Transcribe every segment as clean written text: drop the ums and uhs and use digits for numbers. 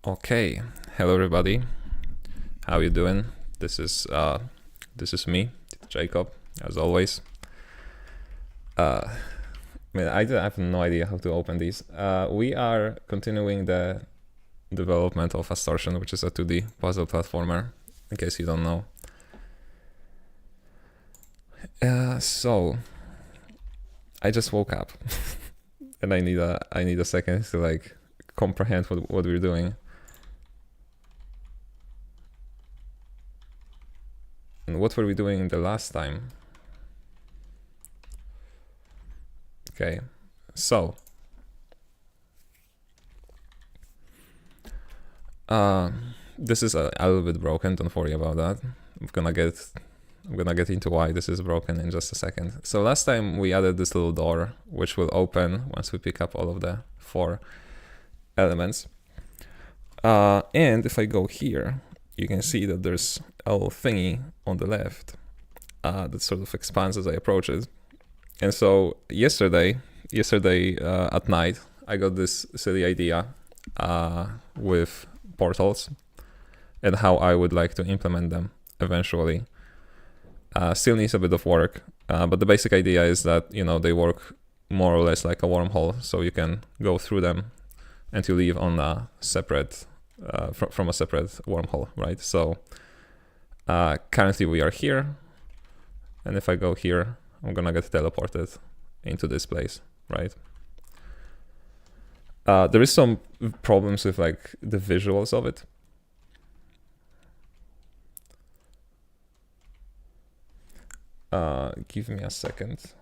Okay, hello everybody. How you doing? This is me, Jacob, as always. Man, I have no idea how to open these. We are continuing the development of Astortion, which is a 2D puzzle platformer, in case you don't know. So I just woke up, and I need a second to like comprehend what we're doing. And what were we doing the last time? Okay, so this is a little bit broken. Don't worry about that. I'm gonna get into why this is broken in just a second. So last time we added this little door, which will open once we pick up all of the 4 elements. And if I go here, you can see that there's a little thingy on the left that sort of expands as I approach it. And so yesterday at night, I got this silly idea with portals and how I would like to implement them eventually. Still needs a bit of work, but the basic idea is that, you know, they work more or less like a wormhole, so you can go through them and you leave on a separate from a separate wormhole, right? So currently we are here, and if I go here, I'm gonna get teleported into this place, right? There is some problems with like the visuals of it. Give me a second.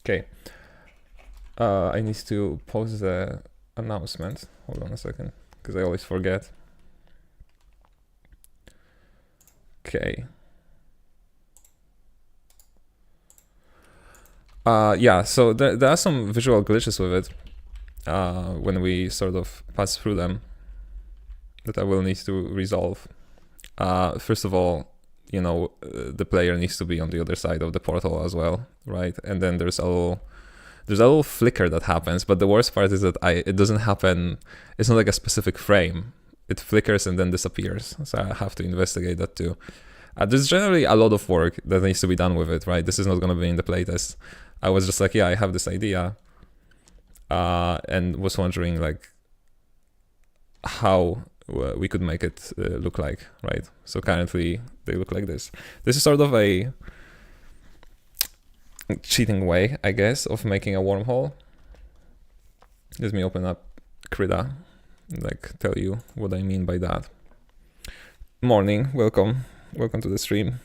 Okay. I need to pause the announcement. Hold on a second, because I always forget. Okay. Yeah, so there are some visual glitches with it when we sort of pass through them that I will need to resolve. First of all, you know, the player needs to be on the other side of the portal as well, right? And then there's a little flicker that happens, but the worst part is that it doesn't happen. It's not like a specific frame. It flickers and then disappears. So I have to investigate that too. There's generally a lot of work that needs to be done with it, right? This is not going to be in the playtest. I was just like, yeah, I have this idea, and was wondering like how we could make it look like, right? So currently they look like this. This is sort of a cheating way, I guess, of making a wormhole. Let me open up Krita and like tell you what I mean by that. Morning, welcome to the stream.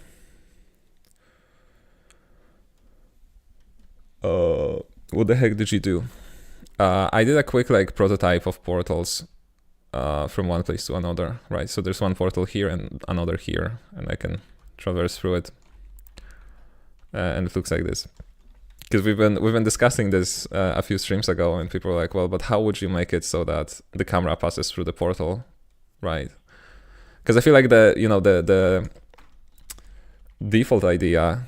What the heck did you do? I did a quick like prototype of portals from one place to another, right? So there's one portal here and another here, and I can traverse through it, and it looks like this. Because we've been discussing this a few streams ago, and people were like, well, but how would you make it so that the camera passes through the portal, right? Because I feel like the default idea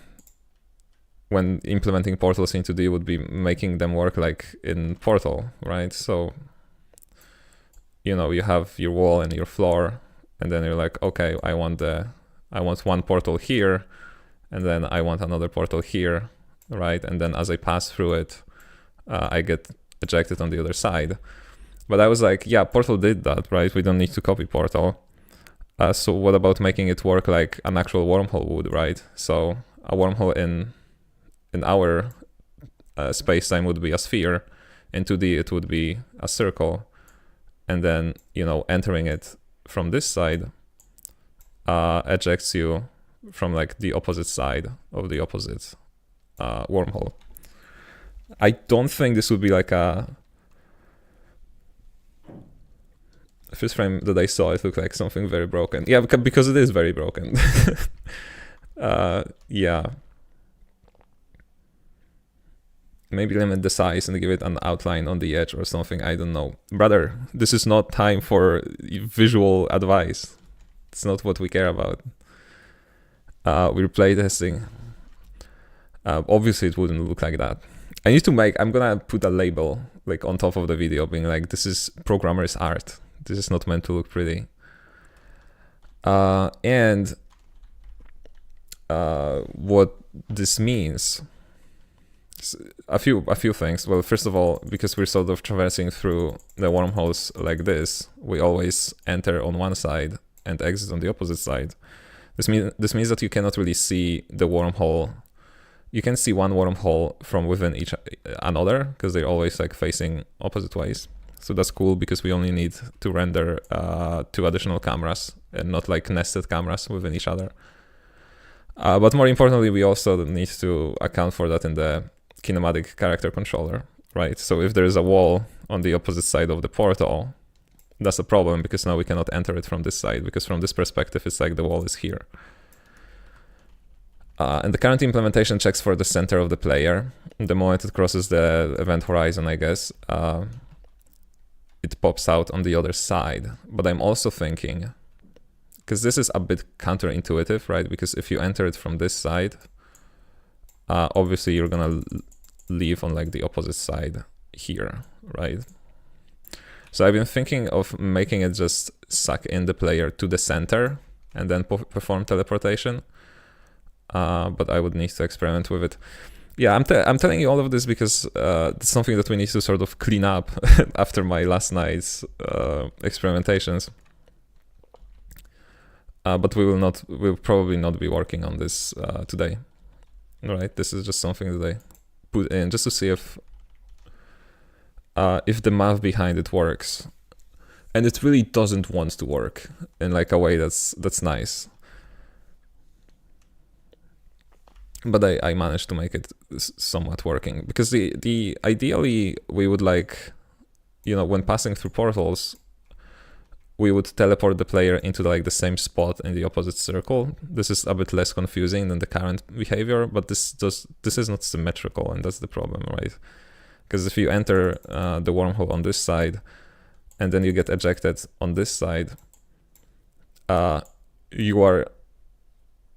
when implementing portals into D would be making them work like in Portal, right? So, you know, you have your wall and your floor, and then you're like, okay, I want one portal here, and then I want another portal here, right? And then as I pass through it, I get ejected on the other side. But I was like, yeah, Portal did that, right? We don't need to copy Portal. So what about making it work like an actual wormhole would, right? So a wormhole in our space-time would be a sphere. In 2D, it would be a circle. And then, you know, entering it from this side ejects you from like the opposite side of the opposite wormhole. I don't think this would be like a... First frame that I saw, it looked like something very broken. Yeah, because it is very broken. Yeah. Maybe limit the size and give it an outline on the edge or something. I don't know. Brother, this is not time for visual advice. It's not what we care about. we're playtesting. Obviously, it wouldn't look like that. I need to I'm gonna put a label like on top of the video being like, this is programmer's art. This is not meant to look pretty. And what this means, a few things. Well, first of all, because we're sort of traversing through the wormholes like this, we always enter on one side and exit on the opposite side. This means that you cannot really see the wormhole. You can see one wormhole from within each another because they're always like facing opposite ways. So that's cool because we only need to render 2 additional cameras and not like nested cameras within each other. But more importantly, we also need to account for that in the kinematic character controller, right? So if there is a wall on the opposite side of the portal, that's a problem because now we cannot enter it from this side because from this perspective, it's like the wall is here. And the current implementation checks for the center of the player. The moment it crosses the event horizon, I guess, it pops out on the other side. But I'm also thinking, because this is a bit counterintuitive, right? Because if you enter it from this side, obviously you're gonna leave on like the opposite side here, right? So I've been thinking of making it just suck in the player to the center and then perform teleportation. But I would need to experiment with it. Yeah, I'm telling you all of this because it's something that we need to sort of clean up after my last night's experimentations. But we'll probably not be working on this today. All right, this is just something that I put in just to see if the math behind it works. And it really doesn't want to work in like a way that's nice. But I managed to make it somewhat working because the ideally we would like, you know, when passing through portals, we would teleport the player into like the same spot in the opposite circle. This is a bit less confusing than the current behavior, but this is not symmetrical, and that's the problem, right? Because if you enter the wormhole on this side and then you get ejected on this side, you are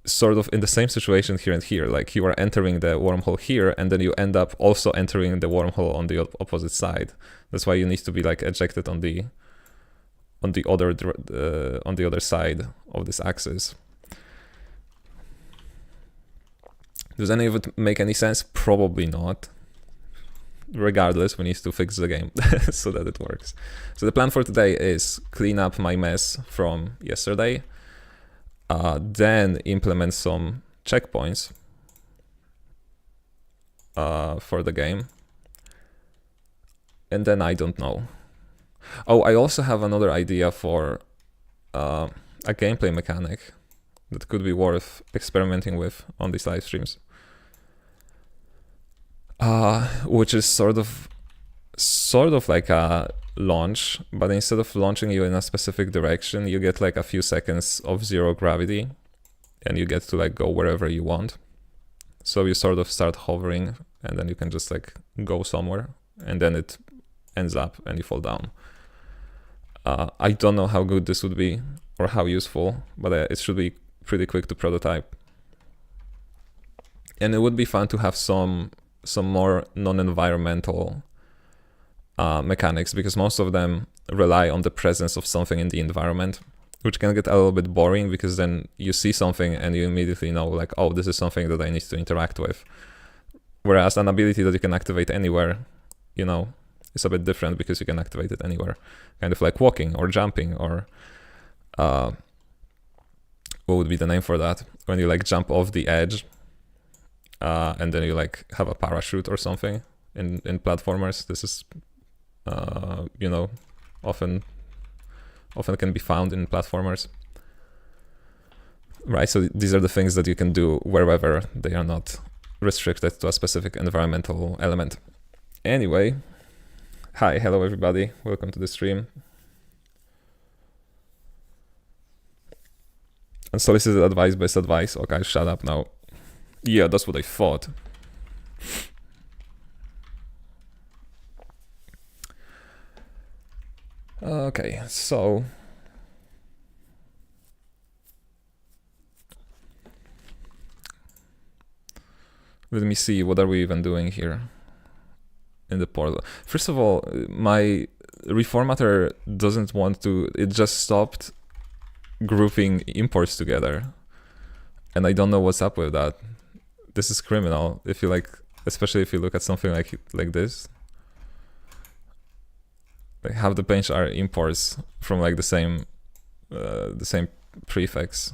sort of in the same situation here and here. Like you are entering the wormhole here and then you end up also entering the wormhole on the opposite side. That's why you need to be like ejected on the other side of this axis. Does any of it make any sense? Probably not. Regardless, we need to fix the game so that it works. So the plan for today is clean up my mess from yesterday, then implement some checkpoints for the game, and then I don't know. Oh, I also have another idea for a gameplay mechanic that could be worth experimenting with on these live streams. Which is sort of like a launch, but instead of launching you in a specific direction, you get like a few seconds of zero gravity and you get to like go wherever you want. So you sort of start hovering and then you can just like go somewhere and then it ends up and you fall down. I don't know how good this would be or how useful, but it should be pretty quick to prototype. And it would be fun to have some more non-environmental mechanics, because most of them rely on the presence of something in the environment, which can get a little bit boring because then you see something and you immediately know like, oh, this is something that I need to interact with. Whereas an ability that you can activate anywhere, you know, is a bit different because you can activate it anywhere. Kind of like walking or jumping or what would be the name for that? When you like jump off the edge and then you like have a parachute or something in platformers. This is, you know, often can be found in platformers. Right, so these are the things that you can do wherever they are not restricted to a specific environmental element. Anyway, hi, hello everybody, welcome to the stream. Unsolicited advice, best advice. Okay, shut up now. Yeah, that's what I thought. Okay, so Let me see, what are we even doing here in the portal? First of all, my reformatter doesn't want to, it just stopped grouping imports together. And I don't know what's up with that. This is criminal. If you like, especially if you look at something like this. Like half the pages are imports from like the same prefix.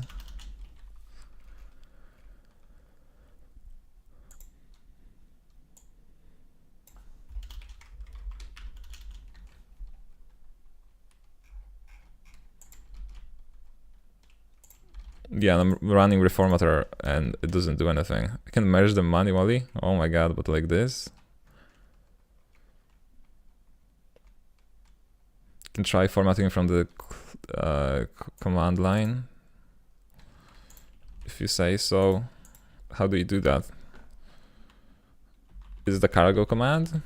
Yeah, I'm running reformatter and it doesn't do anything. I can merge them manually. Oh my god, but like this. I can try formatting from the command line. If you say so. How do you do that? Is it the cargo command?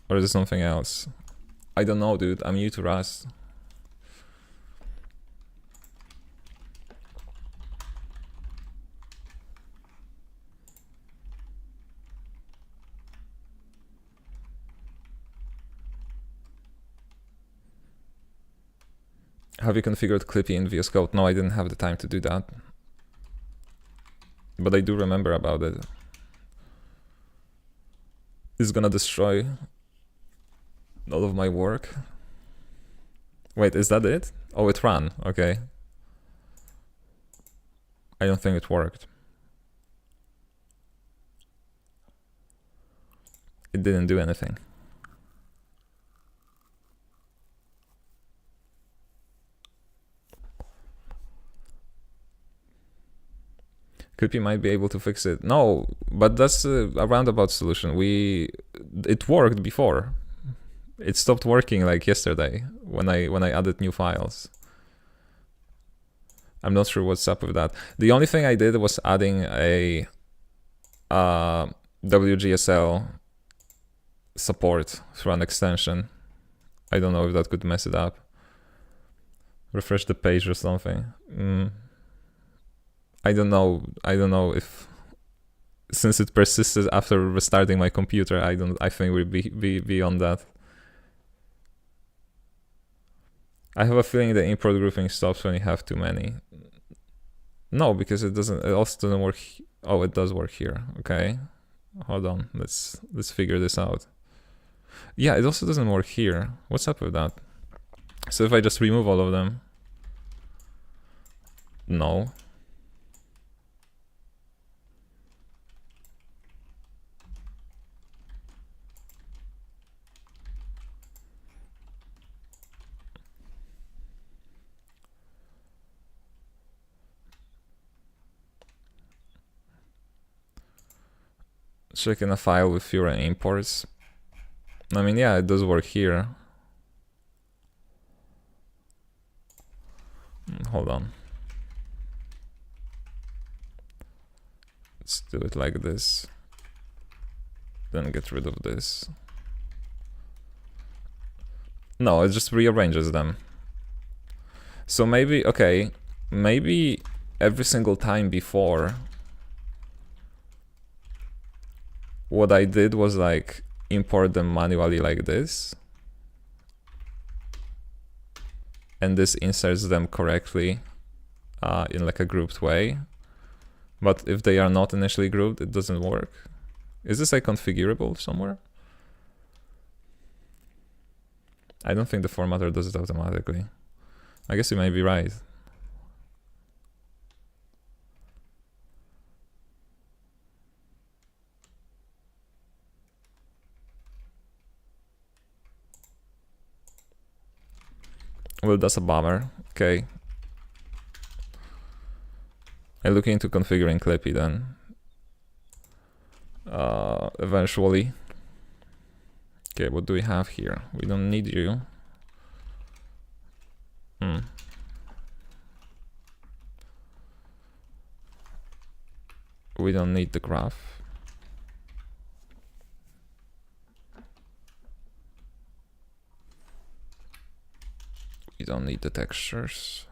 Or is it something else? I don't know, dude. I'm new to Rust. Have you configured Clippy in VS Code? No, I didn't have the time to do that. But I do remember about it. It's gonna destroy all of my work. Wait, is that it? Oh, it ran. Okay. I don't think it worked. It didn't do anything. Clippy might be able to fix it. No, but that's a roundabout solution. It worked before. It stopped working like yesterday when I added new files. I'm not sure what's up with that. The only thing I did was adding a WGSL support through an extension. I don't know if that could mess it up. Refresh the page or something. I don't know if, since it persisted after restarting my computer, I think we'll be beyond that. I have a feeling the import grouping stops when you have too many. No, because it also doesn't work. Oh, it does work here. Okay. Hold on. Let's figure this out. Yeah, it also doesn't work here. What's up with that? So if I just remove all of them. No. Checking a file with fewer imports. I mean, yeah, it does work here. Hold on. Let's do it like this. Then get rid of this. No, it just rearranges them. So maybe, okay, maybe every single time before, what I did was like import them manually like this. And this inserts them correctly in like a grouped way. But if they are not initially grouped, it doesn't work. Is this like configurable somewhere? I don't think the formatter does it automatically. I guess you may be right. Well, that's a bummer. Okay. I'll look into configuring Clippy then. Eventually. Okay, what do we have here? We don't need you. We don't need the graph. We don't need the textures.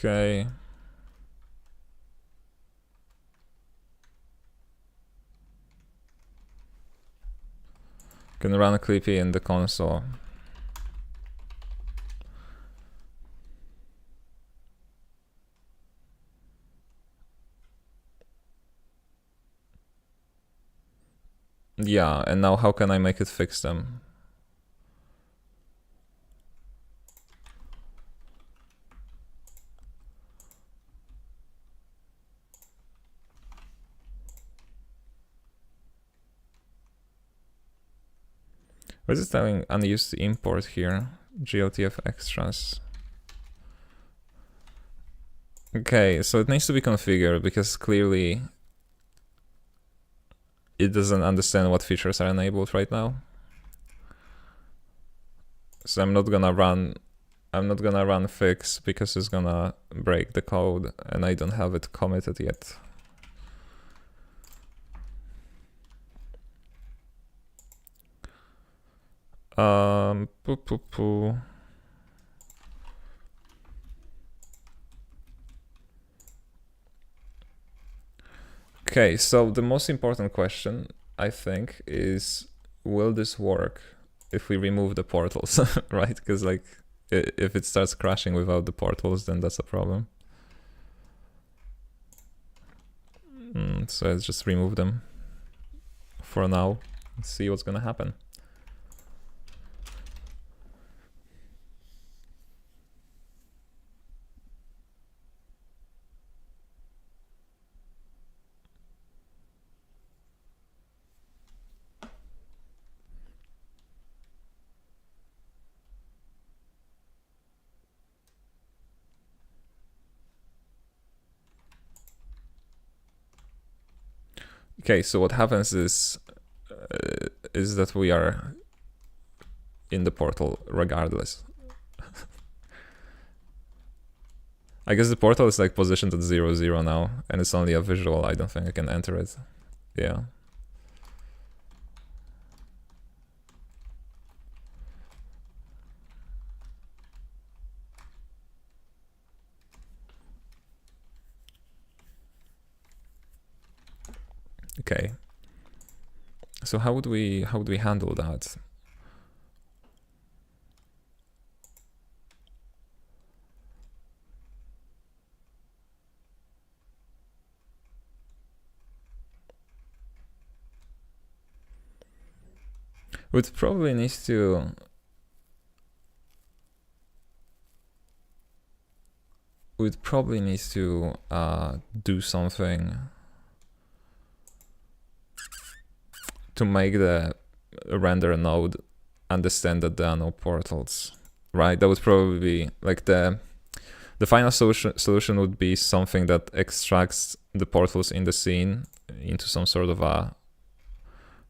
Okay. Can run Clippy in the console. Yeah, and now how can I make it fix them? What is it telling unused import here? GLTF extras. Okay, so it needs to be configured because clearly it doesn't understand what features are enabled right now. So I'm not gonna run fix because it's gonna break the code and I don't have it committed yet. Poo poo poo. Okay, so the most important question, I think, is will this work if we remove the portals, right? Because like, if it starts crashing without the portals, then that's a problem. So let's just remove them for now and see what's gonna happen. Okay, so what happens is that we are in the portal regardless. I guess the portal is like positioned at 0, 0 now, and it's only a visual. I don't think I can enter it. Yeah. Okay. So how would we handle that? We'd probably need to do something to make the render node understand that there are no portals, right? That would probably be like the final solution would be something that extracts the portals in the scene into some sort of a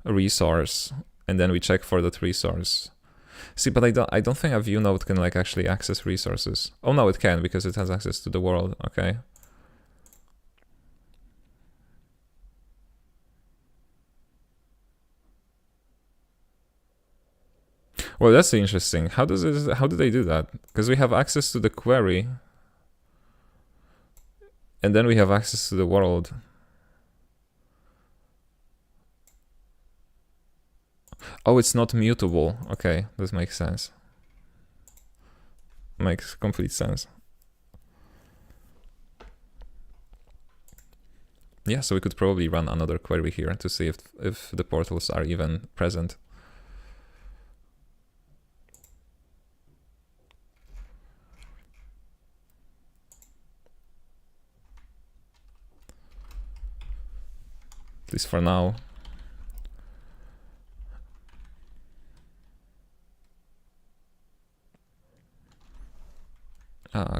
resource, and then we check for that resource. See, but I don't think a view node can like actually access resources. Oh no, it can because it has access to the world. Okay. Well, that's interesting. How do they do that? Because we have access to the query, and then we have access to the world. Oh, it's not mutable. Okay, this makes sense. Makes complete sense. Yeah, so we could probably run another query here to see if the portals are even present. At least for now.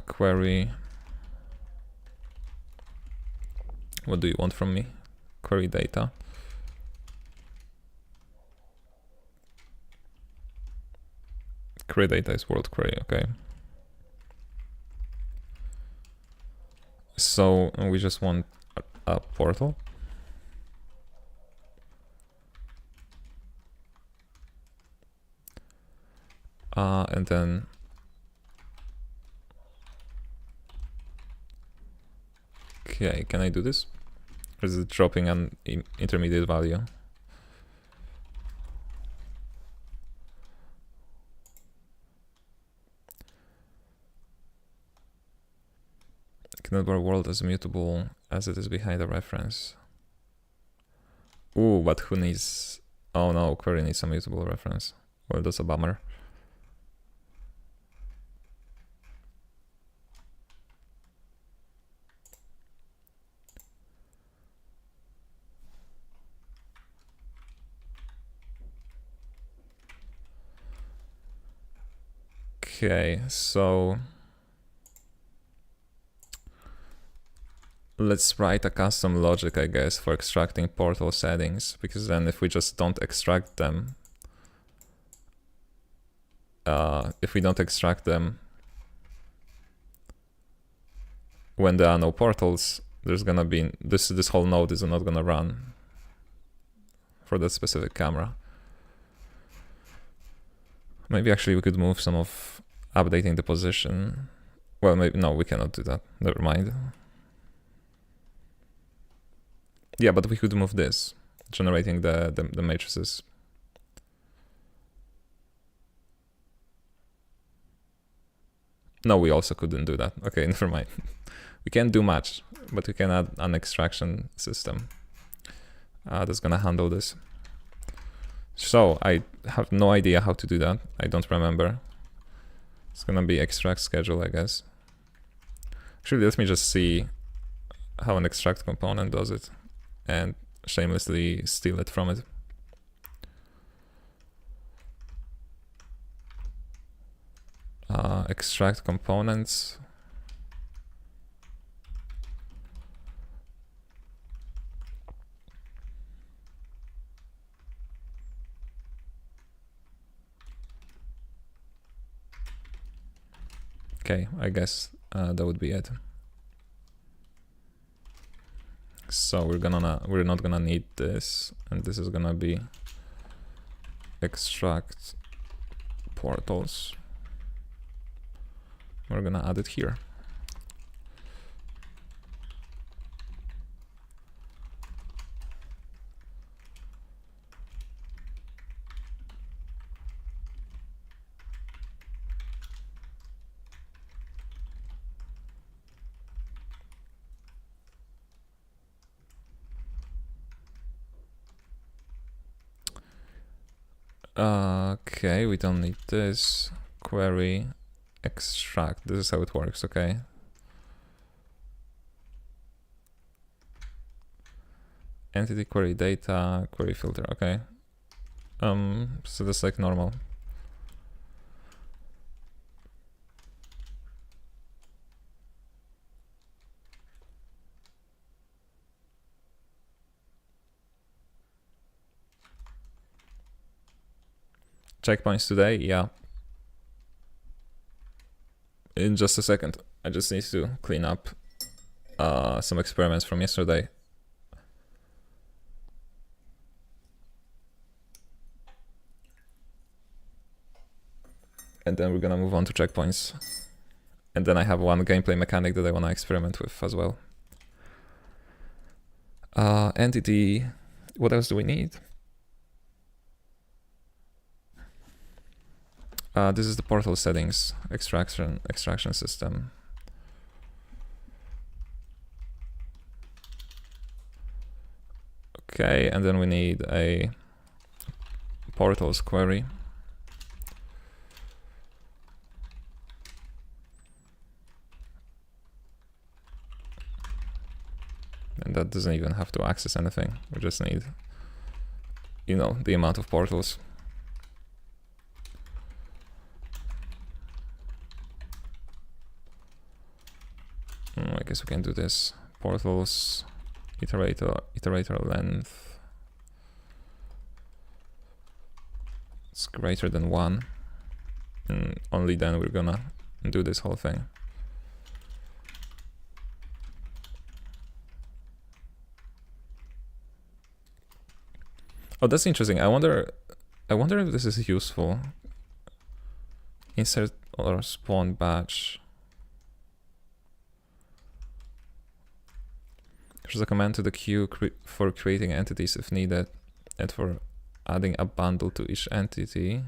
Query. What do you want from me? Query data. Query data is world query, okay. So we just want a portal. And then Okay, can I do this? Or is it dropping an intermediate value? Cannot bar world as mutable as it is behind a reference. Ooh, but who needs... Oh no, query needs a mutable reference. Well, that's a bummer. Okay, so let's write a custom logic, I guess, for extracting portal settings, because then if we just don't extract them, when there are no portals, there's gonna be this whole node is not gonna run for that specific camera. Maybe actually we could move some of updating the position. Well, maybe no, we cannot do that. Never mind. Yeah, but we could move this, generating the matrices. No, we also couldn't do that. Okay, never mind. We can't do much, but we can add an extraction system that's gonna handle this. So I have no idea how to do that. I don't remember. It's gonna be extract schedule, I guess. Actually, let me just see how an extract component does it and shamelessly steal it from it. Extract components. Okay, I guess that would be it. So we're not gonna need this, and this is gonna be extract portals. We're gonna add it here. Okay, we don't need this. Query, extract. This is how it works, okay? Entity, query data, query filter, okay. So that's like normal. Checkpoints today, yeah. In just a second. I just need to clean up some experiments from yesterday. And then we're gonna move on to checkpoints. And then I have one gameplay mechanic that I wanna experiment with as well. Entity, what else do we need? This is the portal settings, extraction system. Okay, and then we need a portals query. And that doesn't even have to access anything. We just need, you know, the amount of portals. I guess we can do this. Portals, iterator length. It's greater than 1. And only then we're gonna do this whole thing. Oh, that's interesting. I wonder if this is useful. Insert or spawn batch. There's a command to the queue for creating entities if needed, and for adding a bundle to each entity.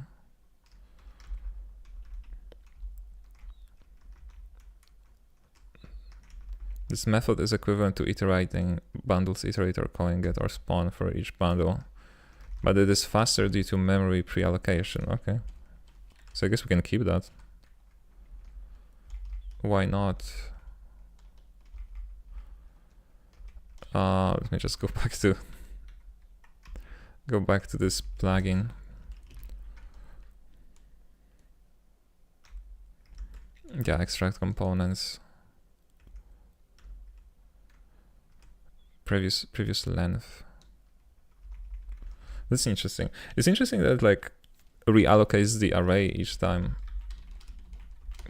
This method is equivalent to iterating bundles iterator calling get or spawn for each bundle, but it is faster due to memory pre-allocation. Okay, so I guess we can keep that. Why not? Let me just go back to this plugin. Yeah, extract components. Previous length. That's interesting. It's interesting that it like reallocates the array each time.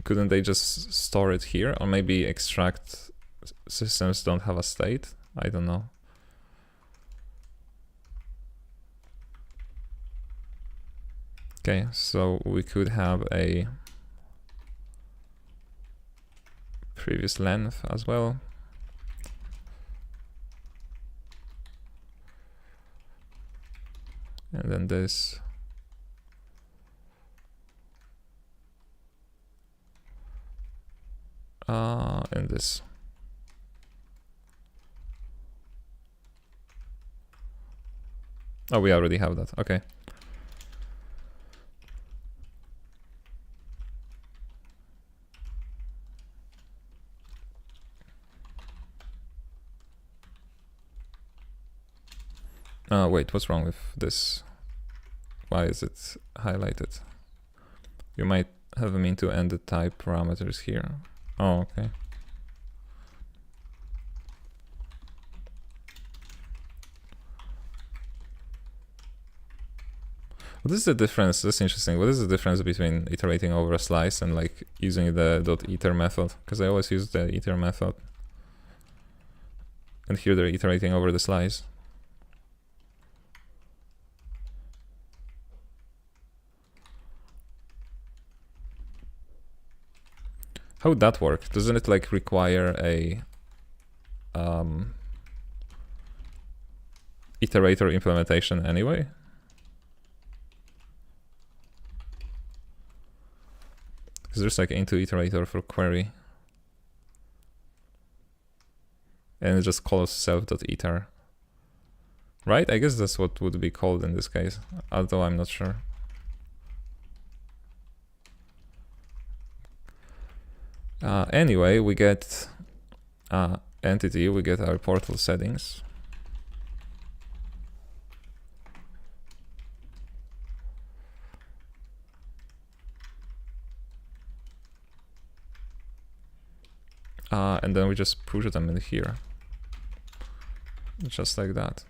Couldn't they just store it here, or maybe extract systems don't have a state? I don't know. Okay, so we could have a previous length as well. And then this. And this. Oh, we already have that. Okay. Wait, what's wrong with this? Why is it highlighted? You might have mean to end the type parameters here. Oh, okay. What is the difference? That's interesting. What is the difference between iterating over a slice and like using the .iter method? Because I always use the iter method. And here they're iterating over the slice. How would that work? Doesn't it like require a iterator implementation anyway? Because there's like into iterator for query. And it just calls self.iter. Right? I guess that's what would be called in this case, although I'm not sure. Anyway, we get entity, we get our portal settings. And then we just push them in here. Just like that.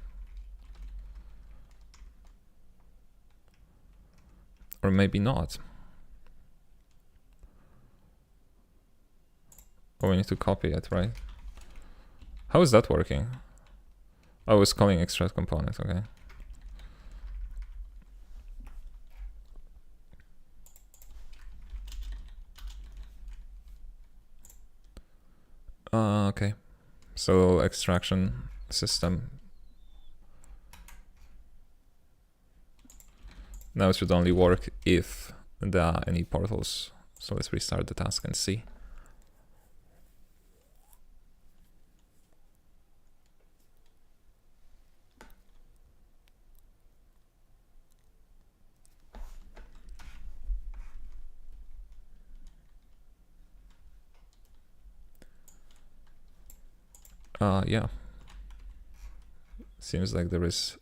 Or maybe not. Oh, we need to copy it, right? How is that working? Oh, it's calling extract component, okay. Okay, so extraction system. Now it should only work if there are any portals. So let's restart the task and see. Yeah. Seems like there is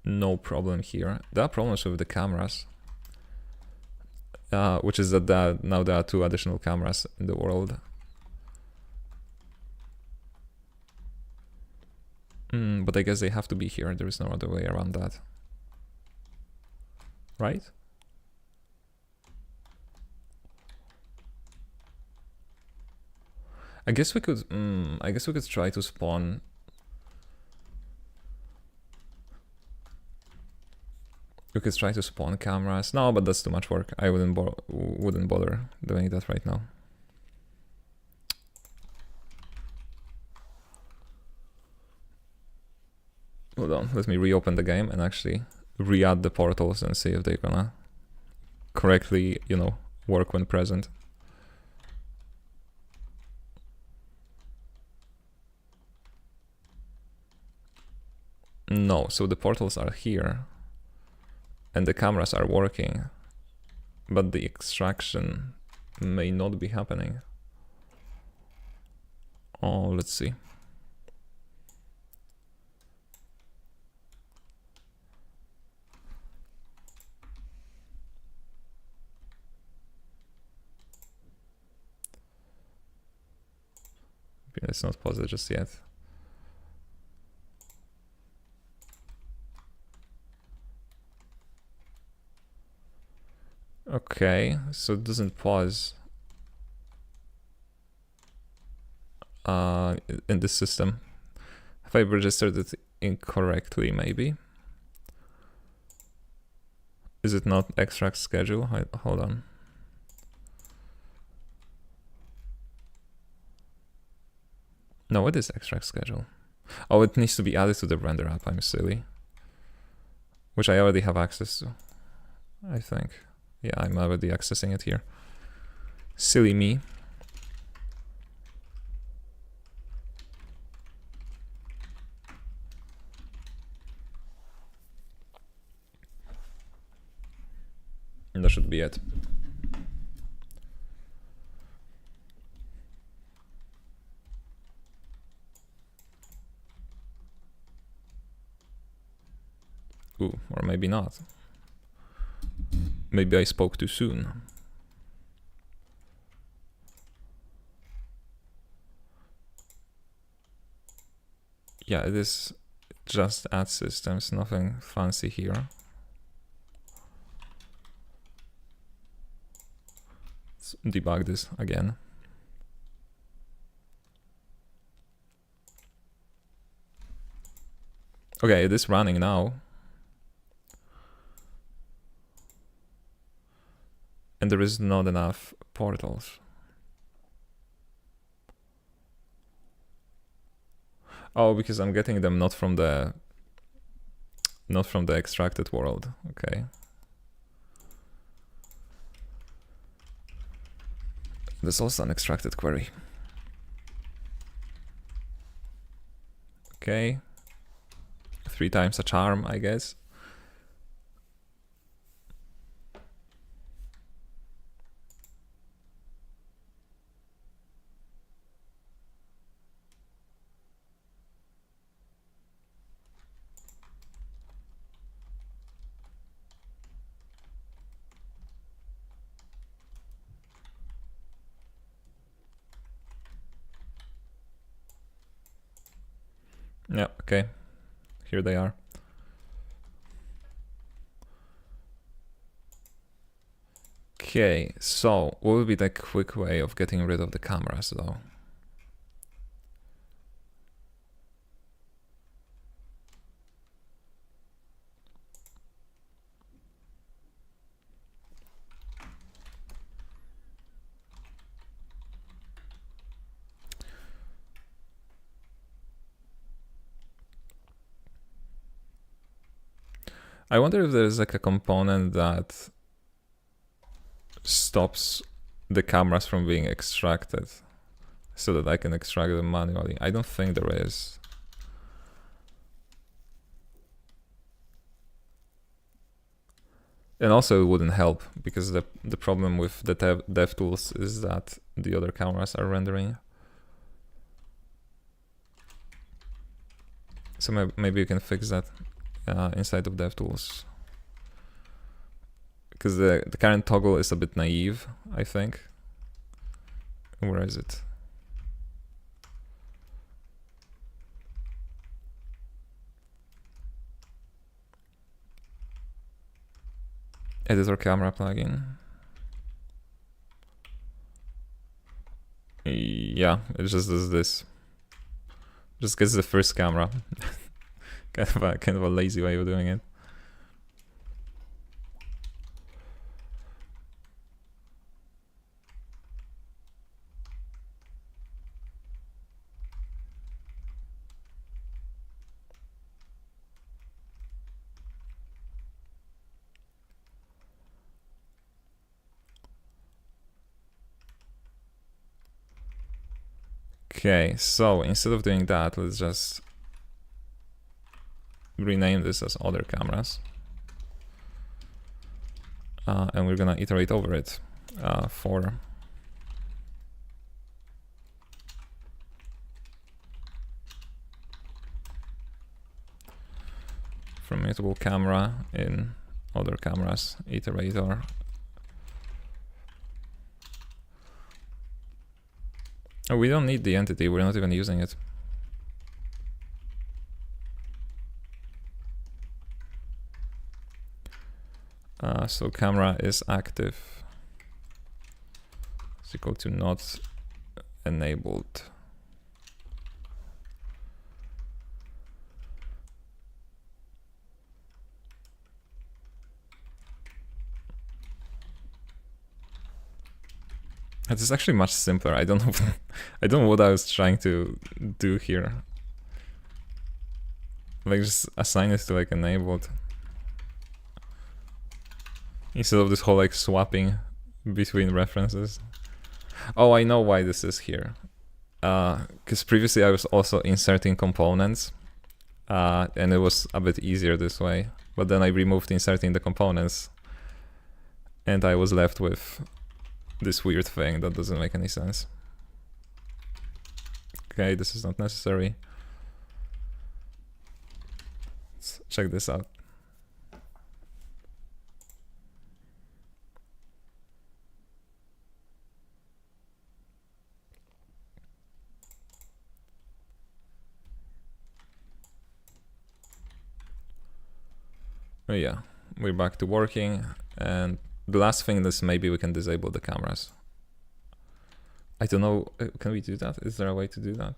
no problem here. There are problems with the cameras. Which is that now there are 2 additional cameras in the world. But I guess they have to be here. There is no other way around that. Right? I guess we could try to spawn. We could try to spawn cameras. No, but that's too much work. I wouldn't bother doing that right now. Hold on, let me reopen the game and actually re-add the portals and see if they're gonna correctly, you know, work when present. No, so the portals are here and the cameras are working, but the extraction may not be happening. Oh, let's see. Let's not pause it just yet. Okay, so it doesn't pause in this system. Have I registered it incorrectly, maybe? Is it not extract schedule? Hold on. No, it is extract schedule. Oh, it needs to be added to the render app. I'm silly. Which I already have access to, I think. Yeah, I'm already accessing it here. Silly me. And that should be it. Ooh, or maybe not. Maybe I spoke too soon. Yeah, it is just add systems, nothing fancy here. Let's debug this again. Okay, it is running now. And there is not enough portals. Oh, because I'm getting them not from the extracted world. Okay. There's also an extracted query. Okay. 3 times a charm, I guess. Yeah, okay. Here they are. Okay, so what would be the quick way of getting rid of the cameras though? I wonder if there's like a component that stops the cameras from being extracted so that I can extract them manually. I don't think there is. And also it wouldn't help because the problem with the dev tools is that the other cameras are rendering. So maybe you can fix that inside of DevTools. Because the current toggle is a bit naive, I think. Where is it? Editor camera plugin. Yeah, it just does this. Just gets the first camera. kind of a lazy way of doing it. Okay, so instead of doing that, let's just rename this as other cameras. And we're gonna iterate over it for from mutable camera in other cameras iterator. Oh, we don't need the entity, we're not even using it. So camera is active is equal to not enabled. It is actually much simpler. I don't know. I don't know what I was trying to do here. Like just assign it to like enabled instead of this whole like swapping between references. Oh, I know why this is here. Because previously I was also inserting components, and it was a bit easier this way. But then I removed inserting the components, and I was left with this weird thing that doesn't make any sense. Okay, this is not necessary. Let's check this out. Oh yeah, we're back to working, and the last thing is maybe we can disable the cameras. I don't know, can we do that? Is there a way to do that?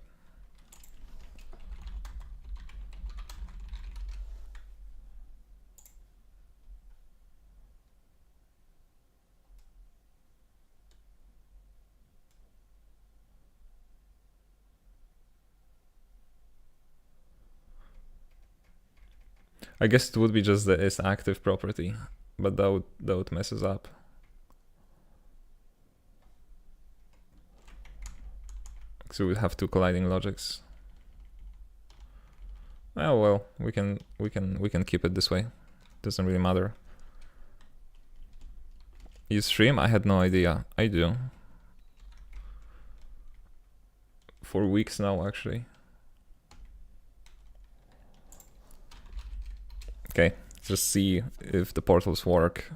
I guess it would be just the is active property, but that would mess us up. So we'd have two colliding logics. Oh well, we can keep it this way. Doesn't really matter. You stream? I had no idea. I do. For weeks now, actually. Okay, just see if the portals work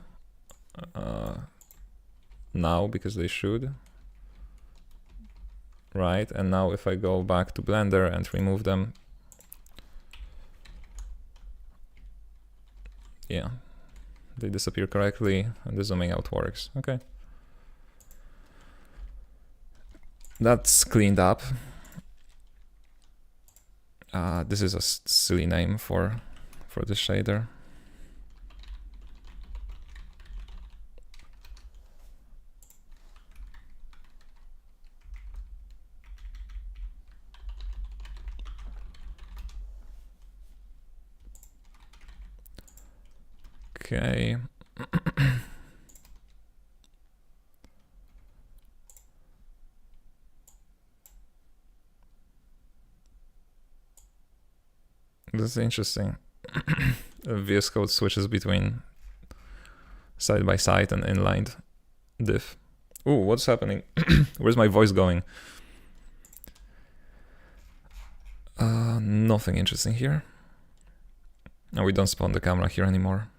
now, because they should. Right, and now if I go back to Blender and remove them, yeah, they disappear correctly and the zooming out works. Okay. That's cleaned up. This is a silly name for the shader. Okay. This is interesting. VS Code switches between side by side and inlined diff. Ooh, what's happening? Where's my voice going? Nothing interesting here. No, we don't spawn the camera here anymore.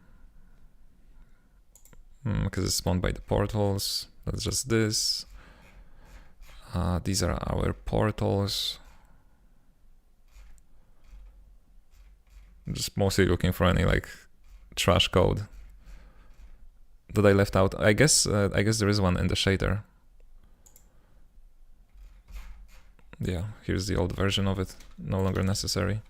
Because it's spawned by the portals. That's just this. These are our portals. I'm just mostly looking for any like trash code that I left out. I guess there is one in the shader. Yeah, here's the old version of it. No longer necessary.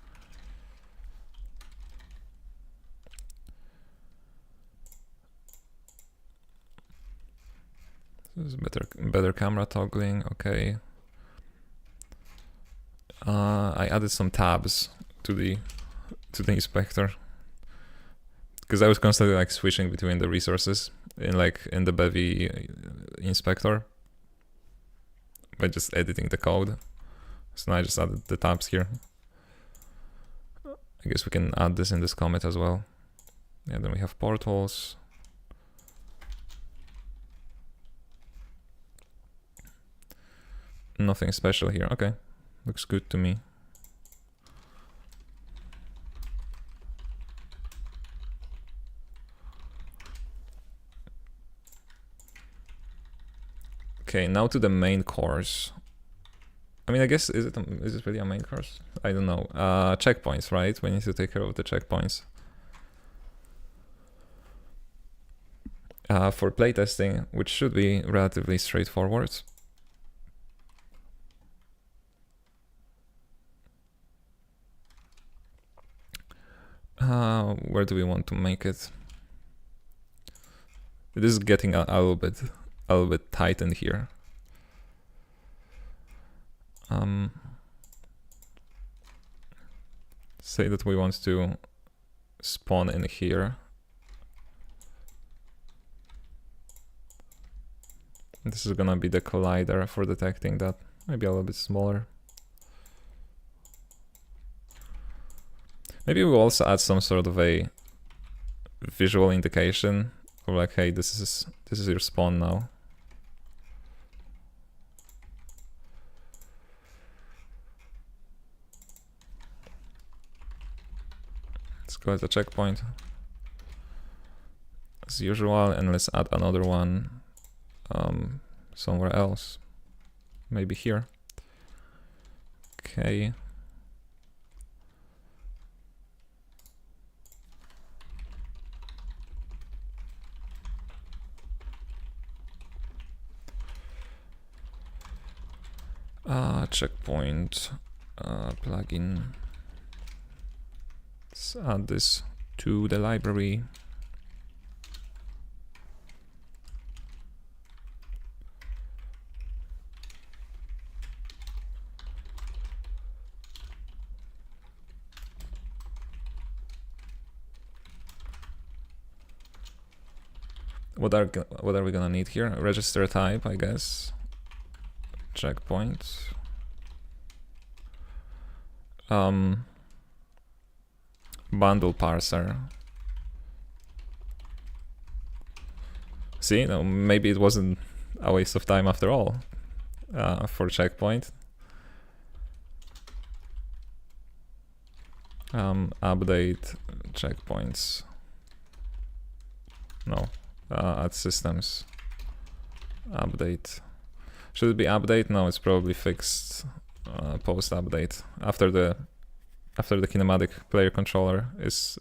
There's better camera toggling. Okay. I added some tabs to the inspector because I was constantly like switching between the resources in the Bevy inspector by just editing the code. So now I just added the tabs here. I guess we can add this in this commit as well. Yeah, then we have portals. Nothing special here. Okay, looks good to me. Okay, now to the main course. I mean, I guess, is it really a main course? I don't know. Checkpoints, right? We need to take care of the checkpoints. For playtesting, which should be relatively straightforward. Where do we want to make it? It is getting a little bit tight in here. Say that we want to spawn in here. This is gonna be the collider for detecting that. Maybe a little bit smaller. Maybe we'll also add some sort of a visual indication of like, hey, this is your spawn now. Let's go at the checkpoint as usual, and let's add another one somewhere else. Maybe here. Okay. Checkpoint plugin. Let's add this to the library. What are we gonna need here? Register type, I guess. Checkpoint. Bundle parser. See, no, maybe it wasn't a waste of time after all for checkpoint. Update checkpoints. No, add systems. Update. Should it be update? No, it's probably fixed post update after the kinematic player controller is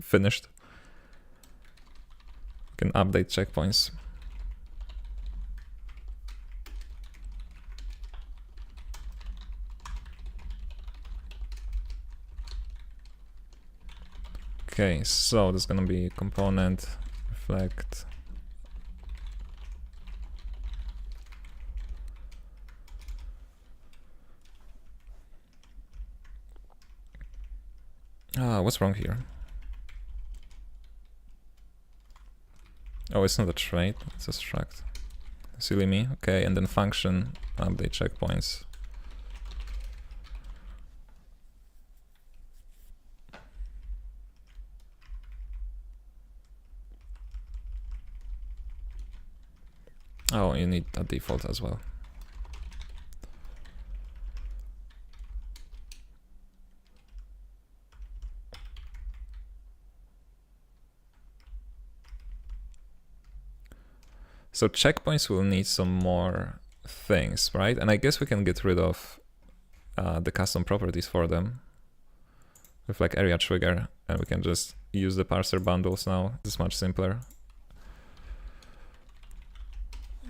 finished. You can update checkpoints. Okay, so there's gonna be component reflect. What's wrong here? Oh, it's not a trait, it's a struct. Silly me. Okay, and then function, update checkpoints. Oh, you need a default as well. So checkpoints will need some more things, right? And I guess we can get rid of the custom properties for them with like area trigger, and we can just use the parser bundles now. It's much simpler.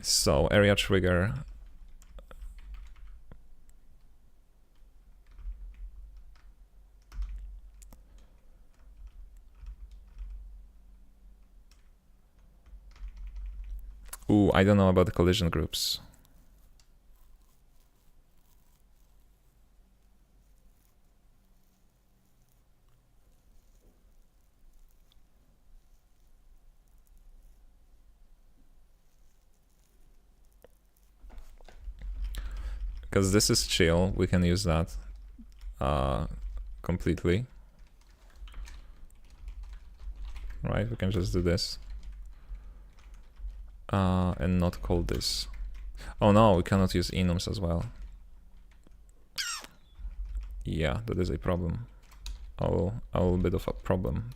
So area trigger. Ooh, I don't know about the collision groups. because this is chill, we can use that completely. Right, we can just do this. And not call this. Oh no, we cannot use enums as well. Yeah, that is a problem. A little bit of a problem.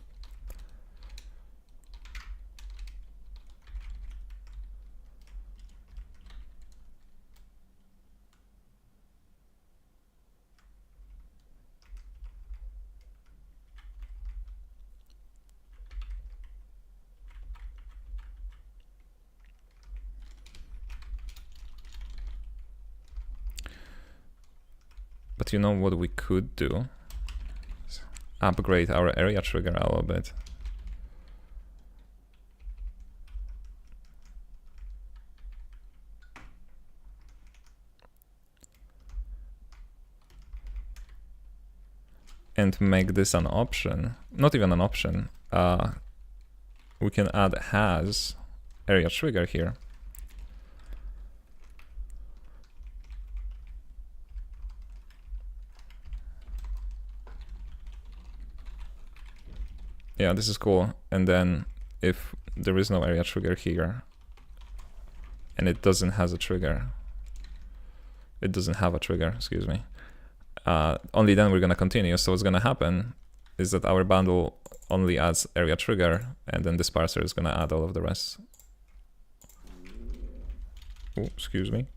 But you know what we could do? Upgrade our area trigger a little bit. And make this an option. Not even an option. We can add has area trigger here. Yeah, this is cool. And then if there is no area trigger here, and it doesn't have a trigger, excuse me, only then we're gonna continue. So what's gonna happen is that our bundle only adds area trigger, and then this parser is gonna add all of the rest. Oh, excuse me.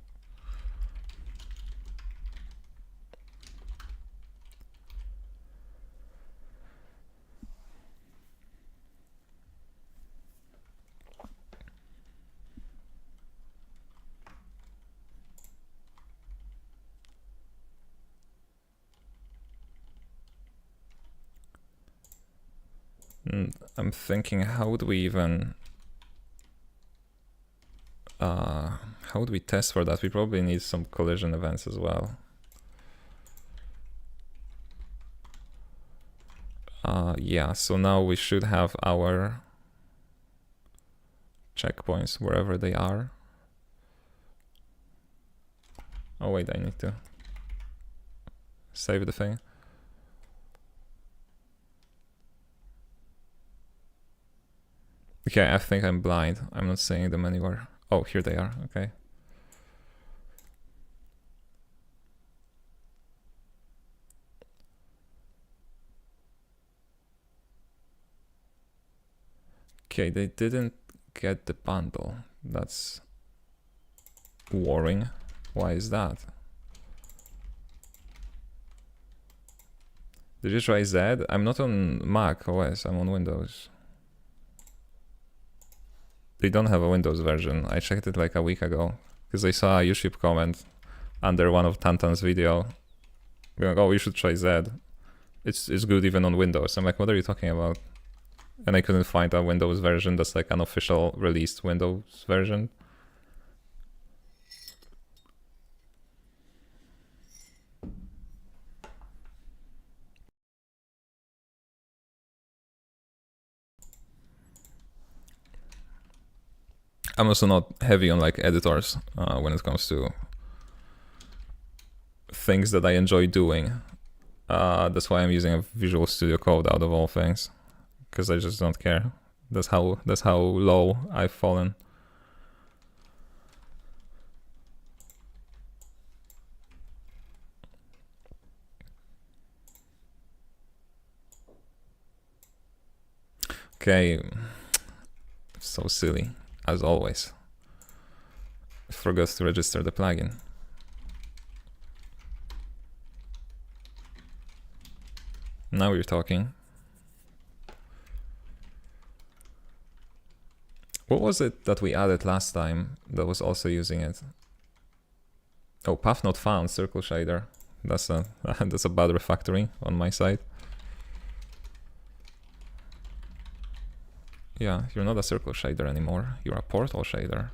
I'm thinking, how would we even how would we test for that? We probably need some collision events as well. Yeah, so now we should have our checkpoints wherever they are. Oh wait, I need to save the thing. Okay, I think I'm blind. I'm not seeing them anywhere. Oh, here they are, okay. Okay, they didn't get the bundle. That's worrying. Why is that? Did you try Z? I'm not on Mac OS, I'm on Windows. They don't have a Windows version. I checked it like a week ago because I saw a YouTube comment under one of Tantan's video going, oh, you should try Z. It's good even on Windows. I'm like, what are you talking about? And I couldn't find a Windows version that's like an official released Windows version. I'm also not heavy on like editors when it comes to things that I enjoy doing. That's why I'm using a Visual Studio Code out of all things, because I just don't care. That's how low I've fallen. Okay, so silly. As always, forgot to register the plugin. Now we're talking. What was it that we added last time that was also using it? Oh, path not found, circle shader. That's a that's a bad refactoring on my side. Yeah, you're not a circle shader anymore. You're a portal shader.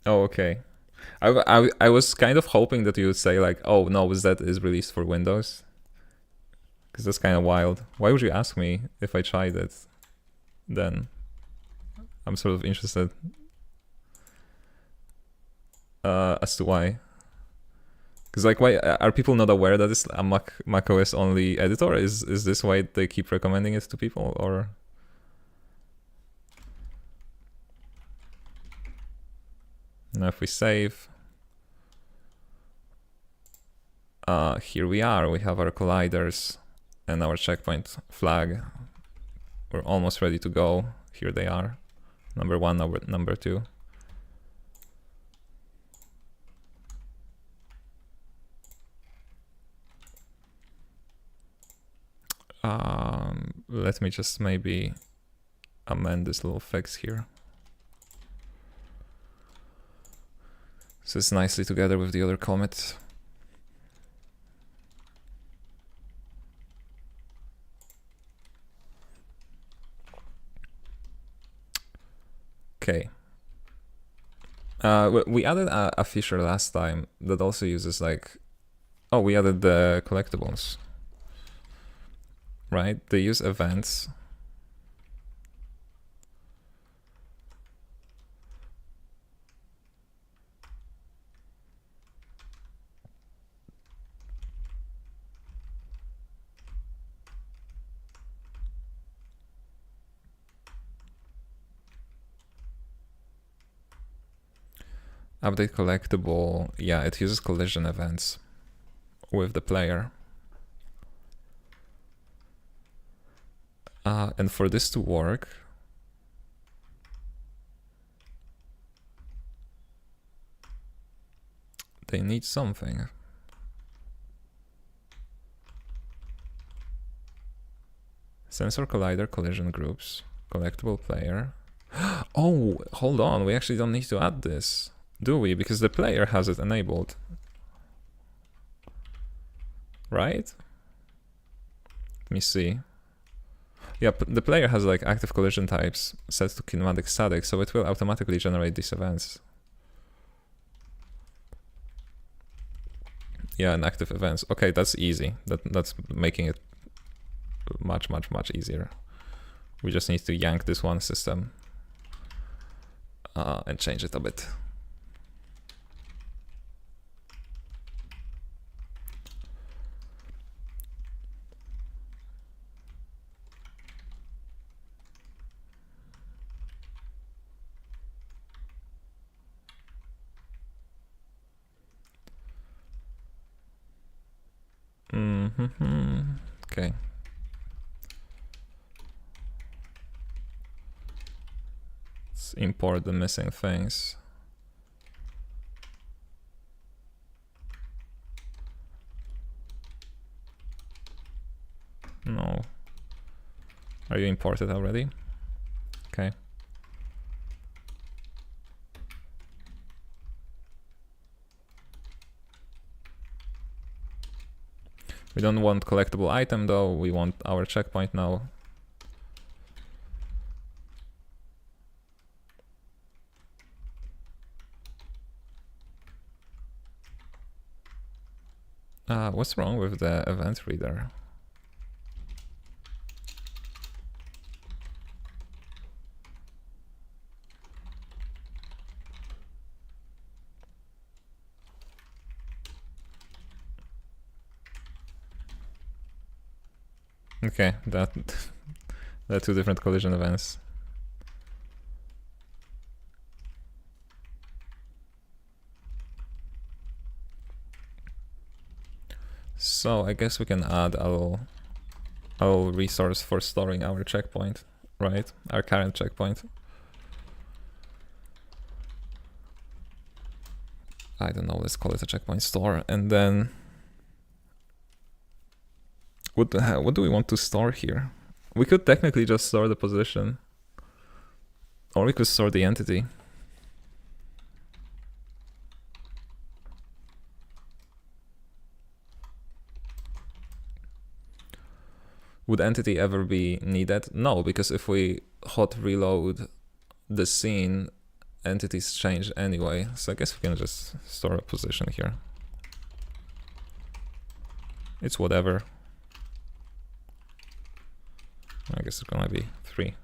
Oh, okay. I was kind of hoping that you would say like, oh no, that is released for Windows. Because that's kind of wild. Why would you ask me if I tried it? Then I'm sort of interested as to why. Because like, why are people not aware that it's a macOS only editor? Is this why they keep recommending it to people, or? Now if we save, here we are. We have our colliders and our checkpoint flag. We're almost ready to go. Here they are, number 1, number 2. Let me just maybe amend this little fix here, so it's nicely together with the other commit. Okay. We added a feature last time that also uses like, oh, we added the collectibles, right? They use events. Update collectible, yeah, it uses collision events with the player. And for this to work, they need something. Sensor collider collision groups, collectible player. Oh, hold on, we actually don't need to add this, do we? Because the player has it enabled, right? Let me see. Yep, the player has like active collision types set to kinematic static, so it will automatically generate these events. Yeah, and active events. Okay, that's easy. That's making it much easier. We just need to yank this one system and change it a bit. Okay. Let's import the missing things. No. Are you imported already? Okay. We don't want collectible item though, we want our checkpoint now. What's wrong with the event reader? Okay, there are two different collision events. So I guess we can add a little resource for storing our checkpoint, right? Our current checkpoint. I don't know, let's call it a checkpoint store. And then what do we want to store here? We could technically just store the position, or we could store the entity. Would entity ever be needed? No, because if we hot reload the scene, entities change anyway. So I guess we can just store a position here. It's whatever. I guess it's gonna be 3.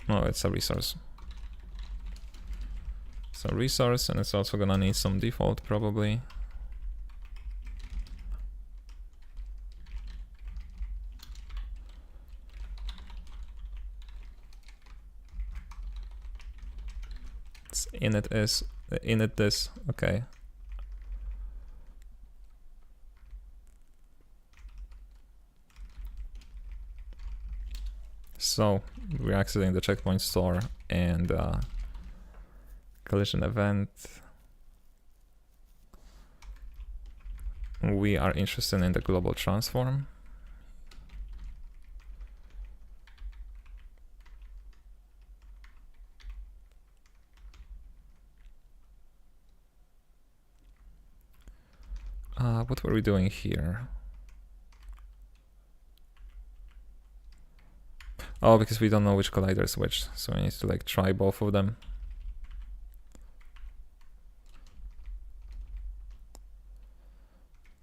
No, it's a resource. It's a resource, and it's also gonna need some default probably. It's init this, okay. So we're accessing the checkpoint store and collision event. We are interested in the global transform. What were we doing here? Oh, because we don't know which collider is which, so we need to like try both of them.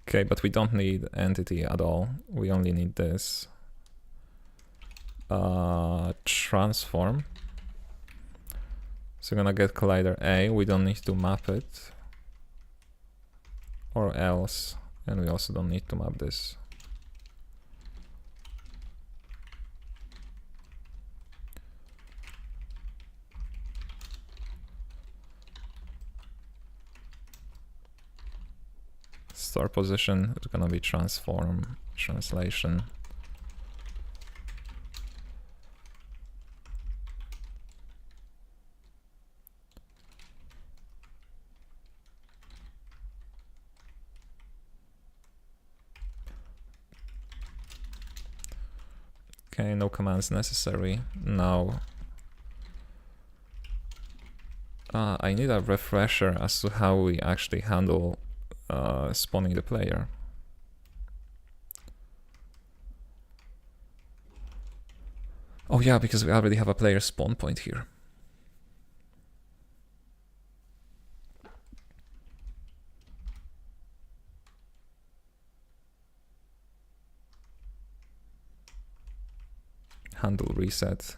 Okay, but we don't need entity at all. We only need this transform. So we're gonna get collider A. We don't need to map it, or else, and we also don't need to map this. Store position is gonna be transform translation. Okay, no commands necessary. Now I need a refresher as to how we actually handle spawning the player. Oh yeah, because we already have a player spawn point here. Handle reset,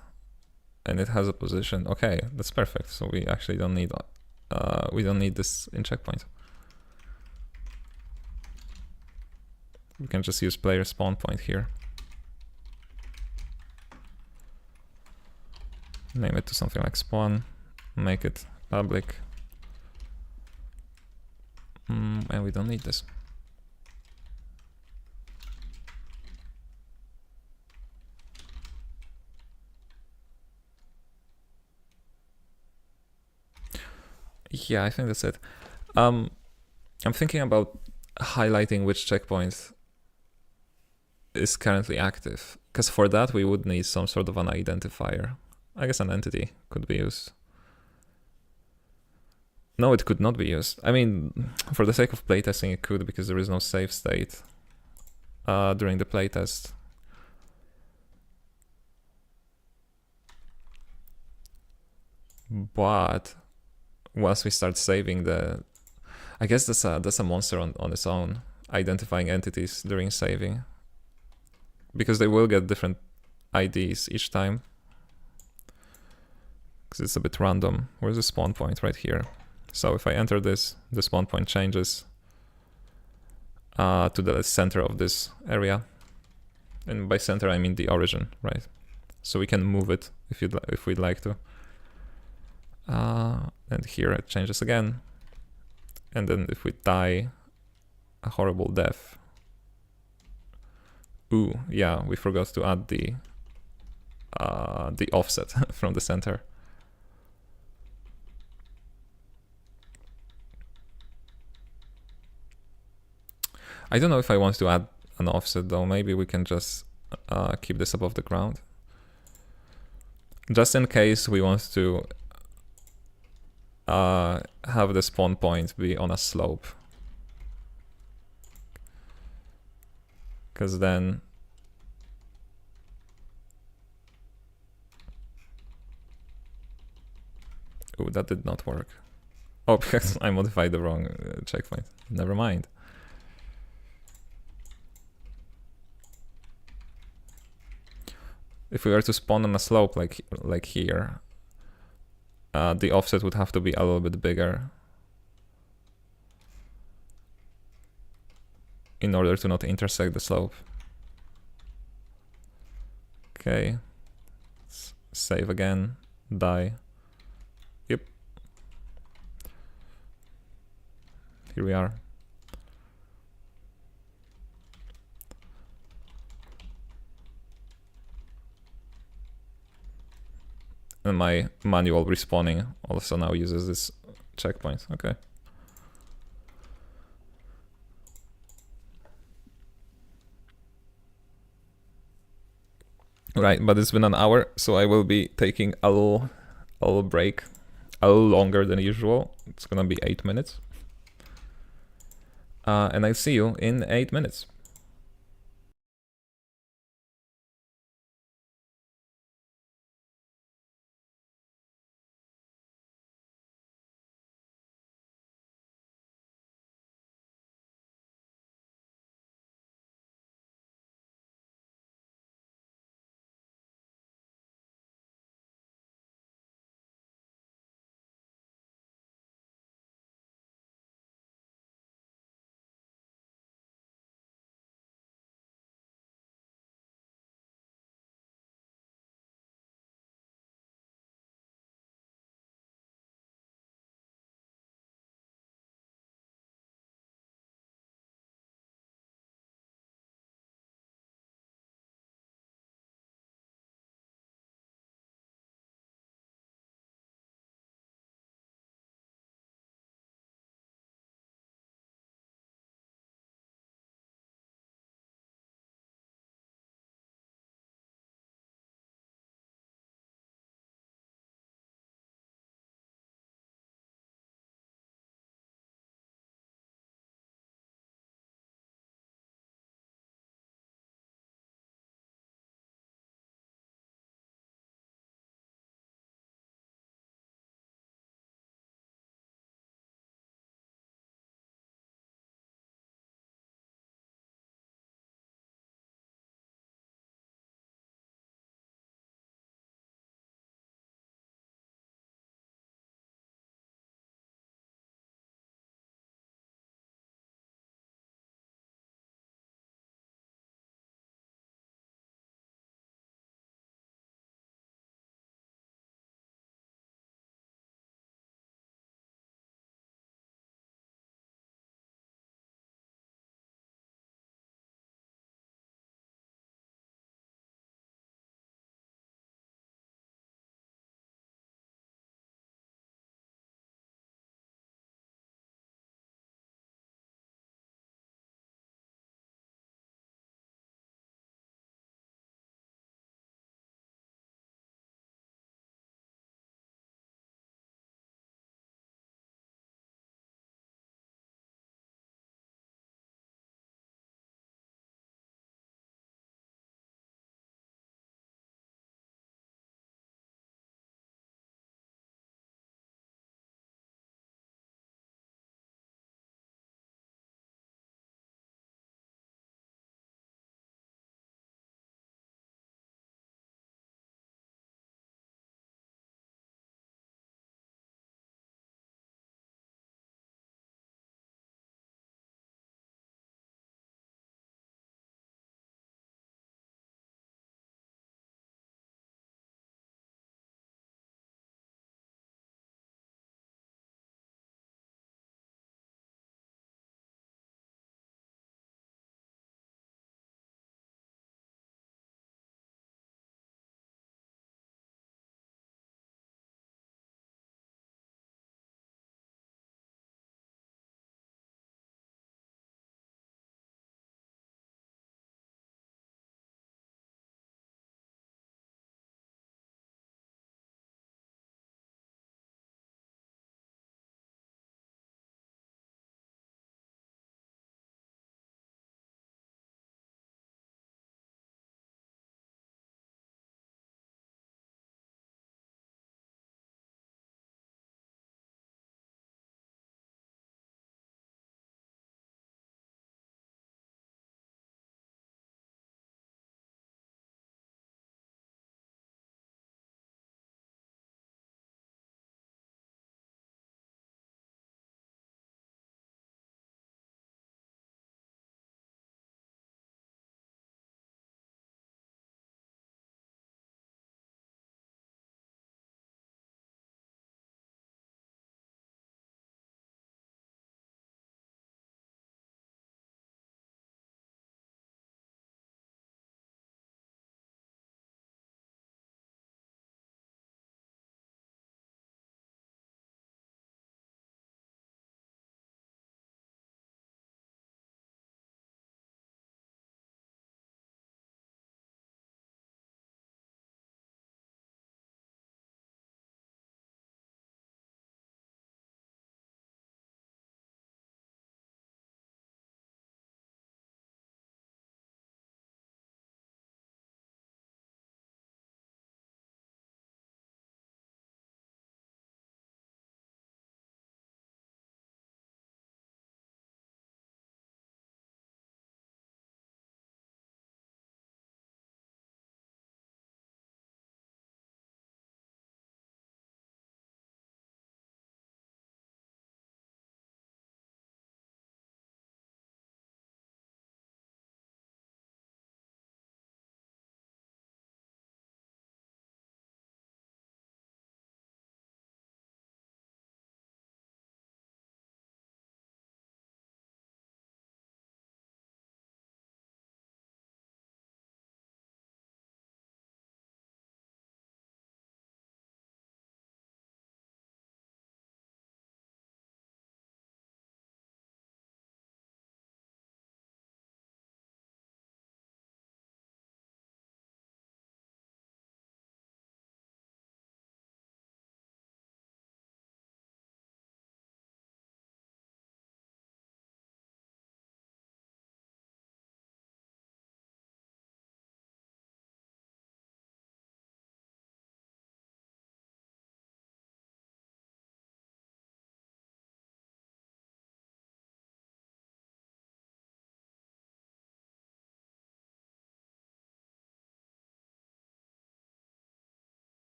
and it has a position. Okay, that's perfect. So we actually don't need this in checkpoint. We can just use player spawn point here. Name it to something like spawn, make it public, and we don't need this. Yeah, I think that's it. I'm thinking about highlighting which checkpoint is currently active, because for that we would need some sort of an identifier. I guess an entity could be used. No, it could not be used. I mean, for the sake of playtesting it could, because there is no save state during the playtest. But once we start saving I guess that's a monster on its own, identifying entities during saving, because they will get different IDs each time, because it's a bit random. Where's the spawn point? Right here. So if I enter this, the spawn point changes to the center of this area, and by center I mean the origin, right? So we can move it if we'd like to. And here it changes again. And then if we die a horrible death. Ooh, yeah, we forgot to add the offset from the center. I don't know if I want to add an offset though. Maybe we can just keep this above the ground. Just in case we want to have the spawn point be on a slope, because then Ooh, that did not work. Oh, because I modified the wrong checkpoint. Never mind. If we were to spawn on a slope like here, the offset would have to be a little bit bigger in order to not intersect the slope. Okay. Save again. Die. Yep. Here we are. And my manual respawning also now uses this checkpoint. Okay. Right, but it's been an hour, so I will be taking a little break, a little longer than usual. It's gonna be 8 minutes. And I'll see you in 8 minutes.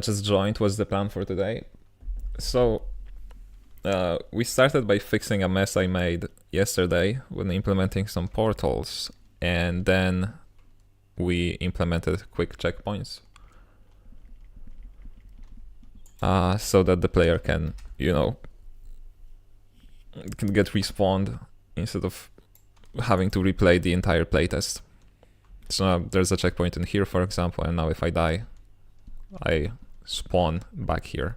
just joined was the plan for today. So we started by fixing a mess I made yesterday when implementing some portals, and then we implemented quick checkpoints so that the player can, you know, can get respawned instead of having to replay the entire playtest. So now there's a checkpoint in here, for example, and now if I die, I spawn back here.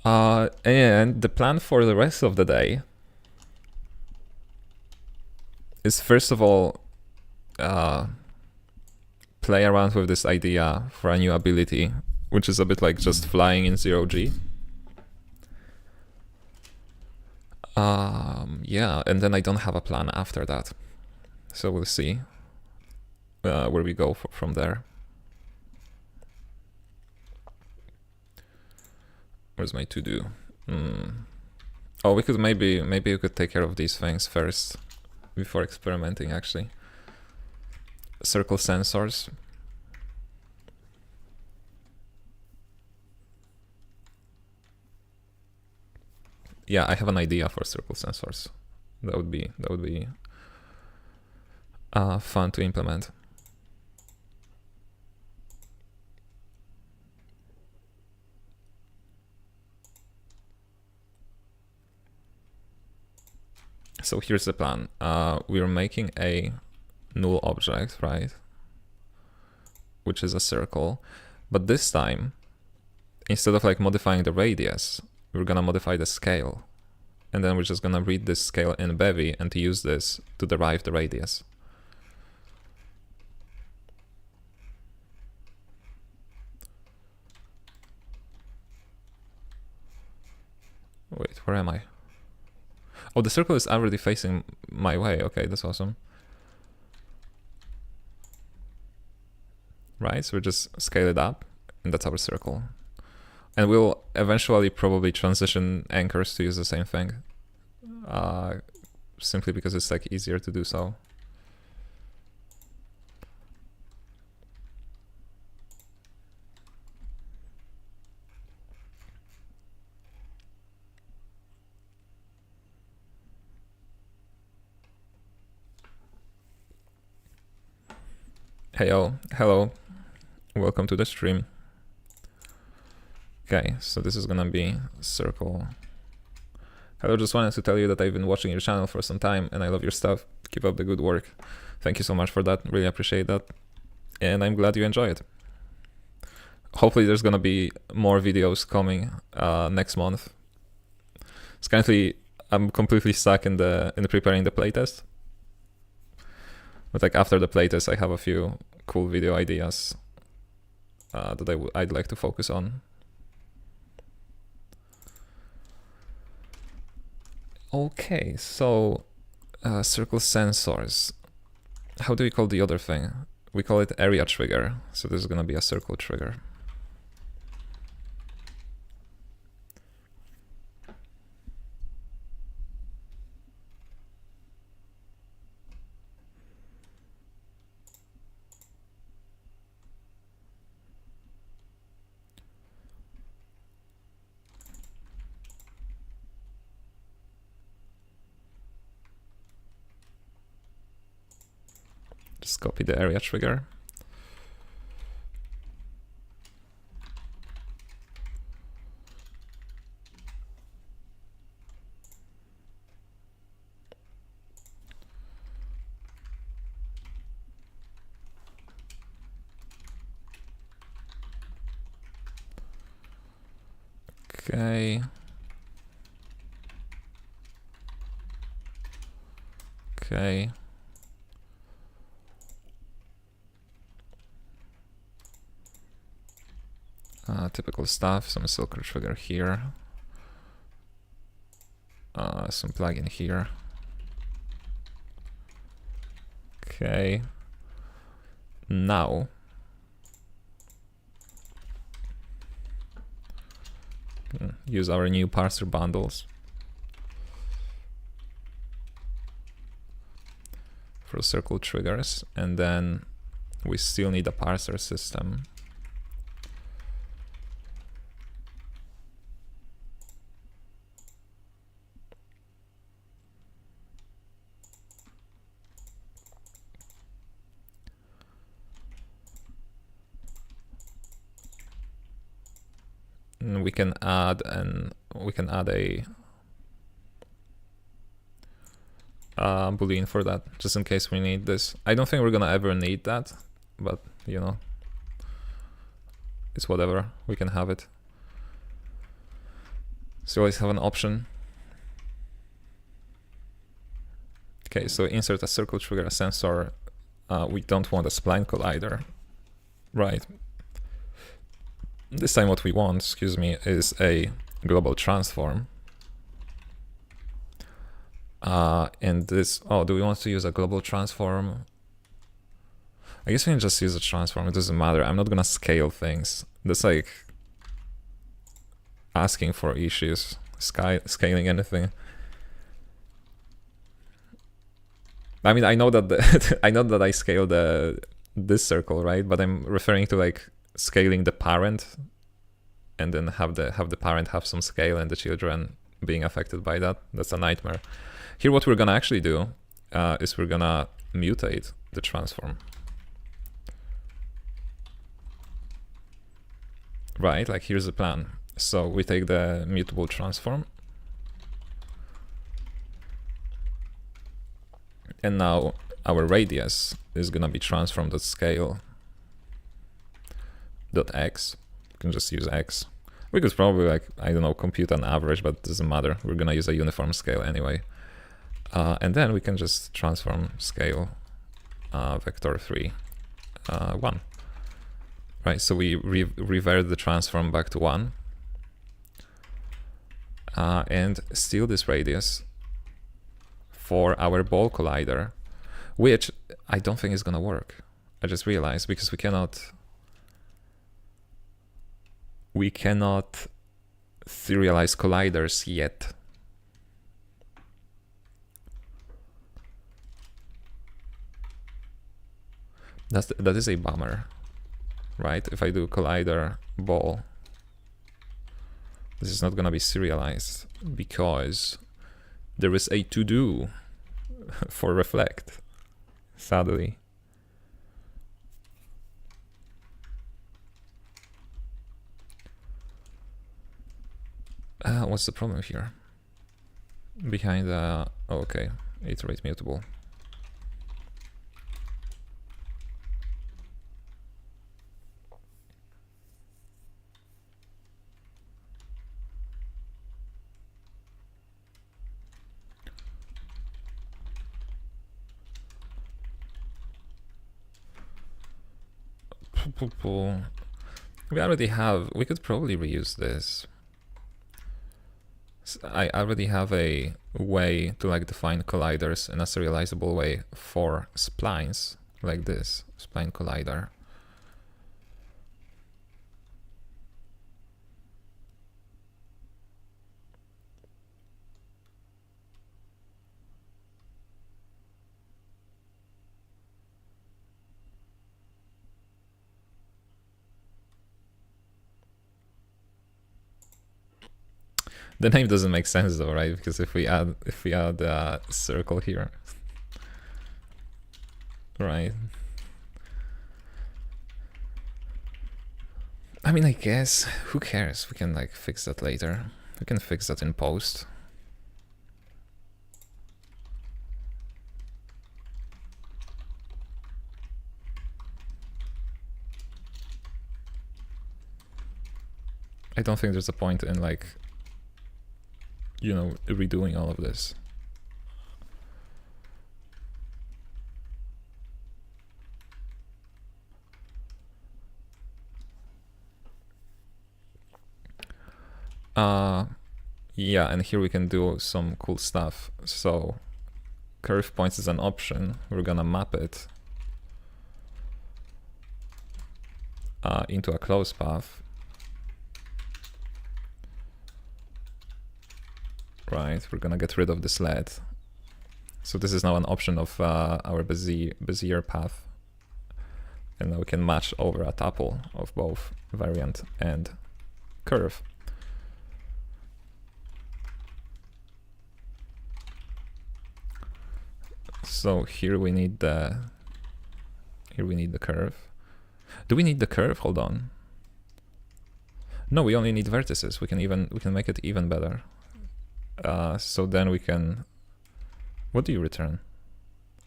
And the plan for the rest of the day is, first of all, play around with this idea for a new ability, which is a bit like just flying in 0G. Yeah, and then I don't have a plan after that. So we'll see where we go from there. Where's my to-do? Oh, we could maybe we could take care of these things first before experimenting, actually. Circle sensors. Yeah, I have an idea for circle sensors. That would be fun to implement. So here's the plan. We're making a null object, right? Which is a circle. But this time, instead of like modifying the radius, we're gonna modify the scale. And then we're just gonna read this scale in Bevy and use this to derive the radius. Wait, where am I? Oh, the circle is already facing my way. Okay, that's awesome. Right, so we just scale it up, and that's our circle. And we'll eventually probably transition anchors to use the same thing. Simply because it's like easier to do so. Heyo, hello, welcome to the stream. Okay, so this is gonna be circle. Hello, just wanted to tell you that I've been watching your channel for some time and I love your stuff. Keep up the good work. Thank you so much for that, really appreciate that. And I'm glad you enjoy it. Hopefully there's gonna be more videos coming next month. It's currently, I'm completely stuck in preparing the playtest. But like after the playtest, I have a few cool video ideas that I'd like to focus on. Okay, so circle sensors. How do we call the other thing? We call it area trigger. So this is gonna be a circle trigger. Just copy the area trigger. Okay. Okay. Typical stuff, some circle trigger here. Some plugin here. Okay. Now use our new parser bundles for circle triggers, and then we still need a parser system. we can add a boolean for that, just in case we need this. I don't think we're gonna ever need that, but you know, it's whatever, we can have it. So always have an option. Okay, so insert a circle trigger, a sensor. We don't want a spline collider, right? This time what we want, excuse me, is a global transform. And this, oh, do we want to use a global transform? I guess we can just use a transform, it doesn't matter. I'm not gonna scale things. That's like asking for issues, scaling anything. I mean, I know that I know that I scaled this circle, right? But I'm referring to like scaling the parent, and then have the parent have some scale and the children being affected by that. That's a nightmare. Here, what we're gonna actually do is we're gonna mutate the transform. Right, like here's the plan. So we take the mutable transform, and now our radius is gonna be transformed at scale .x. You can just use x. We could probably, like, I don't know, compute an average, but it doesn't matter. We're gonna use a uniform scale anyway. And then we can just transform scale vector 3 1. Right, so we revert the transform back to 1. And steal this radius for our ball collider, which I don't think is gonna work. I just realized, because we cannot serialize colliders yet. That is a bummer, right? If I do collider ball, this is not gonna be serialized because there is a to-do for reflect, sadly. What's the problem here? Behind the, oh, okay, iterate mutable. We could probably reuse this. I already have a way to like define colliders in a serializable way for splines, like this, spline collider. The name doesn't make sense though, right? Because if we add a circle here, right? I mean, I guess, who cares? We can like fix that later. We can fix that in post. I don't think there's a point in like, you know, redoing all of this. Yeah, and here we can do some cool stuff. So curve points is an option. We're gonna map it into a closed path. Right, we're gonna get rid of the sled. So this is now an option of our Bezier path. And now we can match over a tuple of both variant and curve. So here we need the curve. Do we need the curve? Hold on. No, we only need vertices. We can make it even better. So then we can, what do you return?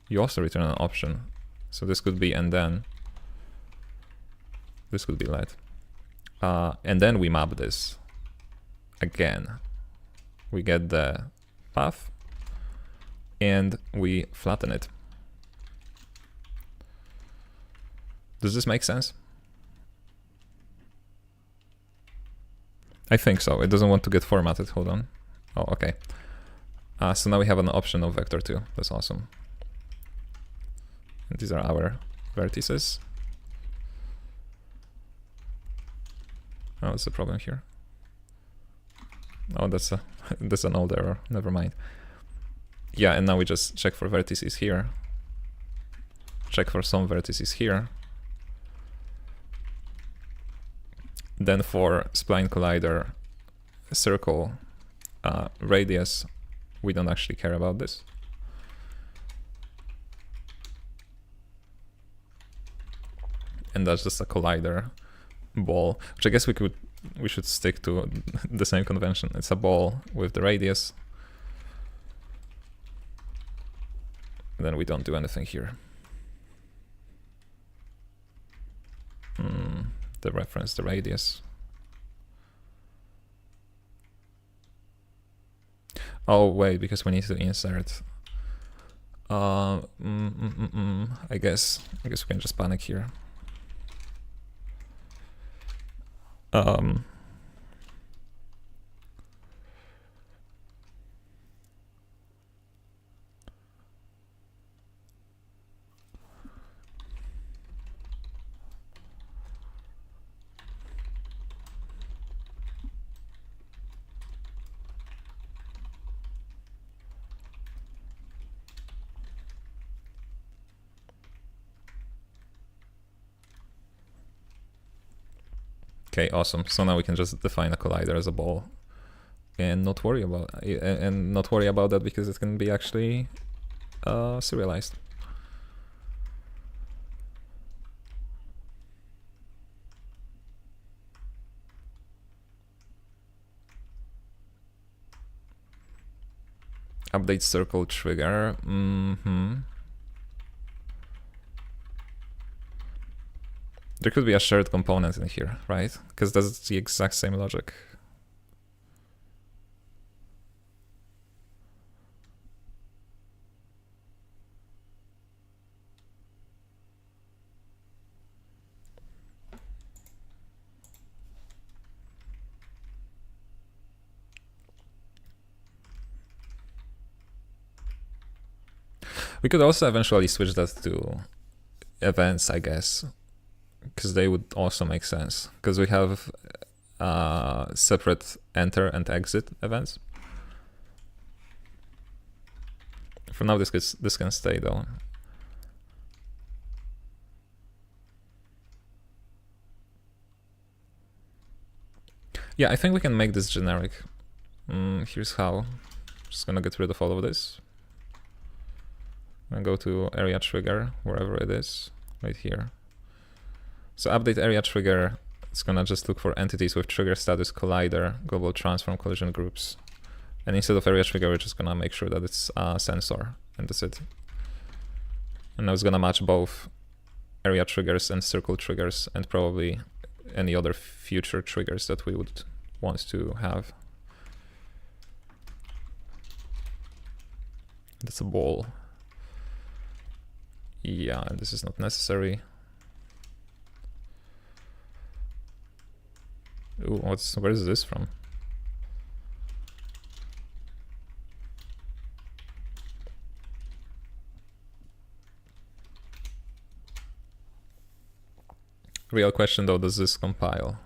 You also return an option. So this could be, and then this could be let. And then we map this again. We get the path and we flatten it. Does this make sense? I think so. It doesn't want to get formatted. Hold on. Oh, okay. So now we have an option of vector 2. That's awesome. And these are our vertices. Oh, what's the problem here? Oh, that's an old error. Never mind. Yeah, and now we just check for vertices here. Check for some vertices here. Then for spline collider circle radius, we don't actually care about this. And that's just a collider ball, which I guess we should stick to the same convention. It's a ball with the radius. And then we don't do anything here. The reference, the radius. Oh wait, because we need to insert. I guess we can just panic here. Okay, awesome. So now we can just define a collider as a ball, and not worry about that because it can be actually serialized. Update circle trigger. There could be a shared component in here, right? Because that's the exact same logic. We could also eventually switch that to events, I guess, because they would also make sense, because we have separate enter and exit events. For now, this can stay though. Yeah, I think we can make this generic. Here's how. Just gonna get rid of all of this. And go to area trigger, wherever it is, right here. So update area trigger, it's gonna just look for entities with trigger status collider, global transform, collision groups. And instead of area trigger, we're just gonna make sure that it's a sensor, and that's it. And now it's gonna match both area triggers and circle triggers, and probably any other future triggers that we would want to have. That's a ball. Yeah, this is not necessary. Ooh, where is this from? Real question though, does this compile?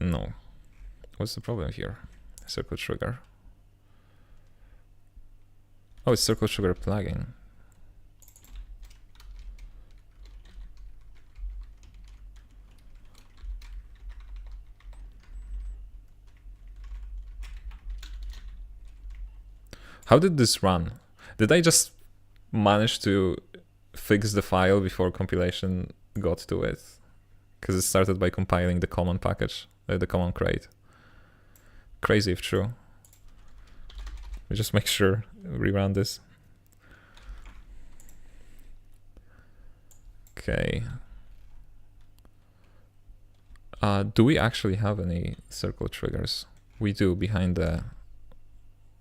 No. What's the problem here? Circle trigger. Oh, it's circle trigger plugin. How did this run? Did I just manage to fix the file before compilation got to it? because it started by compiling the common package, the common crate. Crazy if true. We just make sure rerun this. Okay. Do we actually have any circle triggers? We do behind the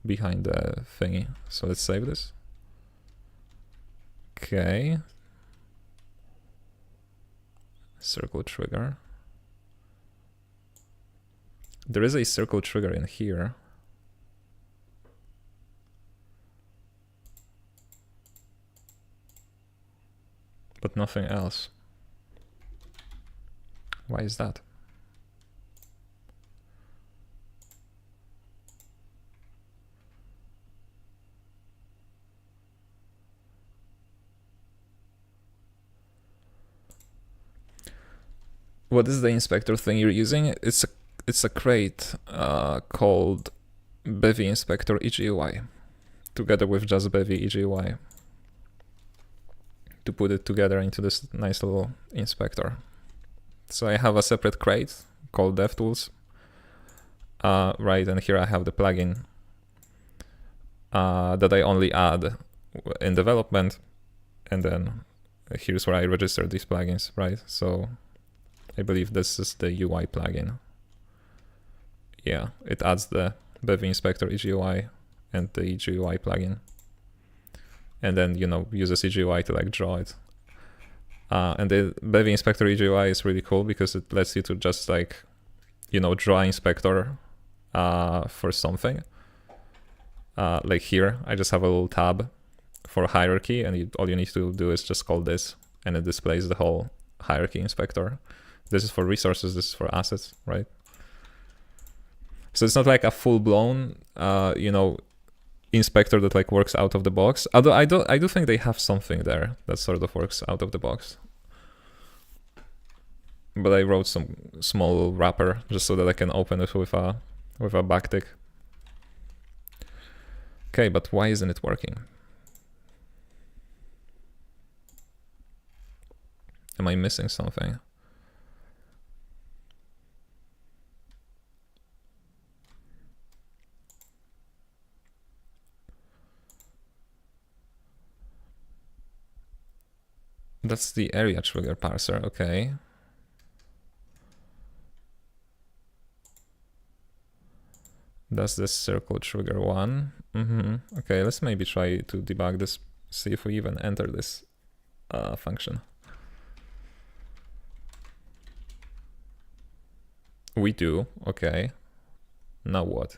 thingy. So let's save this. Okay. Circle trigger. There is a circle trigger in here. But nothing else. Why is that? What is the inspector thing you're using? It's a crate called Bevy Inspector EGUI, together with just Bevy EGUI, to put it together into this nice little inspector. So I have a separate crate called DevTools, right, and here I have the plugin that I only add in development, and then here's where I register these plugins, right? So I believe this is the UI plugin. Yeah, it adds the Bevy Inspector EGUI and the EGUI plugin, and then, you know, uses EGUI to like draw it. And the Bevy Inspector EGUI is really cool because it lets you to just like, you know, draw inspector for something. Like here, I just have a little tab for hierarchy, and all you need to do is just call this, and it displays the whole hierarchy inspector. This is for resources, this is for assets, right? So it's not like a full-blown, you know, inspector that like works out of the box. Although I do think they have something there that sort of works out of the box. But I wrote some small wrapper just so that I can open it with a backtick. Okay, but why isn't it working? Am I missing something? That's the area trigger parser, okay. That's the circle trigger one. Okay, let's maybe try to debug this, see if we even enter this function. We do, okay. Now what?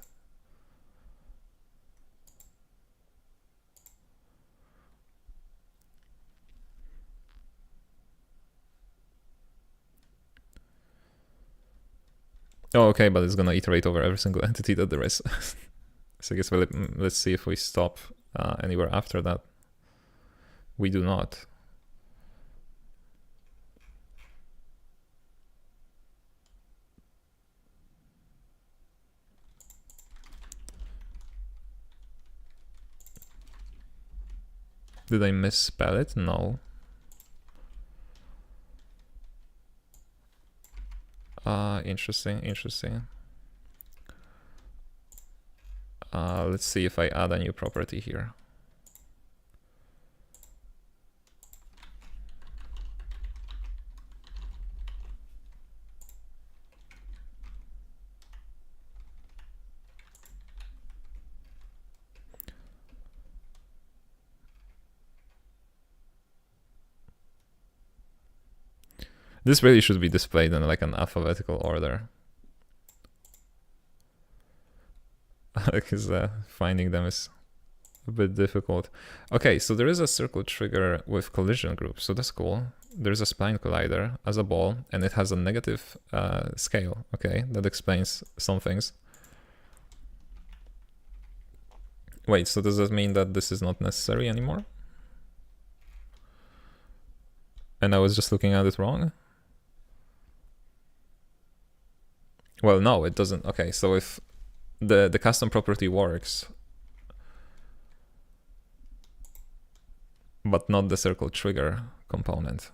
Oh, okay, but it's gonna iterate over every single entity that there is. So I guess let's see if we stop anywhere after that. We do not. Did I misspell it? No. Interesting. Let's see if I add a new property here. This really should be displayed in like an alphabetical order. Because finding them is a bit difficult. Okay, so there is a circle trigger with collision group, so that's cool. There's a spline collider as a ball, and it has a negative scale, okay? That explains some things. Wait, so does that mean that this is not necessary anymore? And I was just looking at it wrong? Well, no, it doesn't. Okay, so if the custom property works, but not the circle trigger component.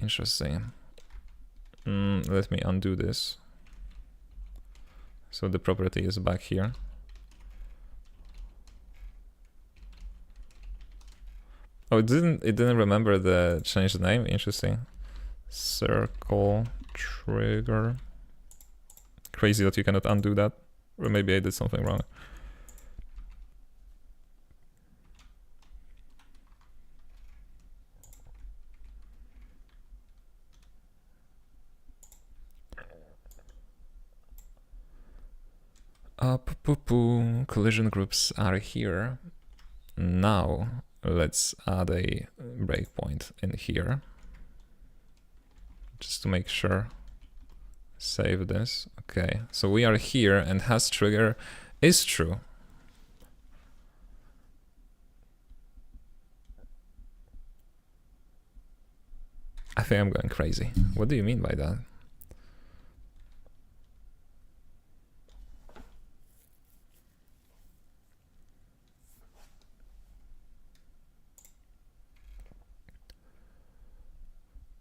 Interesting. Let me undo this. So the property is back here. Oh, it didn't remember the change the name. Interesting. Circle trigger. Crazy that you cannot undo that. Or maybe I did something wrong. Collision groups are here. Now let's add a breakpoint in here. Just to make sure. Save this. Okay, so we are here and has trigger is true. I think I'm going crazy. What do you mean by that?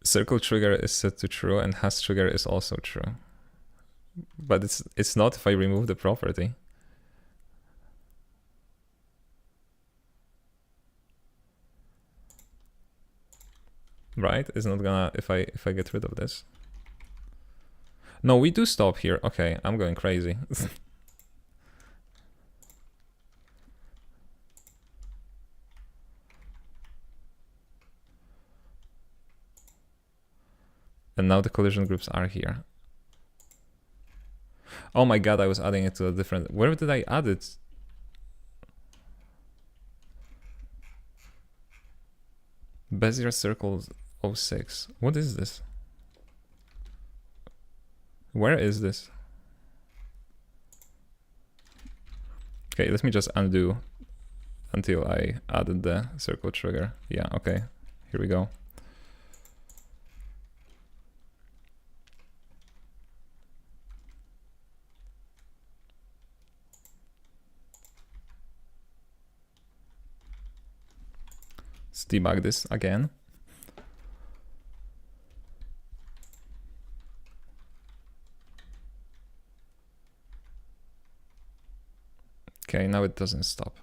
Circle trigger is set to true and has trigger is also true. But it's not if I remove the property. Right? It's not gonna if I get rid of this. No, we do stop here. Okay, I'm going crazy. And now the collision groups are here. Oh my god, I was adding it to a different... Where did I add it? Bezier circle 06. What is this? Where is this? Okay, let me just undo until I added the circle trigger. Yeah, okay. Here we go. Let's debug this again. Okay, now it doesn't stop.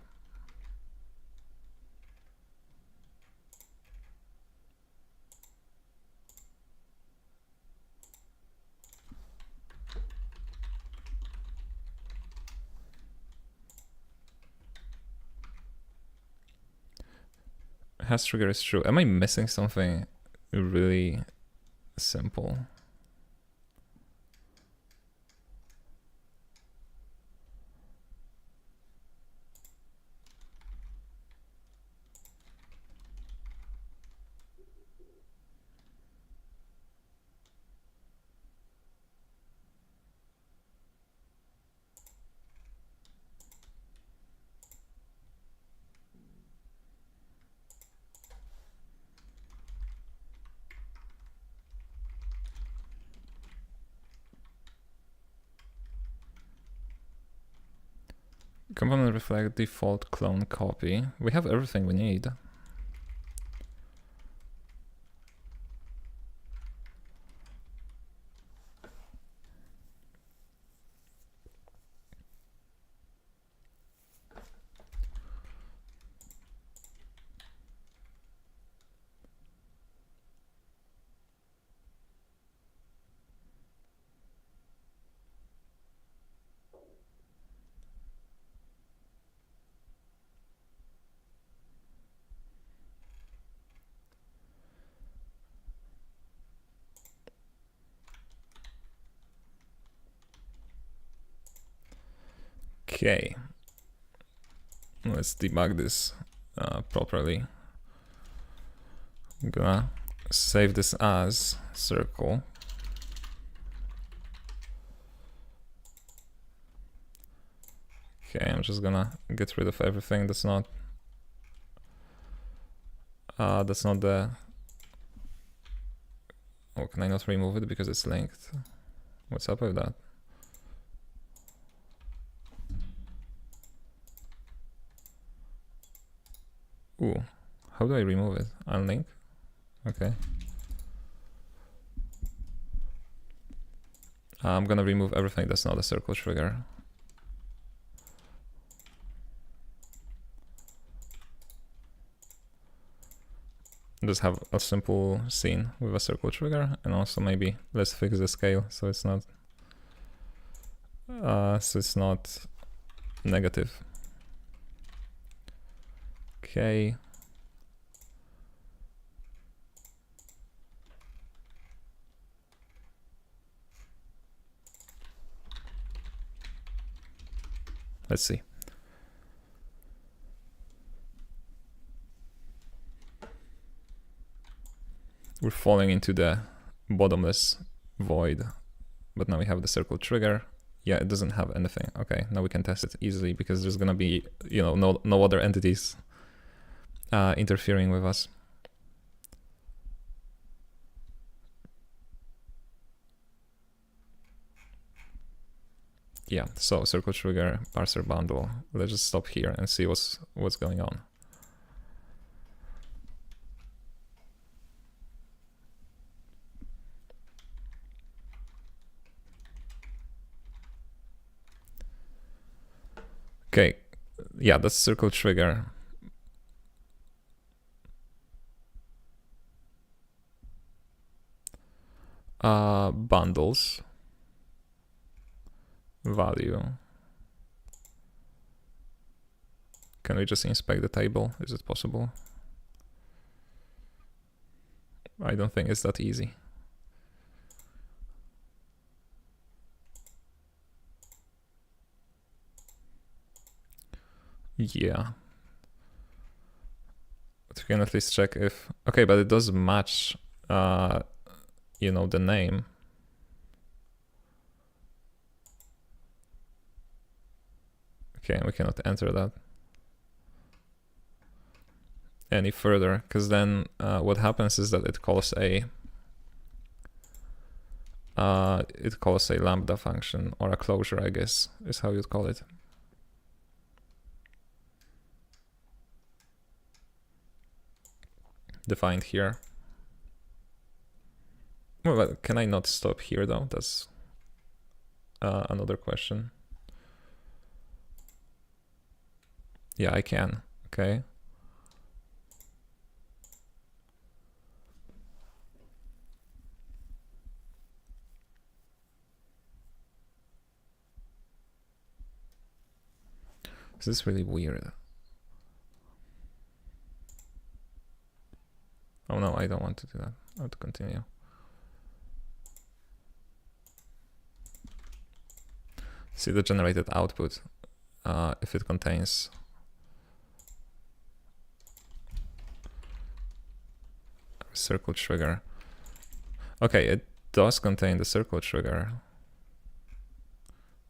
Has trigger is true. Am I missing something really simple? Component reflect default clone copy. We have everything we need. Okay, let's debug this properly. I'm gonna save this as circle. Okay, I'm just gonna get rid of everything that's not the... Oh, can I not remove it because it's linked? What's up with that? Ooh, how do I remove it? Unlink? Okay. I'm gonna remove everything that's not a circle trigger. Just have a simple scene with a circle trigger, and also maybe let's fix the scale so it's not negative. Okay. Let's see. We're falling into the bottomless void, but now we have the circle trigger. Yeah, it doesn't have anything. Okay, now we can test it easily because there's gonna be, you know, no other entities interfering with us. Yeah, so circle trigger, parser bundle. Let's just stop here and see what's going on. Okay, yeah, that's circle trigger. Bundles. Value. Can we just inspect the table? Is it possible? I don't think it's that easy. Yeah. But we can at least check if... Okay, but it does match, you know, the name. Okay, we cannot enter that any further, because then what happens is that it calls a lambda function, or a closure, I guess, is how you'd call it. Defined here. Well, but can I not stop here though? That's another question. Yeah, I can. Okay. This is really weird. Oh no, I don't want to do that. I want to continue. See the generated output if it contains a circle trigger. Okay, it does contain the circle trigger.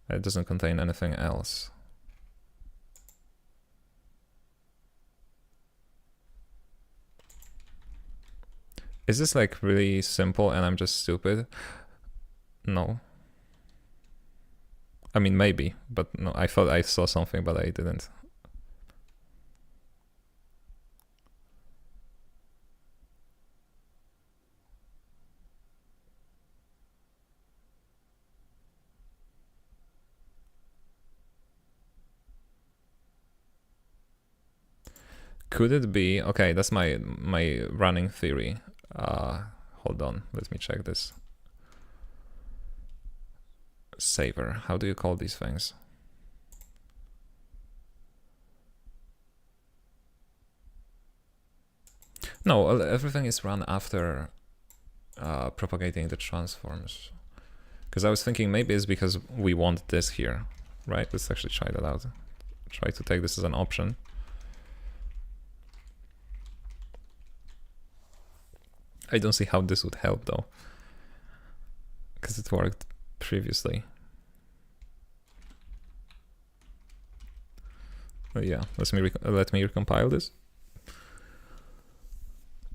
It doesn't contain anything else. Is this like really simple and I'm just stupid? No. I mean, maybe, but no, I thought I saw something, but I didn't. Could it be, okay, that's my running theory. Hold on, let me check this. Saver, how do you call these things? No, everything is run after propagating the transforms. Because I was thinking maybe it's because we want this here, right? Let's actually try that out. Try to take this as an option. I don't see how this would help though, because it worked previously. But yeah, let me recompile this.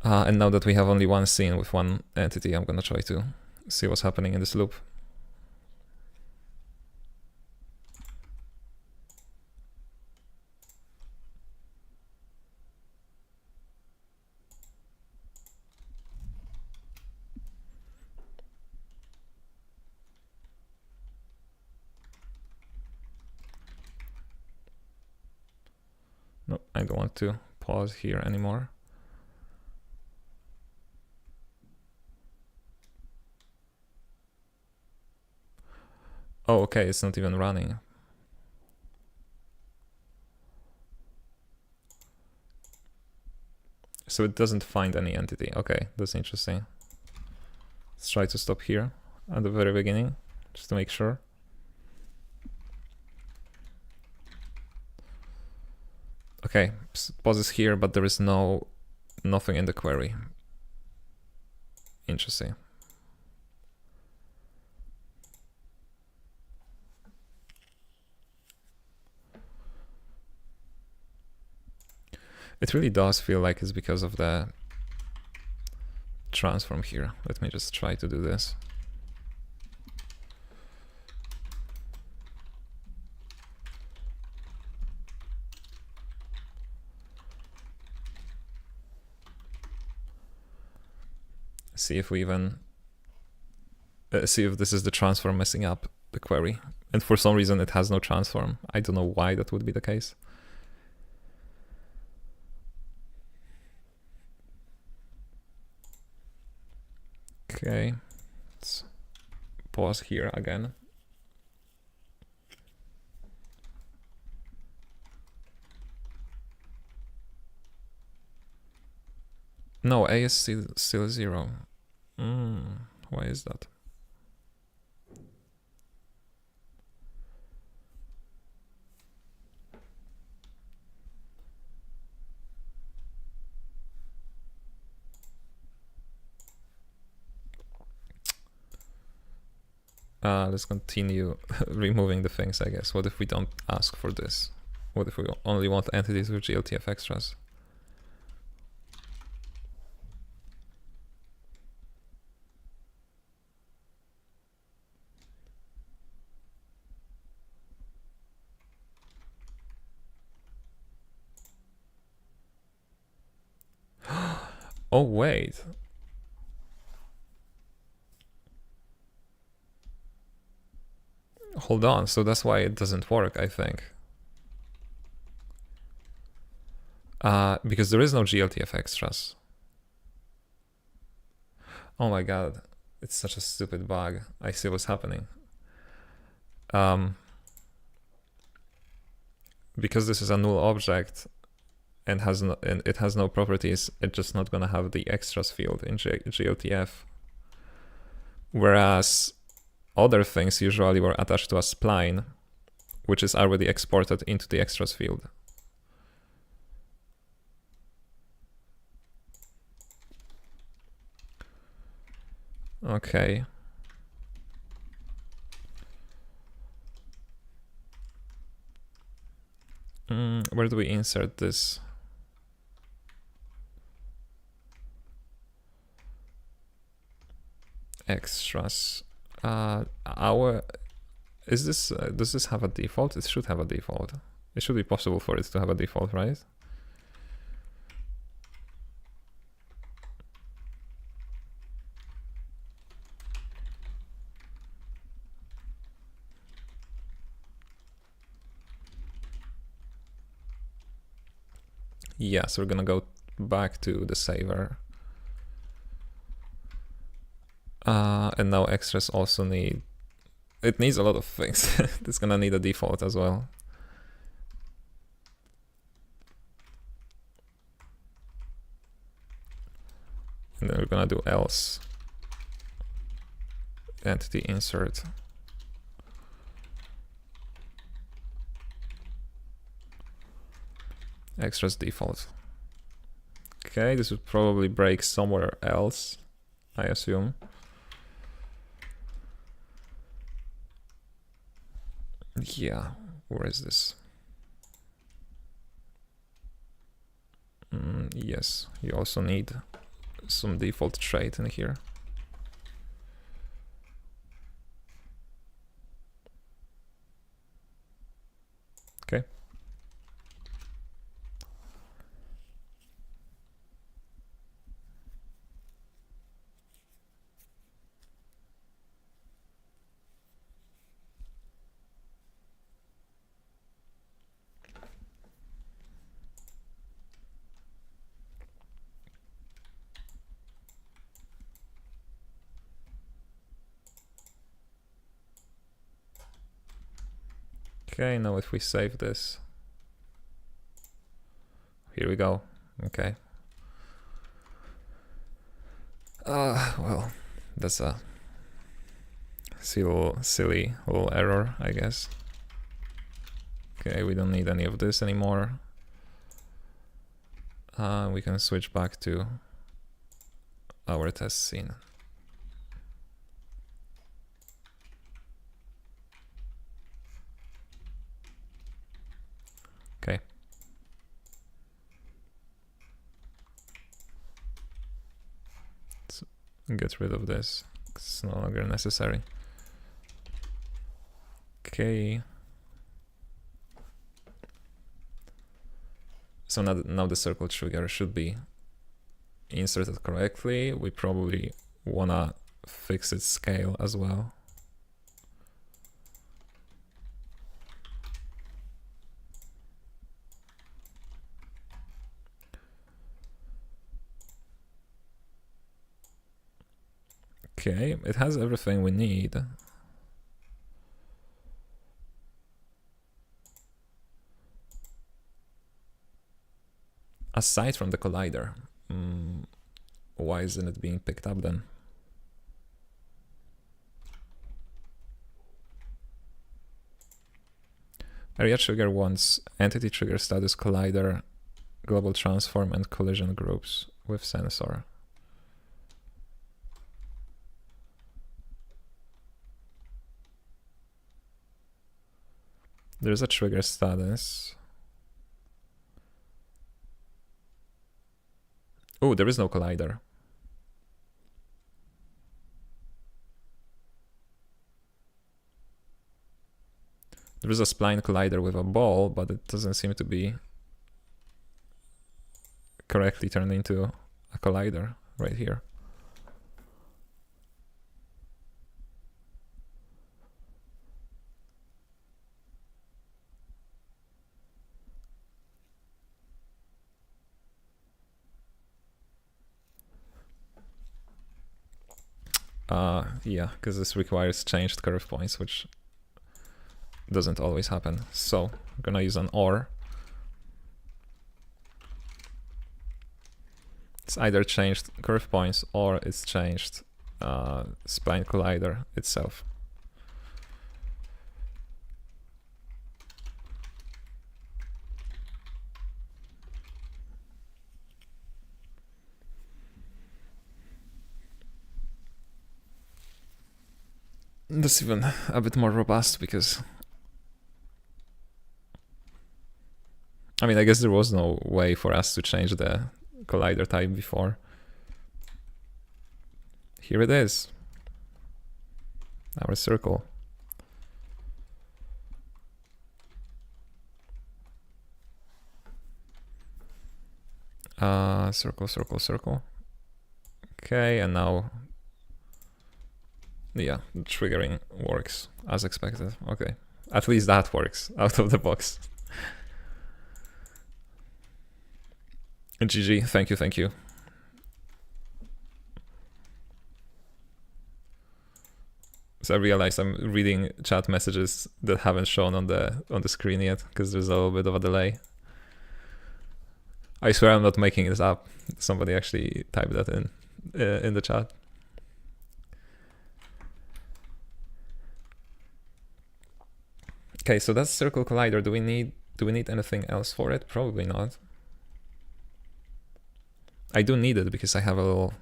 And now that we have only one scene with one entity, I'm gonna try to see what's happening in this loop. I don't want to pause here anymore. Oh, okay, it's not even running. So it doesn't find any entity. Okay, that's interesting. Let's try to stop here at the very beginning, just to make sure. Okay, pauses here, but there is nothing in the query. Interesting. It really does feel like it's because of the transform here. Let me just try to do this. See if we even see if this is the transform messing up the query. And for some reason it has no transform. I don't know why that would be the case. Okay, let's pause here again. No, A is still 0. Why is that? Let's continue removing the things, I guess. What if we don't ask for this? What if we only want entities with GLTF extras? Oh, wait. Hold on, so that's why it doesn't work, I think. Because there is no GLTF extras. Oh my god, it's such a stupid bug. I see what's happening. Because this is a null object and it has no properties, it's just not gonna have the extras field in GLTF. Whereas other things usually were attached to a spline, which is already exported into the extras field. Okay. Where do we insert this? Extras. Is this does this have a default? It should have a default. It should be possible for it to have a default, right? Yes, we're gonna go back to the saver. And now extras also it needs a lot of things. It's gonna need a default as well. And then we're gonna do else. Entity insert. Extras default. Okay, this would probably break somewhere else, I assume. Yeah, where is this? Yes, you also need some default trait in here. Okay. Okay, now if we save this, here we go. Okay. Well, that's a silly little error, I guess. Okay, we don't need any of this anymore. We can switch back to our test scene. Okay. Let's get rid of this. It's no longer necessary. Okay. So now the circle trigger should be inserted correctly. We probably wanna fix its scale as well. Okay, it has everything we need. Aside from the collider, why isn't it being picked up then? Area trigger wants entity trigger status collider, global transform and collision groups with sensor. There's a trigger status. Oh, there is no collider. There is a spline collider with a ball, but it doesn't seem to be correctly turned into a collider right here. Yeah, because this requires changed curve points, which doesn't always happen. So I'm gonna use an OR. It's either changed curve points or it's changed spline collider itself. That's even a bit more robust because I mean, I guess there was no way for us to change the collider type before. Here it is, our circle. Circle, circle, circle. Okay, and now, yeah, triggering works as expected. Okay, at least that works out of the box. GG, thank you, thank you. So I realized I'm reading chat messages that haven't shown on the screen yet because there's a little bit of a delay. I swear I'm not making this up. Somebody actually typed that in the chat. Okay, so that's circle collider. Do we need anything else for it? Probably not. I do need it because I have a little...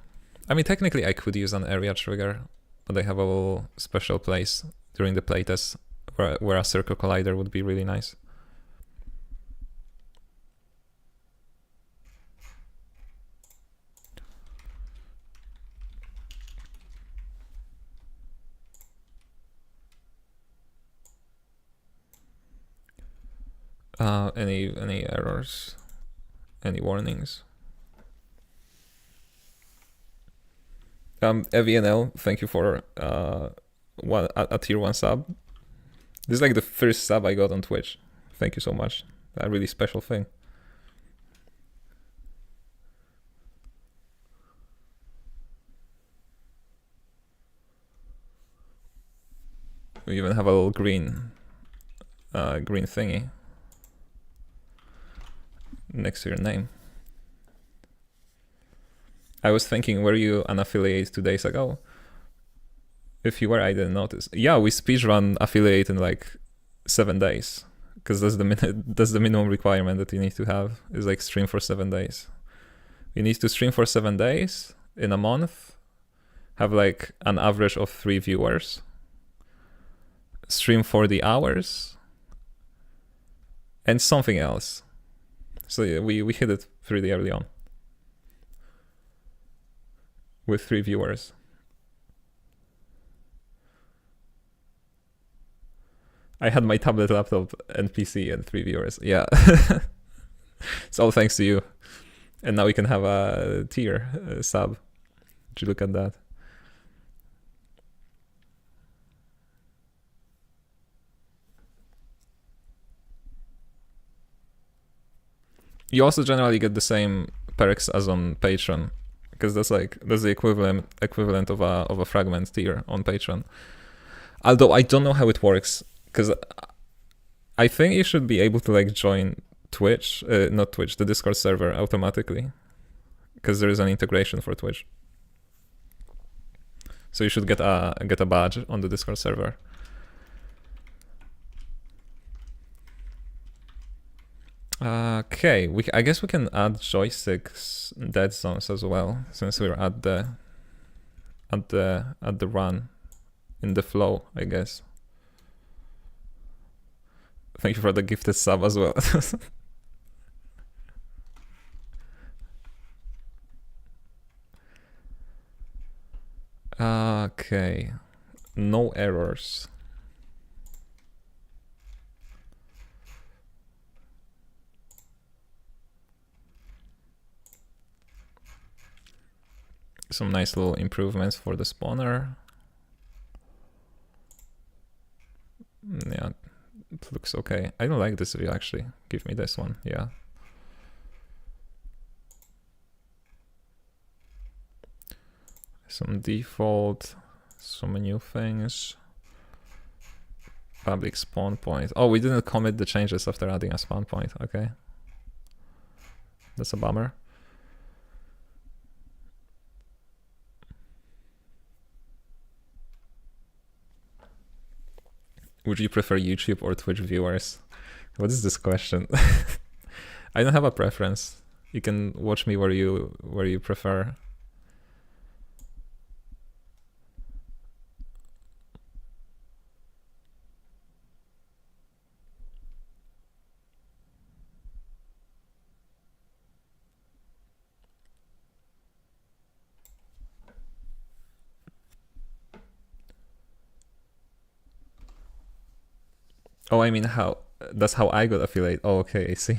I mean, technically I could use an area trigger, but I have a little special place during the playtest where a circle collider would be really nice. Any errors? Any warnings? EVNL, thank you for a tier 1 sub. This is like the first sub I got on Twitch. Thank you so much. A really special thing. We even have a little green green thingy next to your name. I was thinking, were you an affiliate 2 days ago? If you were, I didn't notice. Yeah, we speedrun affiliate in like 7 days, because that's the minimum requirement that you need to have, is like stream for 7 days. You need to stream for 7 days in a month, have like an average of 3 viewers, stream 40 hours, and something else. So yeah, we hit it pretty early on with 3 viewers. I had my tablet, laptop, and PC and 3 viewers. Yeah. It's all thanks to you. And now we can have a tier sub. Did you look at that? You also generally get the same perks as on Patreon, because that's the equivalent of a fragment tier on Patreon. Although I don't know how it works, because I think you should be able to like join Twitch, not Twitch, the Discord server automatically, because there is an integration for Twitch. So you should get a badge on the Discord server. Okay, I guess we can add joysticks dead zones as well, since we're at the run in the flow, I guess. Thank you for the gifted sub as well. Okay, no errors. Some nice little improvements for the spawner. Yeah, it looks okay. I don't like this view actually. Give me this one, yeah. Some default, some new things. Public spawn point. Oh, we didn't commit the changes after adding a spawn point, okay. That's a bummer. Would you prefer YouTube or Twitch viewers? What is this question? I don't have a preference. You can watch me where you prefer. Oh, I mean that's how I got affiliate. Oh, okay, I see.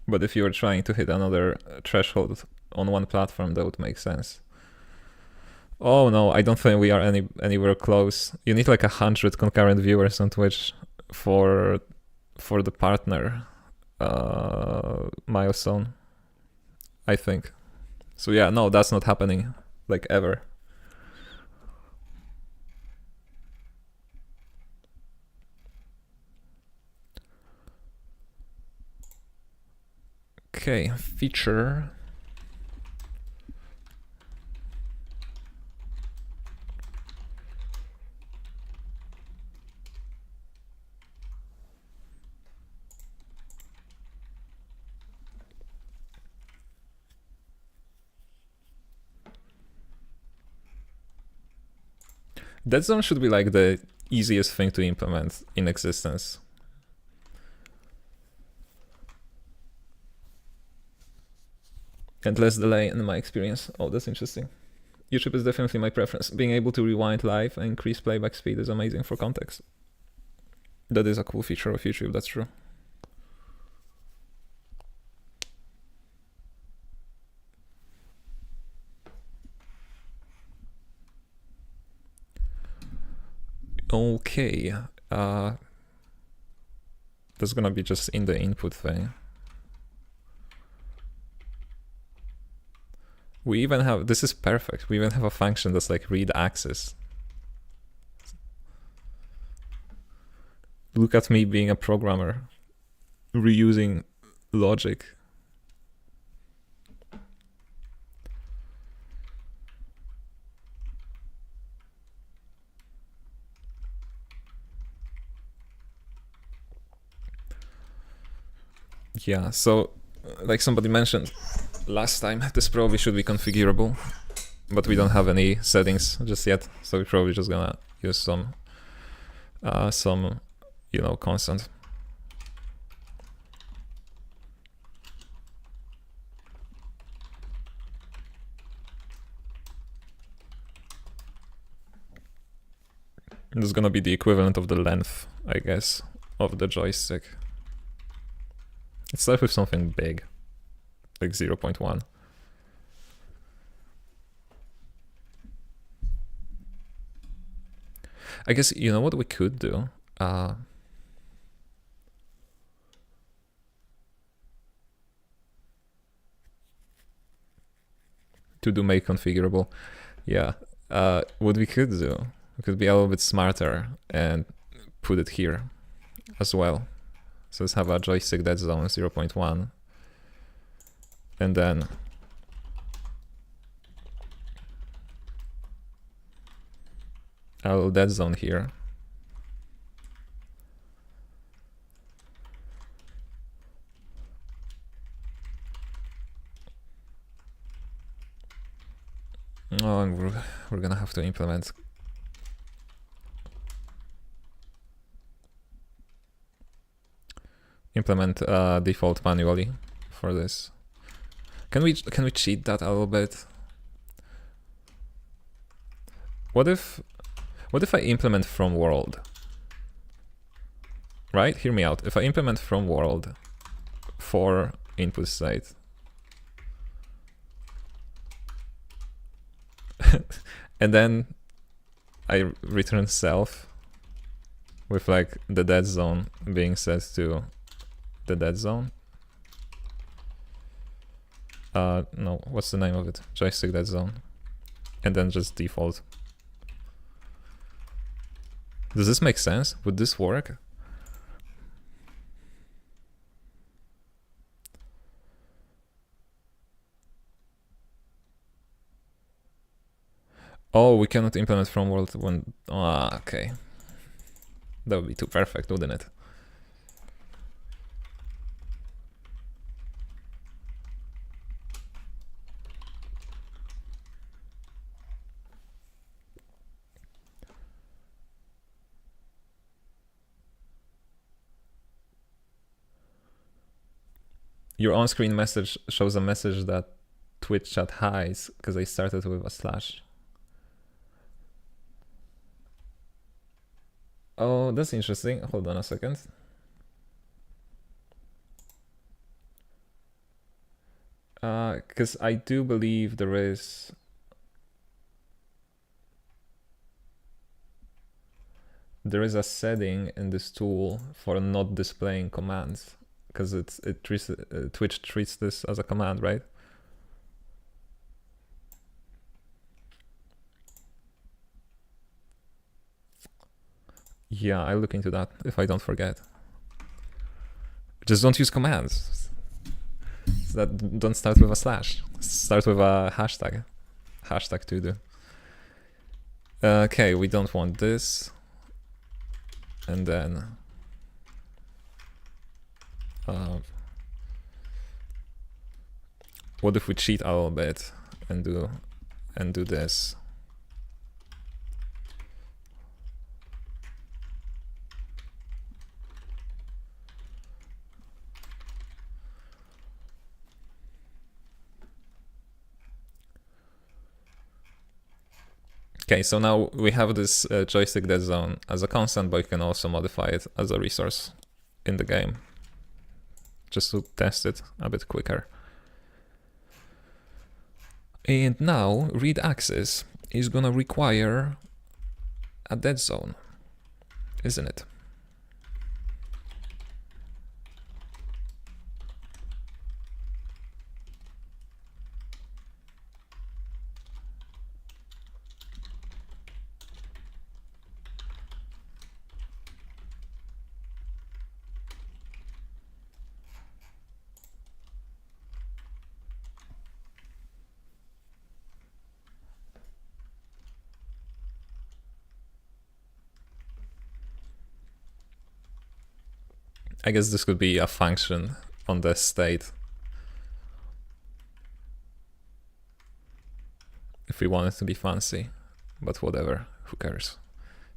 But if you were trying to hit another threshold on one platform, that would make sense. Oh no, I don't think we are anywhere close. You need like 100 concurrent viewers on Twitch for the partner milestone, I think. So yeah, no, that's not happening, like, ever. Okay, feature. Dead zone should be like the easiest thing to implement in existence. And less delay in my experience. Oh, that's interesting. YouTube is definitely my preference. Being able to rewind live and increase playback speed is amazing for context. That is a cool feature of YouTube, that's true. Okay. That's gonna be just in the input thing. We even have, this is perfect. We even have a function that's like read axis. Look at me being a programmer, reusing logic. Yeah, so like somebody mentioned last time, this probably should be configurable, but we don't have any settings just yet, so we're probably just gonna use some you know, constant. This is gonna be the equivalent of the length, I guess, of the joystick. It starts with something big, like 0.1. I guess, you know what we could do? To do make configurable. Yeah, what we could do, we could be a little bit smarter and put it here as well. So let's have a joystick dead zone 0.1, and then a little dead zone here. Oh, and we're gonna have to implement default manually for this. Can we cheat that a little bit? What if I implement from world? Right? Hear me out. If I implement from world for input state, and then I return self with like the dead zone being set to the dead zone. No, what's the name of it? Joystick dead zone. And then just default. Does this make sense? Would this work? Oh, we cannot implement from world when... Ah, okay. That would be too perfect, wouldn't it? Your on-screen message shows a message that Twitch chat hides because I started with a slash. Oh, that's interesting. Hold on a second. Because I do believe there is... There is a setting in this tool for not displaying commands, because Twitch treats this as a command, right? Yeah, I'll look into that if I don't forget. Just don't use commands. That don't start with a slash. Start with a hashtag. Hashtag to do. Okay, we don't want this. And then what if we cheat a little bit and do this? Okay, so now we have this joystick dead zone as a constant, but you can also modify it as a resource in the game, just to test it a bit quicker. And now read axis is gonna require a dead zone, isn't it? I guess this could be a function on the state. If we want it to be fancy, but whatever, who cares?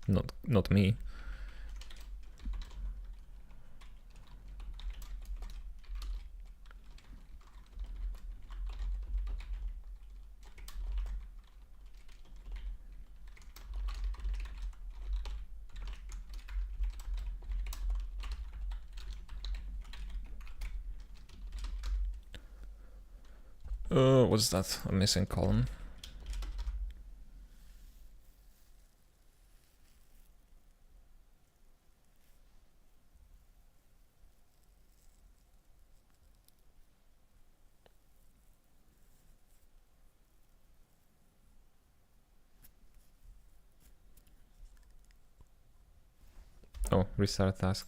Not me. What's that? A missing column. Oh, restart task.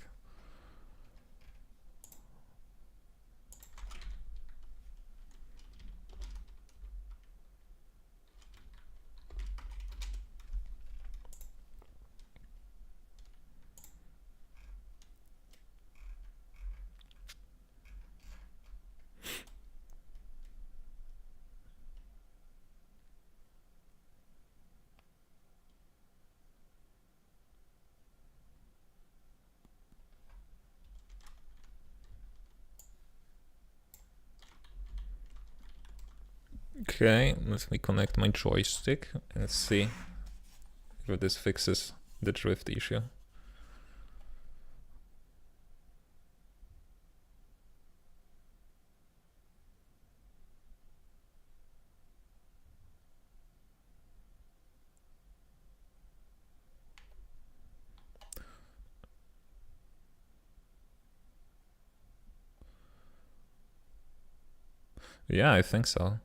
Okay, let me connect my joystick and see if this fixes the drift issue. Yeah, I think so.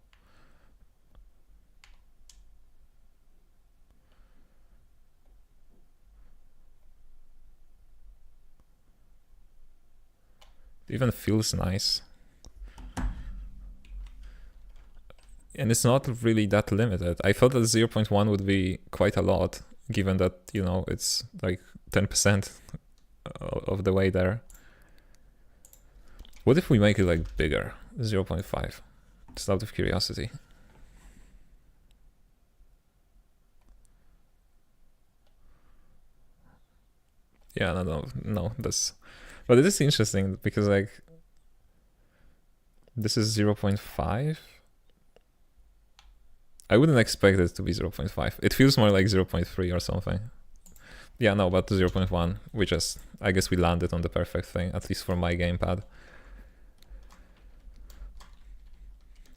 It even feels nice. And it's not really that limited. I thought that 0.1 would be quite a lot, given that, you know, it's like 10% of the way there. What if we make it like bigger, 0.5? Just out of curiosity. Yeah, no, that's... But it is interesting because like this is 0.5. I wouldn't expect it to be 0.5. It feels more like 0.3 or something. Yeah, no, but 0.1, we just, I guess we landed on the perfect thing, at least for my gamepad.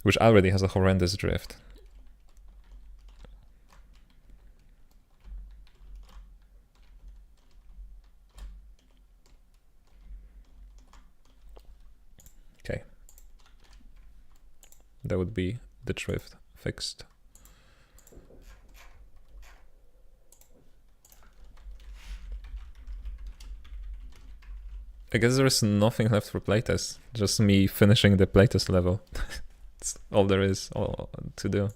Which already has a horrendous drift. Okay. That would be the drift fixed. I guess there's nothing left for playtest, just me finishing the playtest level. That's all there is to do.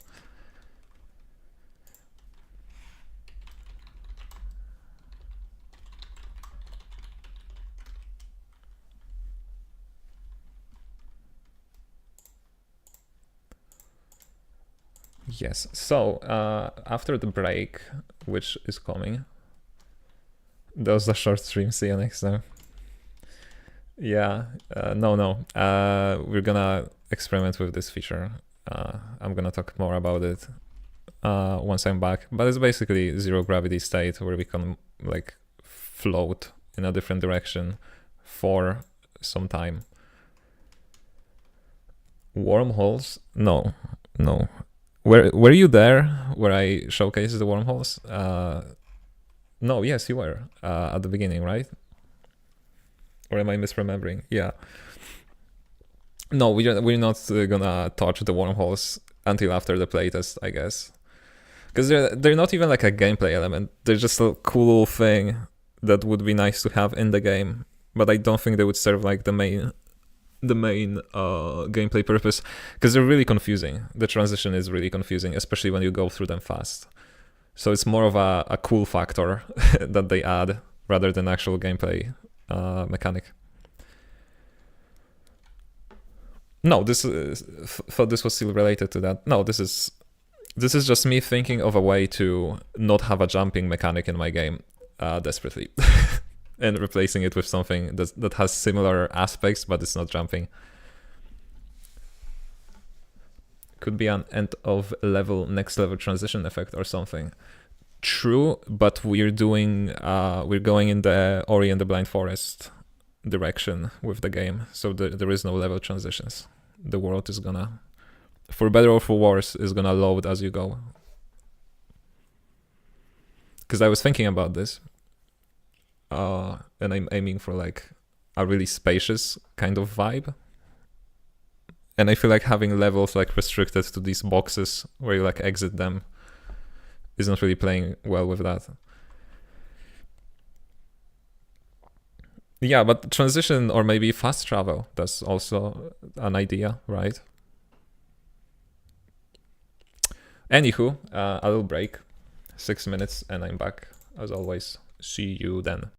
Yes, so after the break, which is coming, that was a short stream, see you next time. Yeah, we're gonna experiment with this feature. I'm gonna talk more about it once I'm back, but it's basically zero gravity state where we can like float in a different direction for some time. Wormholes? No. Were you there where I showcased the wormholes? No, yes, you were at the beginning, right? Or am I misremembering? Yeah. No, we're not gonna touch the wormholes until after the playtest, I guess. Because they're not even like a gameplay element. They're just a cool thing that would be nice to have in the game. But I don't think they would serve like the main gameplay purpose, because they're really confusing. The transition is really confusing, especially when you go through them fast. So it's more of a cool factor that they add rather than actual gameplay mechanic. No, this is, thought this was still related to that. No, this is just me thinking of a way to not have a jumping mechanic in my game desperately, and replacing it with something that has similar aspects, but it's not jumping. Could be an end of level, next level transition effect or something. True, but we're going in the Ori and the Blind Forest direction with the game, so there is no level transitions. The world is gonna, for better or for worse, is gonna load as you go. Because I was thinking about this, and I'm aiming for like a really spacious kind of vibe. And I feel like having levels like restricted to these boxes where you like exit them isn't really playing well with that. Yeah, but transition or maybe fast travel, that's also an idea, right? Anywho, a little break, 6 minutes, and I'm back as always. See you then.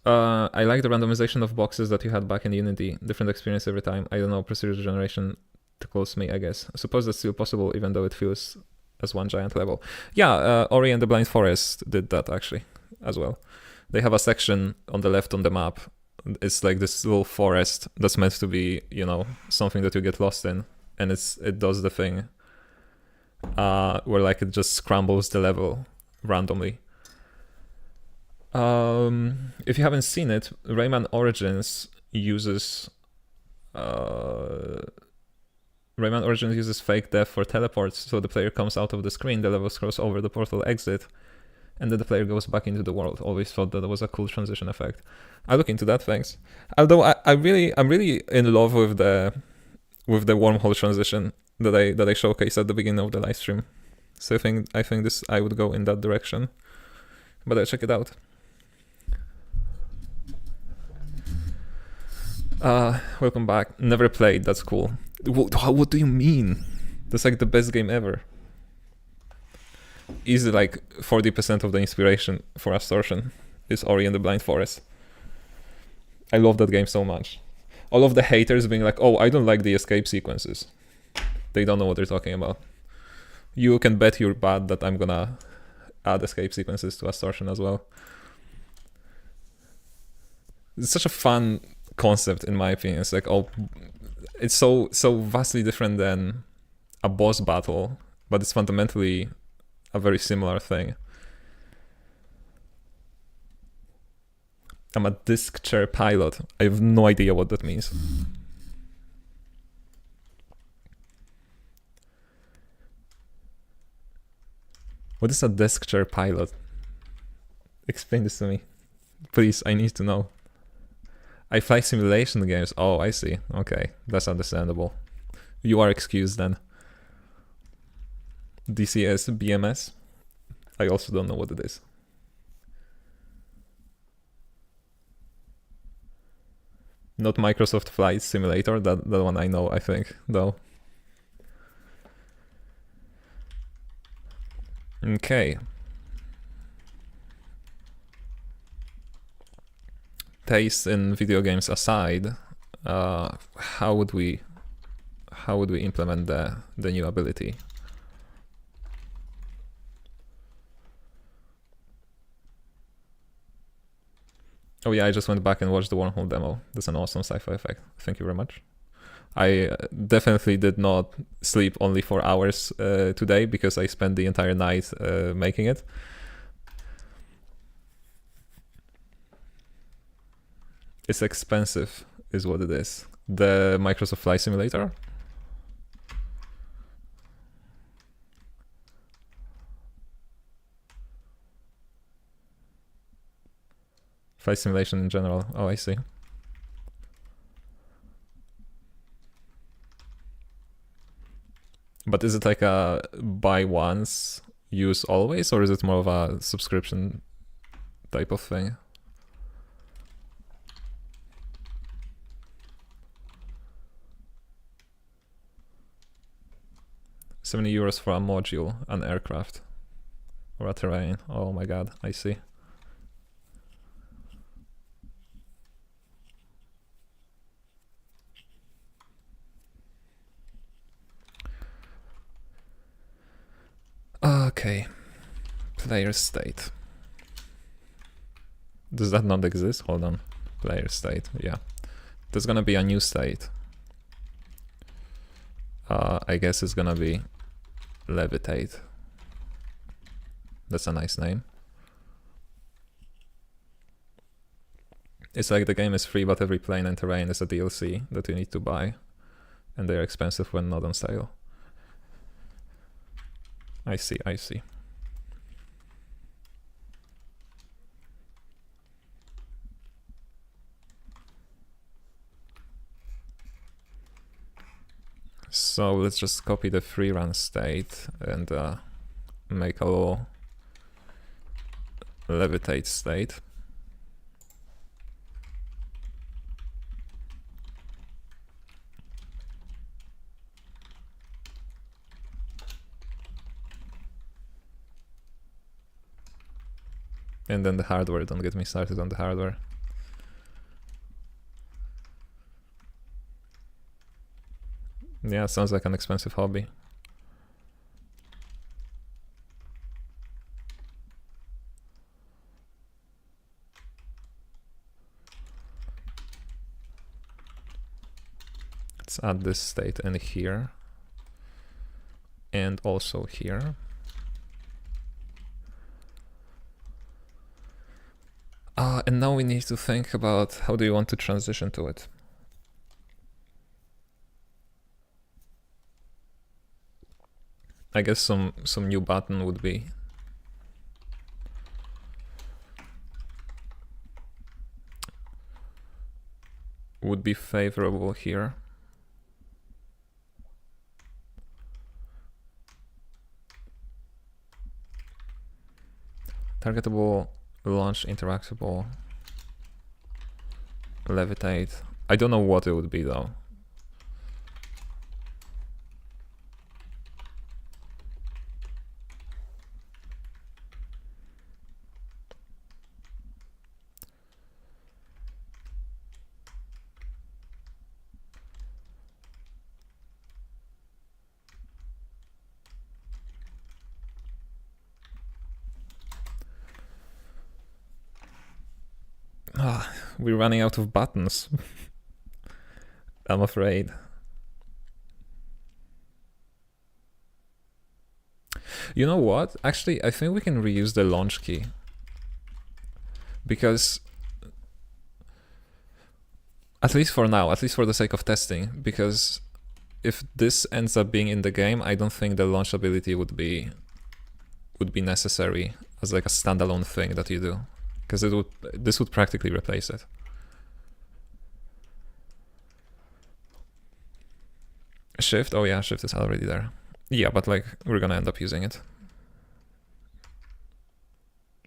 I like the randomization of boxes that you had back in Unity. Different experience every time. I don't know, procedural generation tickles me, I guess. I suppose that's still possible, even though it feels as one giant level. Yeah, Ori and the Blind Forest did that, actually, as well. They have a section on the left on the map. It's like this little forest that's meant to be, you know, something that you get lost in. And it does the thing where like it just scrambles the level randomly. If you haven't seen it, Rayman Origins uses fake death for teleports, so the player comes out of the screen, the level scrolls over the portal exit, and then the player goes back into the world. Always thought that was a cool transition effect. I'll look into that, thanks. Although I'm really in love with the wormhole transition that I showcased at the beginning of the live stream. So I think I would go in that direction. But I'll check it out. Welcome back. Never played, that's cool. What do you mean? That's like the best game ever. Easily like 40% of the inspiration for Astortion is Ori and the Blind Forest. I love that game so much. All of the haters being like, oh, I don't like the escape sequences. They don't know what they're talking about. You can bet your butt that I'm gonna add escape sequences to Astortion as well. It's such a fun concept in my opinion. It's like, oh, it's so vastly different than a boss battle, but it's fundamentally a very similar thing. I'm a disc chair pilot. I have no idea what that means. What is a desk chair pilot? Explain this to me. Please, I need to know. I fly simulation games. Oh, I see. Okay, that's understandable. You are excused then. DCS, BMS. I also don't know what it is. Not Microsoft Flight Simulator. That one I know, I think, though. Okay. Taste in video games aside, how would we implement the new ability? Oh yeah, I just went back and watched the wormhole demo. That's an awesome sci-fi effect. Thank you very much. I definitely did not sleep only 4 hours today because I spent the entire night making it. It's expensive, is what it is. The Microsoft Flight Simulator. Flight simulation in general. Oh, I see. But is it like a buy once, use always, or is it more of a subscription type of thing? €70 for a module, an aircraft, or a terrain. Oh my god, I see. Okay, player state. Does that not exist? Hold on, player state, yeah. There's gonna be a new state. I guess it's gonna be levitate. That's a nice name. It's like the game is free, but every plane and terrain is a DLC that you need to buy, and they're expensive when not on sale. I see, I see. So let's just copy the free run state and make a little levitate state. And then the hardware, don't get me started on the hardware. Yeah, sounds like an expensive hobby. Let's add this state in here. And also here. And now we need to think about how do you want to transition to it. I guess some new button would be favorable here. Targetable, launch, interactable, levitate. I don't know what it would be though. We're running out of buttons. I'm afraid. You know what? Actually, I think we can reuse the launch key. Because, at least for now, at least for the sake of testing, because if this ends up being in the game, I don't think the launch ability would be necessary as like a standalone thing that you do. Because this would practically replace it. Shift? Oh yeah, shift is already there. Yeah, but like we're gonna end up using it.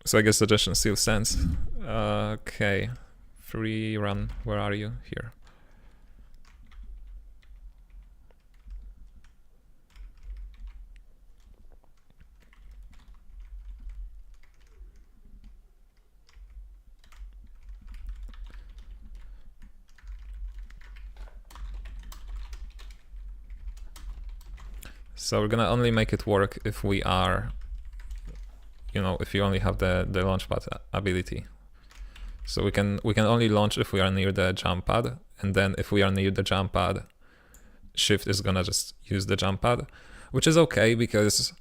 So I guess suggestion still stands. Okay, free run. Where are you? Here. So we're gonna only make it work if we are, you know, if you only have the launchpad ability. So we can only launch if we are near the jump pad, and then if we are near the jump pad, shift is gonna just use the jump pad, which is okay because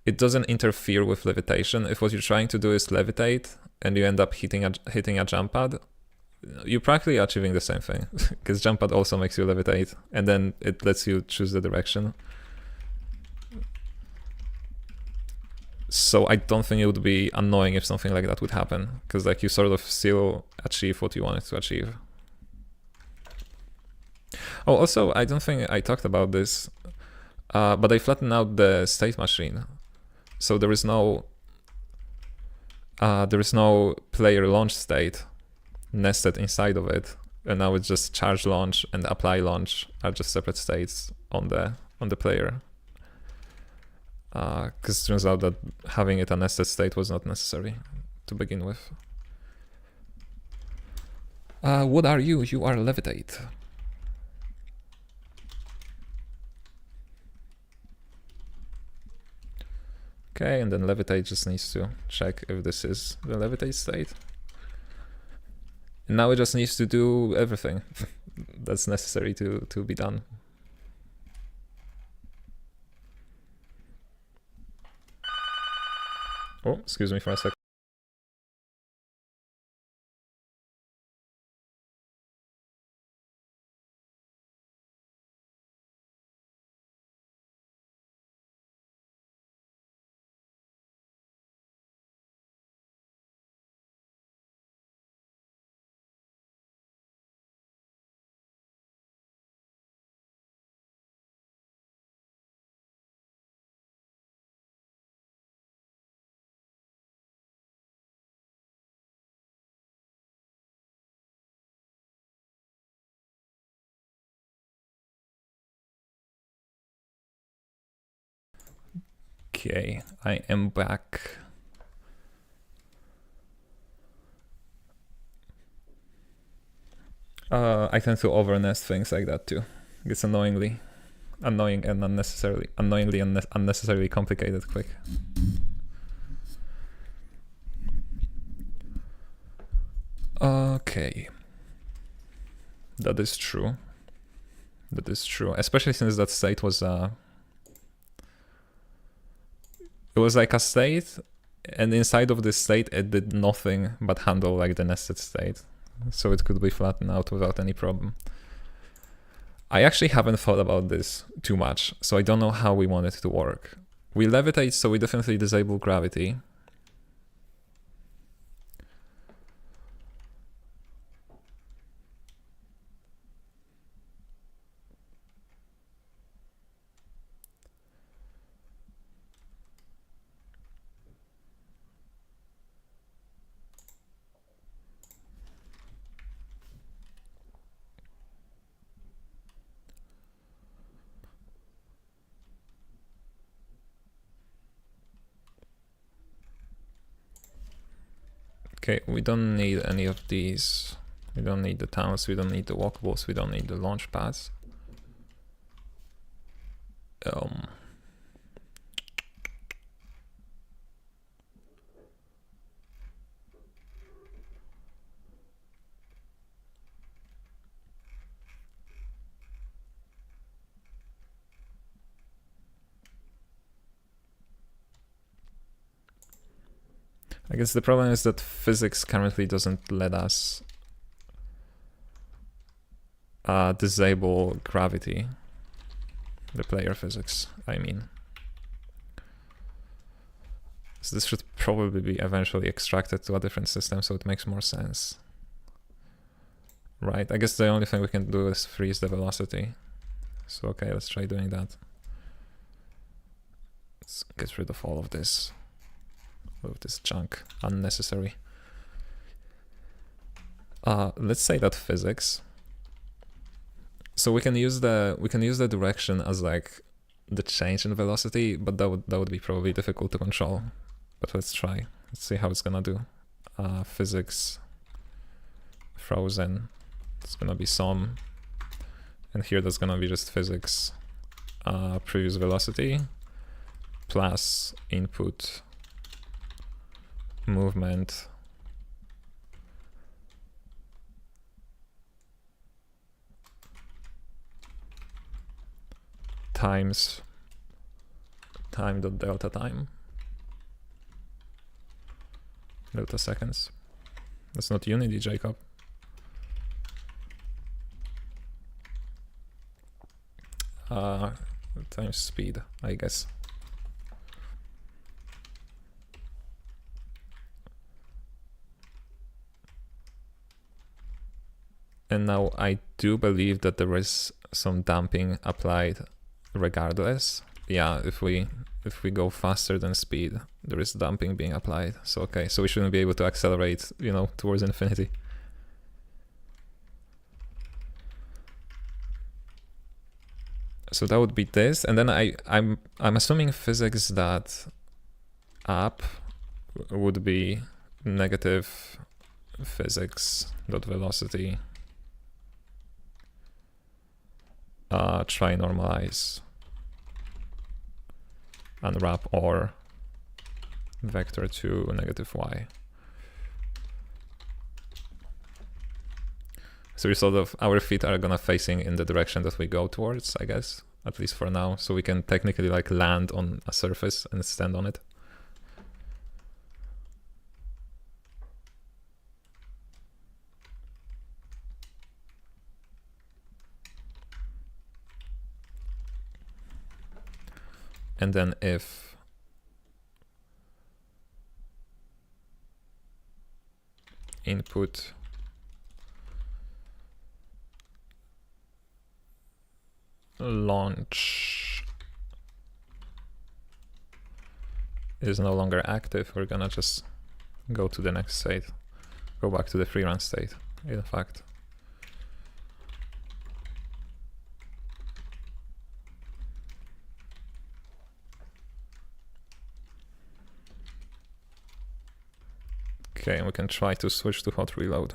it doesn't interfere with levitation. If what you're trying to do is levitate and you end up hitting a jump pad, you're practically achieving the same thing because jump pad also makes you levitate, and then it lets you choose the direction. So I don't think it would be annoying if something like that would happen, because like you sort of still achieve what you wanted to achieve. Oh, also, I don't think I talked about this, but I flattened out the state machine. So there is no player launch state nested inside of it, and now it's just charge launch and apply launch are just separate states on the player. Because it turns out that having it a nested state was not necessary to begin with. What are you? You are levitate. Okay, and then levitate just needs to check if this is the levitate state. And now it just needs to do everything that's necessary to be done. Oh, excuse me for a second. Okay, I am back. I tend to overnest things like that too. It's annoyingly annoying and unnecessarily complicated quick. Okay. That is true. That is true, especially since that state was it was like a state, and inside of this state it did nothing but handle like the nested state, so it could be flattened out without any problem. I actually haven't thought about this too much, so I don't know how we want it to work. We levitate, so we definitely disable gravity. Okay, we don't need any of these. We don't need the towns, we don't need the walkables, we don't need the launch pads. I guess the problem is that physics currently doesn't let us disable gravity. The player physics, I mean. So this should probably be eventually extracted to a different system, so it makes more sense. Right, I guess the only thing we can do is freeze the velocity. So okay, let's try doing that. Let's get rid of all of this. Of this junk, unnecessary. Let's say that physics. So we can use the direction as like the change in velocity, but that would be probably difficult to control. But let's try. Let's see how it's gonna do. Physics frozen. It's gonna be some, and here that's gonna be just physics previous velocity plus input movement times time.delta time. Delta seconds. That's not unity, Jacob. Times speed, I guess. And now I do believe that there is some damping applied regardless. Yeah, if we go faster than speed, there is damping being applied. So okay, so we shouldn't be able to accelerate, you know, towards infinity. So that would be this, and then I'm assuming physics that up would be negative physics dot velocity try normalize unwrap or vector to negative y. So we sort of, our feet are gonna facing in the direction that we go towards, I guess, at least for now. So we can technically like land on a surface and stand on it. And then if input launch is no longer active, we're gonna just go to the next state, go back to the free run state, in fact. Okay, and we can try to switch to hot reload.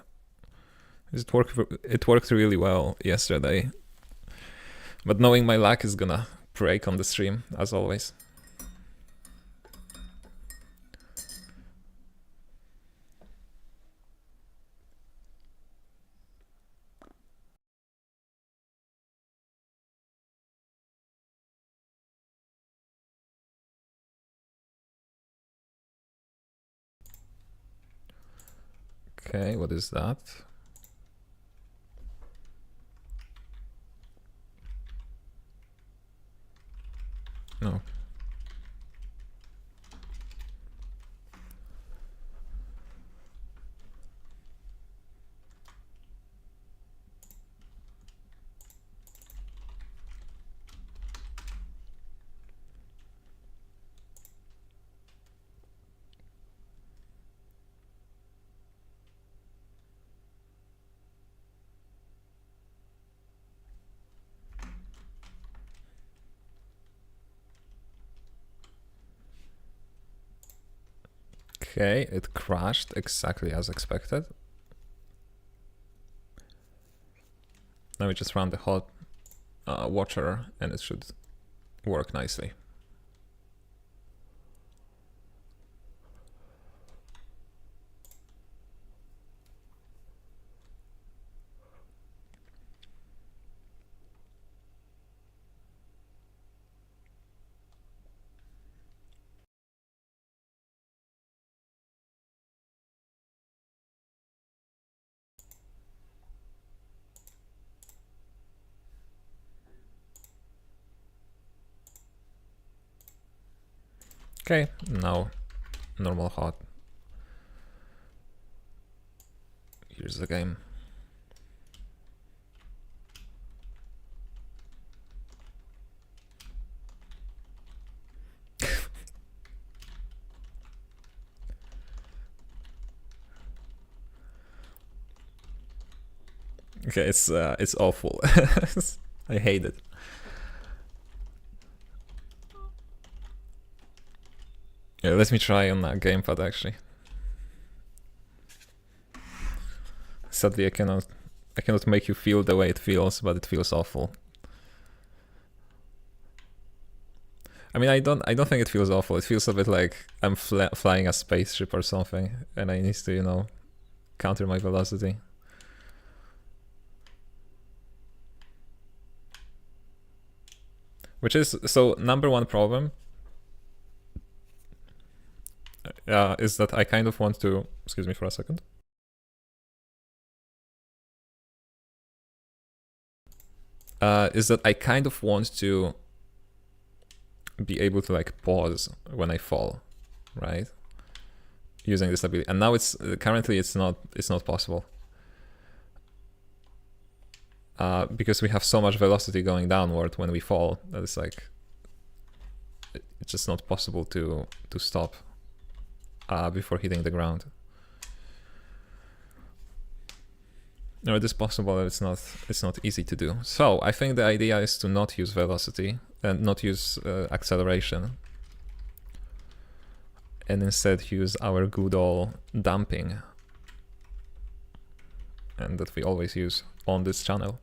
It worked really well yesterday. But knowing my luck is gonna break on the stream, as always. Okay, what is that? No. Okay, it crashed exactly as expected. Now we just run the hot water and it should work nicely. Okay, now normal hot. Here's the game. Okay, it's awful. I hate it. Yeah, let me try on that gamepad actually. Sadly, I cannot make you feel the way it feels, but it feels awful. I mean, I don't think it feels awful. It feels a bit like I'm flying a spaceship or something, and I need to, you know, counter my velocity. Which is, so number one problem is that I kind of want to, excuse me for a second. Is that I kind of want to be able to like pause when I fall, right? Using this ability, and now it's currently it's not possible. Because we have so much velocity going downward when we fall that it's like it's just not possible to stop before hitting the ground. No, it is possible. It's not easy to do. So I think the idea is to not use velocity and not use acceleration, and instead use our good old damping, and that we always use on this channel.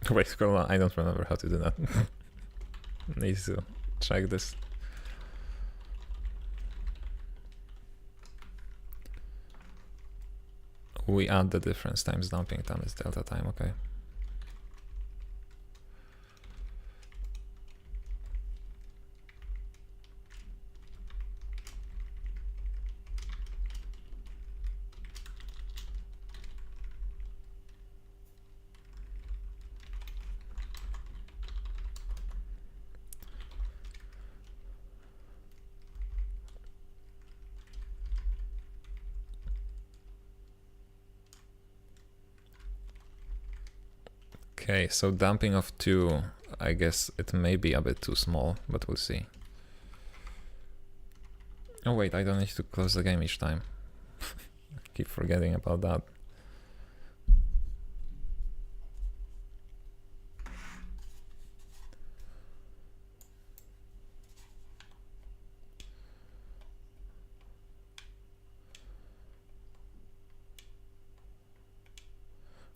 Wait, scroll on. I don't remember how to do that. Need to check this. We add the difference times damping times delta time, okay. Okay, so damping of 2, I guess it may be a bit too small, but we'll see. Oh wait, I don't need to close the game each time. Keep forgetting about that.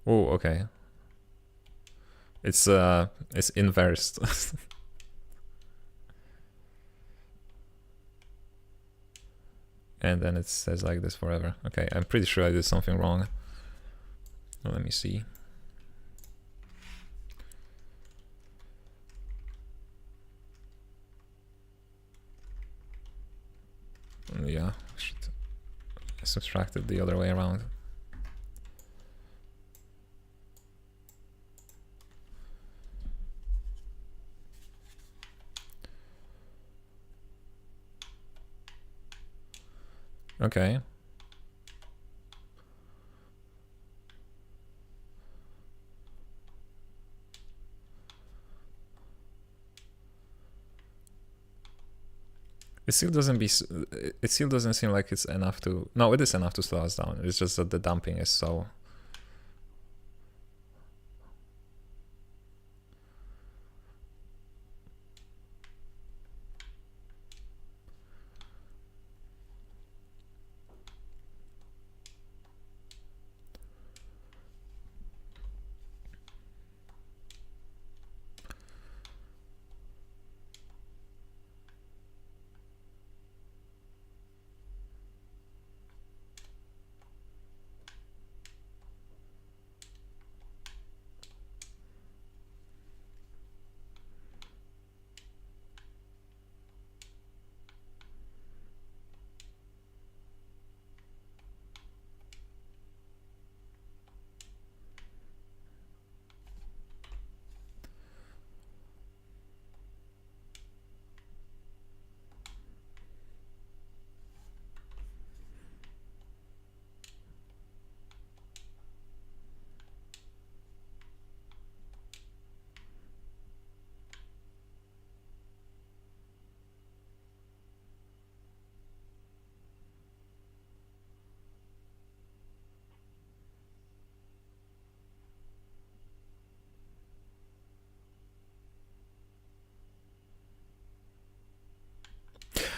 Oh, okay. It's inversed. And then it says like this forever. Okay, I'm pretty sure I did something wrong. Well, let me see. Yeah, I should subtract it the other way around. Okay. It still doesn't seem like it's enough to. No, it is enough to slow us down. It's just that the damping is so.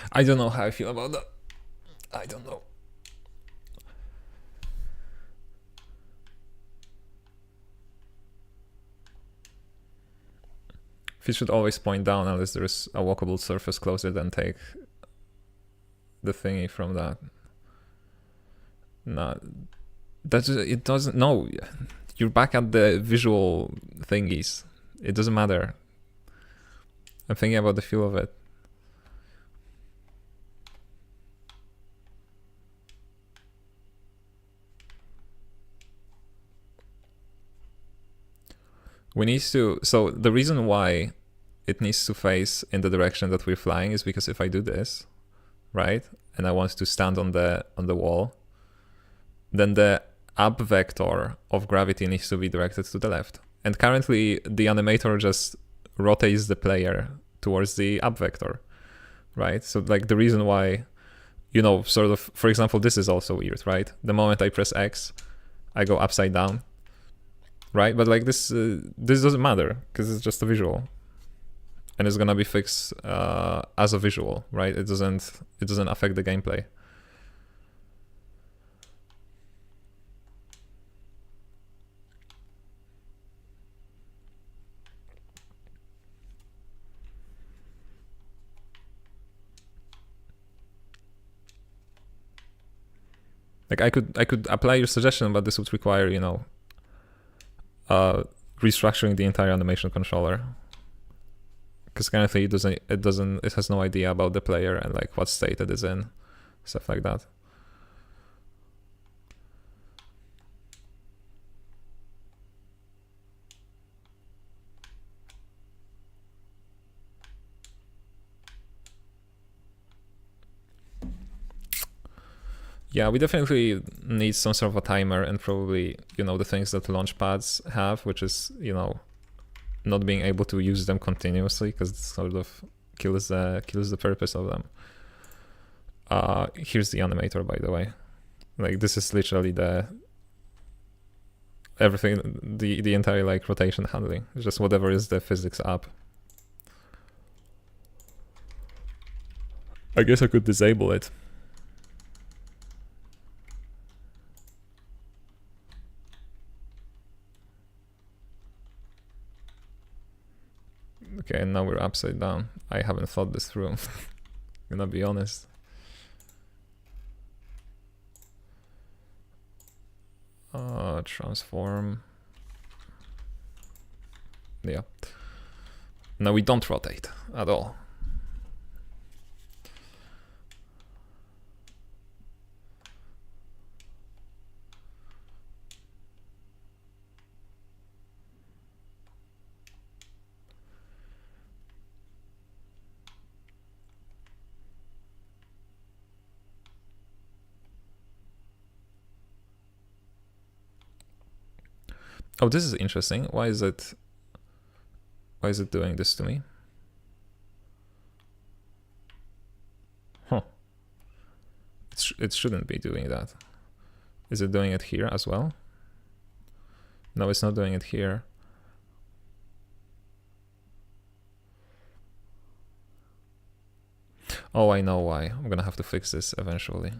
I don't know how I feel about that. I don't know. It should always point down unless there's a walkable surface closer, than take the thingy from that. No, it doesn't. No, you're back at the visual thingies. It doesn't matter. I'm thinking about the feel of it. We need to. So the reason why it needs to face in the direction that we're flying is because if I do this, right, and I want to stand on the wall, then the up vector of gravity needs to be directed to the left. And currently the animator just rotates the player towards the up vector, right? So like the reason why, you know, sort of, for example, this is also weird, right? The moment I press X, I go upside down, right? But like this doesn't matter because it's just a visual, and it's gonna be fixed as a visual, right? It doesn't affect the gameplay. Like I could apply your suggestion, but this would require, you know, restructuring the entire animation controller, because currently it has no idea about the player and like what state it is in, stuff like that. Yeah, we definitely need some sort of a timer, and probably, you know, the things that launch pads have, which is, you know, not being able to use them continuously, because it sort of kills the purpose of them. Here's the animator, by the way. Like, this is literally everything, the entire like rotation handling. It's just whatever is the physics up. I guess I could disable it. Okay, and now we're upside down. I haven't thought this through. Gonna be honest. Transform. Yeah. No, we don't rotate at all. Oh, this is interesting. Why is it doing this to me? Huh. It shouldn't be doing that. Is it doing it here as well? No, it's not doing it here. Oh, I know why. I'm gonna have to fix this eventually.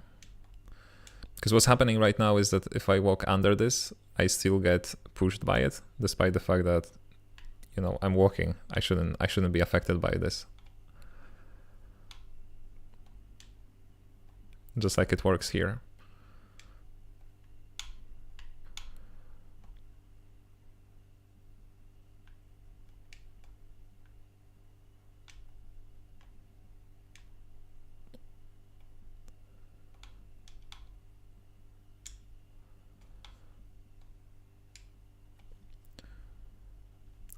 Because what's happening right now is that if I walk under this, I still get pushed by it, despite the fact that, you know, I'm walking. I shouldn't be affected by this. Just like it works here.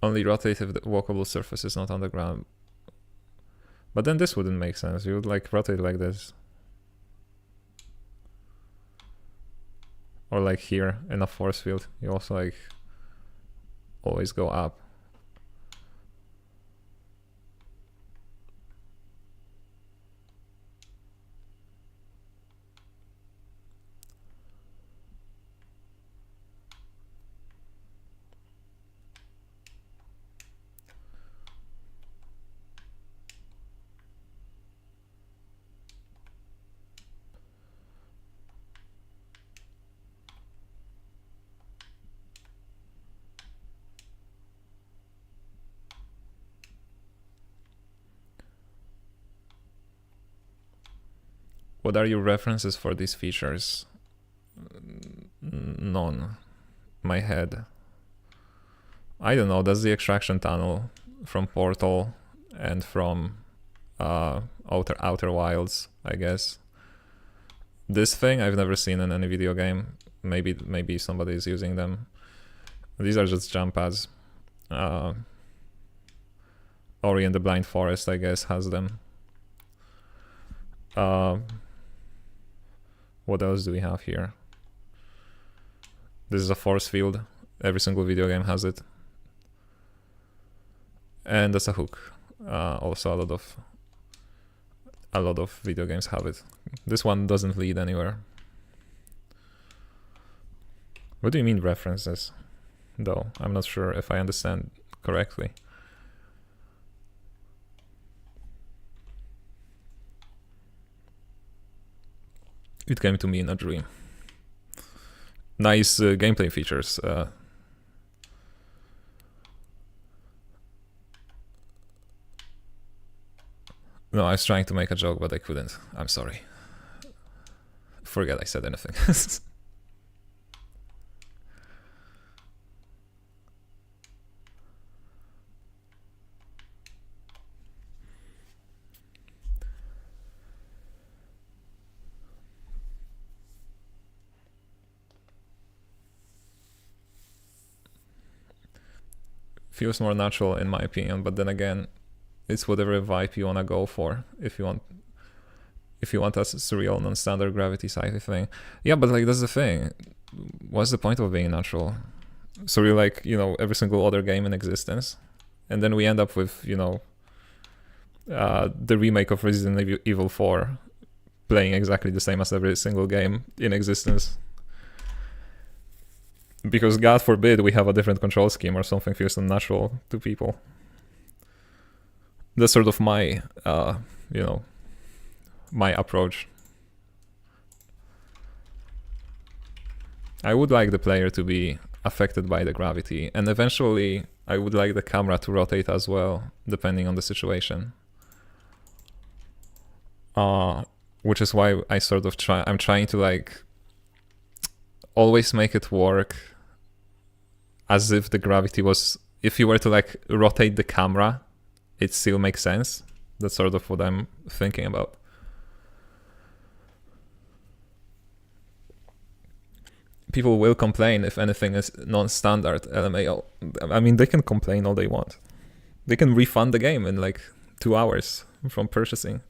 Only rotate if the walkable surface is not on the ground. But then this wouldn't make sense. You would like rotate like this. Or like here in a force field, you also like always go up. What are your references for these features? None. My head. I don't know, that's the extraction tunnel from Portal and from Outer Wilds, I guess. This thing I've never seen in any video game. Maybe somebody is using them. These are just jump pads. Ori and the Blind Forest, I guess, has them. What else do we have here? This is a force field. Every single video game has it. And that's a hook. Also a lot of video games have it. This one doesn't lead anywhere. What do you mean references? Though, I'm not sure if I understand correctly. It came to me in a dream. Nice gameplay features. No, I was trying to make a joke, but I couldn't. I'm sorry. Forget I said anything. Feels more natural in my opinion, but then again, it's whatever vibe you wanna go for. If you want a surreal non-standard gravity sci-fi thing, yeah, but like that's the thing. What's the point of being natural? Surreal, like, you know, every single other game in existence. And then we end up with, you know, the remake of Resident Evil 4 playing exactly the same as every single game in existence. Because God forbid we have a different control scheme or something feels unnatural to people. That's sort of my, you know, my approach. I would like the player to be affected by the gravity, and eventually I would like the camera to rotate as well, depending on the situation. Which is why I sort of I'm trying to like always make it work as if the gravity was, if you were to like rotate the camera, it still makes sense. That's sort of what I'm thinking about. People will complain if anything is non-standard LMAO. I mean, they can complain all they want. They can refund the game in like 2 hours from purchasing.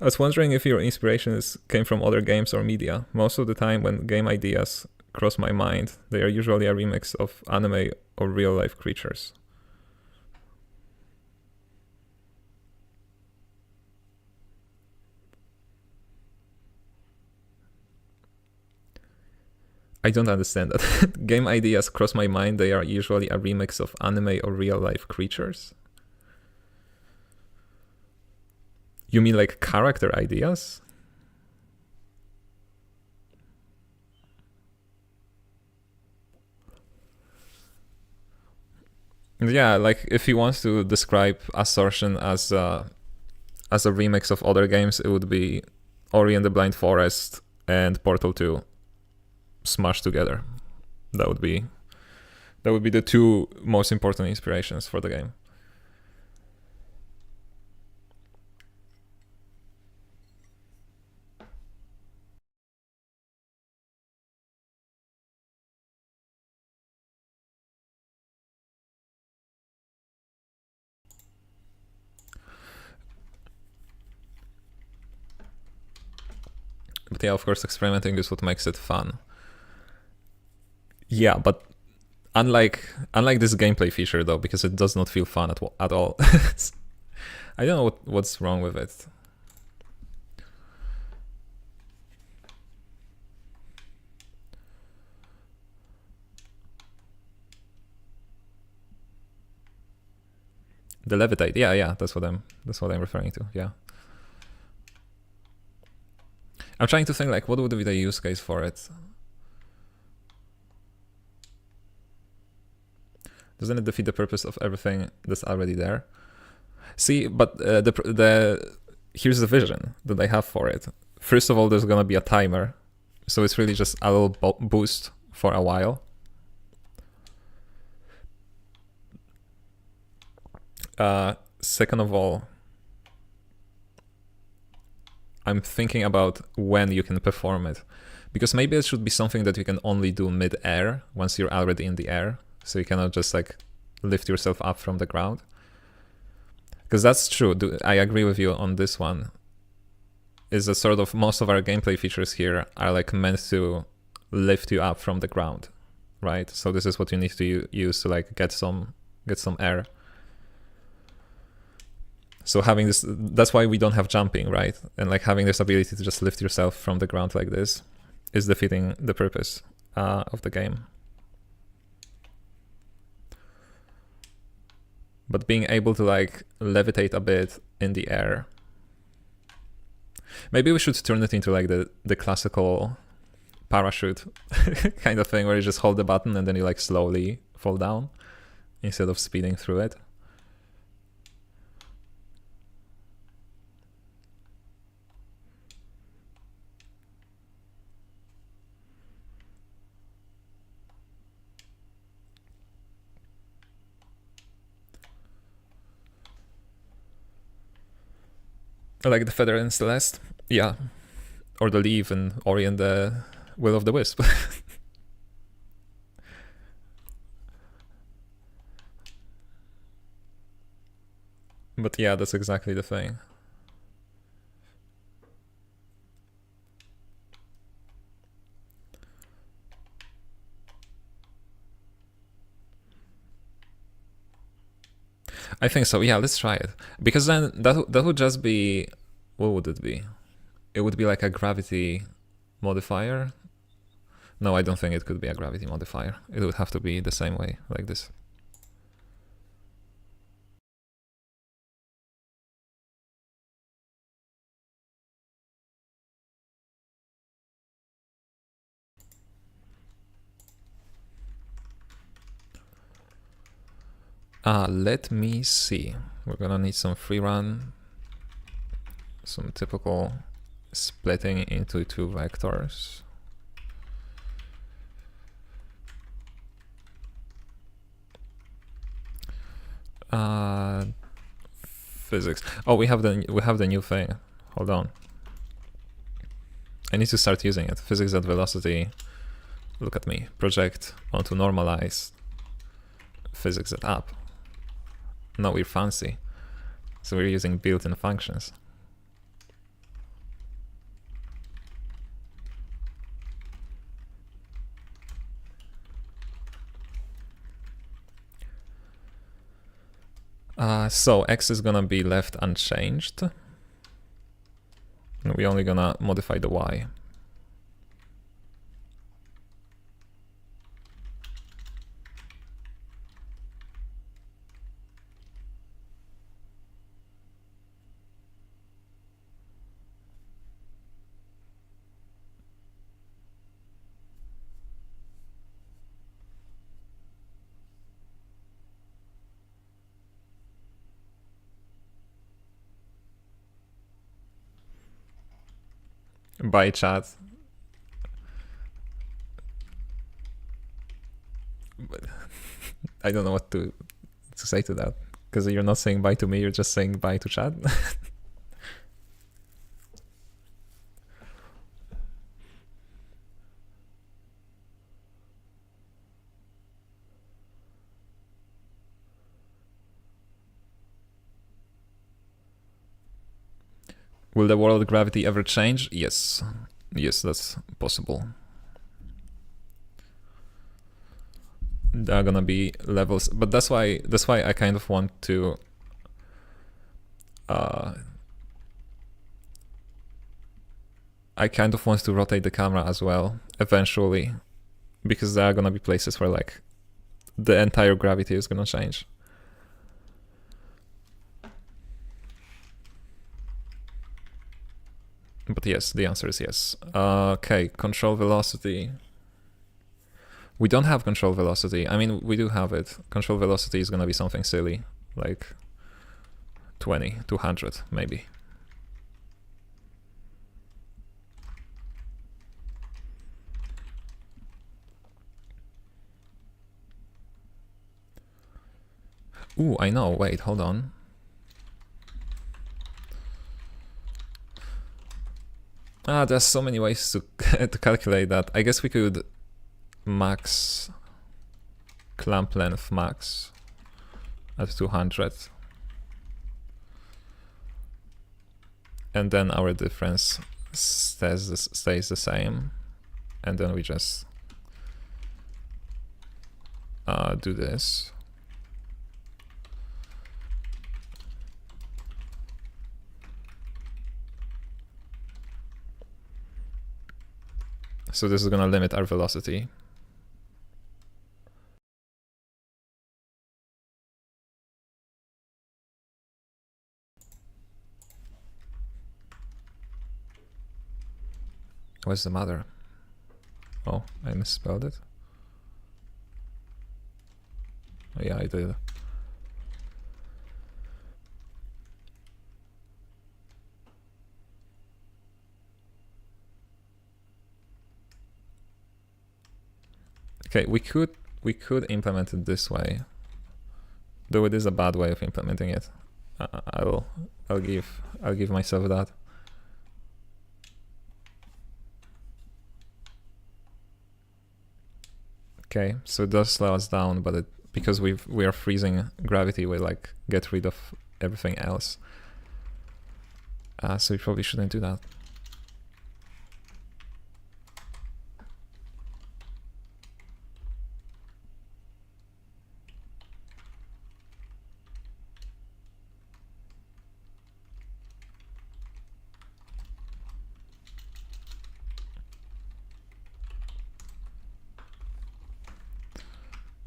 I was wondering if your inspirations came from other games or media. Most of the time when game ideas cross my mind, they are usually a remix of anime or real-life creatures. I don't understand that. Game ideas cross my mind, they are usually a remix of anime or real-life creatures? You mean like character ideas? Yeah, like if he wants to describe Astortion as a remix of other games, it would be Ori and the Blind Forest and Portal 2 smashed together. That would be the two most important inspirations for the game. But yeah, of course, experimenting is what makes it fun. Yeah, but unlike this gameplay feature though, because it does not feel fun at all. I don't know what's wrong with it. The levitate, yeah, that's what I'm referring to. Yeah, I'm trying to think like what would be the use case for it. Doesn't it defeat the purpose of everything that's already there? See, but here's the vision that I have for it. First of all, there's gonna be a timer, so it's really just a little boost for a while. Second of all, I'm thinking about when you can perform it, because maybe it should be something that you can only do mid-air once you're already in the air, so you cannot just like lift yourself up from the ground. Because that's true, I agree with you on this one, is that sort of most of our gameplay features here are like meant to lift you up from the ground, right? So this is what you need to use to like get some air. So having this, that's why we don't have jumping, right? And like having this ability to just lift yourself from the ground like this is defeating the purpose of the game. But being able to like levitate a bit in the air. Maybe we should turn it into like the classical parachute kind of thing where you just hold the button and then you like slowly fall down instead of speeding through it. Like the feather in Celeste, yeah, or the leaf in Ori and the Will of the Wisp. But yeah, that's exactly the thing. I think so. Yeah, let's try it. Because then that would just be, what would it be? It would be like a gravity modifier. No, I don't think it could be a gravity modifier. It would have to be the same way, like this. Let me see. We're gonna need some free run, some typical splitting into two vectors. Physics. Oh, we have the new thing. Hold on. I need to start using it. Physics at velocity. Look at me. Project onto normalize. Physics at up. No, we're fancy. So we're using built-in functions. So x is gonna be left unchanged. And we're only gonna modify the y. Bye, chat. I don't know what to say to that, because you're not saying bye to me, you're just saying bye to chat. Will the world gravity ever change? Yes. Yes, that's possible. There are gonna be levels, but that's why I kind of want to I kind of want to rotate the camera as well eventually, because there are gonna be places where like the entire gravity is gonna change. But yes, the answer is yes. Okay, control velocity. We don't have control velocity. I mean, we do have it. Control velocity is gonna be something silly, like 20, 200 maybe. Ooh, I know. Wait, hold on. There's so many ways to to calculate that. I guess we could max clamp length max at 200, and then our difference stays the same, and then we just do this. So this is gonna limit our velocity. What's the matter? Oh, I misspelled it. Oh, yeah, I did. Okay, we could implement it this way, though it is a bad way of implementing it. I'll give myself that. Okay, so it does slow us down, but because we are freezing gravity, we like get rid of everything else. So we probably shouldn't do that.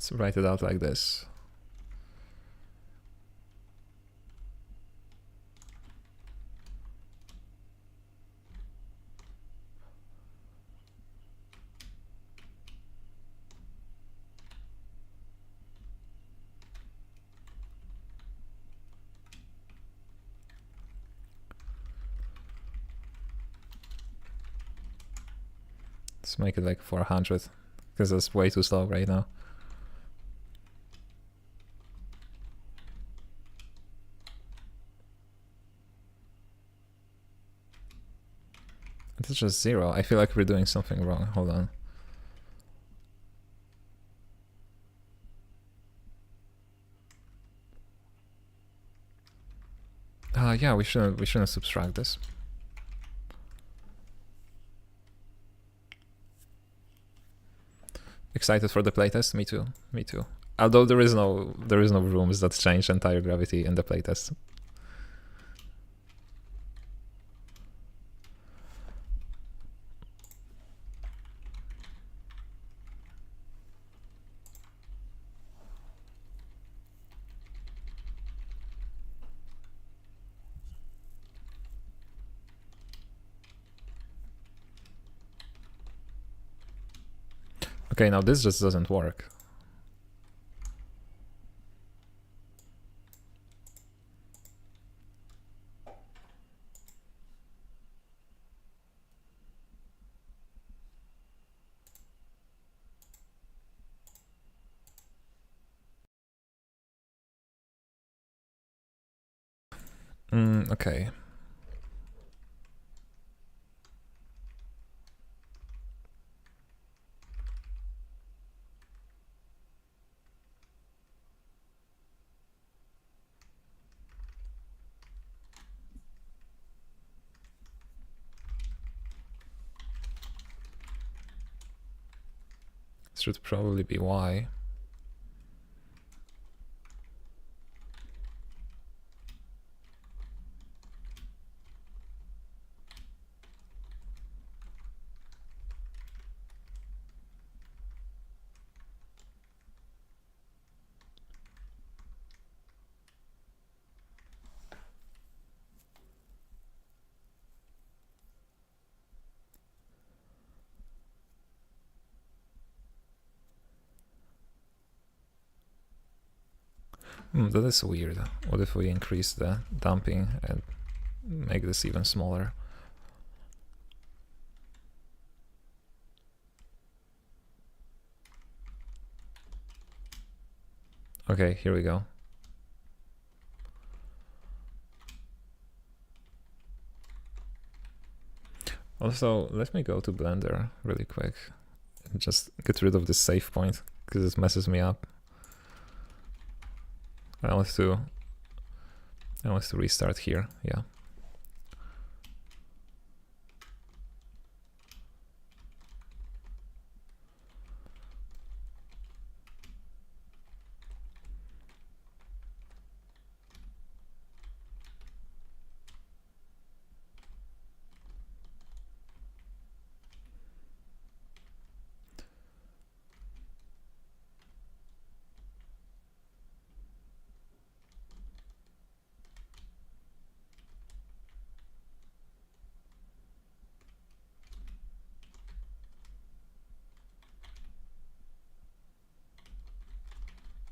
Let's write it out like this. Let's make it like 400, because that's way too slow right now. It's just 0. I feel like we're doing something wrong. Hold on. Yeah, we shouldn't subtract this. Excited for the playtest? Me too. Me too. Although there is no rooms that change entire gravity in the playtest. Okay, now this just doesn't work. Okay. This should probably be Y. That is weird. What if we increase the damping and make this even smaller? Okay, here we go. Also, let me go to Blender really quick and just get rid of this save point because it messes me up. I want to restart here. Yeah.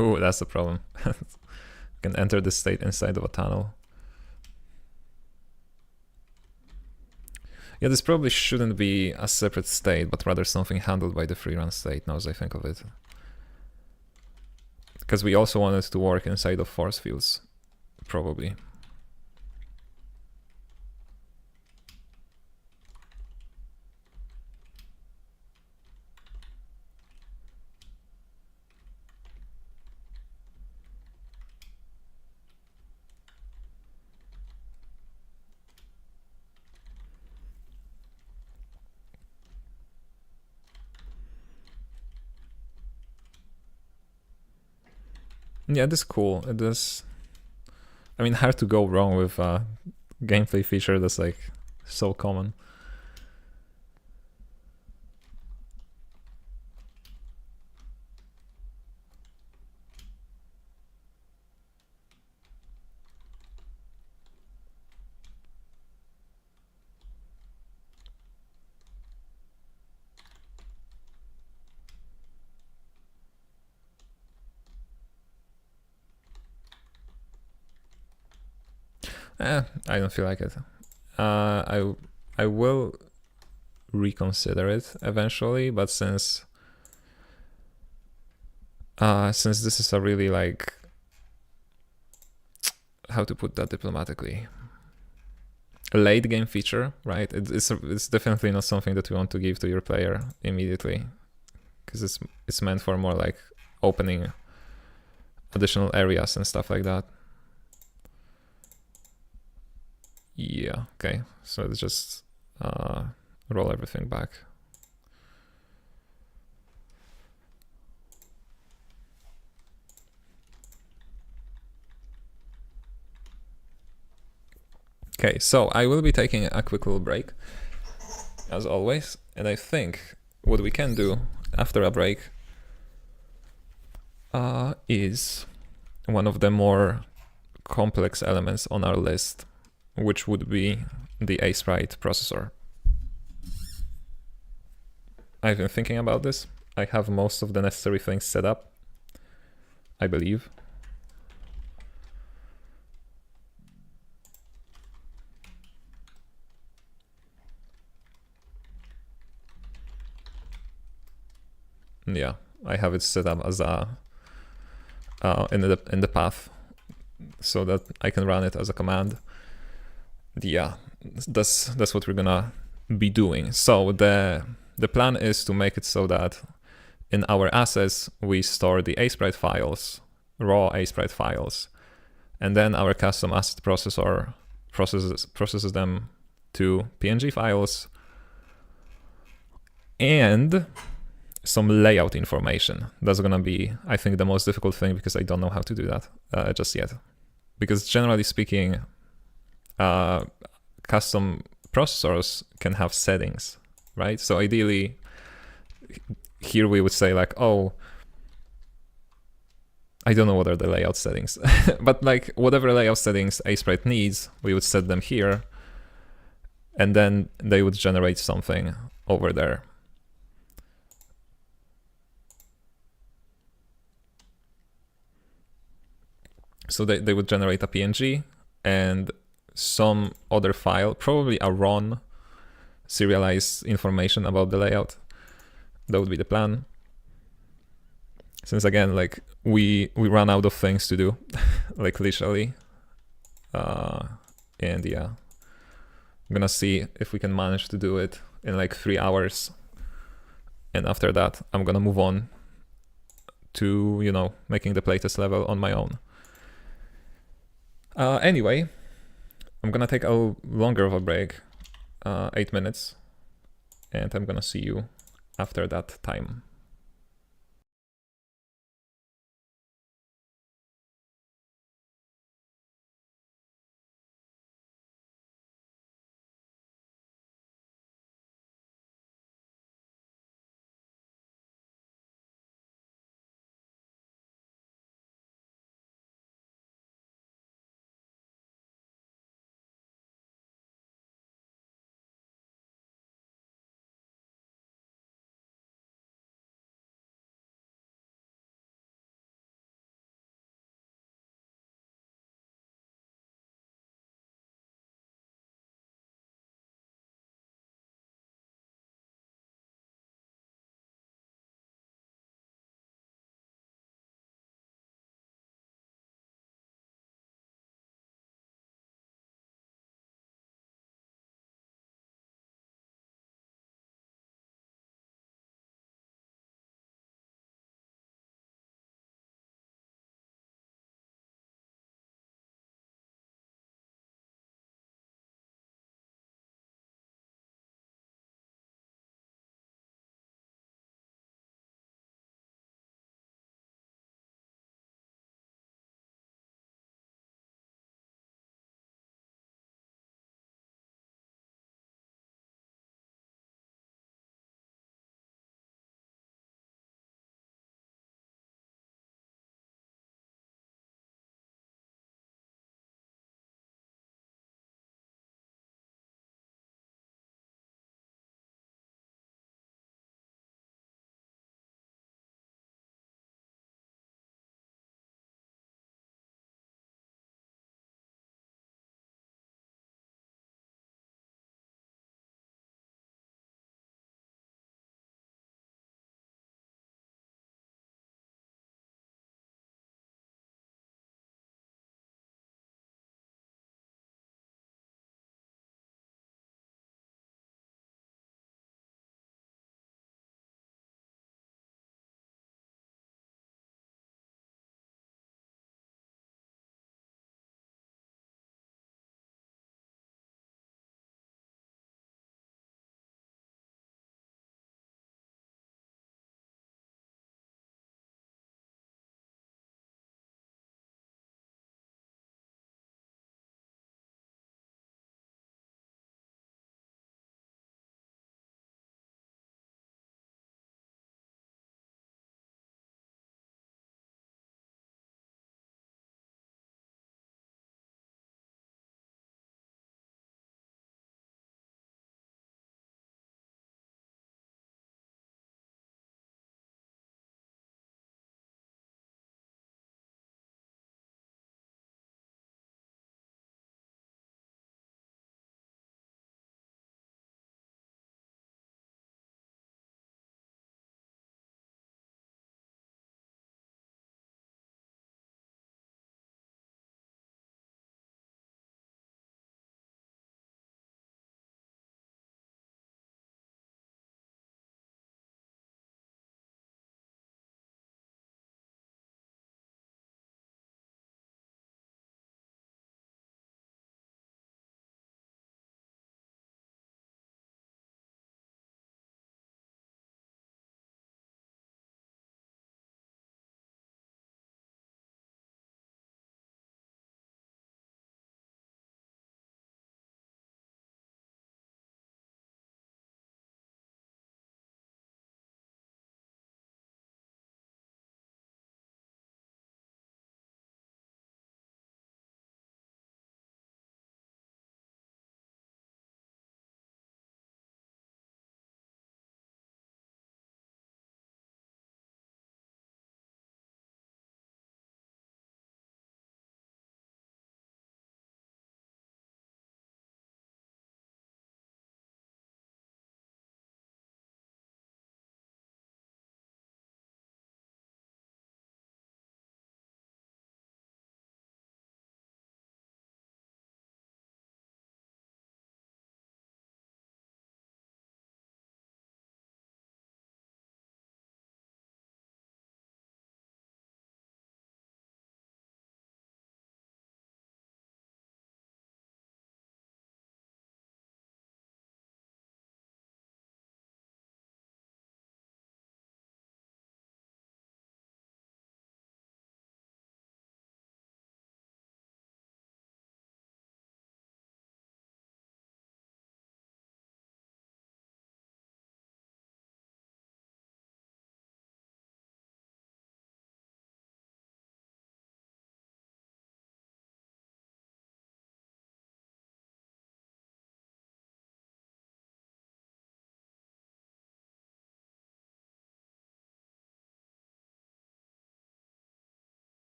Oh, that's the problem. You can enter the state inside of a tunnel. Yeah, this probably shouldn't be a separate state, but rather something handled by the free run state, now as I think of it. Because we also want it to work inside of force fields, probably. Yeah, it is cool. It is. I mean, hard to go wrong with a gameplay feature that's like so common. I don't feel like it. I will reconsider it eventually, but since this is a really like, how to put that diplomatically, a late game feature, right? It's definitely not something that you want to give to your player immediately, because it's meant for more like opening additional areas and stuff like that. Yeah, okay, so let's just roll everything back. Okay, so I will be taking a quick little break, as always, and I think what we can do after a break is one of the more complex elements on our list, which would be the Aprite processor. I've been thinking about this. I have most of the necessary things set up, I believe. Yeah, I have it set up as a in the path, so that I can run it as a command. Yeah, that's what we're gonna be doing. So the plan is to make it so that in our assets we store the Aprite files, raw Aprite files, and then our custom asset processor processes them to PNG files and some layout information. That's gonna be, I think, the most difficult thing, because I don't know how to do that just yet. Because generally speaking, custom processors can have settings, right? So ideally, here we would say like, oh, I don't know what are the layout settings, but like whatever layout settings Aprite needs, we would set them here, and then they would generate something over there. So they would generate a PNG and some other file, probably a RON, serialized information about the layout. That would be the plan. Since again, like we run out of things to do, like literally. And yeah, I'm gonna see if we can manage to do it in like 3 hours. And after that, I'm gonna move on to, you know, making the playtest level on my own. Anyway, I'm gonna take a longer of a break, 8 minutes, and I'm gonna see you after that time.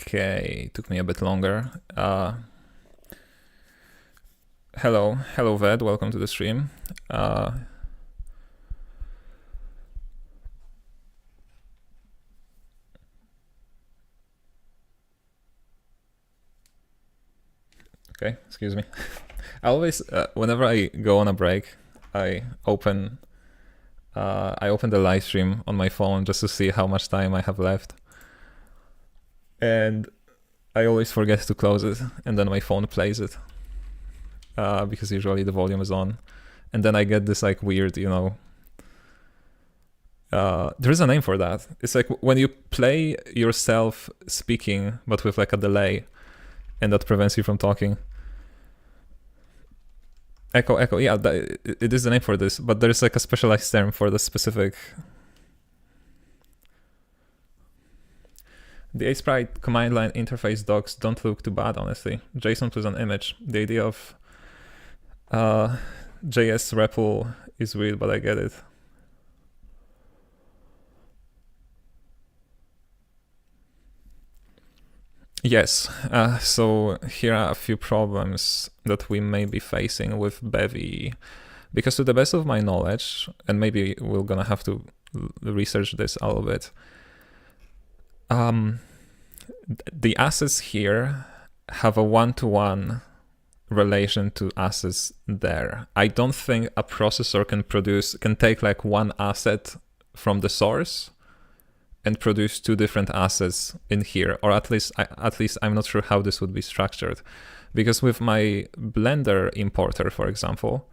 Okay, took me a bit longer. Hello Ved, welcome to the stream. Okay, excuse me. I always, whenever I go on a break, I open the live stream on my phone just to see how much time I have left. And I always forget to close it, and then my phone plays it. Because usually the volume is on. And then I get this like weird, you know, there's a name for that. It's like when you play yourself speaking, but with like a delay, and that prevents you from talking. Echo, yeah, it is the name for this, but there's like a specialized term for the specific. The Aprite command line interface docs don't look too bad, honestly. JSON plus an image. The idea of JS REPL is weird, but I get it. Yes, so here are a few problems that we may be facing with Bevy, because to the best of my knowledge, and maybe we're gonna have to research this a little bit, the assets here have a one-to-one relation to assets there. I don't think a processor can take like one asset from the source and produce two different assets in here, or at least I'm not sure how this would be structured, because with my Blender importer, for example,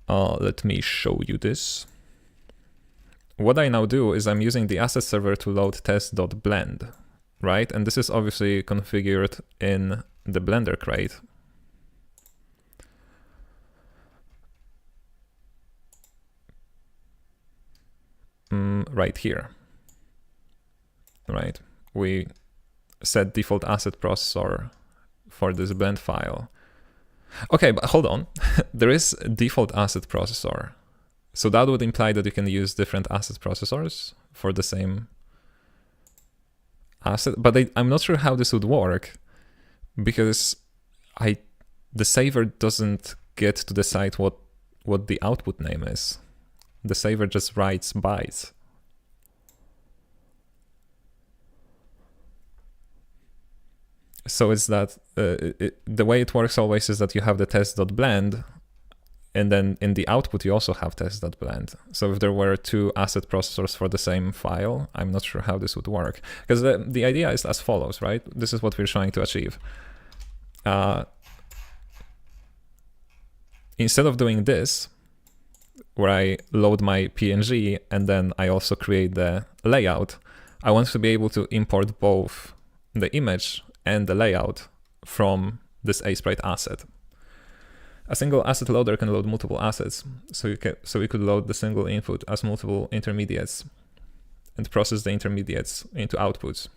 let me show you this. What I now do is I'm using the asset server to load test.blend, right? And this is obviously configured in the Blender crate. Right here, right? We set default asset processor for this blend file. Okay, but hold on. There is a default asset processor. So that would imply that you can use different asset processors for the same asset, but I'm not sure how this would work, because the saver doesn't get to decide what the output name is. The saver just writes bytes. So it's that the way it works always is that you have the test.blend, and then in the output you also have test.blend. So if there were two asset processors for the same file, I'm not sure how this would work. Because the idea is as follows, right? This is what we're trying to achieve. Instead of doing this, where I load my PNG and then I also create the layout, I want to be able to import both the image and the layout from this Aprite asset. A single asset loader can load multiple assets, so we could load the single input as multiple intermediates and process the intermediates into outputs.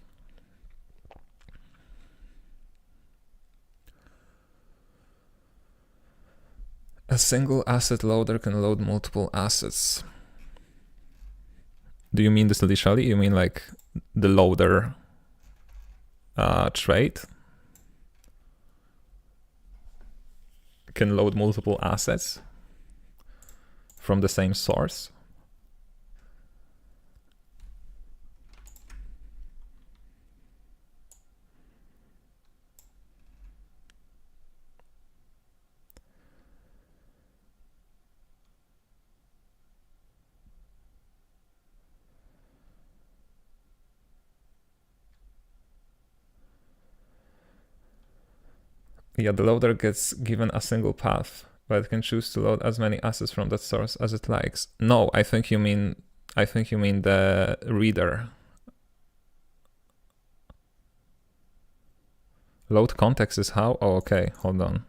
A single asset loader can load multiple assets. Do you mean this literally? You mean like the loader trait can load multiple assets from the same source? Yeah, the loader gets given a single path, but it can choose to load as many assets from that source as it likes. No, I think you mean the reader. Load context is how? Oh, okay, hold on.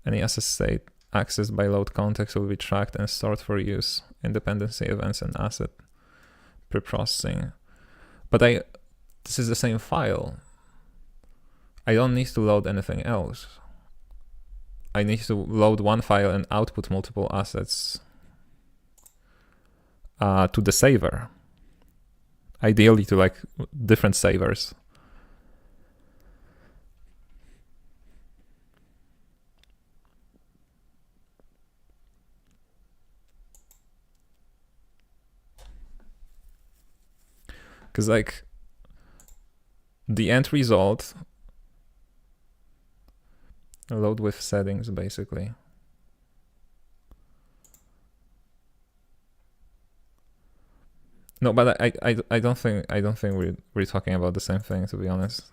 Any asset state accessed by load context will be tracked and stored for use in dependency events and asset preprocessing. But this is the same file. I don't need to load anything else. I need to load one file and output multiple assets to the saver. Ideally to like different savers. Because like the end result, load with settings basically. No, but I don't think we're talking about the same thing, to be honest.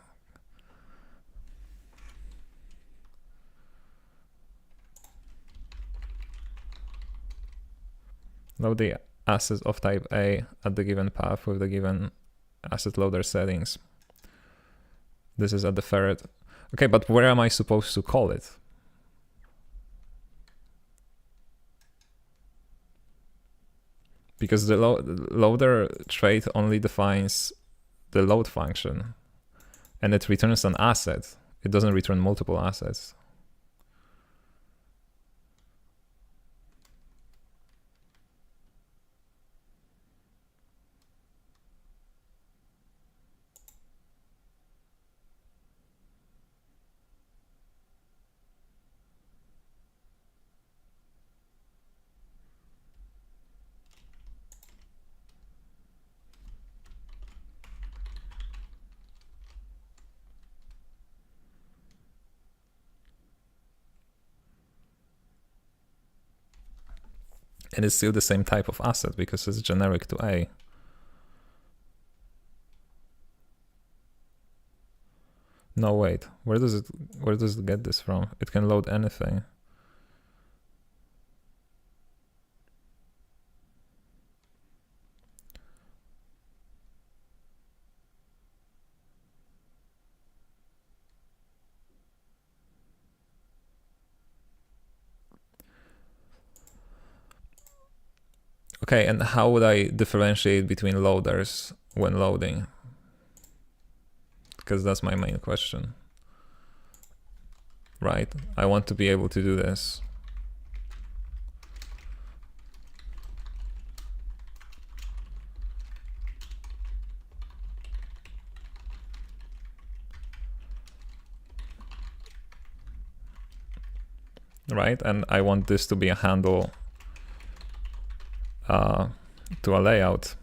Load the asset of type A at the given path with the given asset loader settings. This is at the ferret. Okay, but where am I supposed to call it? Because the loader trait only defines the load function, and it returns an asset. It doesn't return multiple assets. And it's still the same type of asset because it's generic to A. No, wait. Where does it get this from? It can load anything. Okay, and how would I differentiate between loaders when loading? Because that's my main question. Right, I want to be able to do this. Right, and I want this to be a handle to a layout,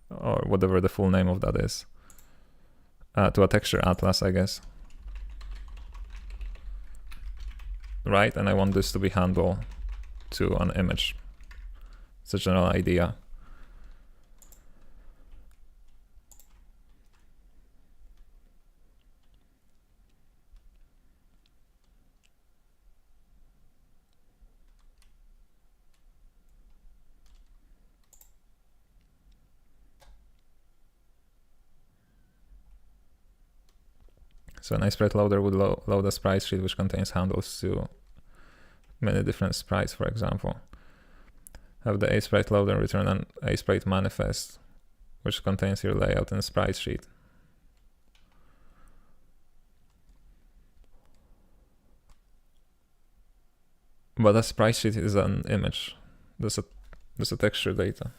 or whatever the full name of that is, to a texture atlas, I guess. Right, and I want this to be handle to an image. It's a general idea. So an Aprite loader would load a sprite sheet which contains handles to many different sprites, for example. Have the Aprite loader return an Aprite manifest which contains your layout and sprite sheet. But a sprite sheet is an image. There's a texture data.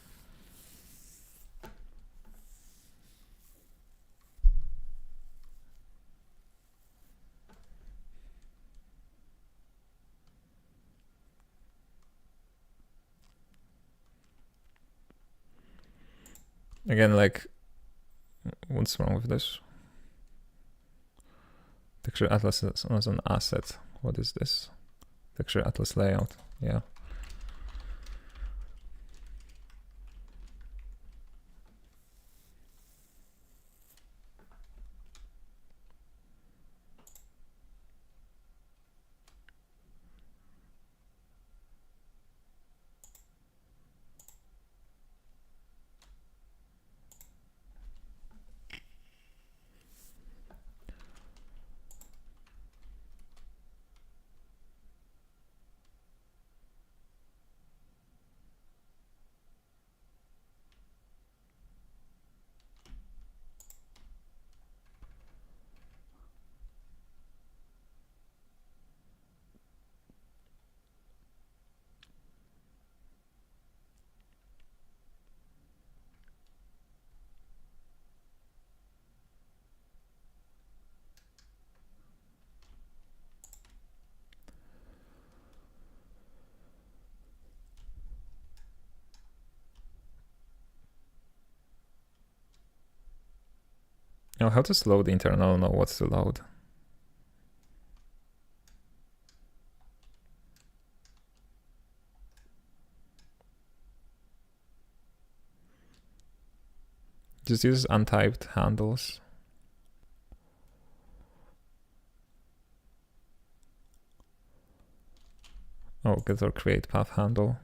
Again, like, what's wrong with this? Texture atlas is an asset. What is this? Texture atlas layout. Yeah. Oh, how to load the internal? No, what's to load? Just use untyped handles. Oh, get or create path handle.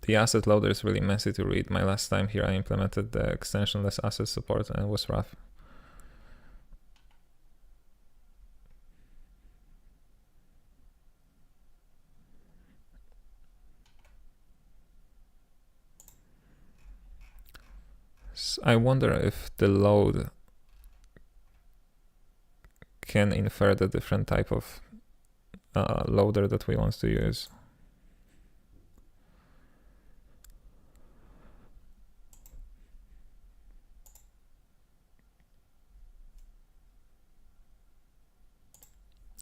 The asset loader is really messy to read. My last time here I implemented the extensionless asset support and it was rough. So I wonder if the load can infer the different type of loader that we want to use.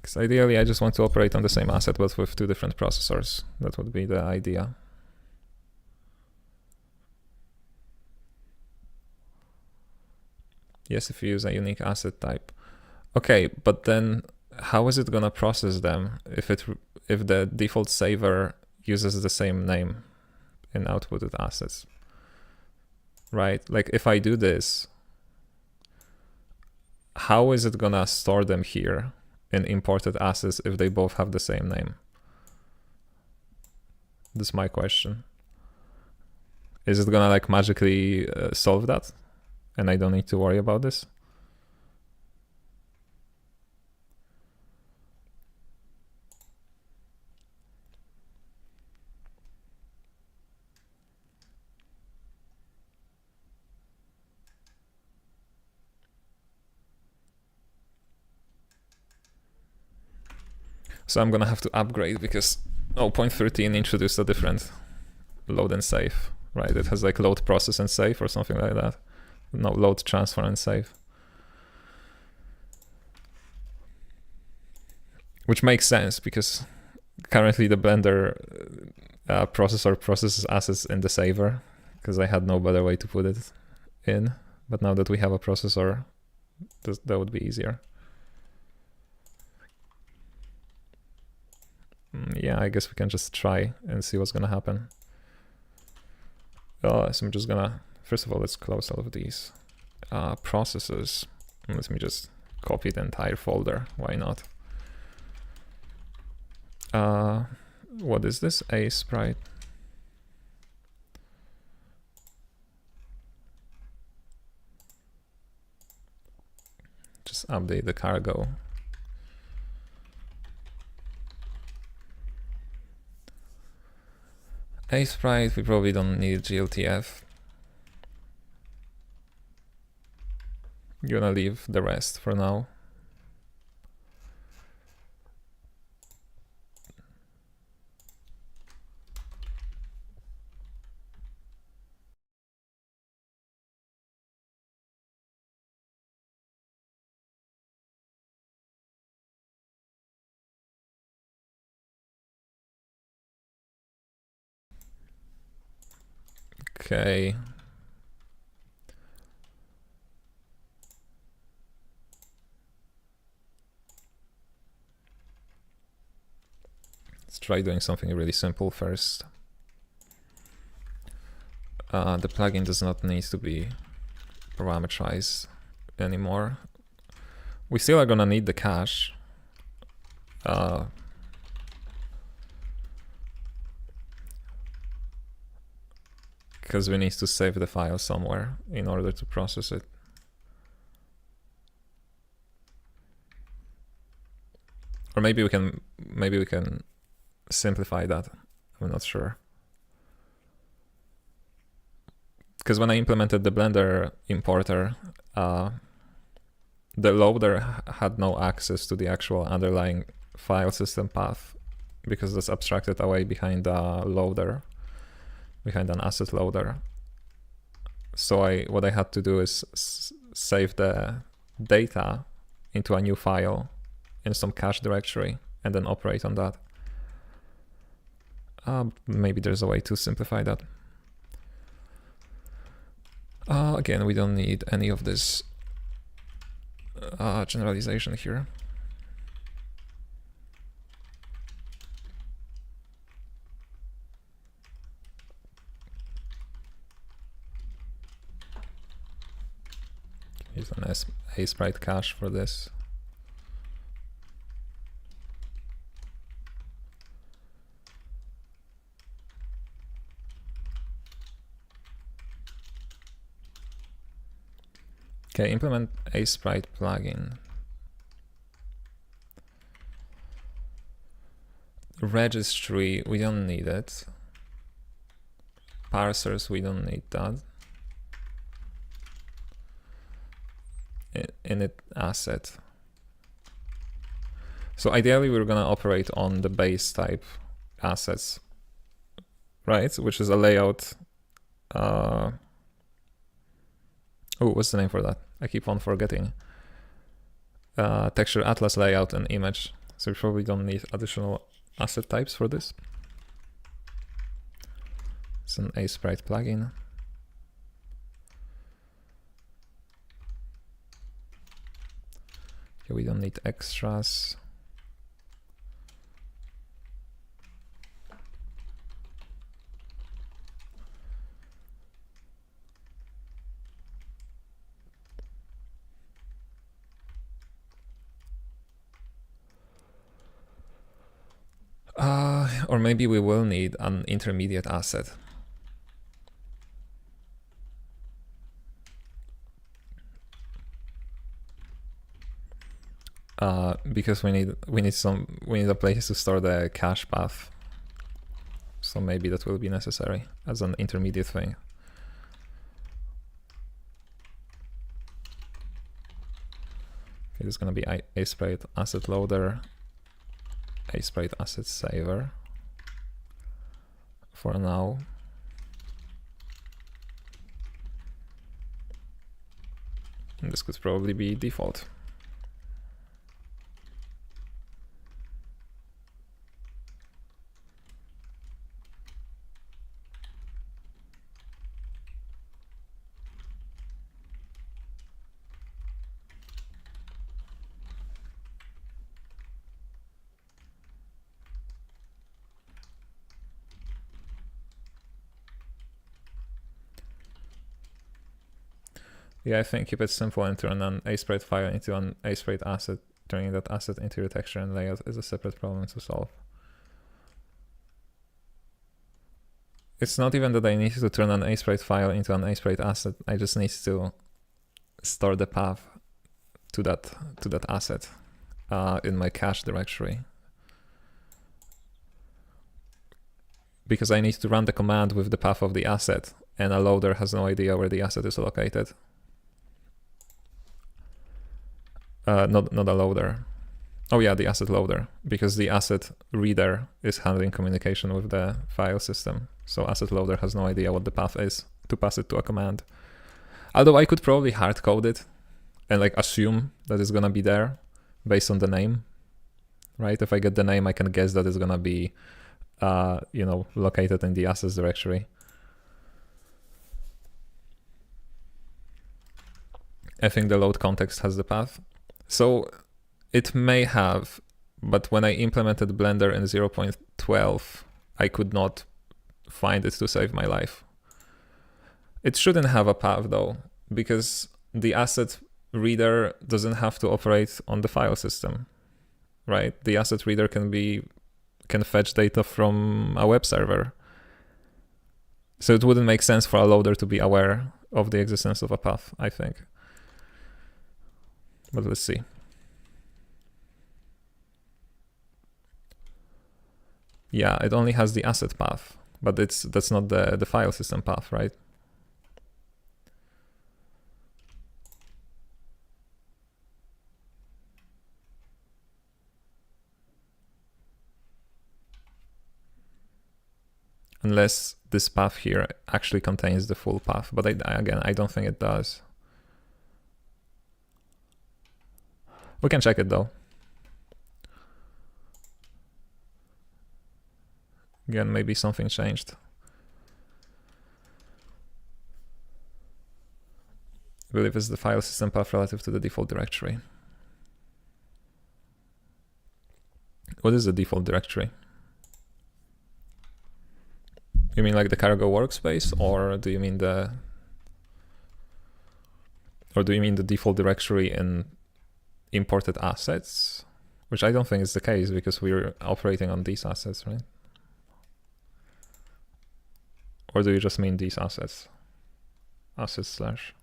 Because ideally I just want to operate on the same asset but with two different processors. That would be the idea. Yes, if you use a unique asset type. Okay, but then how is it gonna process them if the default saver uses the same name in outputted assets? Right? Like if I do this, how is it gonna store them here in imported assets if they both have the same name? That's my question. Is it gonna like magically solve that and I don't need to worry about this? So I'm gonna have to upgrade because 0.13 introduced a different load and save, right? It has like load process and save or something like that. No, load transfer and save. Which makes sense because currently the Blender processor processes assets in the saver because I had no better way to put it in. But now that we have a processor, that would be easier. Yeah, I guess we can just try and see what's gonna happen. So I'm just gonna, first of all, let's close all of these processes. Let me just copy the entire folder. Why not? What is this? Aprite. Just update the cargo. Aprite, we probably don't need GLTF. Gonna leave the rest for now. Okay. Let's try doing something really simple first. The plugin does not need to be parameterized anymore. We still are gonna need the cache. Because we need to save the file somewhere in order to process it. Or maybe we can simplify that. I'm not sure. because when I implemented the Blender importer, the loader had no access to the actual underlying file system path because that's abstracted away behind a loader, behind an asset loader. So what I had to do is save the data into a new file in some cache directory and then operate on that. Maybe there's a way to simplify that. Again, we don't need any of this generalization here. Use an Aprite cache for this. Okay, implement Aprite plugin. Registry, we don't need it. Parsers, we don't need that. Init asset. So ideally we're gonna operate on the base type assets, right? Which is a layout. Oh, what's the name for that? I keep on forgetting. Texture, atlas, layout, and image. So we probably don't need additional asset types for this. It's an Aprite plugin. Okay, we don't need extras. Or maybe we will need an intermediate asset. Because we need a place to store the cache path. So maybe that will be necessary as an intermediate thing. Okay, this is gonna be Aprite asset loader, Aprite asset saver for now. And this could probably be default. Yeah, I think keep it simple and turn an Aprite file into an Aprite asset. Turning that asset into your texture and layout is a separate problem to solve. It's not even that I need to turn an Aprite file into an Aprite asset. I just need to store the path to that asset in my cache directory. Because I need to run the command with the path of the asset, and a loader has no idea where the asset is located. Not a loader. Oh yeah, the asset loader, because the asset reader is handling communication with the file system. So asset loader has no idea what the path is to pass it to a command. Although I could probably hard code it and like assume that it's gonna be there based on the name, right? If I get the name, I can guess that it's gonna be, located in the assets directory. I think the load context has the path. So it may have, but when I implemented Blender in 0.12, I could not find it to save my life. It shouldn't have a path though, because the asset reader doesn't have to operate on the file system, right? The asset reader can fetch data from a web server. So it wouldn't make sense for a loader to be aware of the existence of a path, I think. But let's see. Yeah, it only has the asset path, but that's not the file system path, right? unless this path here actually contains the full path. But again, I don't think it does. We can check it though. Again, maybe something changed. I believe it's the file system path relative to the default directory. What is the default directory? You mean like the cargo workspace, or do you mean the default directory in imported assets? Which I don't think is the case because we're operating on these assets, right? Or do you just mean these assets? Assets slash.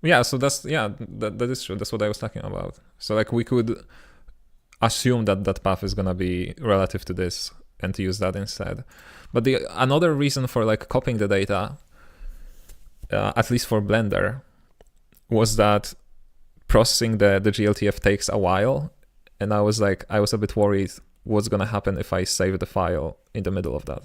Yeah, so that is true. That's what I was talking about. So like we could assume that that path is gonna be relative to this and to use that instead. But another reason for like copying the data, at least for Blender, was that processing the GLTF takes a while, and I was a bit worried what's gonna happen if I save the file in the middle of that.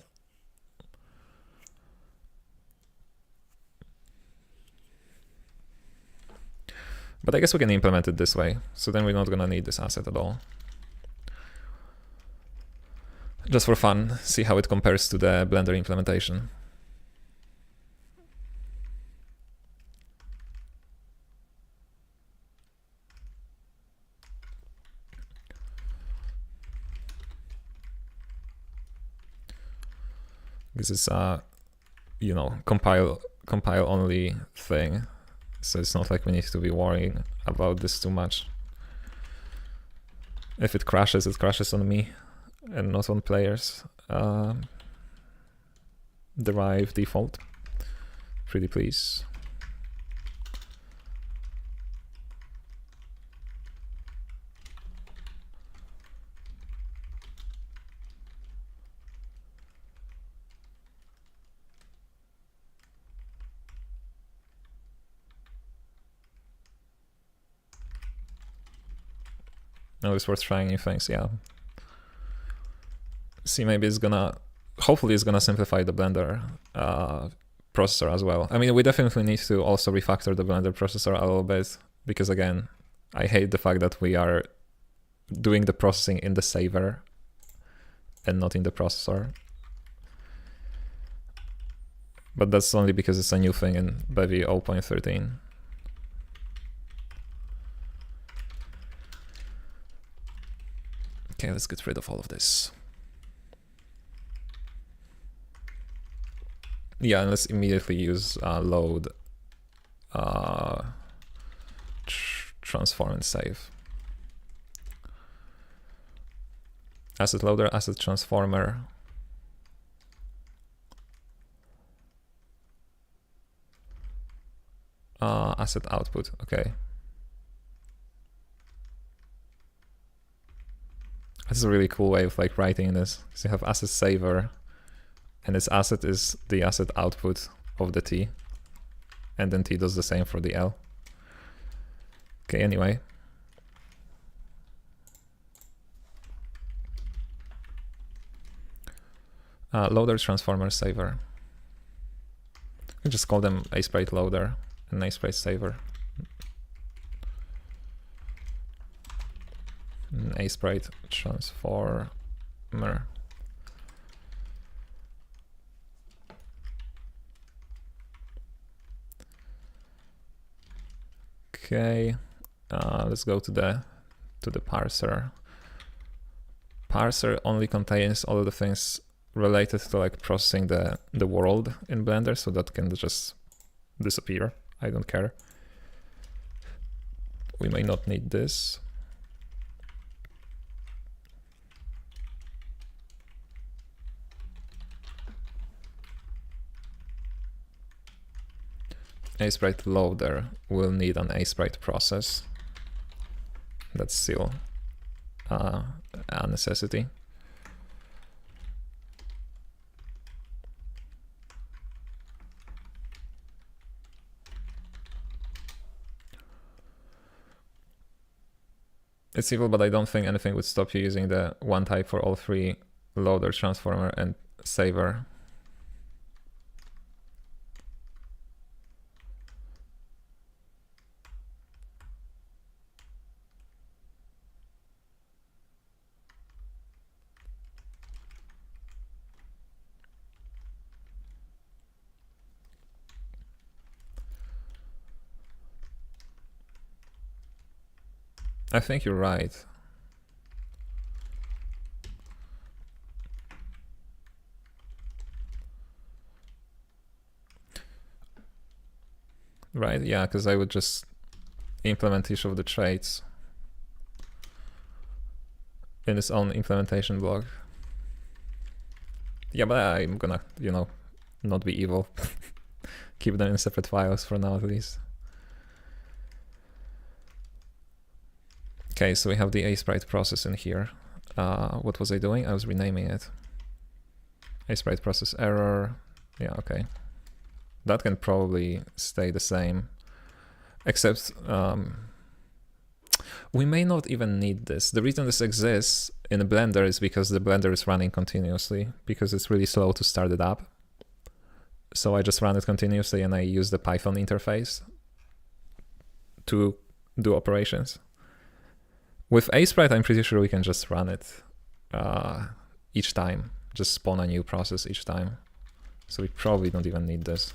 But I guess we can implement it this way, so then we're not gonna need this asset at all. Just for fun, see how it compares to the Blender implementation. This is a, compile only thing. So it's not like we need to be worrying about this too much. If it crashes on me and not on players. Derive default. Pretty please. No, it's worth trying new things, yeah. See, maybe hopefully it's gonna simplify the Blender processor as well. I mean, we definitely need to also refactor the Blender processor a little bit, because again, I hate the fact that we are doing the processing in the saver and not in the processor. But that's only because it's a new thing in Bevy 0.13. Okay, let's get rid of all of this. Yeah, and let's immediately use load, transform and save. Asset loader, asset transformer. Asset output, okay. This is a really cool way of like writing this. So you have asset saver, and its asset is the asset output of the T, and then T does the same for the L. Okay, anyway. Loader, transformer, saver. We just call them Aprite loader and Aprite saver. Aprite transformer. Okay, let's go to the parser. Parser only contains all of the things related to like processing the world in Blender, so that can just disappear. I don't care. We may not need this. Aprite loader will need an Aprite process. That's still a necessity. It's evil, but I don't think anything would stop you using the one type for all three loader, transformer, and saver. I think you're right. Right, yeah, because I would just implement each of the traits in its own implementation block. Yeah, but I'm gonna, you know, not be evil. Keep them in separate files for now at least. Okay, so we have the Aprite process in here. What was I doing? I was renaming it. Aprite process error. Yeah, okay. That can probably stay the same. Except we may not even need this. The reason this exists in a Blender is because the Blender is running continuously, because it's really slow to start it up. So I just run it continuously and I use the Python interface to do operations. With Aprite, I'm pretty sure we can just run it each time, just spawn a new process each time. So we probably don't even need this.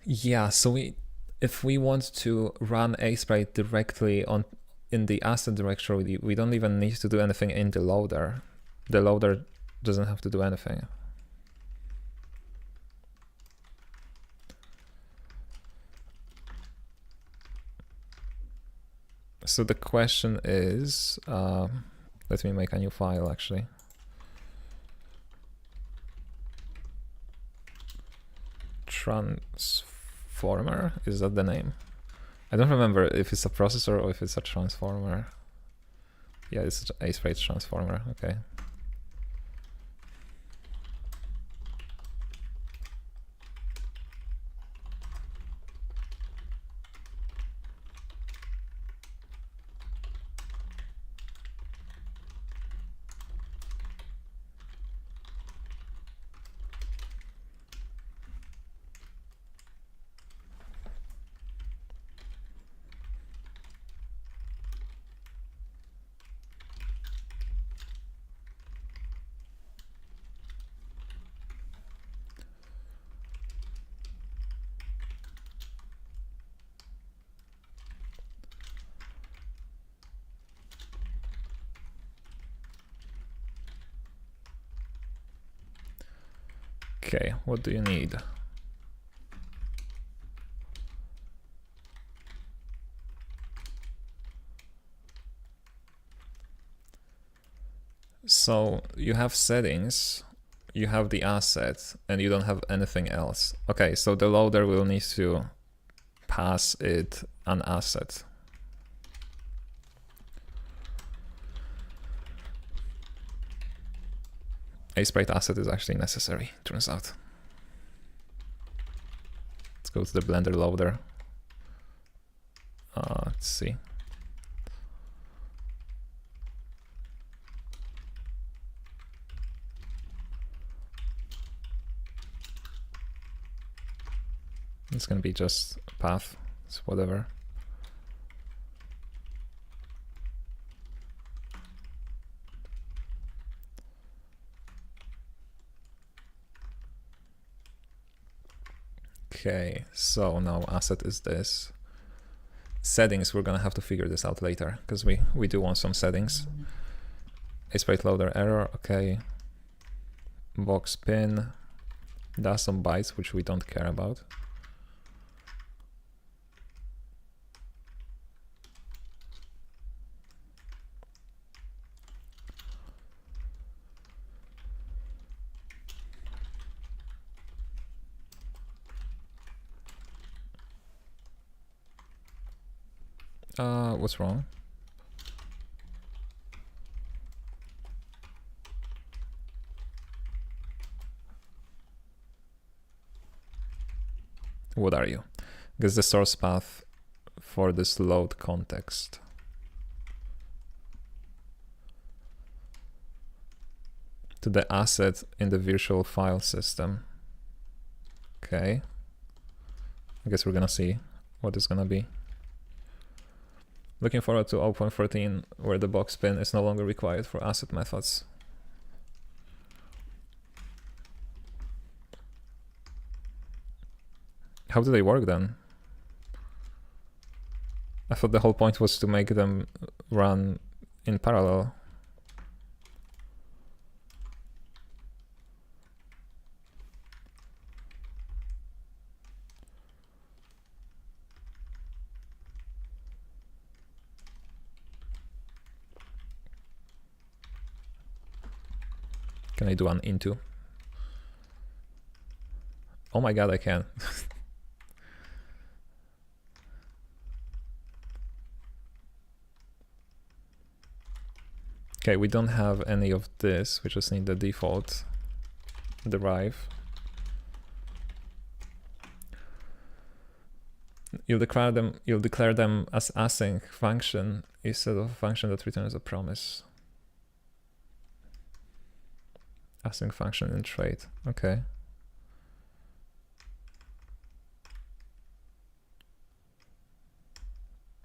Yeah, so if we want to run Aprite directly in the asset directory, we don't even need to do anything in the loader. The loader doesn't have to do anything. So the question is, let me make a new file actually. Transformer, is that the name? I don't remember if it's a processor or if it's a transformer. Yeah, it's an Aprite transformer, okay. Okay, what do you need? So you have settings, you have the asset, and you don't have anything else. Okay, so the loader will need to pass it an asset. Aprite asset is actually necessary, turns out. Let's go to the Blender loader. Let's see. It's gonna be just path, it's whatever. Okay, so now asset is this. Settings, we're gonna have to figure this out later, because we do want some settings. Sprite loader error, okay. Box pin, does some bytes, which we don't care about. What's wrong? What are you? Because the source path for this load context. To the asset in the virtual file system. Okay. I guess we're gonna see what it's gonna be. Looking forward to 0.14, where the box pin is no longer required for asset methods. How do they work then? I thought the whole point was to make them run in parallel. Can I do an into? Oh my god, I can. Okay, we don't have any of this. We just need the default derive. You'll declare them as async function instead of a function that returns a promise. Async function in trait. Okay.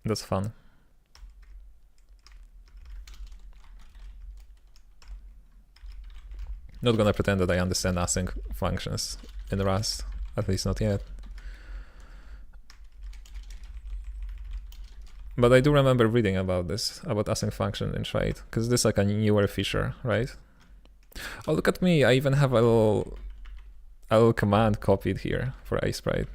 That's fun. Not gonna pretend that I understand async functions in Rust, at least not yet. But I do remember reading about this, about async function in trait, because this is like a newer feature, right? Oh, look at me! I even have a little command copied here for Aprite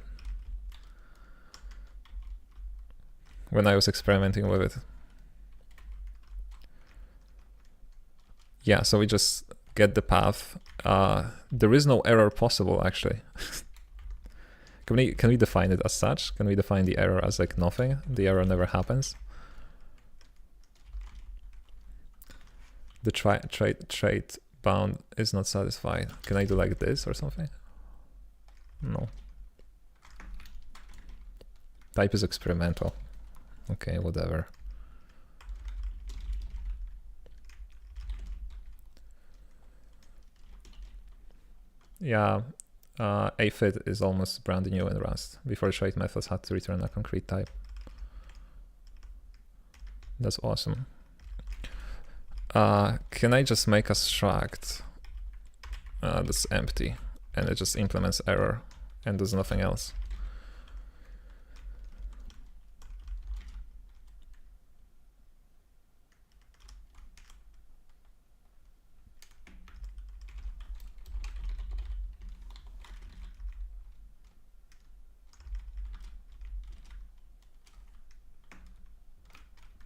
when I was experimenting with it. Yeah, so we just get the path. There is no error possible, actually. Can we define it as such? Can we define the error as like nothing? The error never happens. The trait bound is not satisfied. Can I do like this or something? No. Type is experimental. Okay, whatever. Yeah, Aprite is almost brand new in Rust. Before trait methods had to return a concrete type. That's awesome. Can I just make a struct that's empty and it just implements error and does nothing else?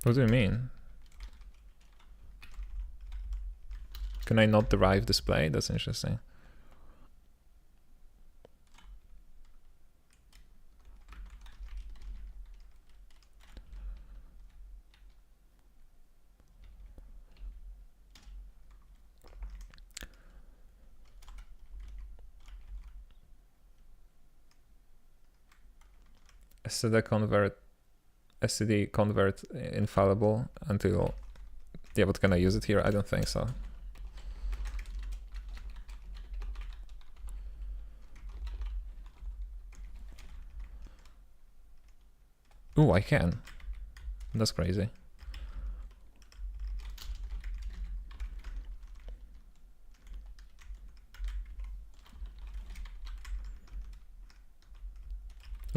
What do you mean? Can I not derive display? That's interesting. std convert infallible until, yeah, but can I use it here? I don't think so. Ooh, I can. That's crazy.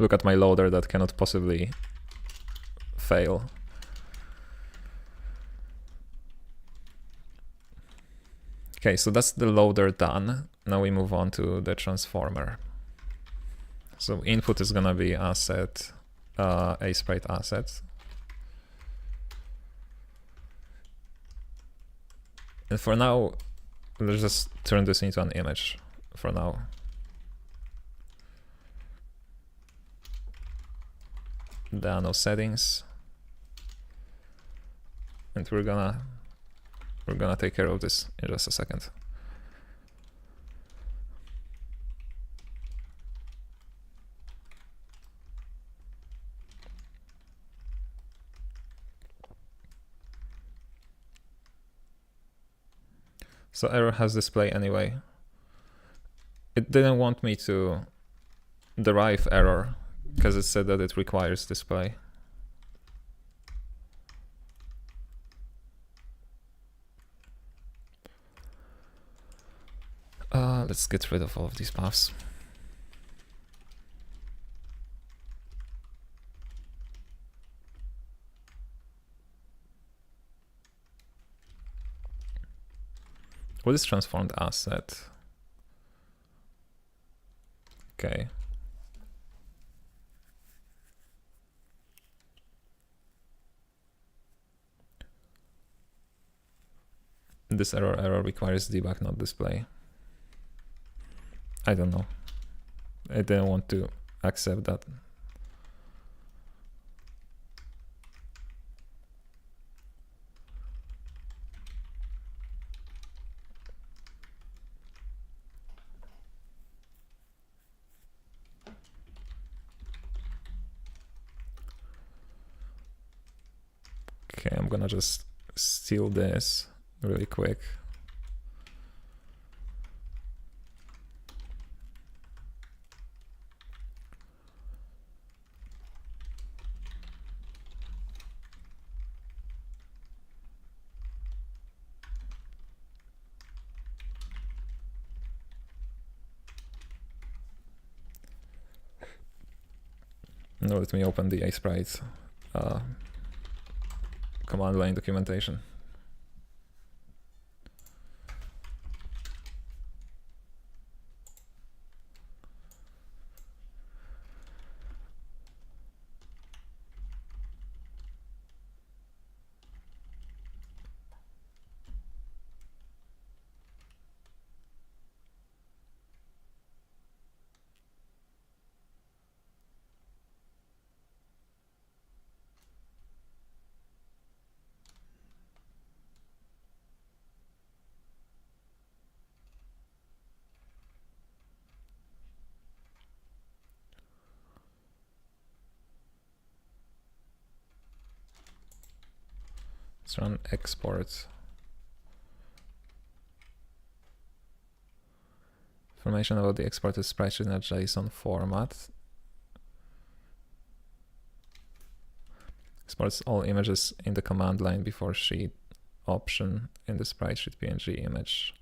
Look at my loader, that cannot possibly fail. Okay, so that's the loader done. Now we move on to the transformer. So input is gonna be asset, Aprite asset. And for now, let's just turn this into an image for now. There are no settings. And we're gonna take care of this in just a second. So error has display anyway. It didn't want me to derive error because it said that it requires display. Let's get rid of all of these paths. What is transformed asset? Okay. This error requires debug, not display. I don't know. I didn't want to accept that. Okay, I'm gonna just steal this really quick. Now let me open the Aprite command line documentation. Let's run export. Information about the exported sprite sheet in a JSON format. Exports all images in the command line before sheet option in the sprite sheet PNG image.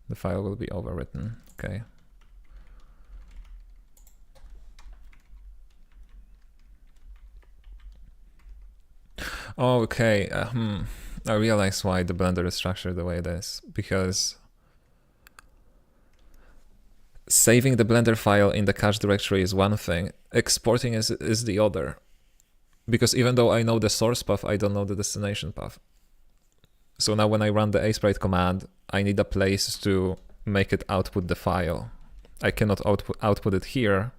The file will be overwritten. Okay. Okay, I realize why the Blender is structured the way it is, because saving the Blender file in the cache directory is one thing, exporting is the other. Because even though I know the source path, I don't know the destination path. So now when I run the Aprite command, I need a place to make it output the file. I cannot output it here,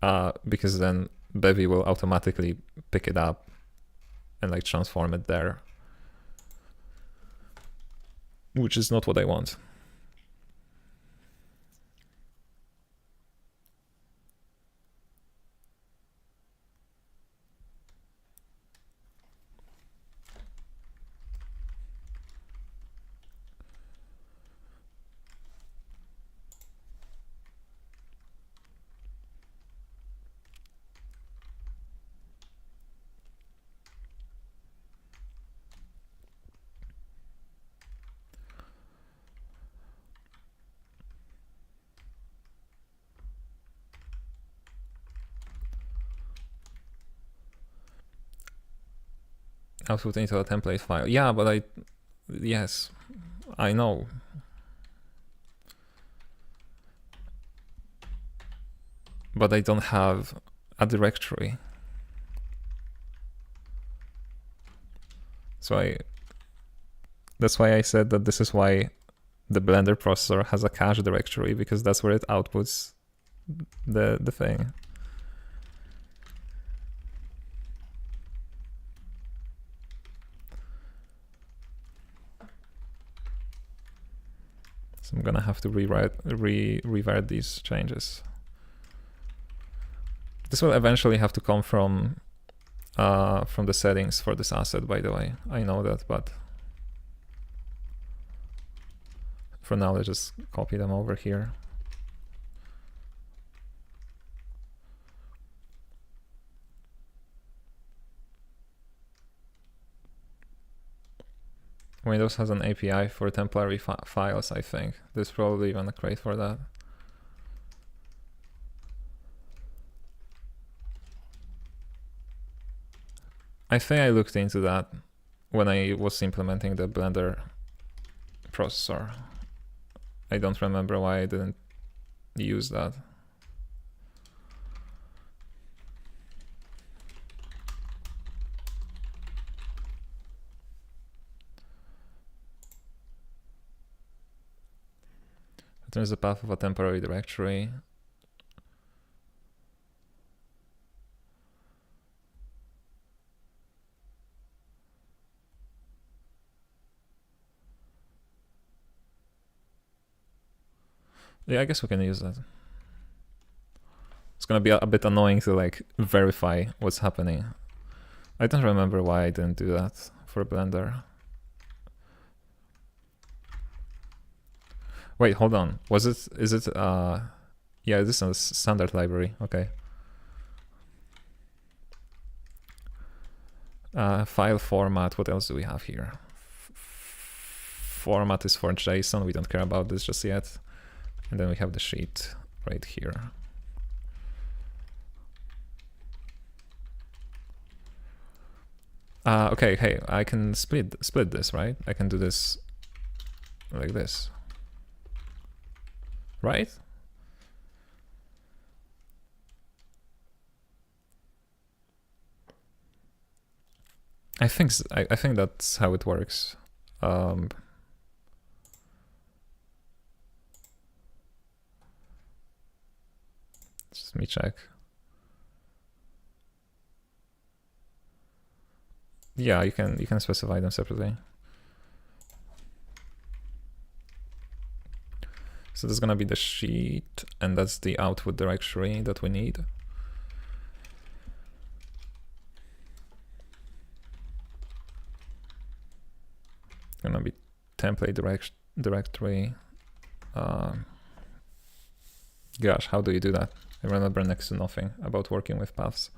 because then Bevy will automatically pick it up and like transform it there, which is not what I want. output into a template file. Yeah, but yes, I know. But I don't have a directory. So that's why I said that this is why the Blender processor has a cache directory, because that's where it outputs the thing. So I'm gonna have to revert these changes. This will eventually have to come from the settings for this asset, by the way. I know that, but for now, let's just copy them over here. Windows has an API for temporary files, I think. There's probably even a crate for that. I think I looked into that when I was implementing the Blender processor. I don't remember why I didn't use that. There's a path of a temporary directory. Yeah, I guess we can use that. It's gonna be a bit annoying to like verify what's happening. I don't remember why I didn't do that for Blender. Wait, hold on. Is it yeah, this is a standard library, okay. File format, what else do we have here? Format is for JSON, we don't care about this just yet. And then we have the sheet right here. Okay, hey, I can split this, right? I can do this like this, right? I think that's how it works. Just let me check. Yeah, you can specify them separately. So this is gonna be the sheet, and that's the output directory that we need. It's gonna be template directory. Gosh, how do you do that? I remember next to nothing about working with paths.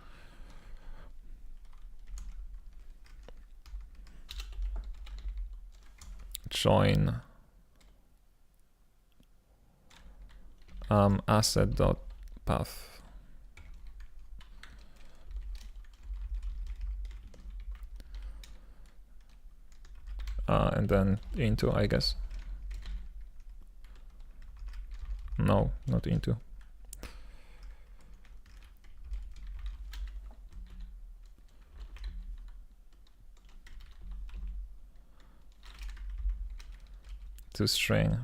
Join asset.path. And then into, I guess. No, not into. To string.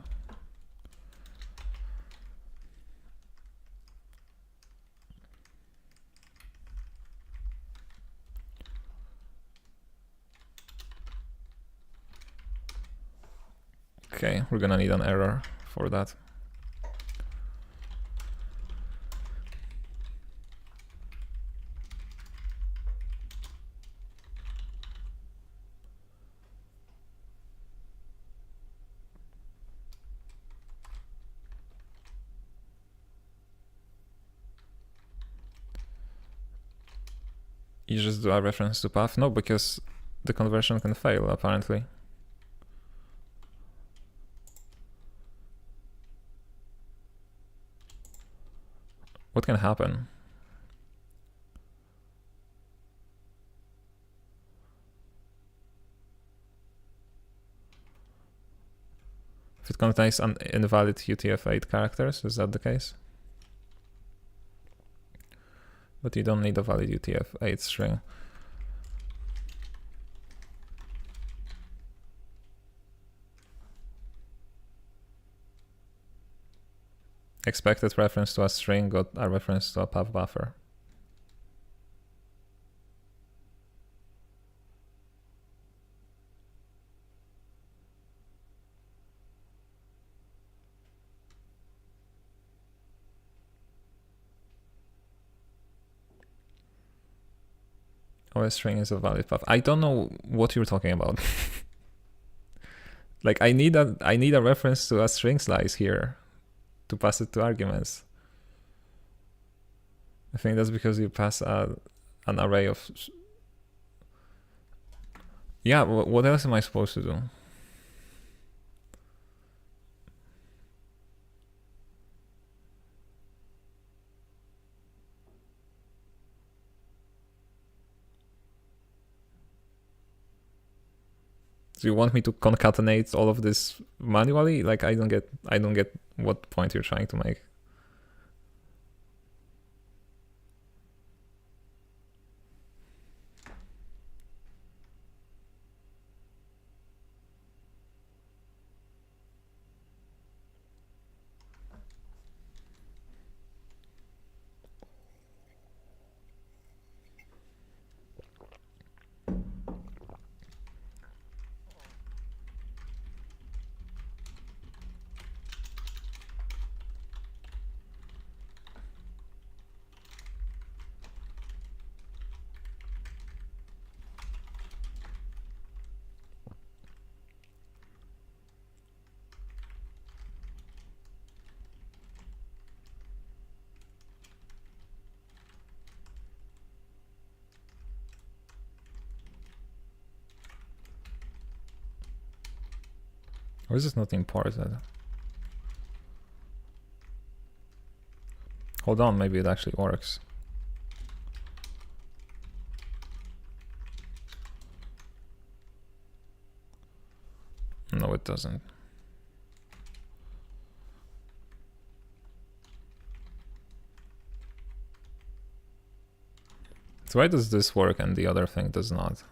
Okay, we're gonna need an error for that. You just do a reference to path? No, because the conversion can fail, apparently. What can happen? If it contains an invalid UTF-8 characters, is that the case? But you don't need a valid UTF-8 string. Expected reference to a string got a reference to a path buffer. OS string is a valid path. I don't know what you're talking about. Like I need a reference to a string slice here to pass it to arguments. I think that's because you pass an array of... Yeah, what else am I supposed to do? Do you want me to concatenate all of this manually? Like I don't get what point you're trying to make. Or is it not imported? Hold on, maybe it actually works. No, it doesn't. So why does this work and the other thing does not?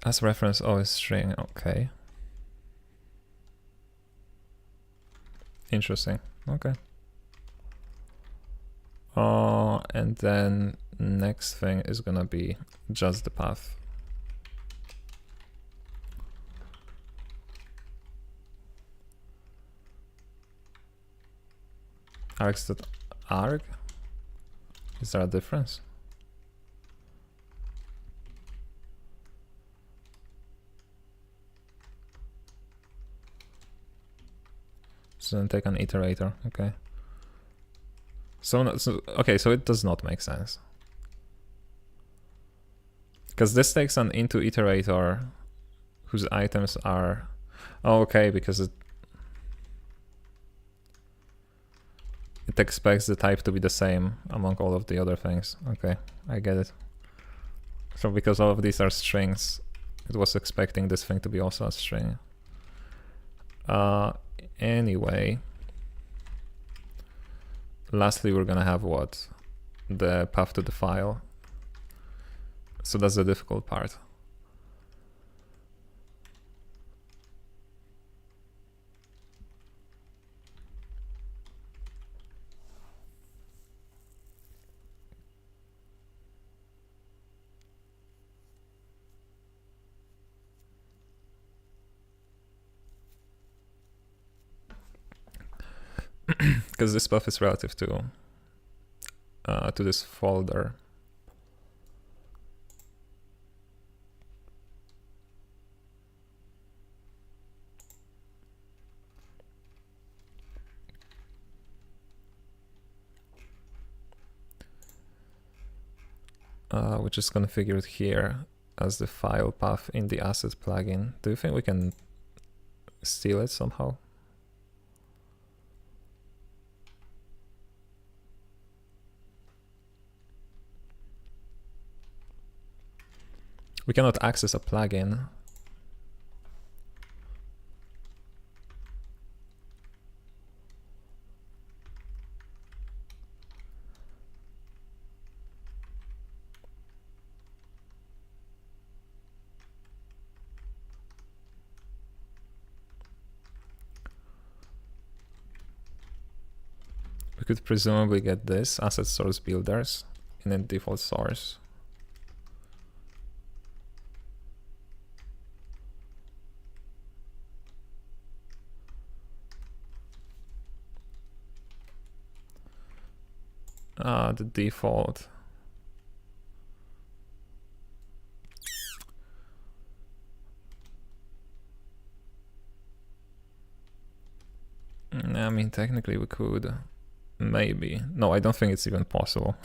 As reference OS string, okay. Interesting, okay. And then next thing is gonna be just the path. args.arg? Is there a difference? So then take an iterator, okay. So okay, so it does not make sense. Because this takes an into iterator whose items are... Oh, okay, because it expects the type to be the same among all of the other things. Okay, I get it. So because all of these are strings, it was expecting this thing to be also a string. Anyway, lastly, we're gonna have what? The path to the file. So that's the difficult part. Because this path is relative to this folder. Which is configured here as the file path in the asset plugin. Do you think we can steal it somehow? We cannot access a plugin, We could presumably get this asset source builders in a default source. The default. I mean, technically we could, maybe. No, I don't think it's even possible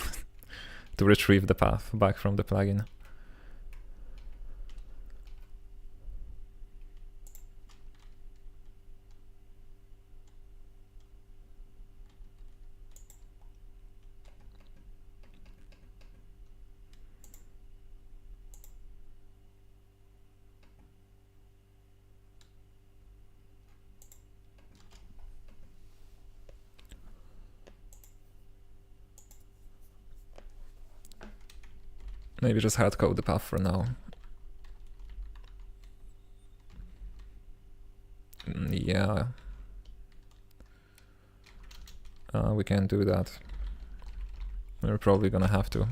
to retrieve the path back from the plugin. Maybe just hardcode the path for now. Yeah. We can do that. We're probably gonna have to.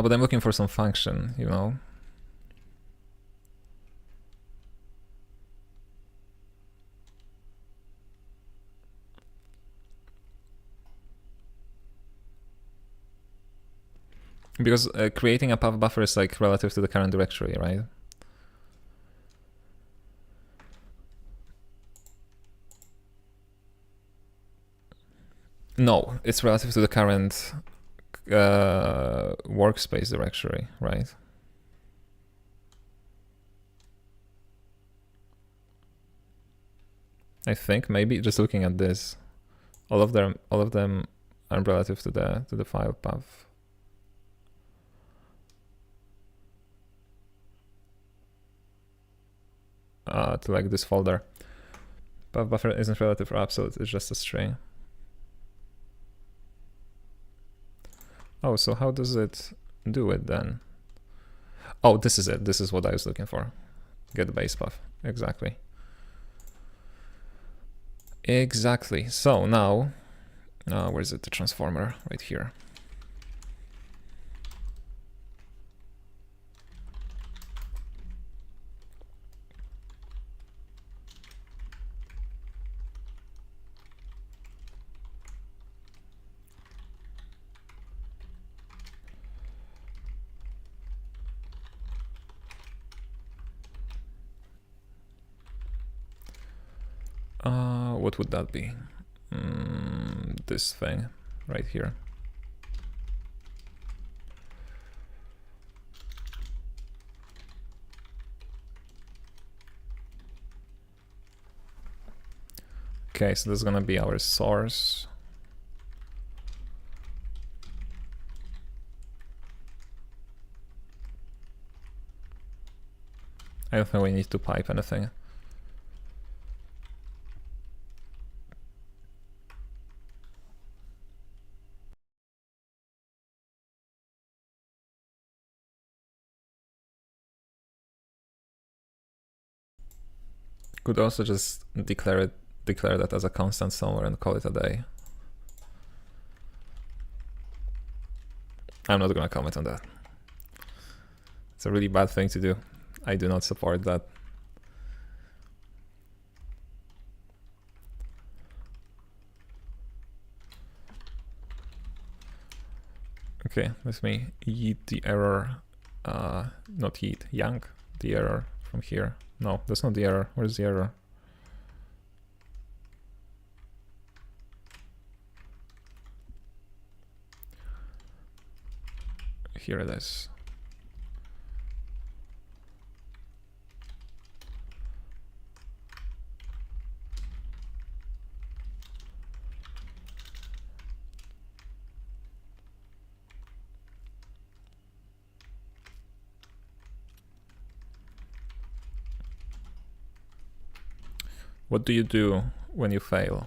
But I'm looking for some function, you know. Because creating a path buffer is like relative to the current directory, right? No, it's relative to the current workspace directory, right? I think maybe just looking at this, all of them are relative to the file path. To like this folder. Path buffer isn't relative or absolute, it's just a string. Oh, so how does it do it then? Oh, this is it. This is what I was looking for. Get the base path. Exactly. Exactly. So now, where is it? The transformer right here. What would that be? This thing right here. Okay, so this is gonna be our source. I don't think we need to pipe anything. Could also just declare that as a constant somewhere and call it a day. I'm not gonna comment on that. It's a really bad thing to do. I do not support that. Okay, let me yeet the error, not yeet, yank the error from here. No, that's not the error. Where's the error? Here it is. What do you do when you fail?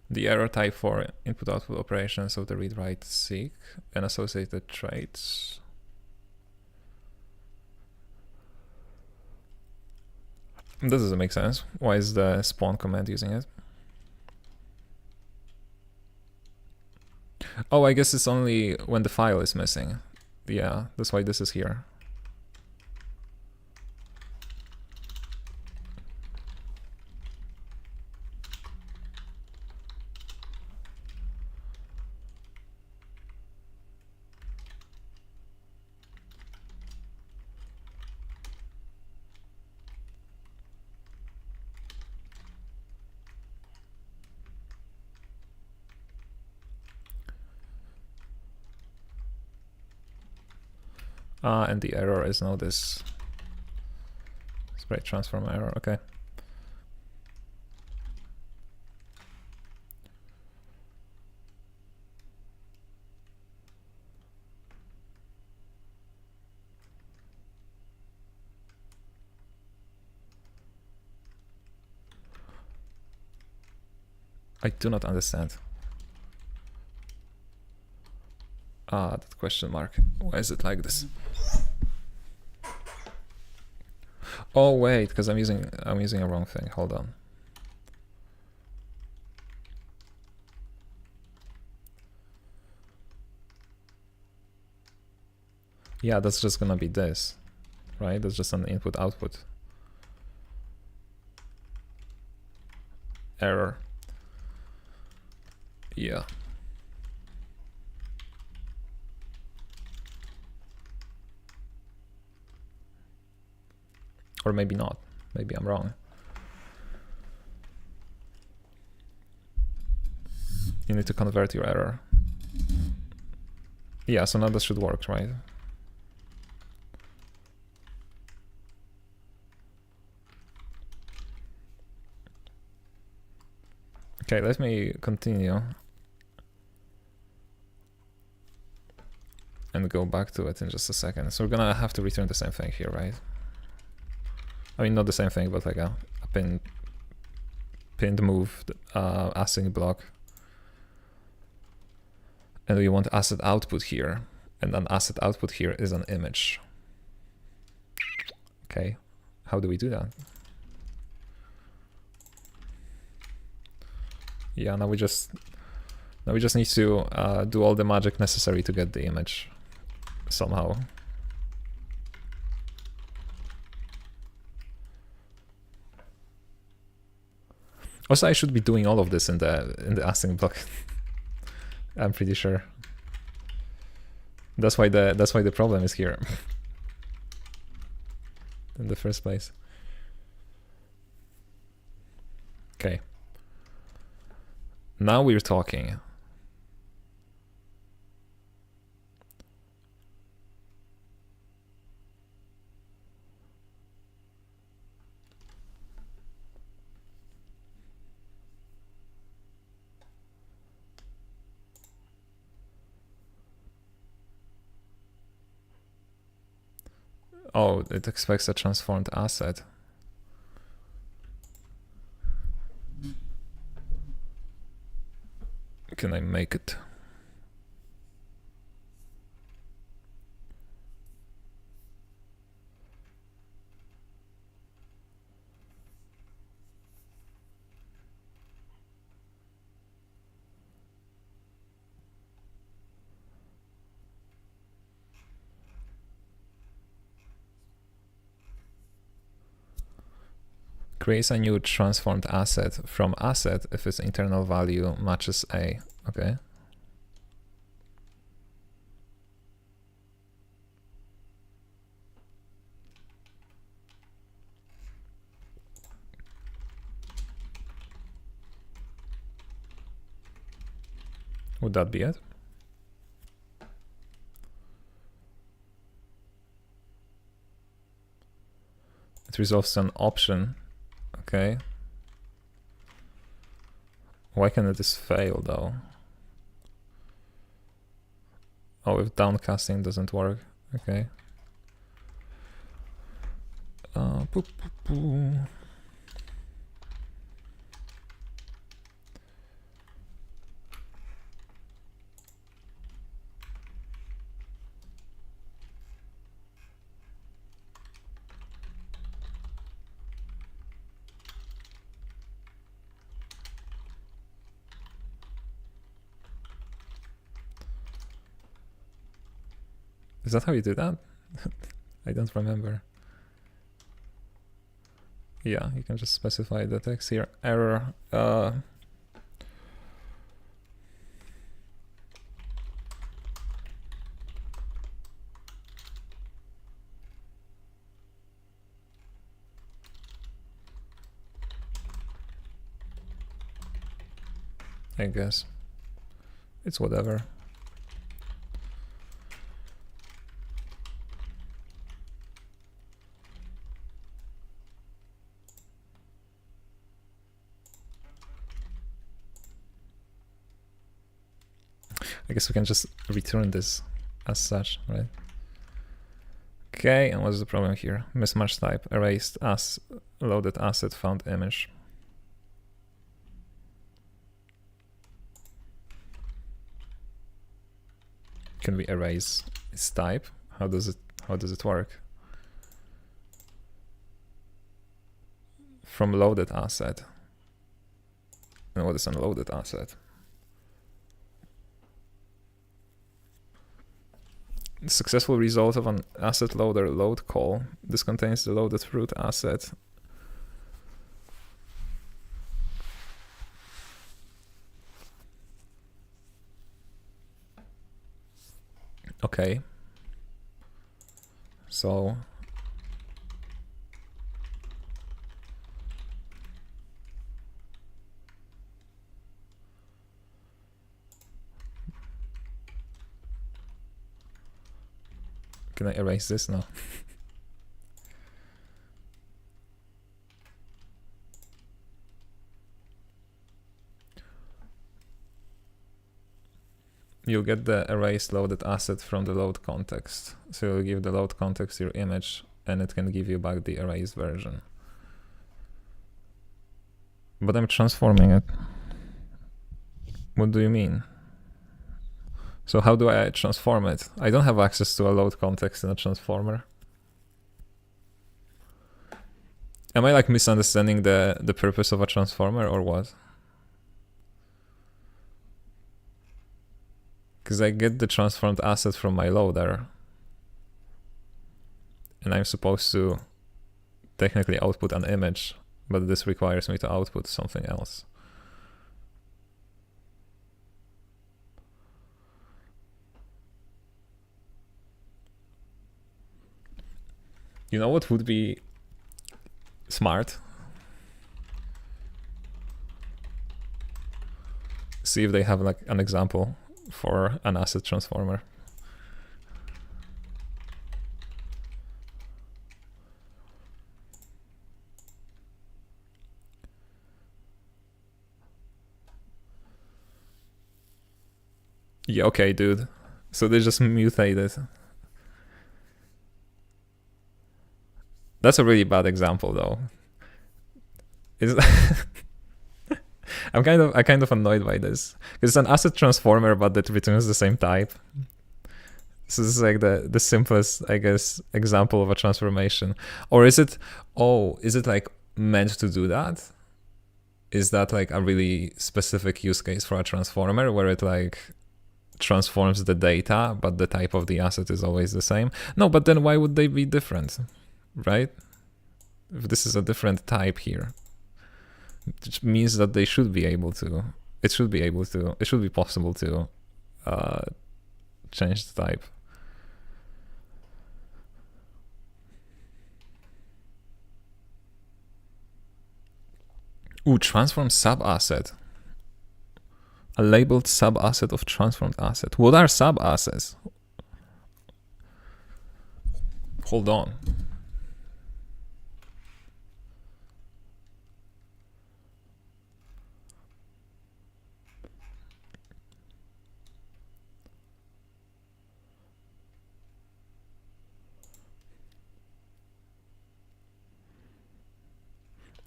The error type for input-output operations of the read-write-seek and associated traits. This doesn't make sense. Why is the spawn command using it? Oh, I guess it's only when the file is missing. Yeah, that's why this is here. And the error is now this sprite transform error. Okay. I do not understand. That question mark. Why is it like this? Oh wait, because I'm using a wrong thing. Hold on. Yeah, that's just gonna be this, right? That's just an input-output error. Yeah. Or maybe not. Maybe I'm wrong. You need to convert your error. Yeah, so now this should work, right? Okay, let me continue and go back to it in just a second. So we're gonna have to return the same thing here, right? I mean, not the same thing, but like a pinned move async block. And we want asset output here, and an asset output here is an image. Okay, how do we do that? Yeah, now we just need to do all the magic necessary to get the image somehow. Also, I should be doing all of this in the async block. I'm pretty sure. That's why the problem is here in the first place. Okay. Now we're talking. Oh, it expects a transformed asset. Can I make it? Creates a new transformed asset from asset if its internal value matches A. Okay. Would that be it? It resolves an option. Okay. Why can this fail though? Oh, if downcasting doesn't work. Okay. Is that how you do that? I don't remember. Yeah, you can just specify the text here. Error. I guess. It's whatever. I guess we can just return this as such, right? Okay, and what's the problem here? Mismatch type, erased as loaded asset found image. Can we erase its type? How does it work? From loaded asset. And what is unloaded asset? The successful result of an asset loader load call. This contains the loaded root asset. Okay. So can I erase this? No. You'll get the erased loaded asset from the load context. So you'll give the load context your image and it can give you back the erased version. But I'm transforming it. What do you mean? So how do I transform it? I don't have access to a load context in a transformer. Am I like misunderstanding the purpose of a transformer or what? Because I get the transformed asset from my loader. And I'm supposed to technically output an image, but this requires me to output something else. You know what would be smart? See if they have like an example for an asset transformer. Yeah, okay, dude. So they just mutated. That's a really bad example, though. I'm kind of annoyed by this. It's an asset transformer, but that returns the same type. So this is like the simplest, I guess, example of a transformation. Or is it? Oh, is it like meant to do that? Is that like a really specific use case for a transformer where it like transforms the data, but the type of the asset is always the same? No, but then why would they be different? Right? If this is a different type here, it means that they should be able to. It should be possible to change the type. Ooh, transform sub-asset. A labeled sub-asset of transformed asset. What are sub-assets? Hold on.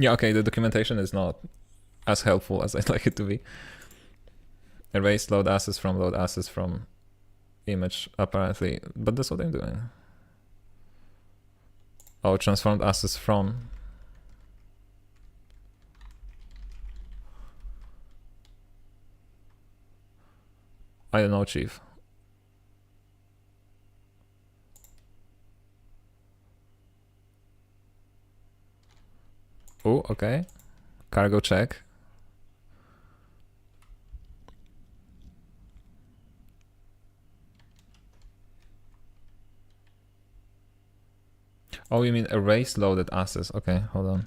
Yeah, okay, the documentation is not as helpful as I'd like it to be. Erase load assets from image, apparently, but that's what I'm doing. Oh, transformed assets from. I don't know, Chief. Oh, okay. Cargo check. Oh, you mean erase loaded assets? Okay, hold on.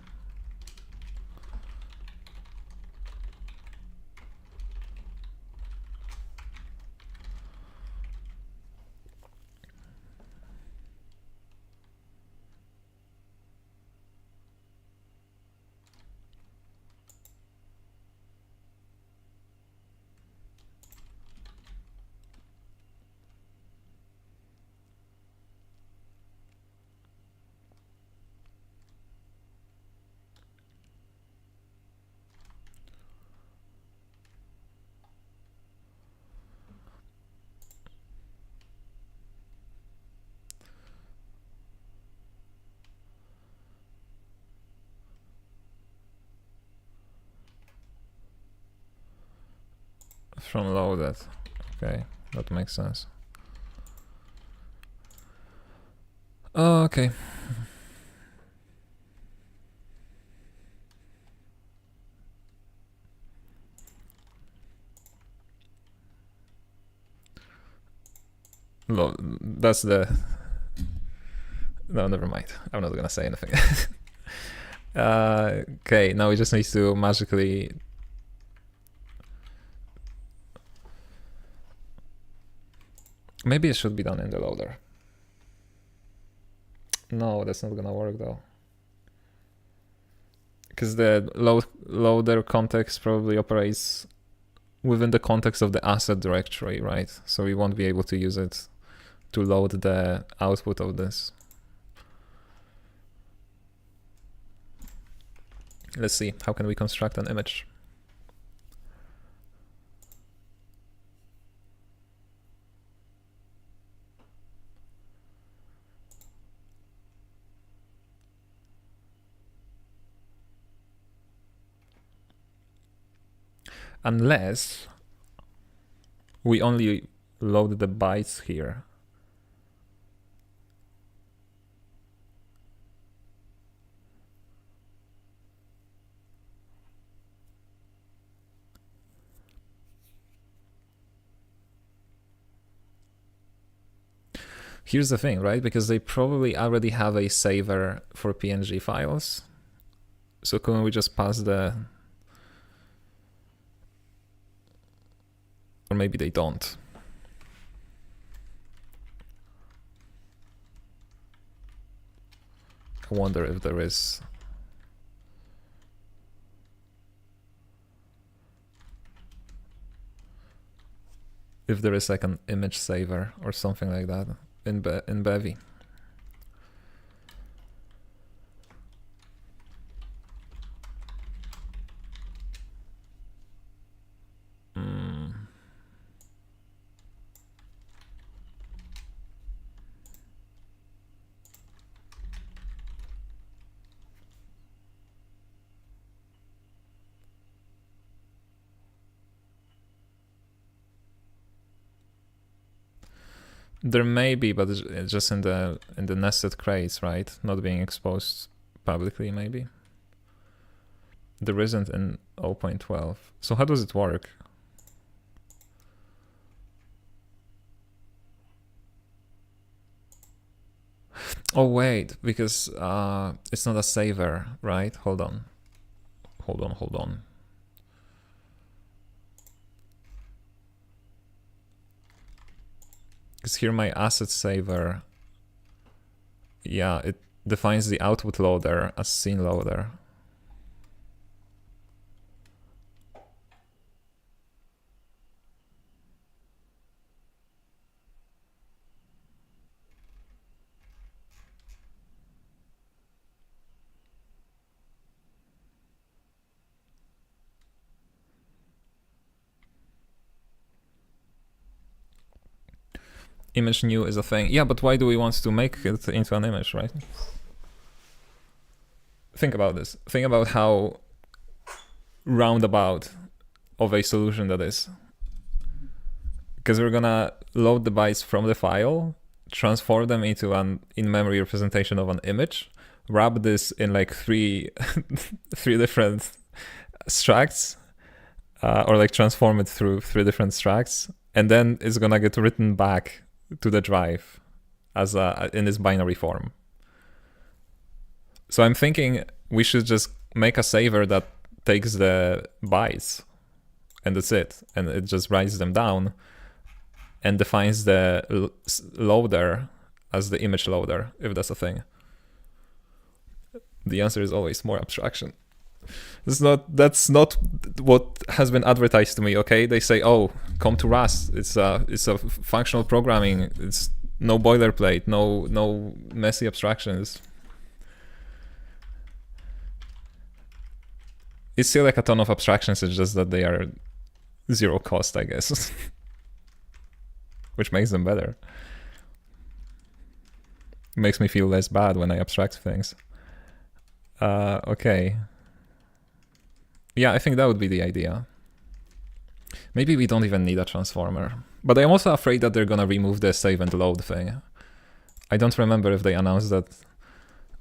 From loaded. Okay, that makes sense. Okay. That's the. No, never mind. I'm not gonna say anything. Okay, now we just need to magically. Maybe it should be done in the loader. No, that's not gonna work though. Because the loader context probably operates within the context of the asset directory, right? So we won't be able to use it to load the output of this. Let's see, how can we construct an image? Unless we only load the bytes here. Here's the thing, right? Because they probably already have a saver for PNG files. So can we just pass the... Or maybe they don't. I wonder if there is... If there is like an image saver or something like that in Bevy. There may be, but it's just in the nested crates, right? Not being exposed publicly, maybe. There isn't in 0.12. So how does it work? Oh wait, because it's not a saver, right? Hold on. Because here my asset saver, yeah, it defines the output loader as scene loader. Image new is a thing. Yeah, but why do we want to make it into an image, right? Think about this. Think about how roundabout of a solution that is. Because we're gonna load the bytes from the file, transform them into an in-memory representation of an image, wrap this in like three different structs, or like transform it through 3 different structs, and then it's gonna get written back to the drive as in this binary form. So I'm thinking we should just make a saver that takes the bytes, and that's it, and it just writes them down and defines the loader as the image loader, if that's a thing. The answer is always more abstraction. That's not what has been advertised to me, okay? They say, oh, come to Rust. It's a functional programming. It's no boilerplate, no messy abstractions. It's still like a ton of abstractions, it's just that they are 0 cost, I guess. Which makes them better. Makes me feel less bad when I abstract things. Okay. Yeah, I think that would be the idea. Maybe we don't even need a transformer. But I'm also afraid that they're gonna remove the save and load thing. I don't remember if they announced that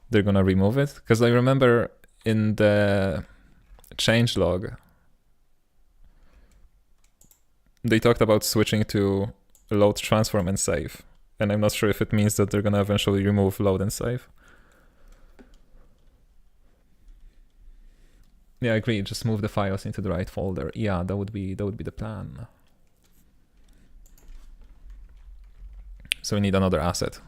they're gonna remove it, because I remember in the changelog they talked about switching to load, transform, and save. And I'm not sure if it means that they're gonna eventually remove load and save. Yeah, I agree. Just move the files into the right folder. Yeah, that would be the plan. So we need another asset.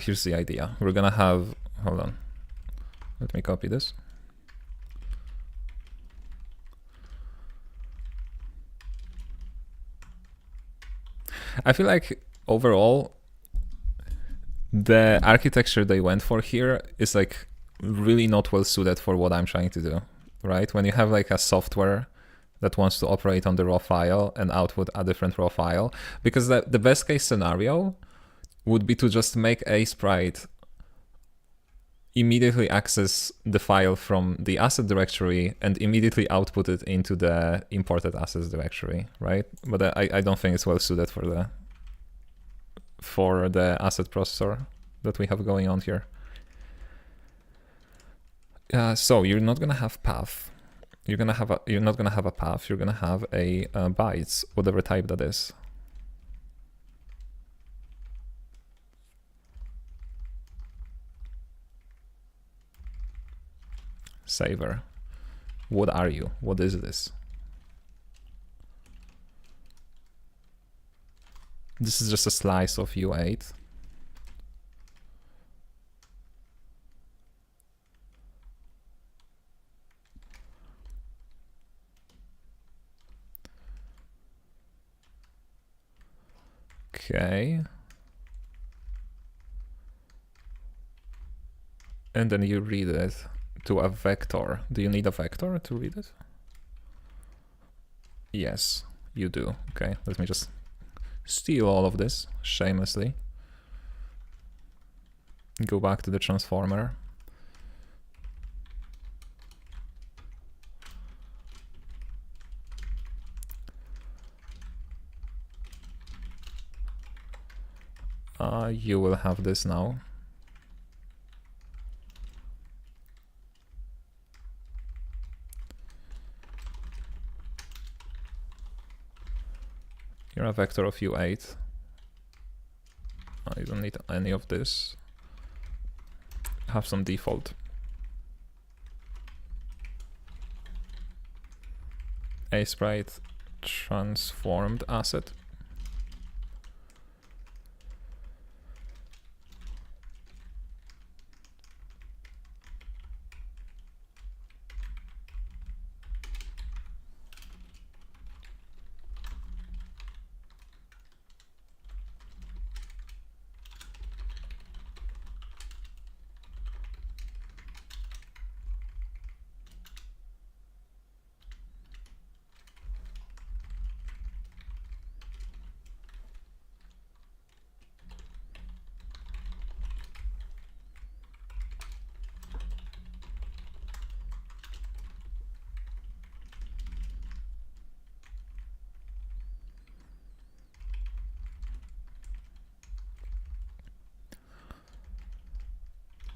Here's the idea. We're gonna have, hold on. Let me copy this. I feel like overall, the architecture they went for here is like really not well suited for what I'm trying to do, right? When you have like a software that wants to operate on the raw file and output a different raw file, because the best case scenario would be to just make Aprite immediately access the file from the asset directory and immediately output it into the imported assets directory, right? But I don't think it's well suited for the asset processor that we have going on here. So you're not gonna have path. You're not gonna have a path. You're gonna have a bytes, whatever type that is. Saver. What are you? What is this? This is just a slice of U8. Okay. And then you read it to a vector. Do you need a vector to read it? Yes, you do. Okay, let me just steal all of this shamelessly. Go back to the transformer. You will have this now. You're a vector of U8. You don't need any of this. Have some default. Aprite transformed asset.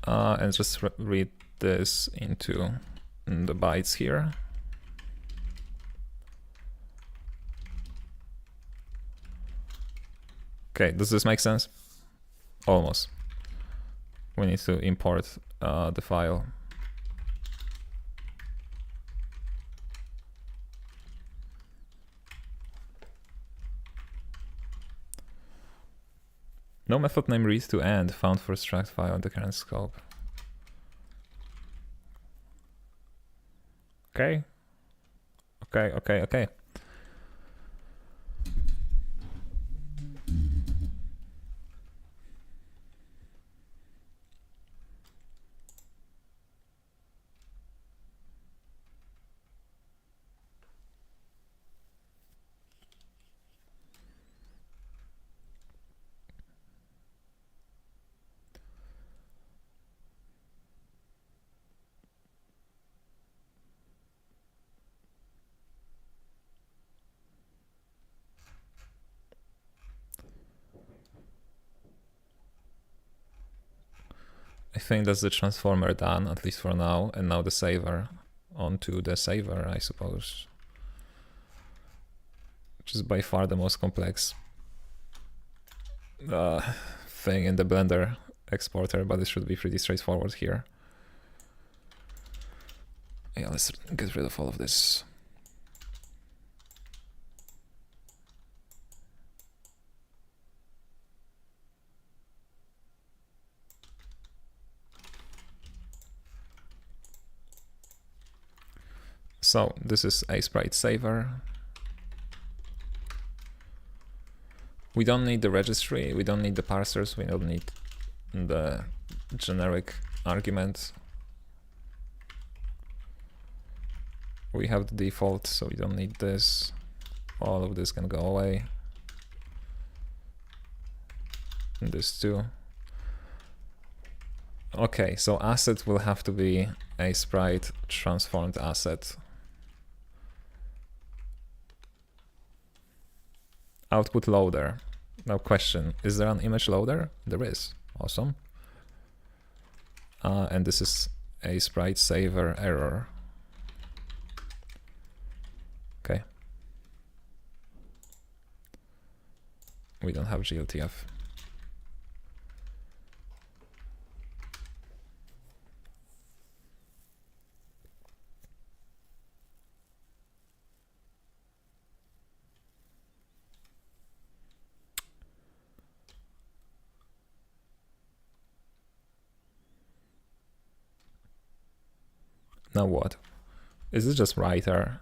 and just read this into the bytes here. Okay, does this make sense? Almost. We need to import the file. No method name reads to end found for struct file in the current scope. Okay. Okay. I think that's the transformer done, at least for now, and now the saver onto the saver, I suppose. Which is by far the most complex thing in the Blender exporter, but it should be pretty straightforward here. Yeah, let's get rid of all of this. So this is Aprite saver. We don't need the registry, we don't need the parsers, we don't need the generic argument. We have the default, so we don't need this. All of this can go away. And this too. Okay, so asset will have to be a sprite transformed asset. Output loader. Now question, is there an image loader? There is. Awesome. And this is a sprite saver error. Okay. We don't have GLTF. Now what? Is it just writer?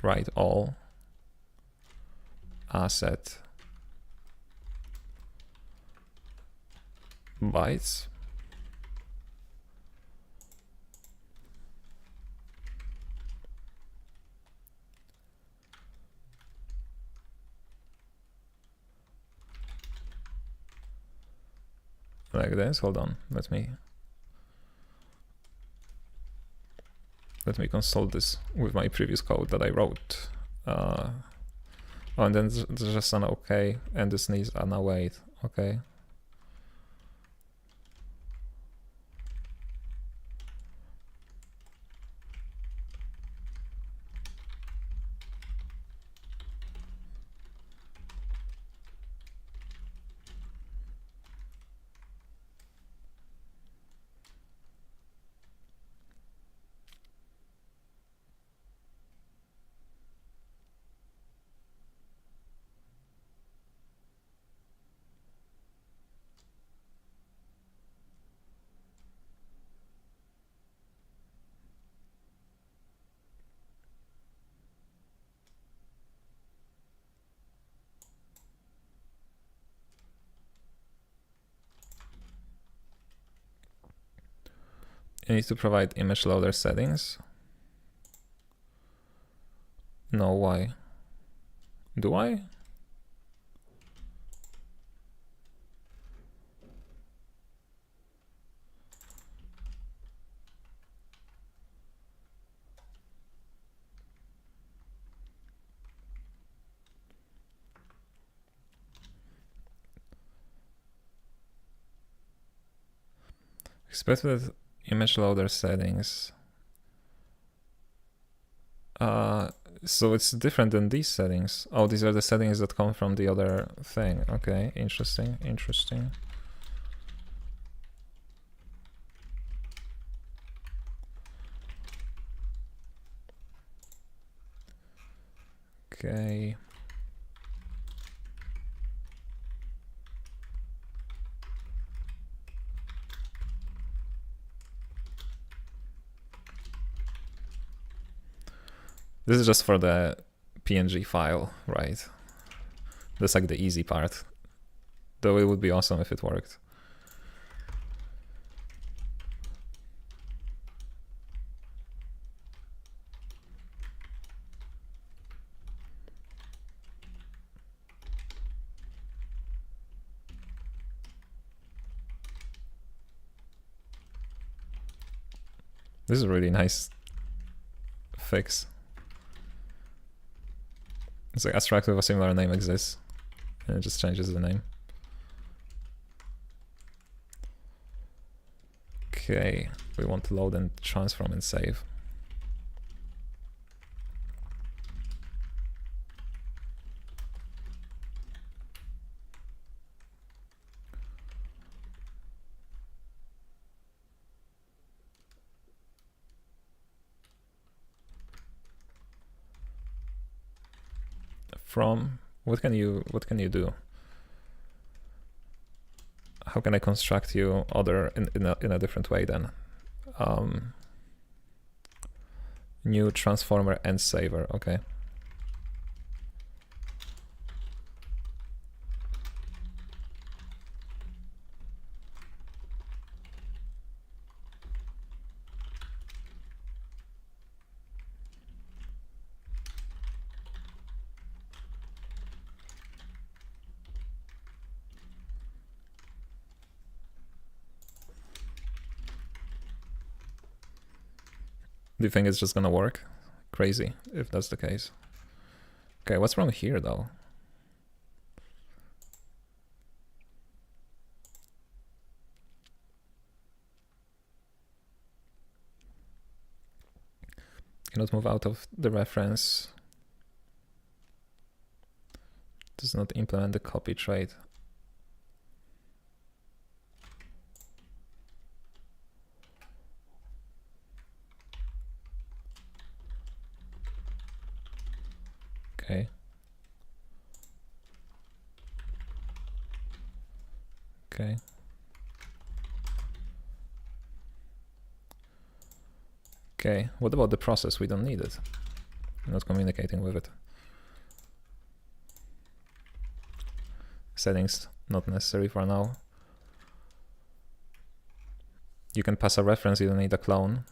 Write all asset bytes. Like this. Hold on. Let me consult this with my previous code that I wrote. Oh, and then there's just an okay, and this needs an await. Okay. You need to provide image loader settings. No, why? Do I? Expected image loader settings. So it's different than these settings. Oh, these are the settings that come from the other thing. Okay, interesting, interesting. Okay. This is just for the PNG file, right? That's like the easy part. Though it would be awesome if it worked. This is a really nice fix. It's like abstract with a similar name exists, and it just changes the name. Okay, we want to load and transform and save. From what can you do? How can I construct you other in a different way then? New transformer and saver. Okay. Do you think it's just gonna work? Crazy if that's the case. Okay, what's wrong here though? Cannot move out of the reference. Does not implement the copy trait. Okay. Okay. Okay, what about the process? We don't need it. We're not communicating with it. Settings, not necessary for now. You can pass a reference, you don't need a clone.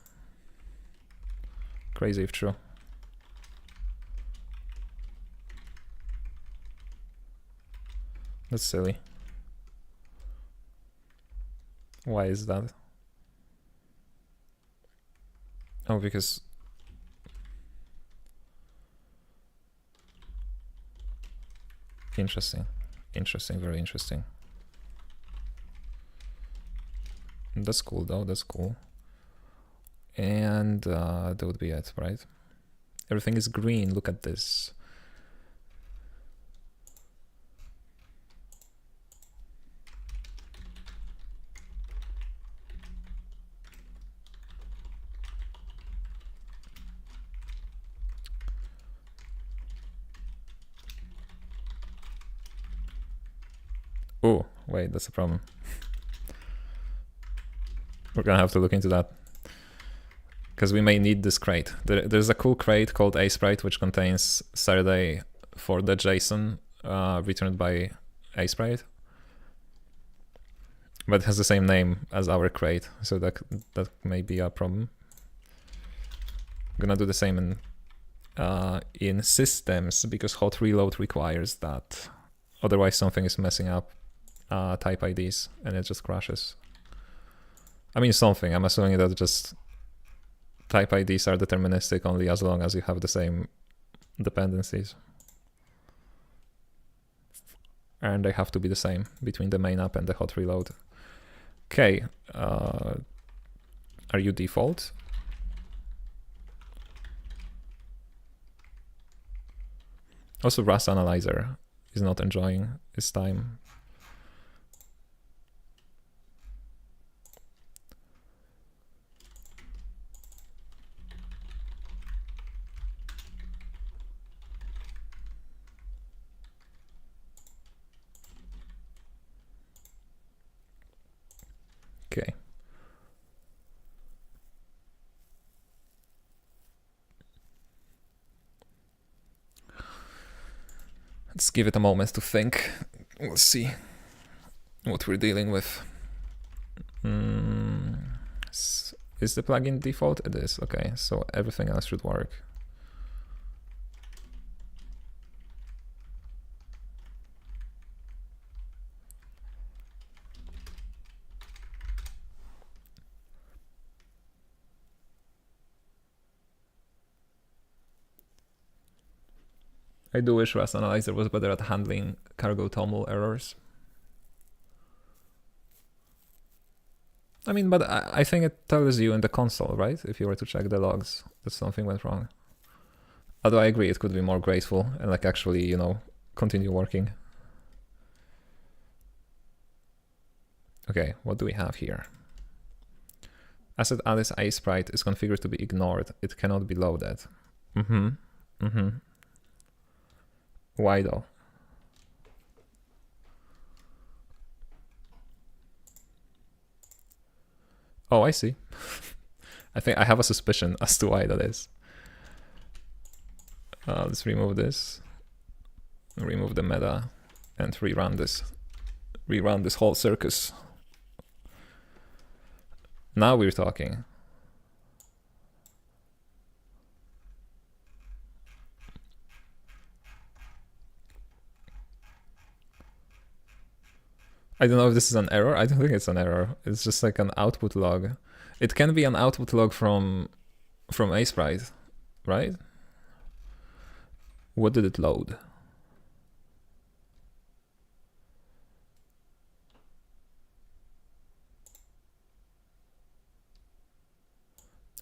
Crazy if true. That's silly. Why is that? Oh, because interesting, very interesting. That's cool though, that's cool. And that would be it, right? Everything is green, look at this. Oh, wait, that's a problem. We're gonna have to look into that. Because we may need this crate. There's a cool crate called Aprite, which contains Saturday for the JSON returned by Aprite. But it has the same name as our crate, so that may be a problem. I'm gonna do the same in systems, because hot reload requires that. Otherwise something is messing up type IDs and it just crashes. I mean something, I'm assuming that just type IDs are deterministic only as long as you have the same dependencies. And they have to be the same between the main app and the hot reload. Okay, are you default? Also, Rust Analyzer is not enjoying his time. Okay. Let's give it a moment to think. We'll see what we're dealing with. Is the plugin default? It is. Okay, so everything else should work. I do wish Rust Analyzer was better at handling cargo toml errors. I mean, but I think it tells you in the console, right? If you were to check the logs that something went wrong. Although I agree, it could be more graceful and like actually, you know, continue working. Okay, what do we have here? Asset Alice Aprite is configured to be ignored. It cannot be loaded. Why though? Oh, I see. I think I have a suspicion as to why that is. Let's remove this. Remove the meta and rerun this. Rerun this whole circus. Now we're talking. I don't know if this is an error. I don't think it's an error. It's just like an output log. It can be an output log from Aprite, right? What did it load?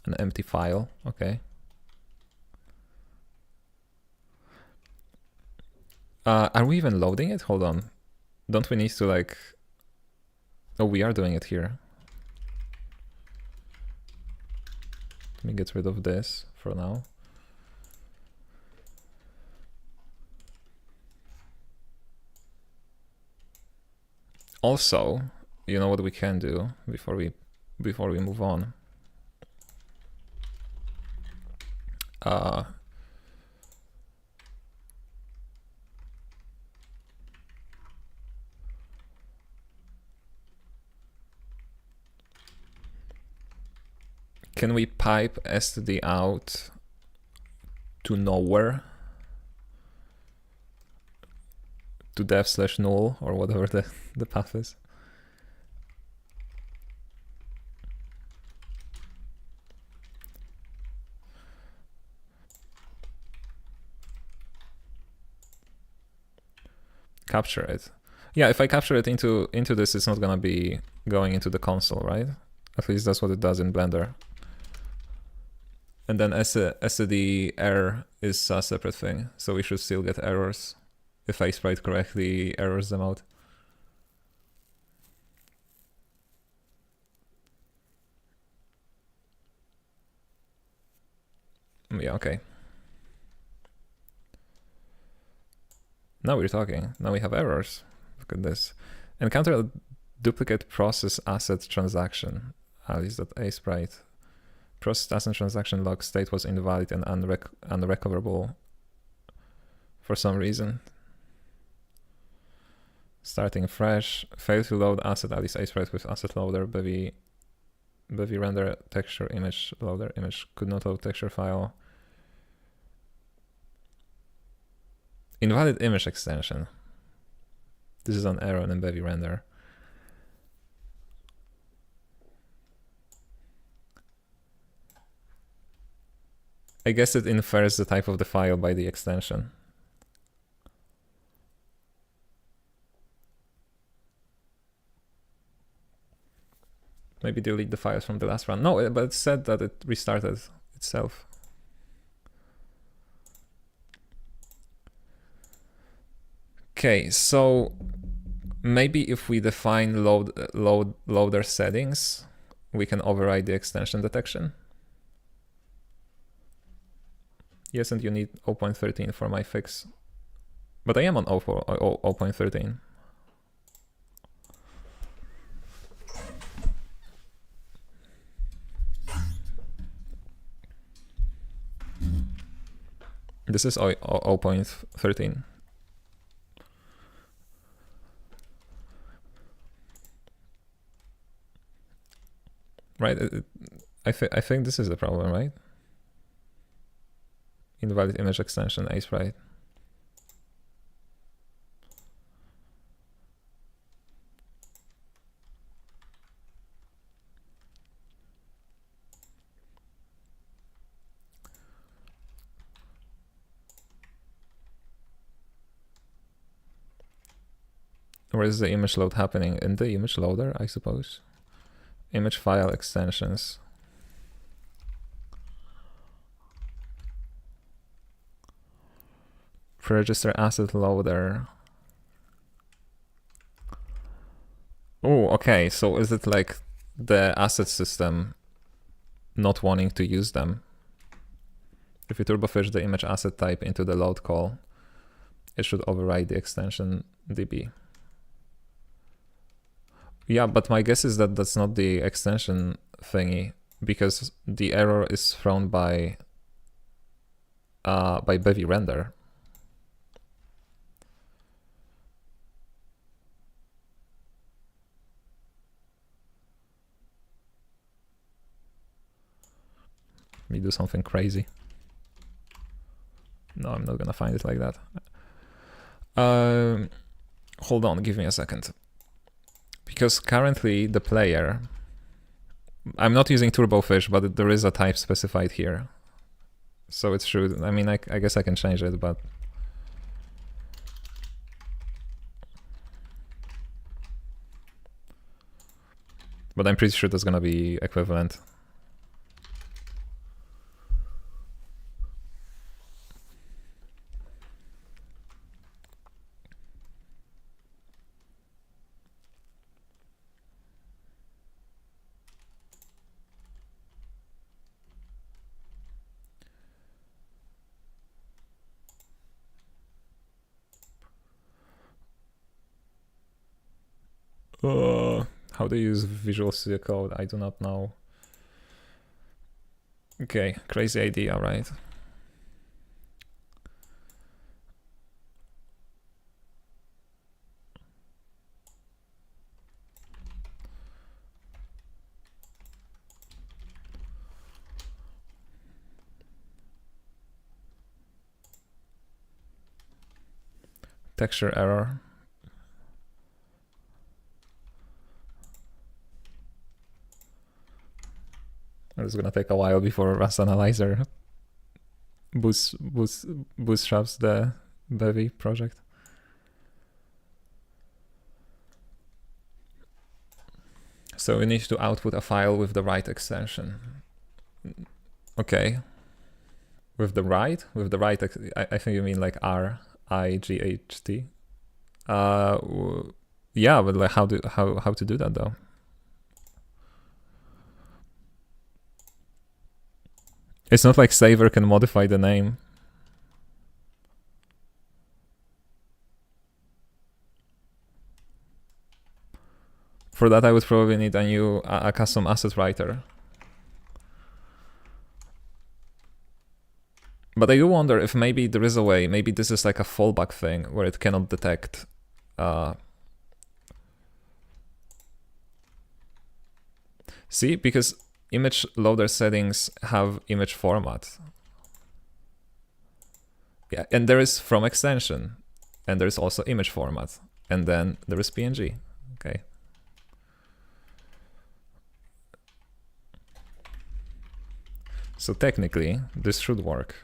An empty file, okay. Are we even loading it? Hold on. Don't we need to like... Oh, we are doing it here. Let me get rid of this for now. Also, you know what we can do before we move on? Can we pipe std out to nowhere? To dev/null or whatever the path is. Capture it. Yeah, if I capture it into this, it's not gonna be going into the console, right? At least that's what it does in Blender. And then std error is a separate thing, so we should still get errors if I sprite correctly errors them out. Yeah, okay. Now we're talking. Now we have errors. Look at this. Encounter a duplicate process asset transaction. Alice.asprite. Process asset transaction log state was invalid and unrecoverable for some reason. Starting fresh. Failed to load asset Alice Aprite with asset loader. Bevy render texture image loader. Image could not load texture file. Invalid image extension. This is an error in Bevy render. I guess it infers the type of the file by the extension. Maybe delete the files from the last run. No, but it said that it restarted itself. Okay, so maybe if we define loader settings, we can override the extension detection. Yes, and you need 0.13 for my fix. But I am on 0.13. This is 0.13. Right, I think this is the problem, right? Invalid image extension, Aprite. Where is the image load happening? In the image loader, I suppose. Image file extensions. Pre-register asset loader. Oh, okay. So is it like the asset system not wanting to use them? If you turbofish the image asset type into the load call, it should override the extension DB. Yeah, but my guess is that that's not the extension thingy, because the error is thrown by Bevy render. Let me do something crazy. No, I'm not gonna find it like that. Hold on, give me a second. Because currently the player, I'm not using turbofish, but there is a type specified here. So it's true. I mean, I guess I can change it, but I'm pretty sure that's gonna be equivalent. How to use Visual Studio Code? I do not know. Okay, crazy idea, right? Texture error. It's gonna take a while before Rust Analyzer bootstraps the Bevy project. So we need to output a file with the right extension. Okay. With the right, I think you mean like RIGHT. Yeah, but like how to do that though? It's not like Saver can modify the name. For that, I would probably need a custom asset writer. But I do wonder if maybe there is a way, maybe this is like a fallback thing where it cannot detect see, because image loader settings have image format. Yeah, and there is from extension, and there is also image format, and then there is PNG. Okay. So technically, this should work.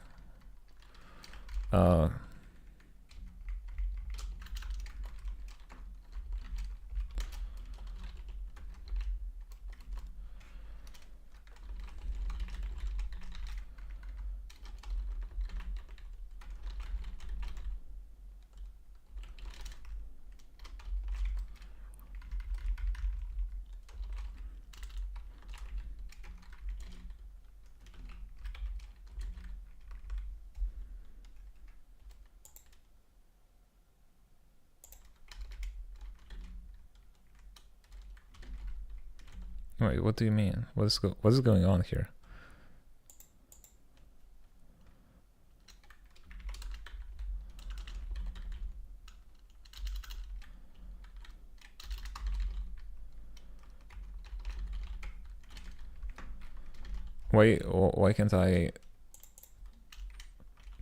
Wait, what do you mean? What is going on here? Why can't I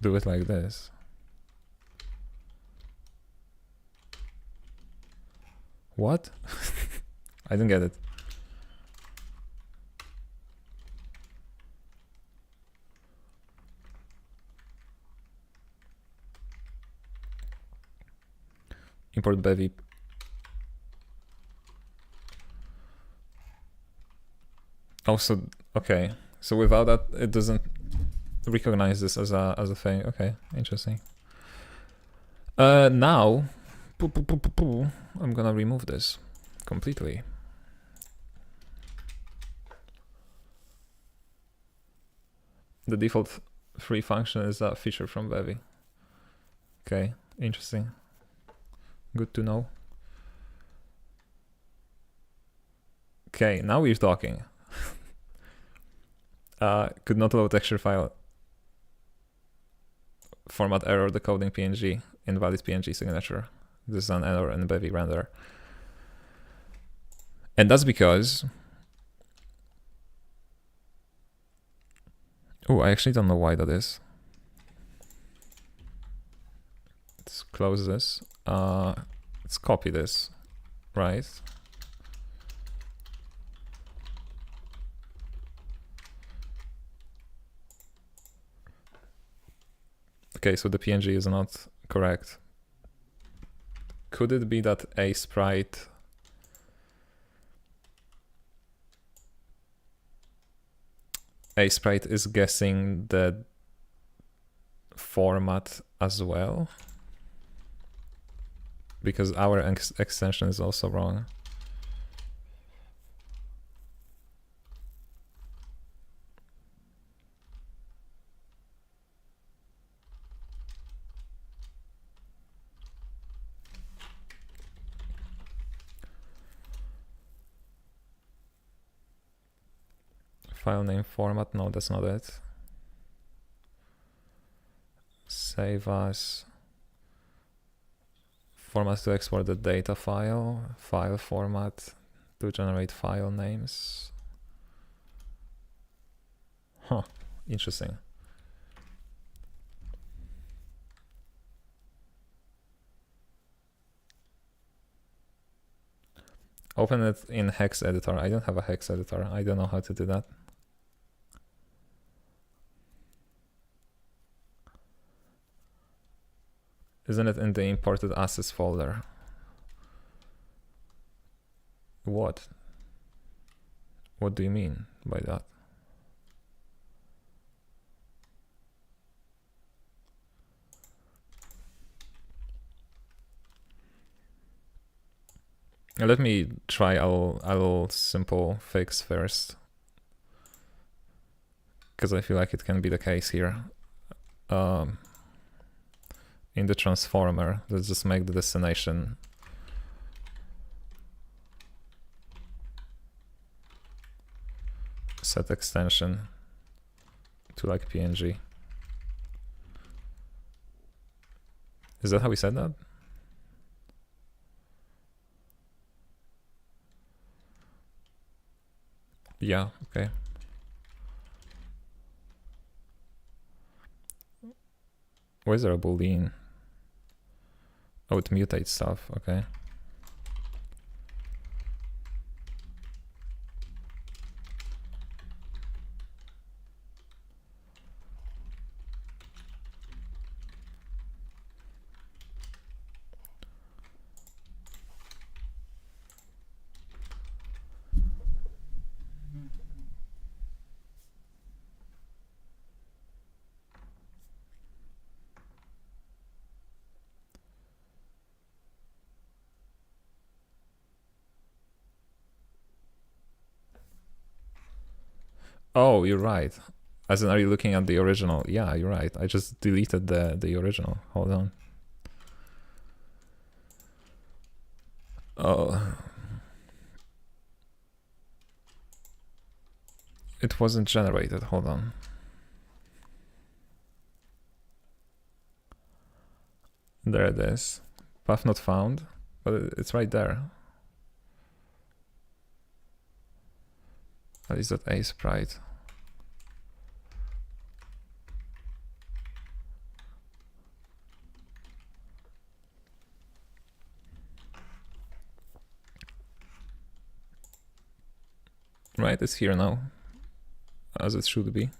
do it like this? What? I didn't get it. Import Bevy. Oh, so okay. So without that, it doesn't recognize this as a thing. Okay, interesting. Now, I'm gonna remove this completely. The default free function is a feature from Bevy. Okay, interesting. Good to know. Okay, now we're talking. Could not load texture file. Format error decoding PNG. Invalid PNG signature. This is an error in Bevy render. And that's because... Oh, I actually don't know why that is. Let's close this. Let's copy this, right? Okay, so the PNG is not correct. Could it be that Aprite is guessing the format as well? Because our extension is also wrong. File name format, no, that's not it. Save as. Format to export the data file. File format to generate file names. Huh, interesting. Open it in hex editor. I don't have a hex editor. I don't know how to do that. Isn't it in the imported assets folder? What? What do you mean by that? Let me try a little simple fix first, because I feel like it can be the case here. In the transformer, let's just make the destination set extension to like PNG. Is that how we said that? Yeah, okay. Why is there a boolean? Oh, it mutates stuff, okay. Oh, you're right. As in, are you looking at the original? Yeah, you're right. I just deleted the original. Hold on. Oh. It wasn't generated, hold on. There it is. Path not found, but it's right there. What is that Aprite? Right, it's here now, as it should be.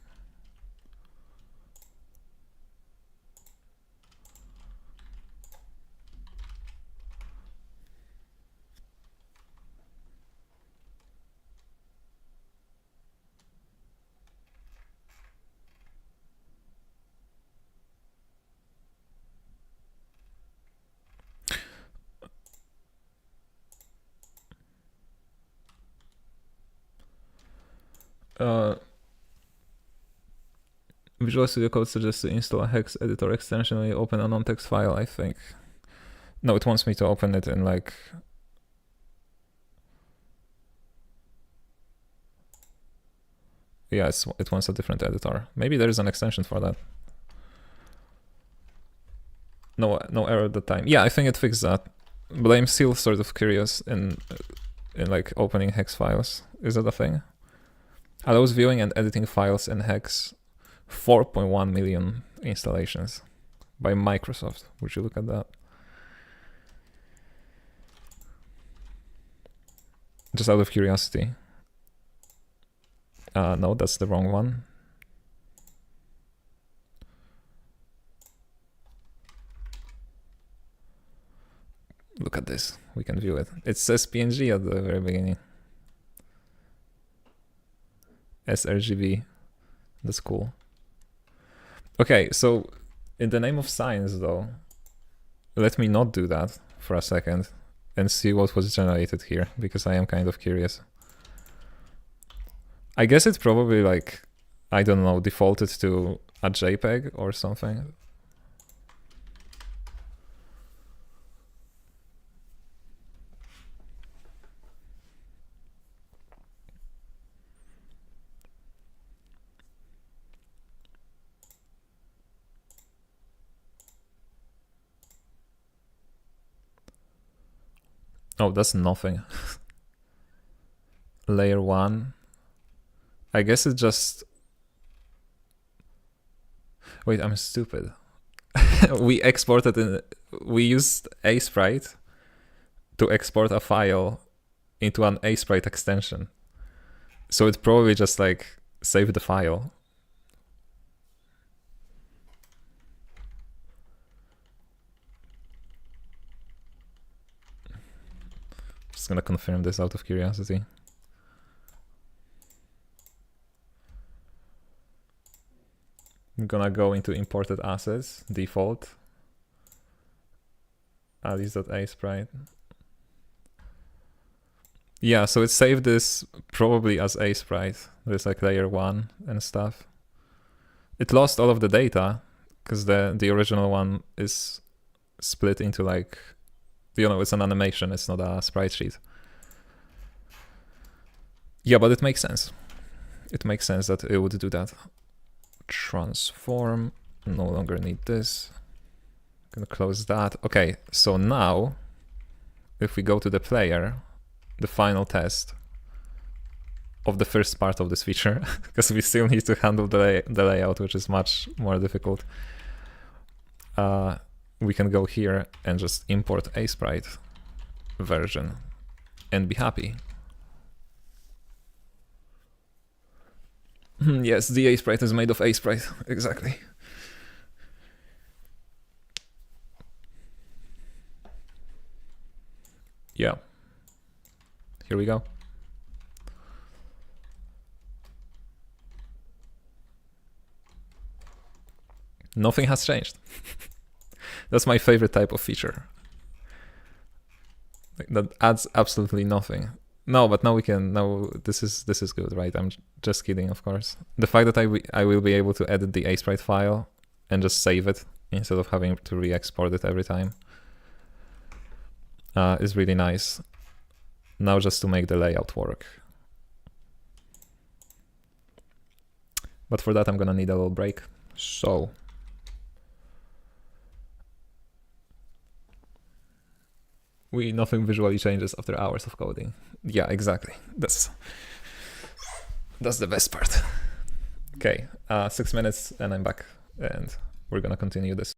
Visual Studio Code suggests to install a hex editor extension when you open a non-text file, I think. No, it wants me to open it in like... Yeah, it wants a different editor. Maybe there is an extension for that. No error at the time. Yeah, I think it fixed that. But I'm still sort of curious in like opening hex files. Is that a thing? Allows viewing and editing files in hex. 4.1 million installations by Microsoft. Would you look at that? Just out of curiosity. No, that's the wrong one. Look at this. We can view it. It says PNG at the very beginning. sRGB. That's cool. Okay, so in the name of science, though, let me not do that for a second and see what was generated here, because I am kind of curious. I guess it's probably like, I don't know, defaulted to a JPEG or something. Oh, that's nothing. Layer 1. I guess it just... Wait, I'm stupid. We exported in... We used Aprite to export a file into an Aprite extension. So it probably just like saved the file. Just gonna confirm this out of curiosity. I'm gonna go into imported assets, default. Alice.Aprite. Yeah, so it saved this probably as Aprite. There's like layer 1 and stuff. It lost all of the data because the original one is split into like, you know, it's an animation, it's not a sprite sheet. Yeah, but it makes sense. It makes sense that it would do that. Transform, no longer need this. Gonna close that. Okay, so now, if we go to the player, the final test of the first part of this feature, because we still need to handle the layout, which is much more difficult. We can go here and just import Aprite version and be happy. Yes, the Aprite is made of Aprite, exactly. Yeah. Here we go. Nothing has changed. That's my favorite type of feature. That adds absolutely nothing. No, but now we can. Now this is good, right? I'm just kidding, of course. The fact that I will be able to edit the Aprite file and just save it instead of having to re-export it every time is really nice. Now just to make the layout work. But for that, I'm gonna need a little break. So nothing visually changes after hours of coding. Yeah, exactly. That's the best part. Okay, 6 minutes and I'm back, and we're gonna continue this.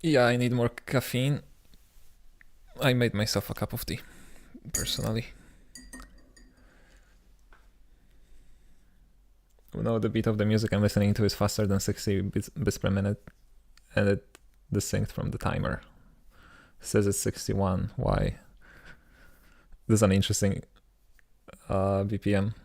Yeah, I need more caffeine. I made myself a cup of tea, personally. No, the beat of the music I'm listening to is faster than 60 bits per minute, and it distinct from the timer. It says it's 61. Why? This is an interesting BPM.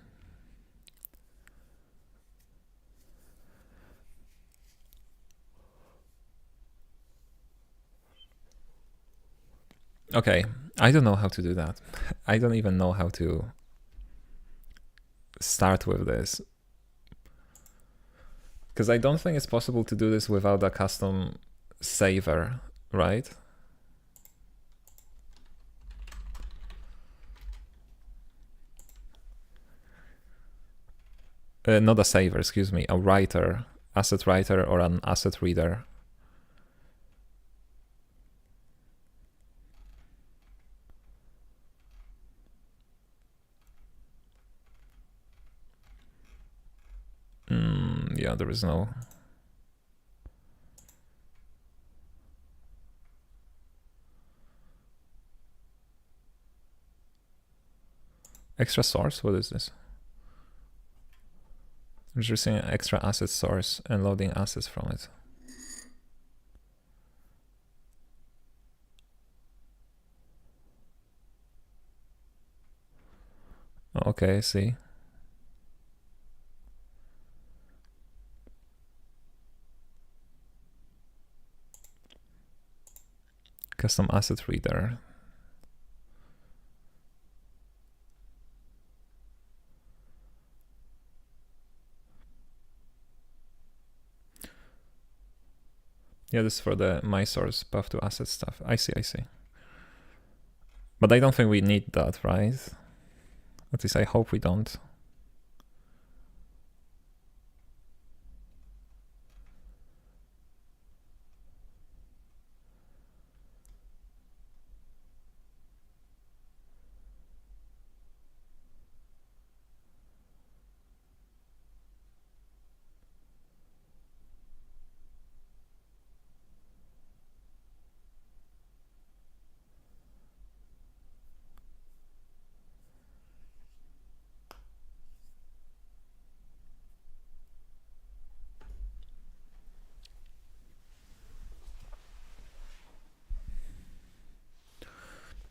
Okay, I don't know how to do that. I don't even know how to start with this. Because I don't think it's possible to do this without a custom saver, right? Not a saver, excuse me, a writer, asset writer or an asset reader. Yeah, there is no. Extra source? What is this? Introducing an extra asset source and loading assets from it. Okay, I see. Custom asset reader. Yeah, this is for the my source path to asset stuff. I see. But I don't think we need that, right? At least I hope we don't.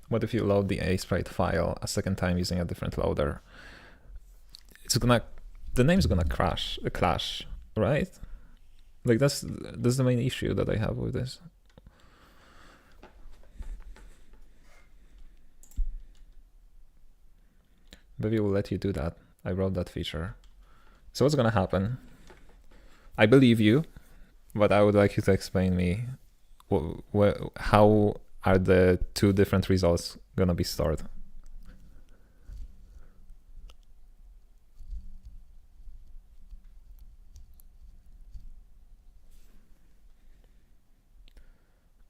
What if you load the Aprite file a second time using a different loader? The name's gonna clash, right? Like that's the main issue that I have with this. Bevy will let you do that. I wrote that feature. So what's gonna happen? I believe you, but I would like you to explain me how are the two different results gonna be stored?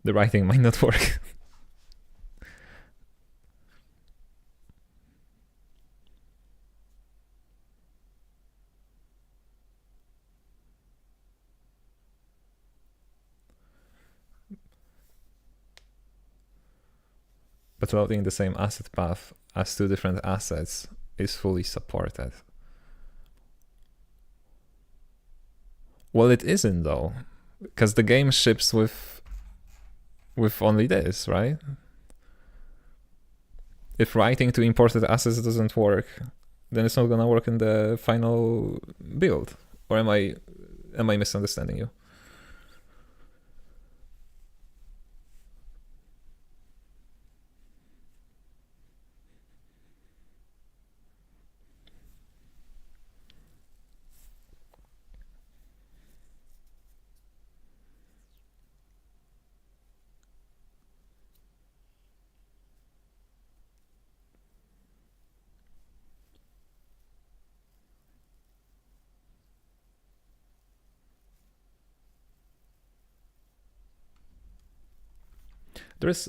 The writing might not work. But loading the same asset path as two different assets is fully supported. Well, it isn't though, because the game ships with only this, right? If writing to imported assets doesn't work, then it's not gonna work in the final build. Or am I misunderstanding you?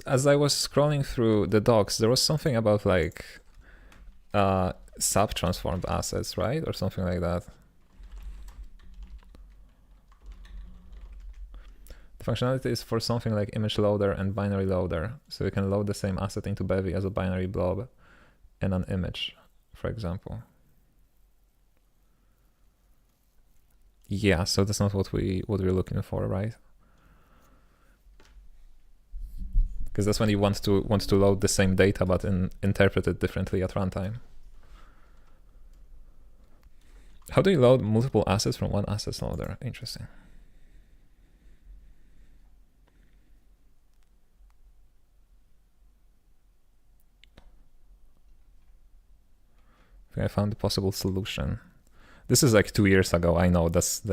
As I was scrolling through the docs, there was something about like sub-transformed assets, right? Or something like that. The functionality is for something like image loader and binary loader. So you can load the same asset into Bevy as a binary blob and an image, for example. Yeah, so that's not what we're looking for, right? Because that's when you want to load the same data but interpret it differently at runtime. How do you load multiple assets from one assets loader? Interesting. I think I found a possible solution. This is like 2 years ago. I know that's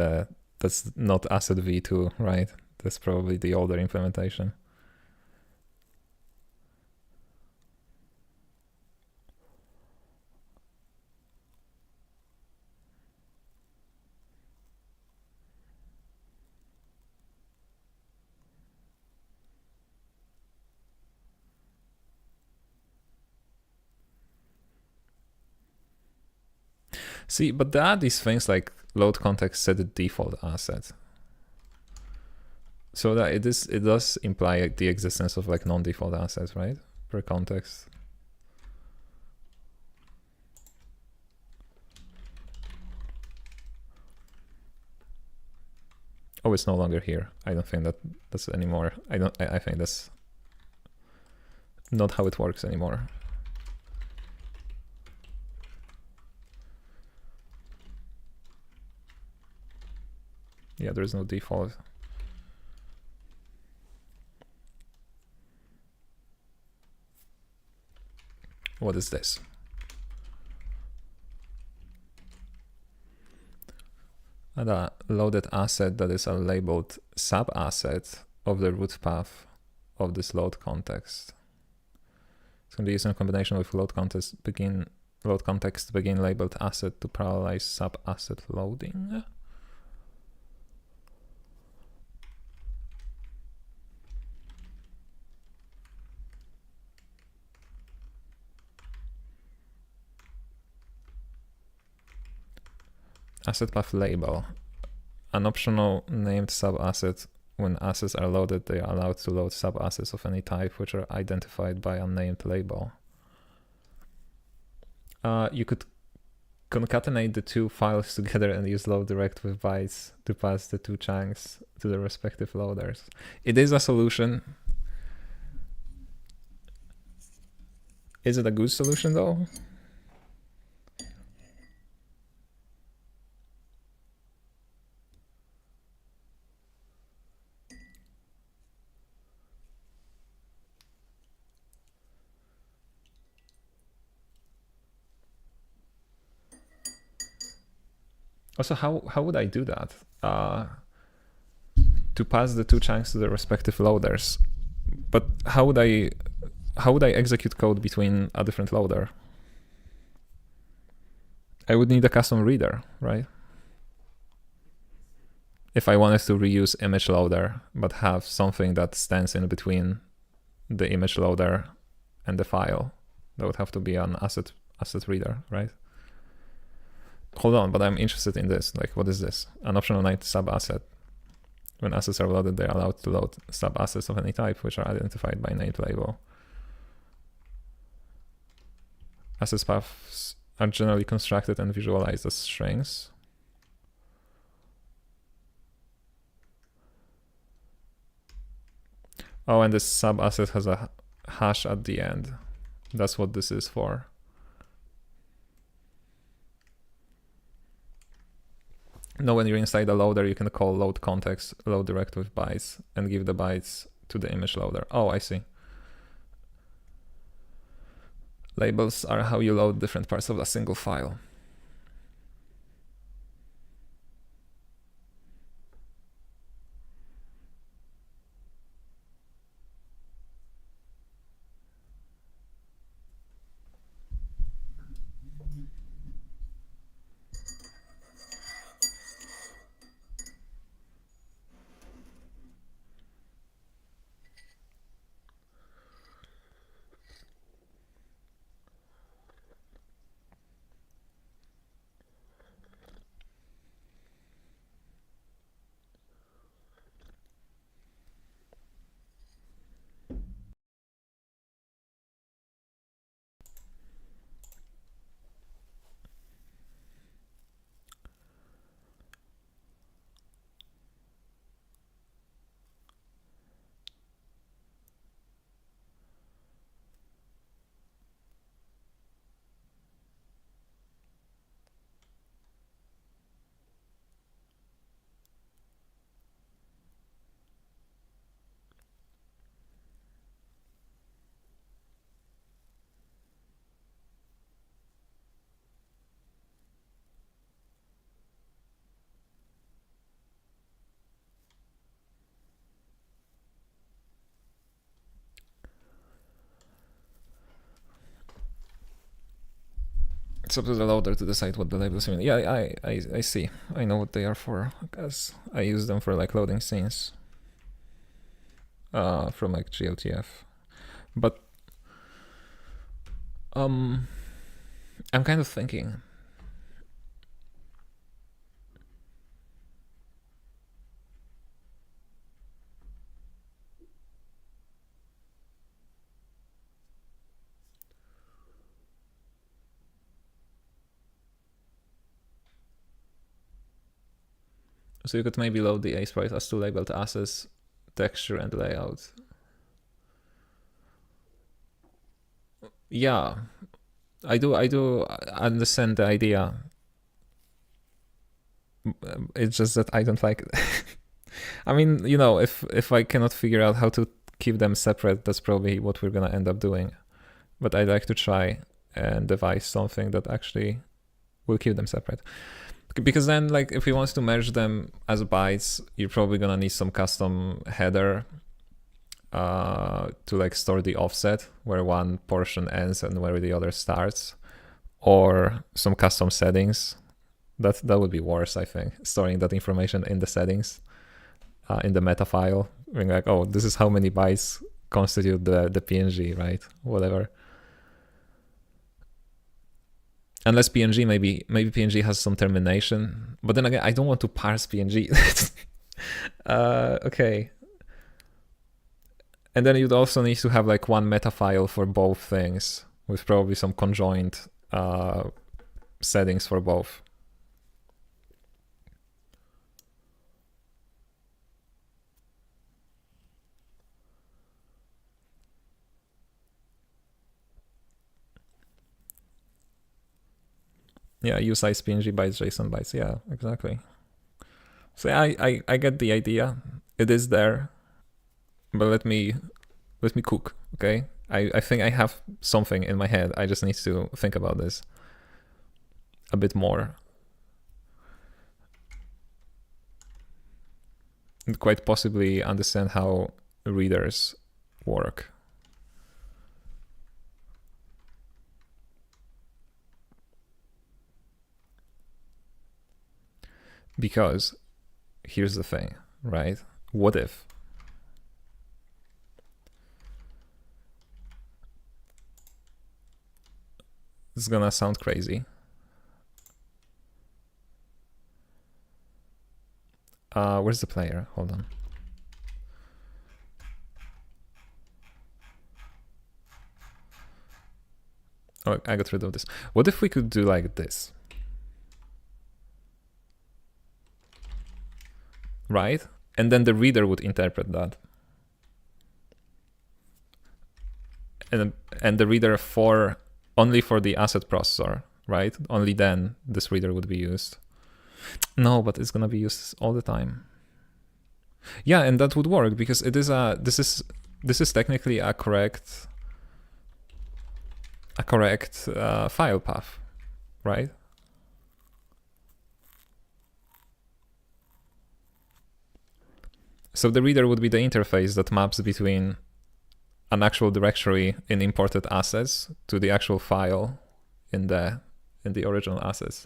not asset v2, right? That's probably the older implementation. See, but there are these things like load context set the default asset. So that it does imply the existence of like non-default assets, right? Per context. Oh, it's no longer here. I don't think that's anymore. I think that's not how it works anymore. Yeah, there is no default. What is this? And a loaded asset that is a labeled sub-asset of the root path of this load context. It's going to be used in combination with load context begin labeled asset to parallelize sub-asset loading. Asset path label. An optional named sub-asset. When assets are loaded, they are allowed to load sub-assets of any type which are identified by a named label. You could concatenate the two files together and use load direct with bytes to pass the two chunks to the respective loaders. It is a solution. Is it a good solution though? Also, how would I do that? To pass the two chunks to the respective loaders. But how would I execute code between a different loader? I would need a custom reader, right? If I wanted to reuse image loader, but have something that stands in between the image loader and the file, that would have to be an asset reader, right? Hold on, but I'm interested in this. Like, what is this? An optional named sub-asset. When assets are loaded, they're allowed to load sub-assets of any type, which are identified by named label. Assets paths are generally constructed and visualized as strings. Oh, and this sub-asset has a hash at the end. That's what this is for. Now, when you're inside a loader, you can call load context, load direct with bytes, and give the bytes to the image loader. Oh, I see. Labels are how you load different parts of a single file. It's up to the loader to decide what the labels mean. Yeah, I see. I know what they are for, because I use them for like loading scenes from like GLTF. But I'm kind of thinking. So you could maybe load the Aprite as two labeled assets, texture and layout. Yeah, I do understand the idea. It's just that I don't like it. I mean, you know, if I cannot figure out how to keep them separate, that's probably what we're gonna end up doing. But I'd like to try and devise something that actually will keep them separate. Because then, like, if we want to merge them as bytes, you're probably gonna need some custom header to like store the offset where one portion ends and where the other starts, or some custom settings. That would be worse, I think, storing that information in the settings, in the meta file, being like, oh, this is how many bytes constitute the PNG, right? Whatever. Unless PNG, maybe PNG has some termination, but then again, I don't want to parse PNG. Okay. And then you'd also need to have like one meta file for both things, with probably some conjoined settings for both. Yeah, usize PNG bytes, JSON bytes. Yeah, exactly. So I get the idea. It is there, but let me cook. Okay, I think I have something in my head. I just need to think about this a bit more, and quite possibly understand how readers work. Because here's the thing, right? What if this is gonna sound crazy? Where's the player? Hold on. Oh, I got rid of this. What if we could do like this? Right? And then the reader would interpret that. And the reader only for the asset processor, right? Only then this reader would be used. No, but it's gonna be used all the time. Yeah, and that would work because it is this is technically a correct file path, right? So the reader would be the interface that maps between an actual directory in imported assets to the actual file in the original assets.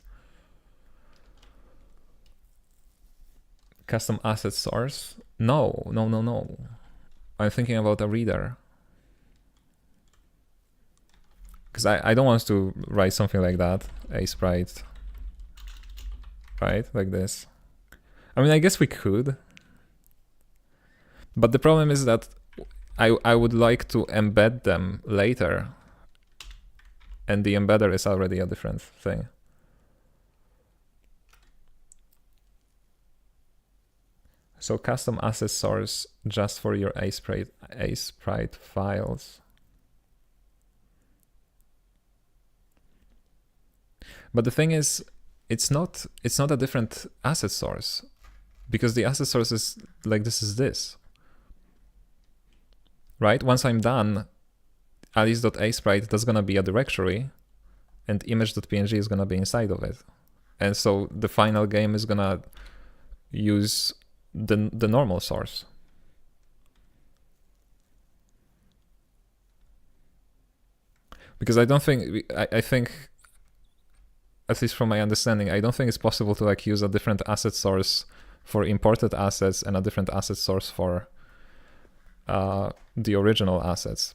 Custom asset source? No. I'm thinking about a reader. Because I don't want to write something like that, Aprite, right? Like this. I mean, I guess we could. But the problem is that I would like to embed them later. And the embedder is already a different thing. So custom asset source just for your Aprite files. But the thing is, it's not a different asset source, because the asset source is like this. Right? Once I'm done, alice.aprite, that's gonna be a directory, and image.png is gonna be inside of it. And so the final game is gonna use the normal source. Because I don't think, I think at least from my understanding, I don't think it's possible to like use a different asset source for imported assets and a different asset source for the original assets.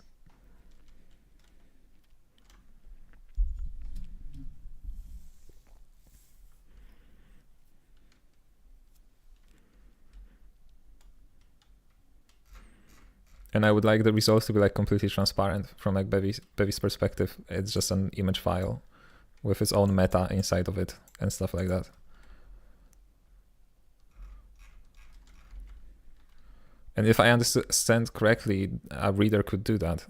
And I would like the results to be like completely transparent from like Bevy's perspective. It's just an image file with its own meta inside of it and stuff like that. And if I understand correctly, a reader could do that.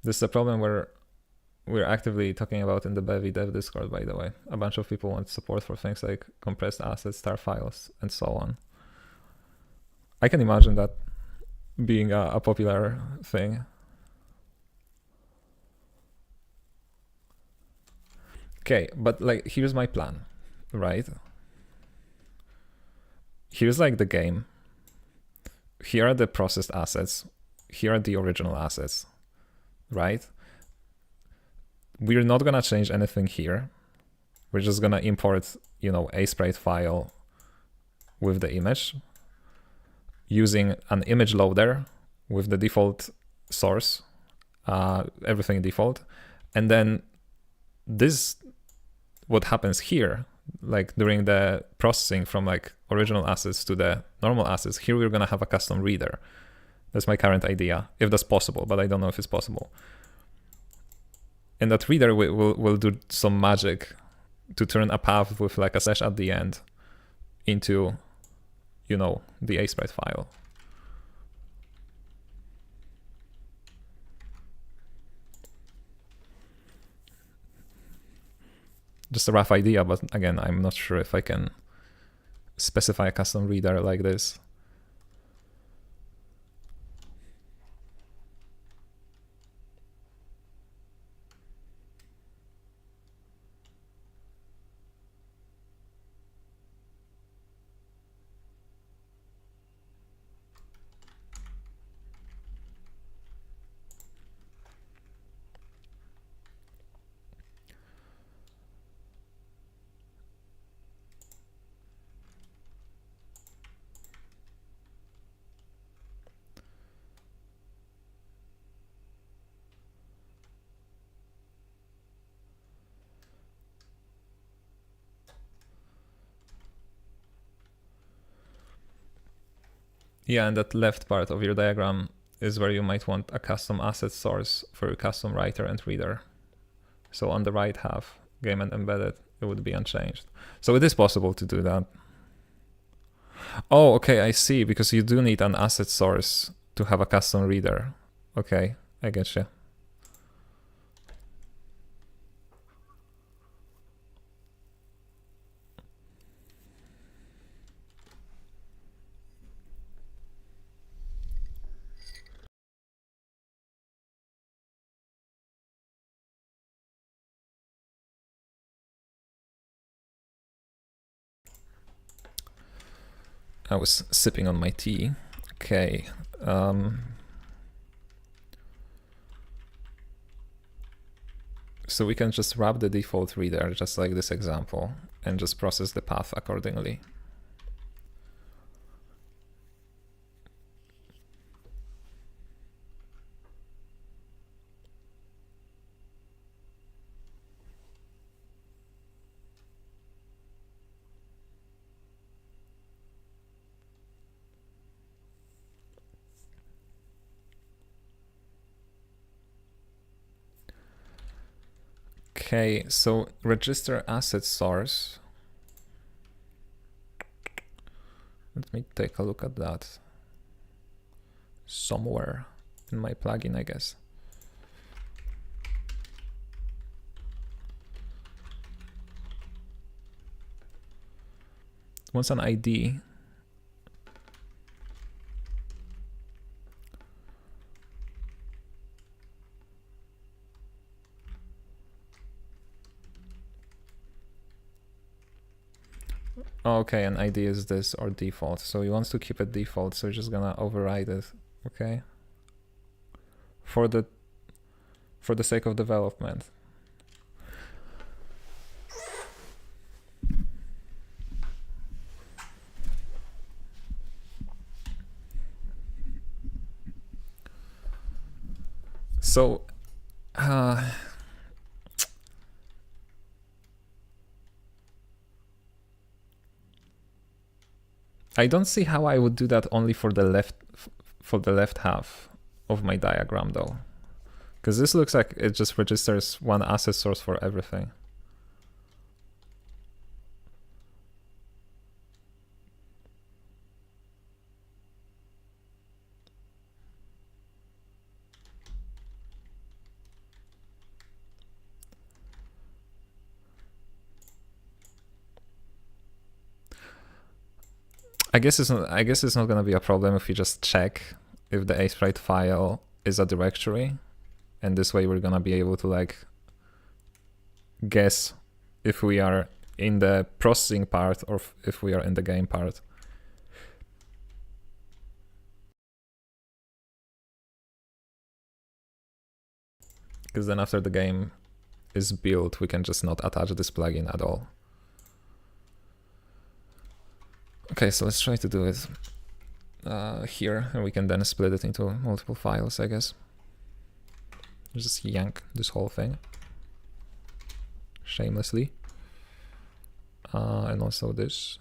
This is a problem we're actively talking about in the Bevy dev Discord, by the way. A bunch of people want support for things like compressed assets, star files, and so on. I can imagine that being a popular thing. Okay, but like here's my plan, right? Here's like the game. Here are the processed assets. Here are the original assets, right? We're not gonna change anything here. We're just gonna import, you know, a sprite file with the image using an image loader with the default source, everything default. And then this, what happens here, like during the processing from like original assets to the normal assets, here we're gonna have a custom reader. That's my current idea, if that's possible, but I don't know if it's possible. And that reader will do some magic to turn a path with like a slash at the end into, you know, the Aprite file. Just a rough idea, but again, I'm not sure if I can specify a custom reader like this. Yeah, and that left part of your diagram is where you might want a custom asset source for your custom writer and reader. So on the right half, game and embedded, it would be unchanged. So it is possible to do that. Oh, okay, I see, because you do need an asset source to have a custom reader. Okay, I get you. I was sipping on my tea. Okay. So we can just wrap the default reader, just like this example, and just process the path accordingly. Okay, so register asset source. Let me take a look at that somewhere in my plugin, I guess. What's an ID? Okay, an ID is this or default. So he wants to keep it default, so he's just gonna override it. Okay. For the sake of development. So I don't see how I would do that only for the left half of my diagram though, because this looks like it just registers one asset source for everything. I guess it's not gonna be a problem if we just check if the Aprite file is a directory, and this way we're gonna be able to like guess if we are in the processing part or if we are in the game part. Because then after the game is built, we can just not attach this plugin at all. Okay, so let's try to do it here, and we can then split it into multiple files, I guess. Just yank this whole thing shamelessly. And also this.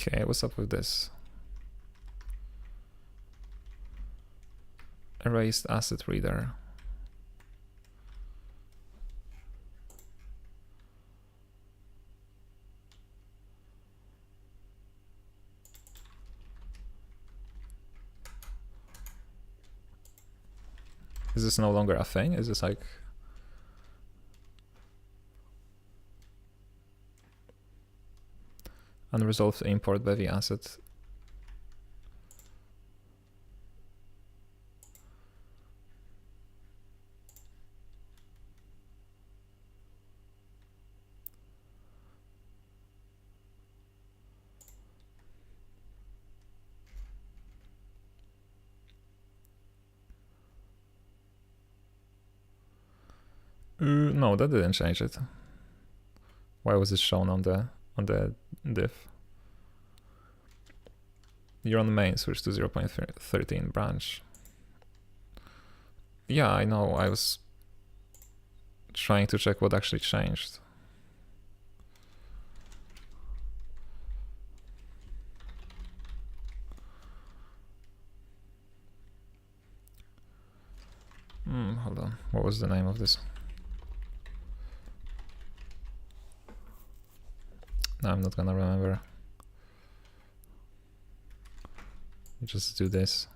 Okay, what's up with this? Erased asset reader. Is this no longer a thing? Is this like... Unresolved import Bevy asset. No, that didn't change it. Why was it shown on the diff? You're on the main, switch to 0.13 branch. Yeah, I know. I was trying to check what actually changed. Hold on. What was the name of this? No, I'm not gonna remember. Just do this.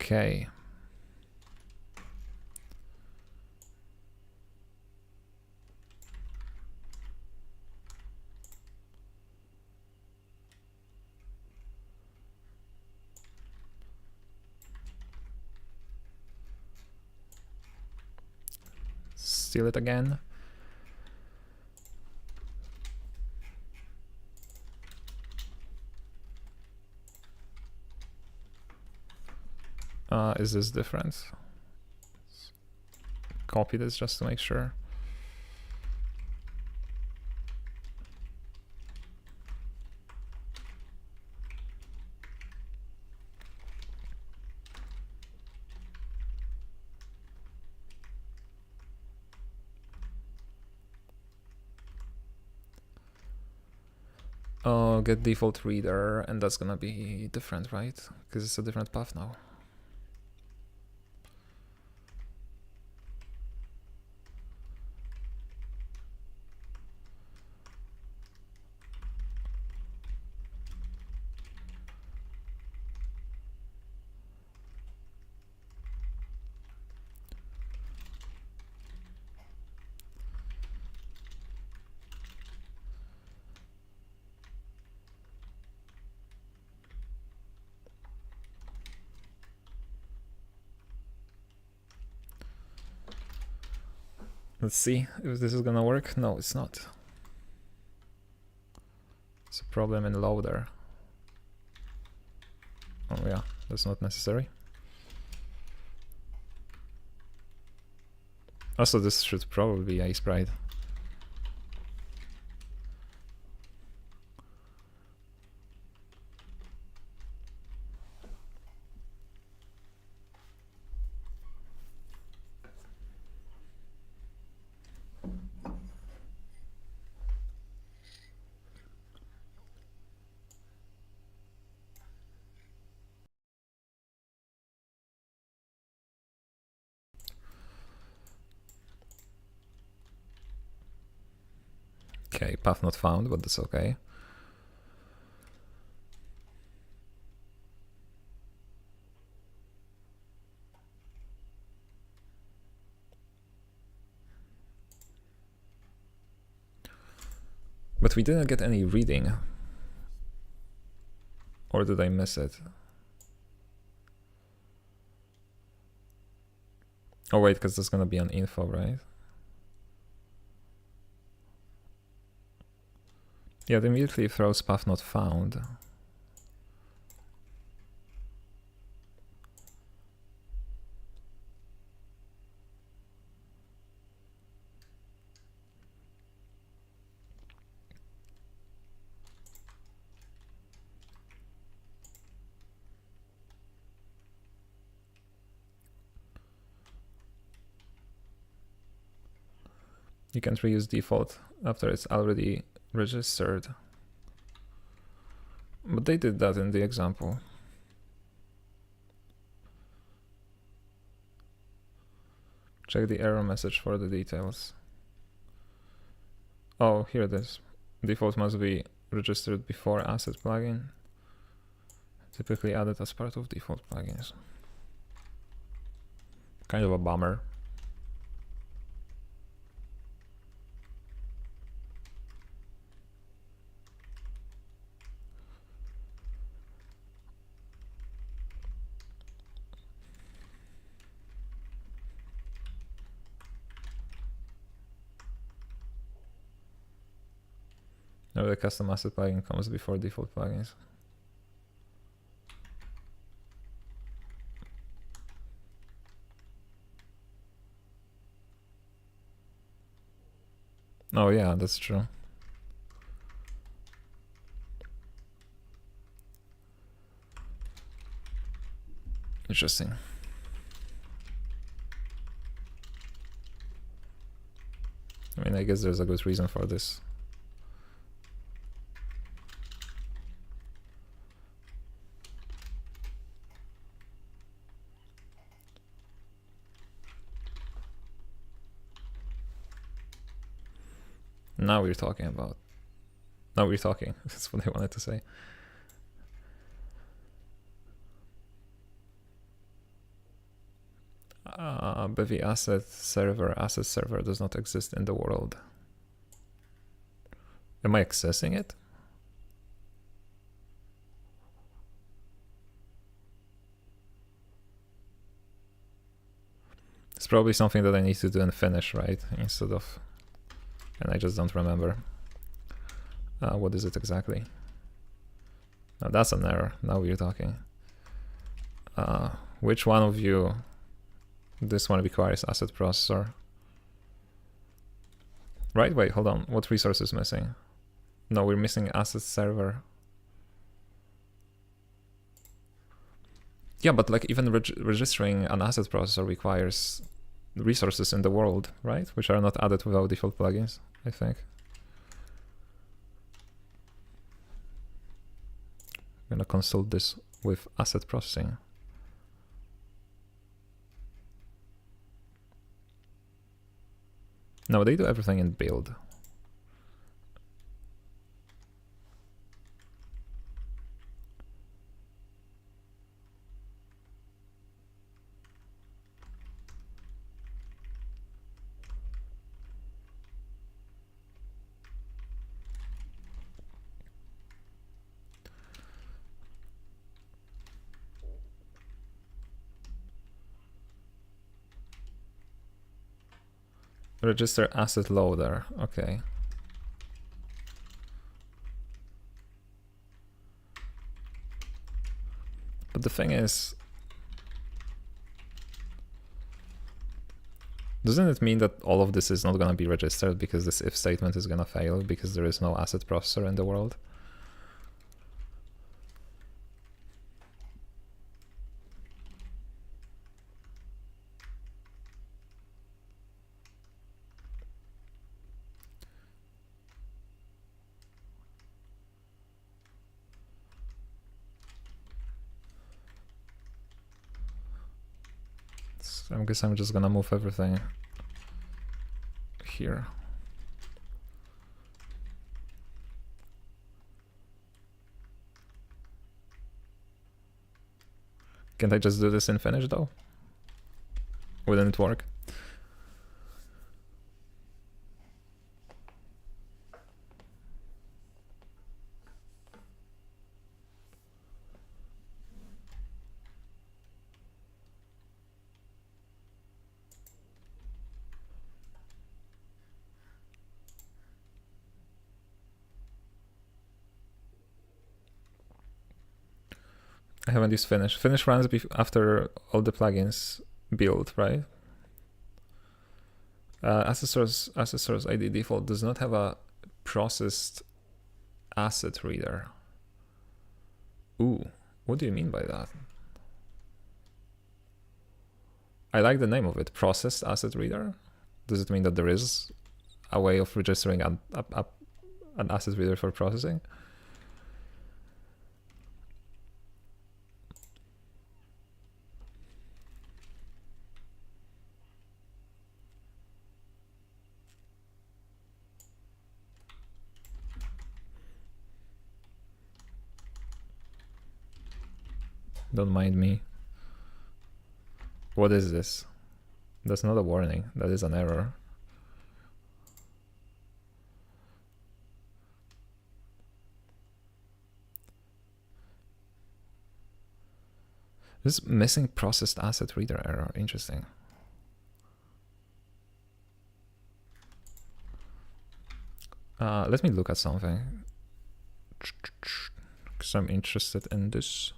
Okay. Steal it again. Is this different? Copy this just to make sure. Oh, get default reader, and that's gonna be different, right? Because it's a different path now. Let's see if this is gonna work. No, it's not. It's a problem in loader. Oh yeah, that's not necessary. Also, this should probably be Aprite. Okay, path not found, but that's okay. But we didn't get any reading. Or did I miss it? Oh wait, because there's gonna be an info, right? Yeah, it immediately throws path not found. You can't reuse default after it's already registered. But they did that in the example. Check the error message for the details. Oh, here it is. Default must be registered before asset plugin. Typically added as part of default plugins. Kind of a bummer. No, the custom asset plugin comes before default plugins. Oh yeah, that's true. Interesting. I mean, I guess there's a good reason for this. Now we're talking about. Now we're talking. That's what I wanted to say. Bevy asset server does not exist in the world. Am I accessing it? It's probably something that I need to do and finish, right? Instead of, and I just don't remember. What is it exactly? Now that's an error. Now we're talking. Which one of you? This one requires asset processor. Right, wait, hold on. What resource is missing? No, we're missing asset server. Yeah, but like even registering an asset processor requires resources in the world, right? Which are not added without default plugins, I think. I'm gonna consult this with asset processing. No, they do everything in build. Register asset loader. Okay. But the thing is, doesn't it mean that all of this is not going to be registered because this if statement is going to fail because there is no asset processor in the world? So I guess I'm just gonna move everything here. Can't I just do this in Finish though? Wouldn't it work? I haven't used Finish. Finish runs after all the plugins build, right? Asset source ID default does not have a processed asset reader. Ooh, what do you mean by that? I like the name of it, processed asset reader. Does it mean that there is a way of registering an asset reader for processing? Don't mind me. What is this? That's not a warning, that is an error. This missing processed asset reader error, interesting. Let me look at something, because I'm interested in this.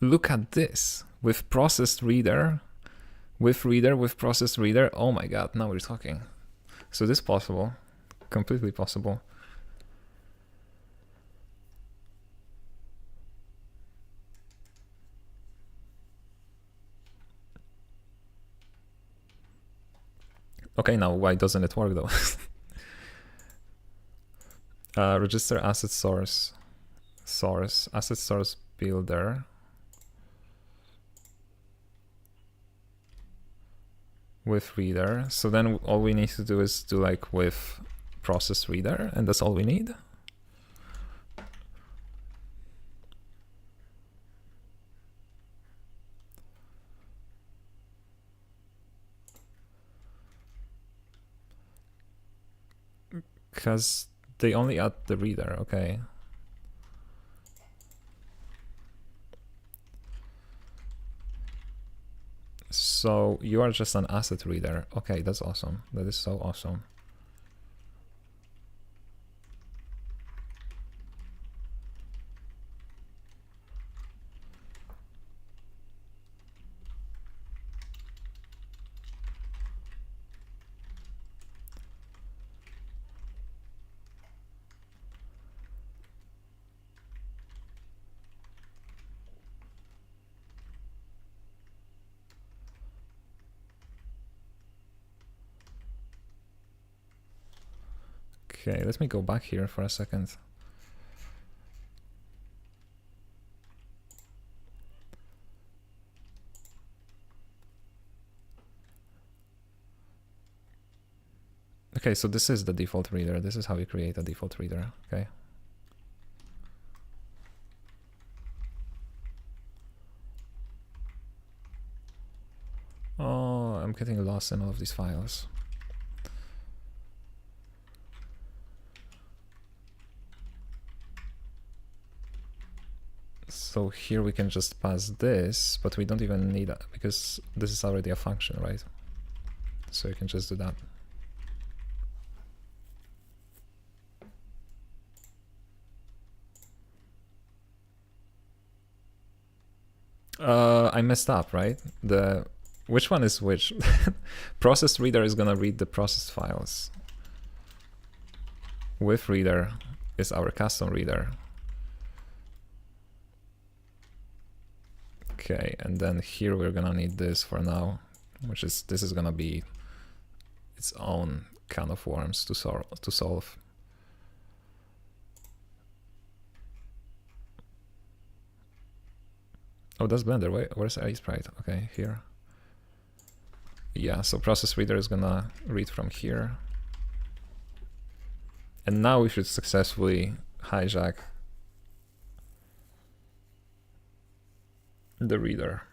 Look at this, with processed reader, with processed reader. Oh my god, now we're talking. So this is possible, completely possible. Okay, now why doesn't it work though? Register asset source, asset source builder. With reader. So then all we need to do is do like with process reader, and that's all we need. Because they only add the reader, okay. So you are just an asset reader. Okay, that's awesome. That is so awesome. Okay, let me go back here for a second. Okay, so this is the default reader. This is how you create a default reader, okay? Oh, I'm getting lost in all of these files. So here we can just pass this, but we don't even need that because this is already a function, right? So you can just do that. I messed up, right? Which one is which? Processed reader is gonna read the processed files. With reader is our custom reader. Okay, and then here we're gonna need this for now, which is this is gonna be its own can of worms to solve. Oh, that's Blender. Wait, where's Aprite? Okay, here. Yeah, so process reader is gonna read from here. And now we should successfully hijack the reader.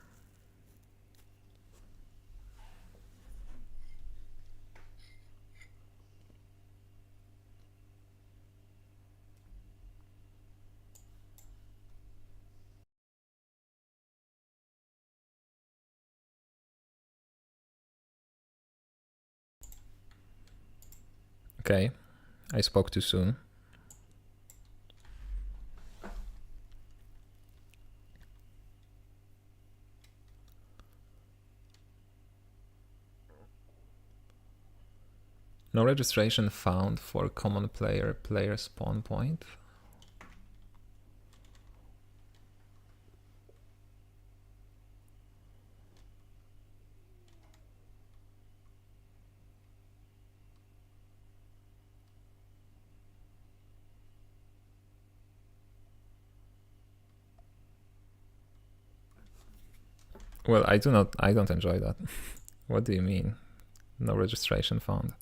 Okay, I spoke too soon. No registration found for common player spawn point. Well, I don't enjoy that. What do you mean? No registration found.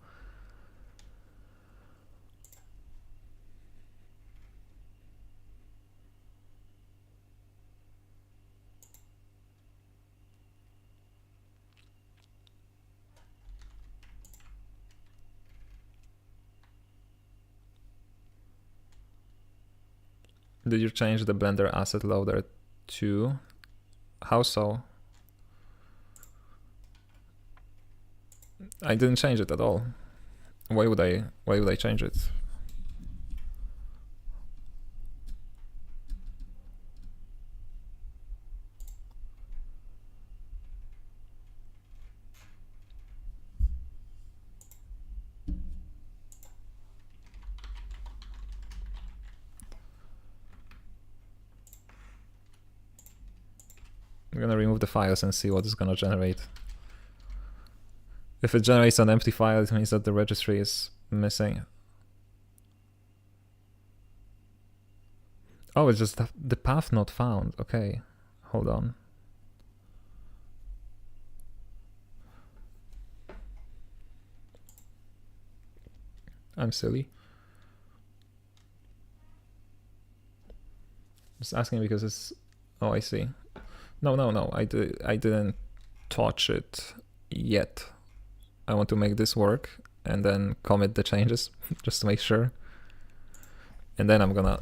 Did you change the Blender asset loader to? How so? I didn't change it at all. Why would I change it? I'm gonna remove the files and see what it's gonna generate. If it generates an empty file, it means that the registry is missing. Oh, it's just the path not found. Okay, hold on. I'm silly. Just asking because it's... Oh, I see. No, I didn't touch it yet. I want to make this work and then commit the changes just to make sure. And then I'm gonna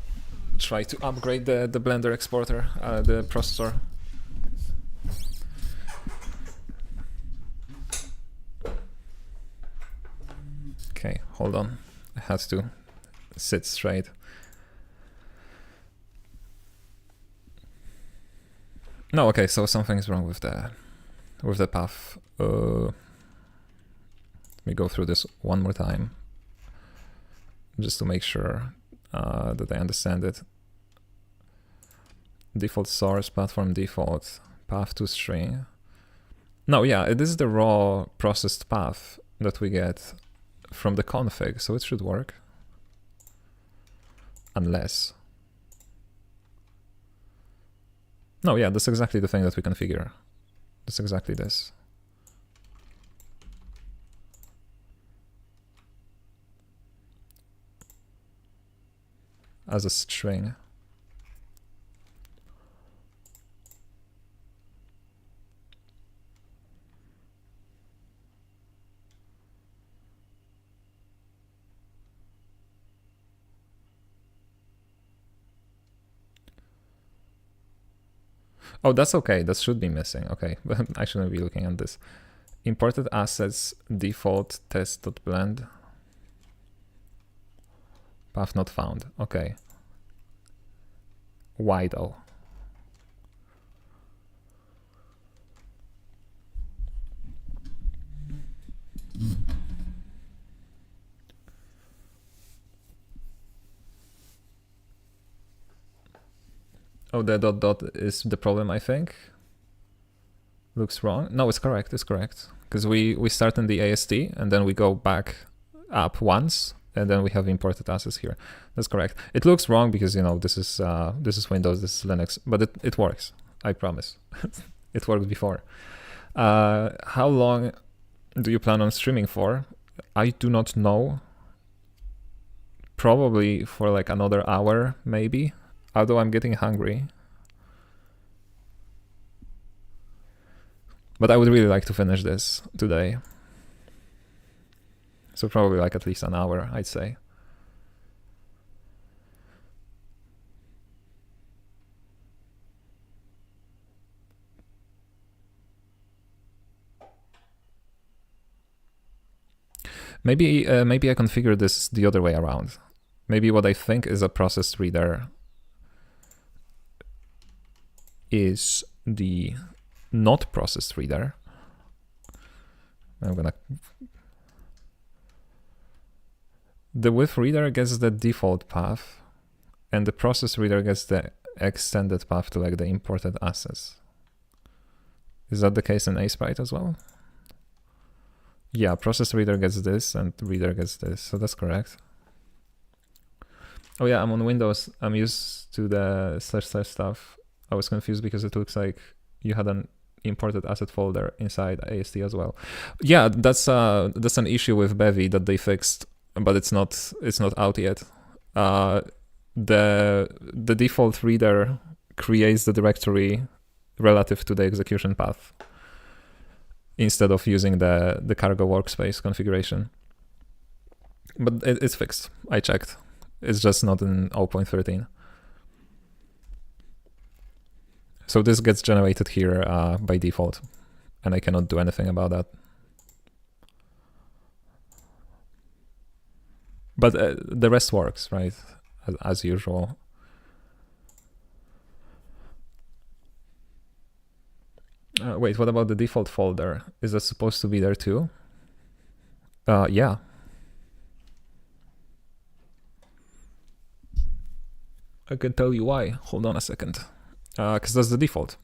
try to upgrade the Blender exporter, the processor. Okay, hold on. I had to sit straight. No, okay, so something's wrong with the path. Let me go through this one more time, just to make sure that I understand it. Default source, platform default, path to string. No, yeah, this is the raw processed path that we get from the config, so it should work. Unless... No, yeah, that's exactly the thing that we configure. That's exactly this. as a string. Oh, that's okay. That should be missing. Okay, but I shouldn't be looking at this. Imported assets default test.blend. Path not found. Okay. Why though? Oh, the dot dot is the problem, I think. Looks wrong. No, it's correct. It's correct. Because we start in the AST and then we go back up once and then we have imported assets here. That's correct. It looks wrong because, you know, this is Windows, this is Linux, but it works. I promise. It worked before. How long do you plan on streaming for? I do not know. Probably for like another hour, maybe. Although I'm getting hungry. But I would really like to finish this today. So probably like at least an hour, I'd say. Maybe I configure this the other way around. Maybe what I think is a process reader is the not process reader. The with reader gets the default path and the process reader gets the extended path to like the imported assets. Is that the case in Aprite as well? Yeah, process reader gets this and reader gets this, so that's correct. Oh yeah, I'm on Windows. I'm used to the / stuff. I was confused because it looks like you had an imported asset folder inside AST as well. Yeah, that's an issue with Bevy that they fixed, but it's not out yet. The default reader creates the directory relative to the execution path instead of using the cargo workspace configuration. But it's fixed. I checked. It's just not in 0.13. So this gets generated here by default, and I cannot do anything about that. But the rest works, right? As usual. Wait, what about the default folder? Is that supposed to be there too? Yeah. I can tell you why. Hold on a second. Because that's the default.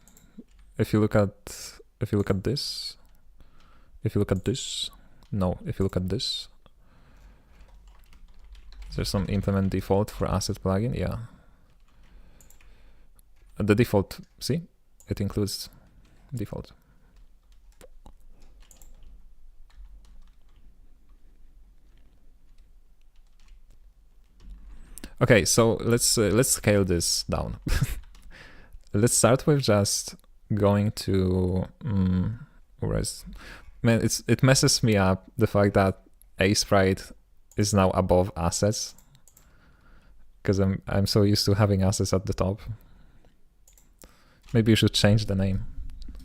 If you look at this, if you look at this, no, if you look at this, is there some implement default for asset plugin? Yeah. The default, see, it includes default. Okay, so let's scale this down. Let's start with just going to man, it messes me up the fact that Aprite is now above assets, because I'm so used to having assets at the top. Maybe you should change the name,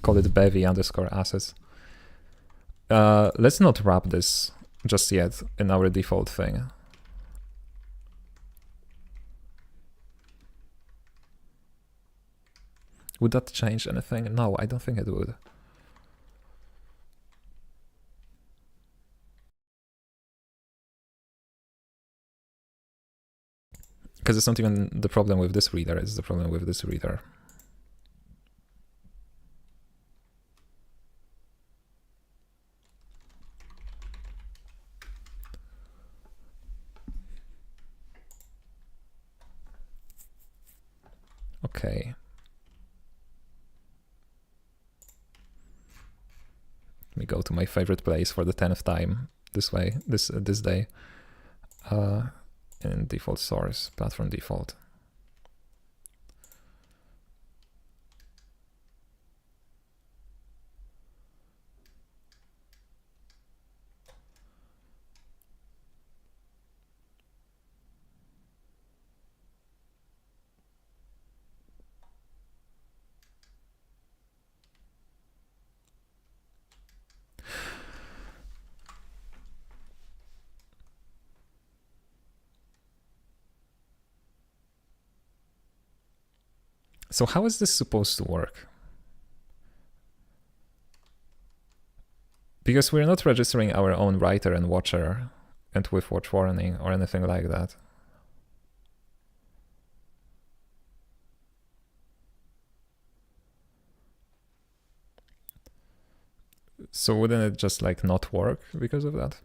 call it Bevy_assets. Let's not wrap this just yet in our default thing. Would that change anything? No, I don't think it would. Because it's not even the problem with this reader, it's the problem with this reader. Okay. Let me go to my favorite place for the 10th time this day. in default source, platform default. So how is this supposed to work? Because we're not registering our own writer and watcher and with watch warning or anything like that. So wouldn't it just like not work because of that?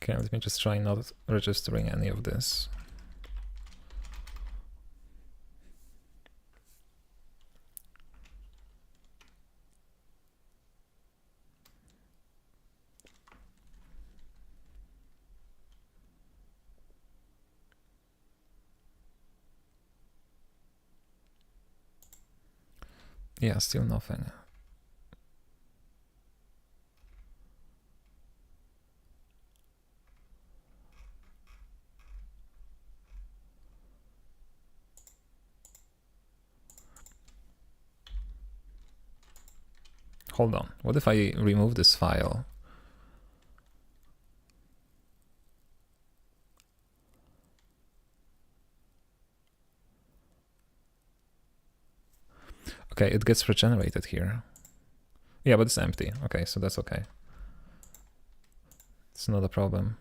Okay, let me just try not registering any of this. Yeah, still nothing. Hold on, what if I remove this file? Okay, it gets regenerated here. Yeah, but it's empty. Okay, so that's okay. It's not a problem.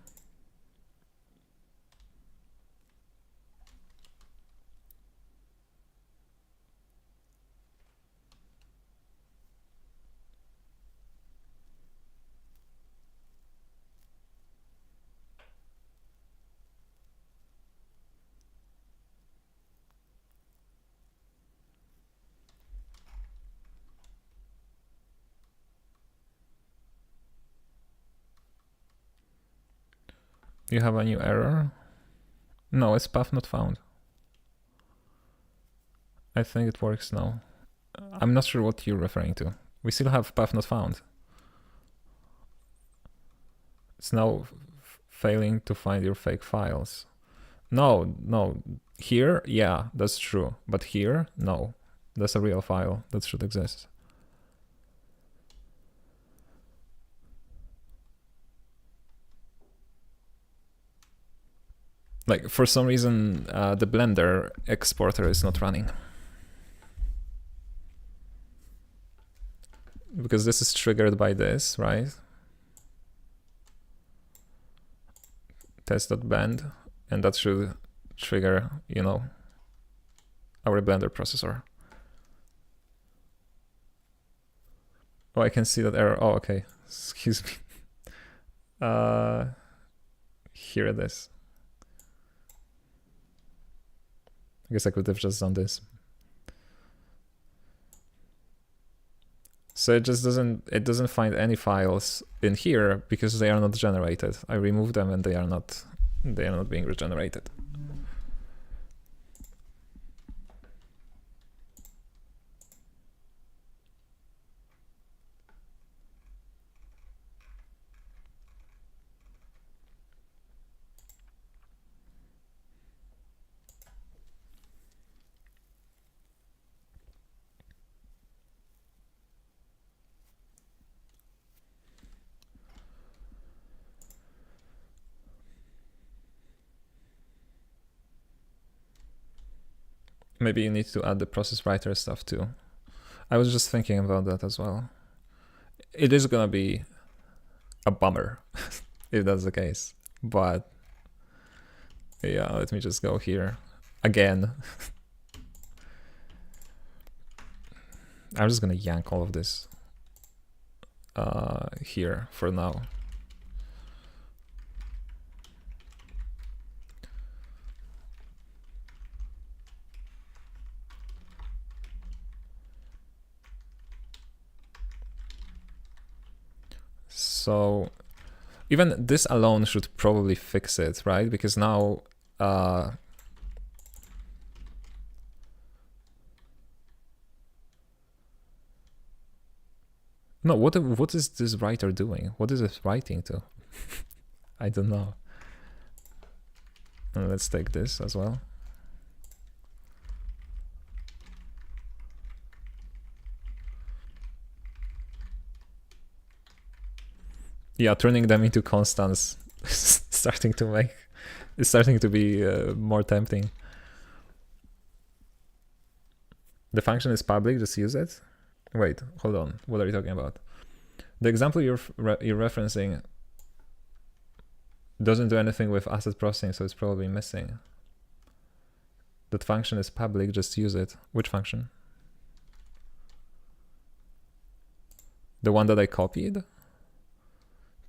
You have a new error? No, it's path not found. I think it works now. I'm not sure what you're referring to. We still have path not found. It's now failing to find your fake files. No, no. Here, yeah, that's true. But here, no. That's a real file that should exist. Like, for some reason, the Blender exporter is not running. Because this is triggered by this, right? Test.bend, and that should trigger, you know, our Blender processor. Oh, I can see that error. Oh, okay. Excuse me. Here it is. I guess I could have just done this. So it just doesn't find any files in here because they are not generated. I removed them and they are not being regenerated. Maybe you need to add the process writer stuff too. I was just thinking about that as well. It is gonna be a bummer if that's the case, but yeah, let me just go here again. I'm just gonna yank all of this here for now. So even this alone should probably fix it, right? Because now no, what is this writer doing? What is it writing to? I don't know. And let's take this as well. Yeah, turning them into constants is starting to be more tempting. The function is public, just use it. Wait, hold on. What are you talking about? The example you're referencing doesn't do anything with asset processing, so it's probably missing. That function is public, just use it. Which function? The one that I copied?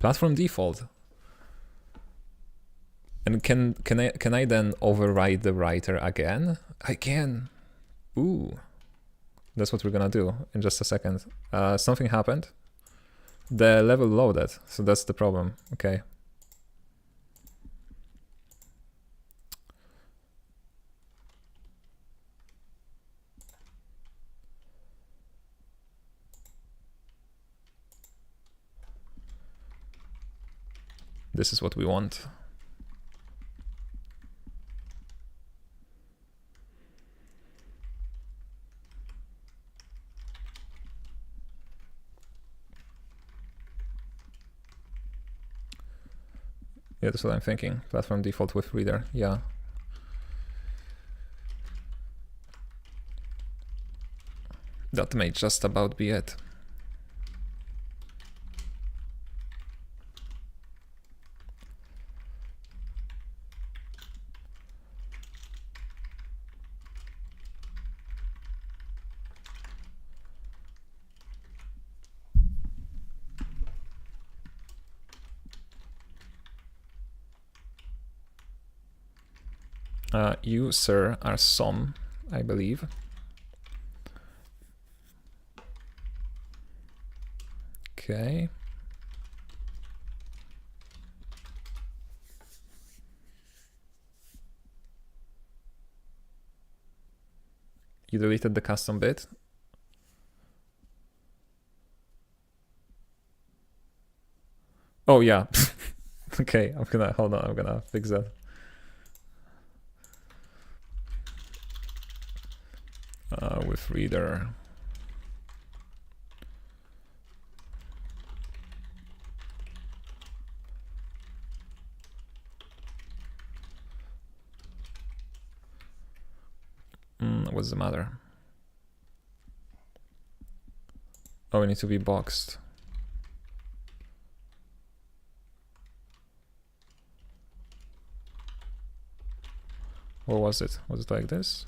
Platform default. And can I then override the writer again? I can. Ooh. That's what we're gonna do in just a second. Something happened. The level loaded, so that's the problem. Okay. This is what we want. Yeah, that's what I'm thinking. Platform default with reader, yeah. That may just about be it. You, sir, are some, I believe. Okay. You deleted the custom bit. Oh yeah. Okay, I'm gonna fix that. With reader. What's the matter? Oh, it needs to be boxed. What was it? Was it like this?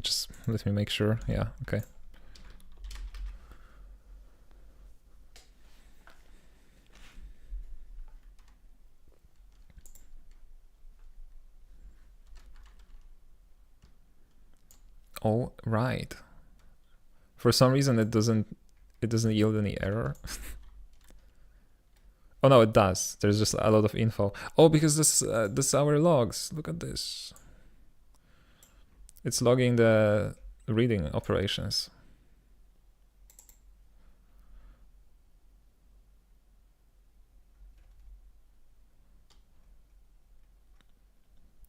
Just let me make sure. Yeah, okay. All right. For some reason it doesn't yield any error. Oh no, it does. There's just a lot of info. Oh, because this is our logs. Look at this. It's logging the reading operations.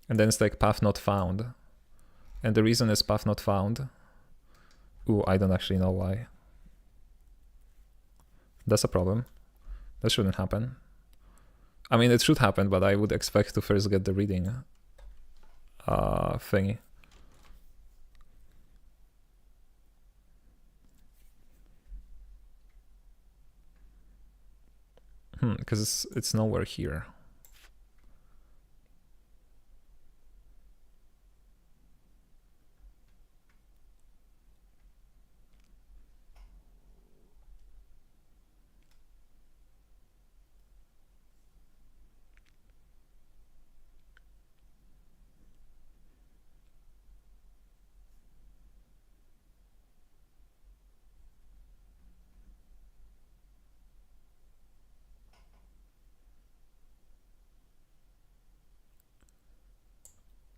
And then it's like path not found. And the reason is path not found. Ooh, I don't actually know why. That's a problem. That shouldn't happen. I mean, it should happen, but I would expect to first get the reading thingy. Because it's nowhere here.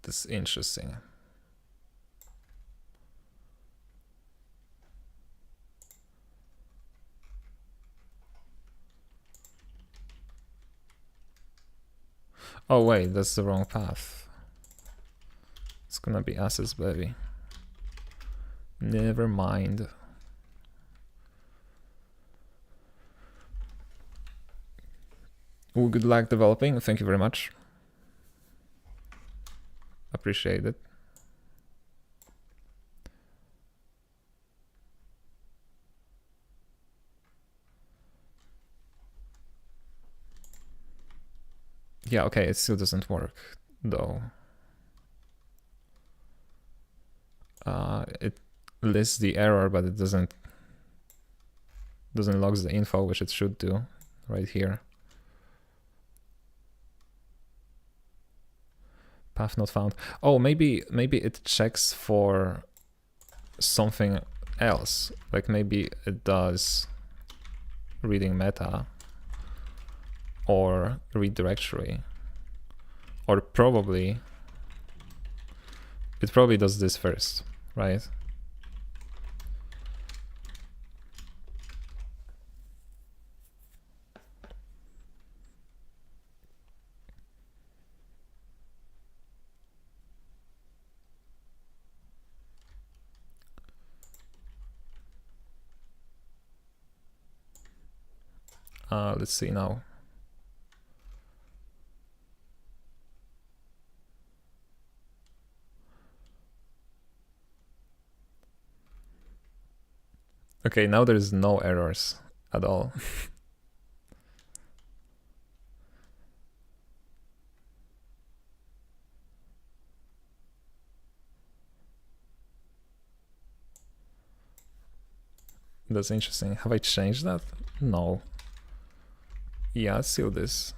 That's interesting. Oh wait, that's the wrong path. It's gonna be assets, Bevy. Never mind. Well, good luck developing. Thank you very much. Appreciate it. Yeah, okay, it still doesn't work though. It lists the error, but it doesn't logs the info, which it should do right here. Path not found. Oh, maybe it checks for something else. Like maybe it does reading meta or read directory, or probably it probably does this first, right? Let's see now. Okay, now there's no errors at all. That's interesting. Have I changed that? No. Yeah, still this.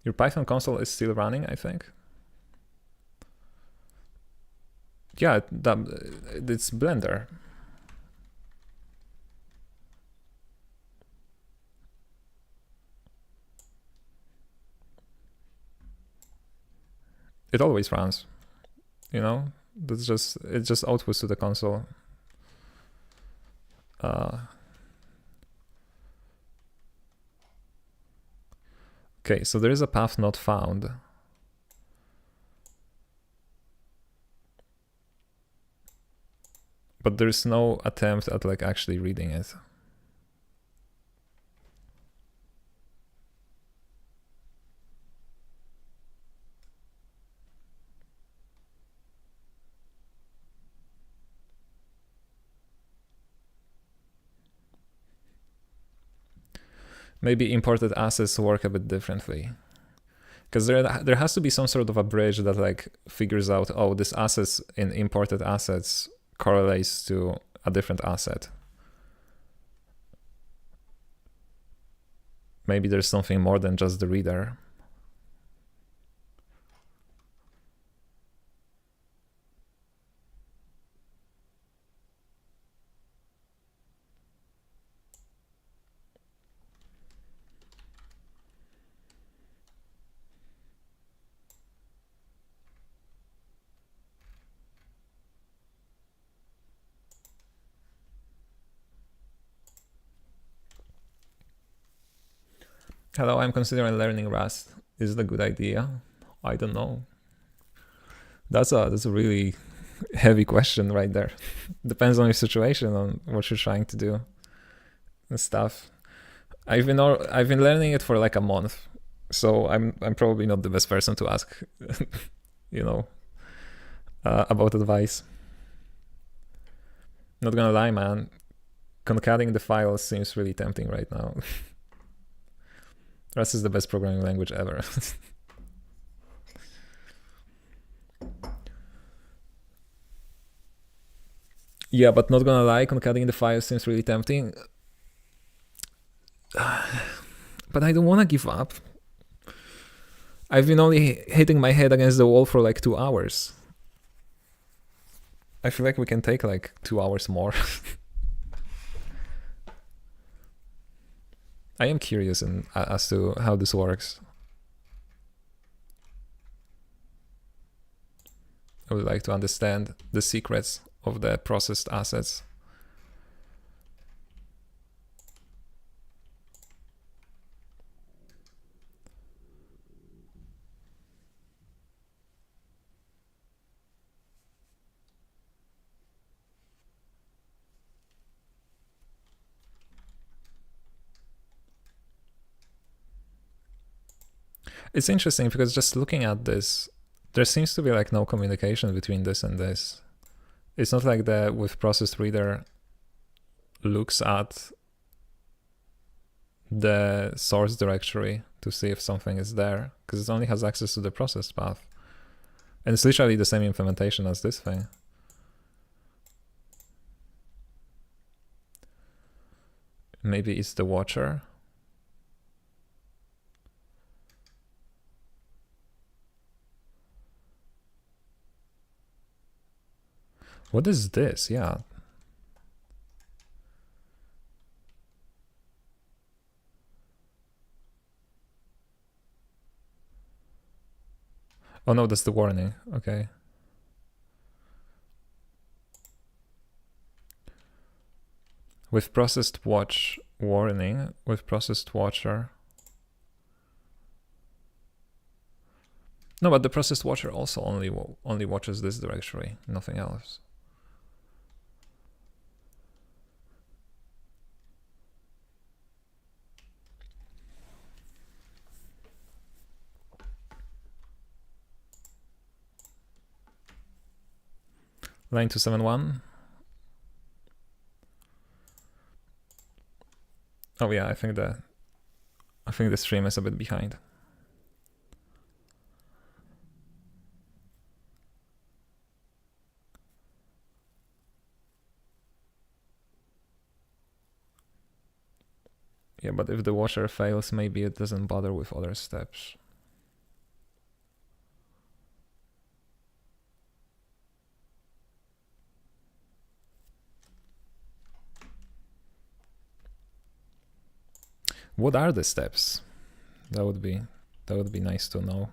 Your Python console is still running, I think. Yeah, it's Blender. It always runs, you know? That's just, it just outputs to the console. Okay, so there is a path not found. But there's no attempt at like actually reading it. Maybe imported assets work a bit differently. Because there has to be some sort of a bridge that like figures out, oh, this assets in imported assets correlates to a different asset. Maybe there's something more than just the reader. Hello, I'm considering learning Rust. Is it a good idea? I don't know. That's a really heavy question right there. Depends on your situation, on what you're trying to do. and stuff. I've been learning it for like a month, so I'm probably not the best person to ask, about advice. Not gonna lie, man. Concatenating the files seems really tempting right now. Rust is the best programming language ever. Yeah, but not gonna lie, concatenating the files seems really tempting. But I don't wanna give up. I've been only hitting my head against the wall for like 2 hours. I feel like we can take like 2 hours more. I am curious as to how this works. I would like to understand the secrets of the processed assets. It's interesting because just looking at this, there seems to be like no communication between this and this. It's not like the with processed reader looks at the source directory to see if something is there, because it only has access to the processed path. And it's literally the same implementation as this thing. Maybe it's the watcher. What is this? Yeah. Oh no, that's the warning. Okay. With processed watch warning, with processed watcher. No, but the processed watcher also only watches this directory, nothing else. Line 271. Oh yeah, I think the stream is a bit behind. Yeah, but if the watcher fails, maybe it doesn't bother with other steps. What are the steps? That would be nice to know.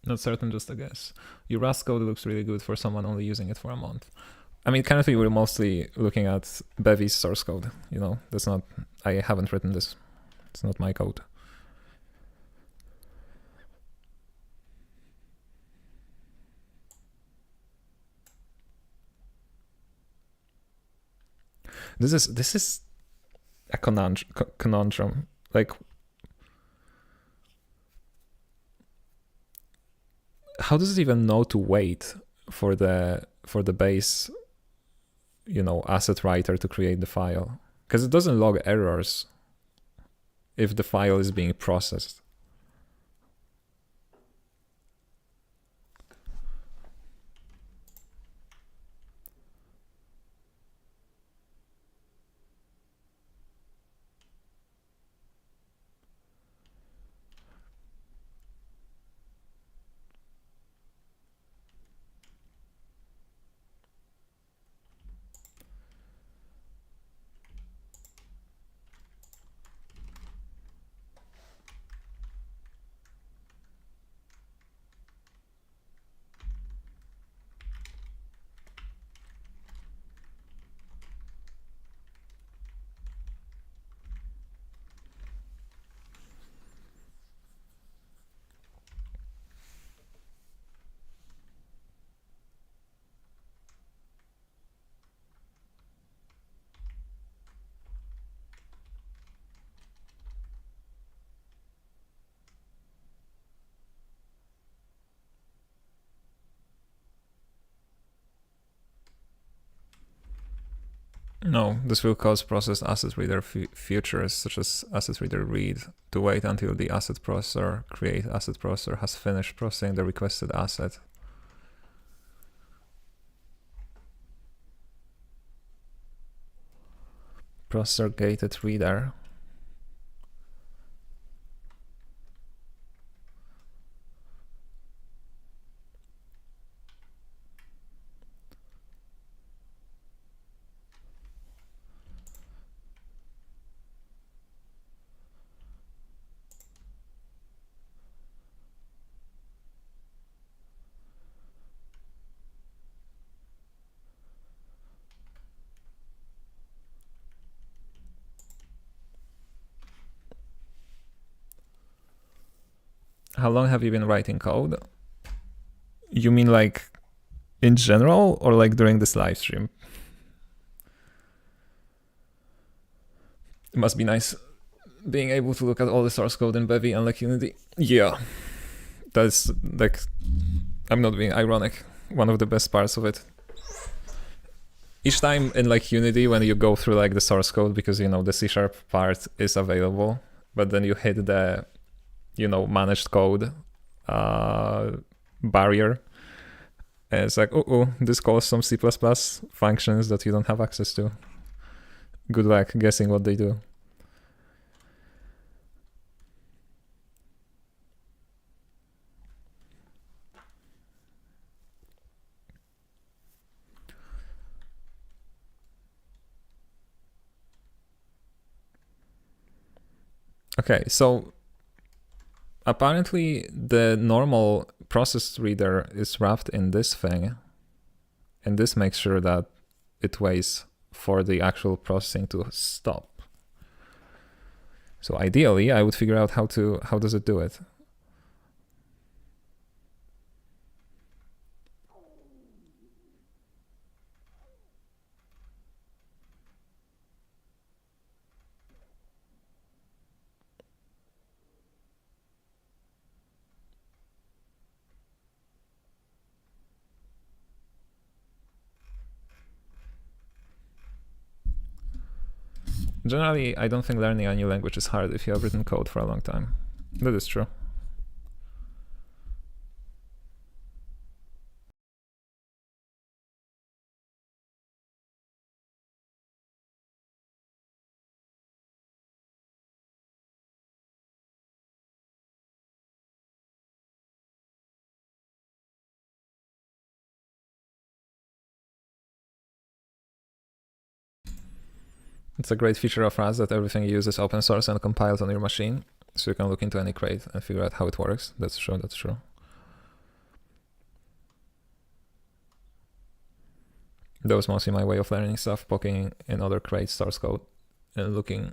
Not certain, just a guess. Your Rust code looks really good for someone only using it for a month. I mean, currently we're mostly looking at Bevy's source code. That's not, I haven't written this. It's not my code. This is a conundrum. Like, how does it even know to wait for the base, asset writer to create the file? Because it doesn't log errors if the file is being processed. No, this will cause processed asset reader features such as asset reader read to wait until the asset processor create asset processor has finished processing the requested asset. Processor gated reader. How long have you been writing code? You mean like in general or like during this live stream? It must be nice being able to look at all the source code in Bevy and like Unity. Yeah, that's like, I'm not being ironic, one of the best parts of it. Each time in like Unity when you go through like the source code, because you know the C# part is available, but then you hit the, you know, managed code barrier, and it's like, oh, this calls some C++ functions that you don't have access to. Good luck guessing what they do. Okay, so apparently the normal process reader is wrapped in this thing, and this makes sure that it waits for the actual processing to stop. So ideally, I would figure out how does it do it. Generally, I don't think learning a new language is hard if you have written code for a long time. That is true. It's a great feature of Rust that everything you use is open source and compiled on your machine, so you can look into any crate and figure out how it works. That's true, that's true. That was mostly my way of learning stuff, poking in other crates source code and looking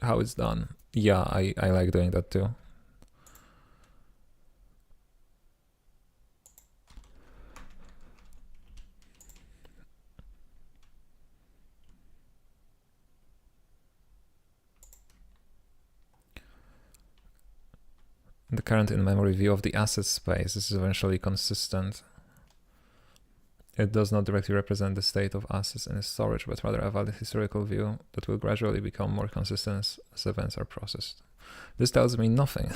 how it's done. Yeah, I like doing that too. The current in-memory view of the asset space is eventually consistent. It does not directly represent the state of assets in storage, but rather a valid historical view that will gradually become more consistent as events are processed. This tells me nothing.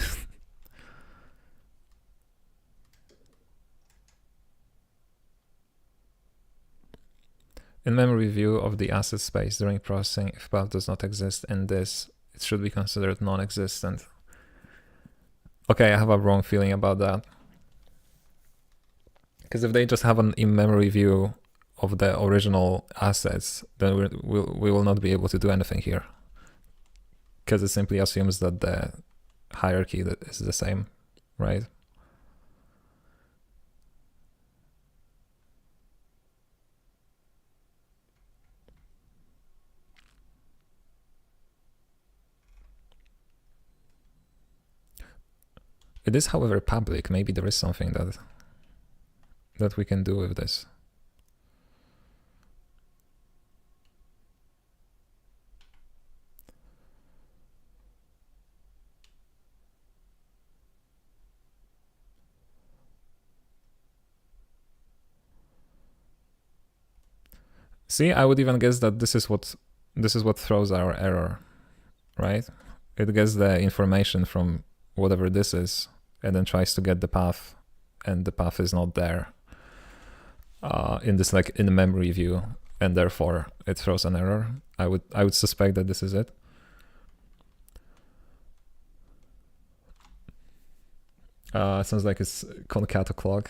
In-memory view of the asset space during processing, if path does not exist in this, it should be considered non-existent. Okay, I have a wrong feeling about that. Because if they just have an in-memory view of the original assets, then we will not be able to do anything here. Because it simply assumes that the hierarchy that is the same, right? It is, however, public. Maybe there is something that we can do with this. See, I would even guess that this is what throws our error, right? It gets the information from whatever this is and then tries to get the path, and the path is not there in this like in the memory view, and therefore it throws an error. I would suspect that this is it. It sounds like it's concat o'clock.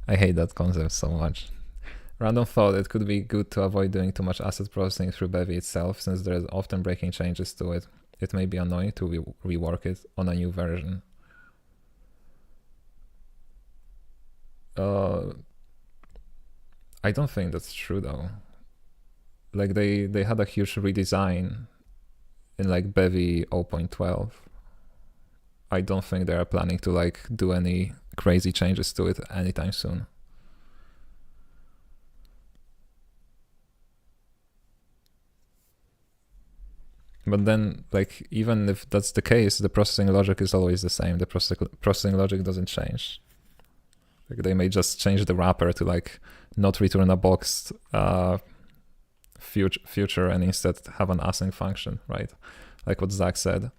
I hate that concept so much. Random thought, it could be good to avoid doing too much asset processing through Bevy itself, since there's often breaking changes to it. It may be annoying to rework it on a new version. I don't think that's true though. Like they had a huge redesign in like Bevy 0.12. I don't think they are planning to like do any crazy changes to it anytime soon. But then, like, even if that's the case, the processing logic is always the same. The processing logic doesn't change. Like, they may just change the wrapper to like not return a boxed future and instead have an async function, right? Like what Zach said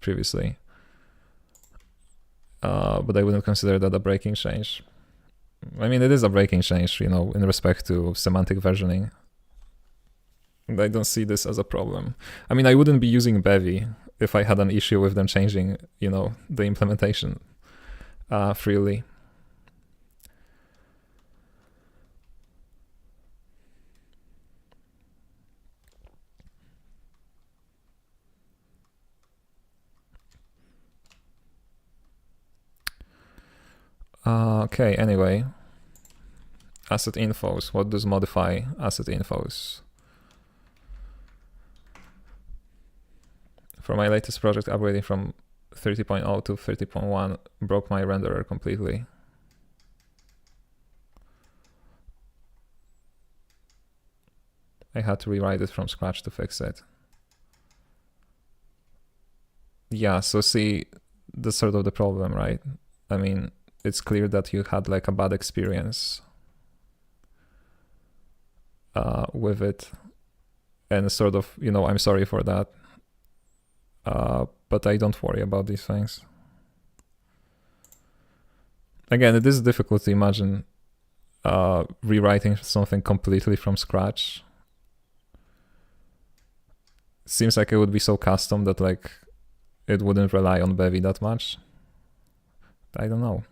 previously. But I wouldn't consider that a breaking change. I mean, it is a breaking change, you know, in respect to semantic versioning. I don't see this as a problem. I mean, I wouldn't be using Bevy if I had an issue with them changing, you know, the implementation freely. Okay, anyway. Asset infos. What does modify asset infos? For my latest project, upgrading from 30.0 to 30.1 broke my renderer completely. I had to rewrite it from scratch to fix it. Yeah, so see, that's sort of the problem, right? I mean, it's clear that you had like a bad experience with it. And sort of, you know, I'm sorry for that. But I don't worry about these things. Again, it is difficult to imagine rewriting something completely from scratch. Seems like it would be so custom that like it wouldn't rely on Bevy that much. I don't know.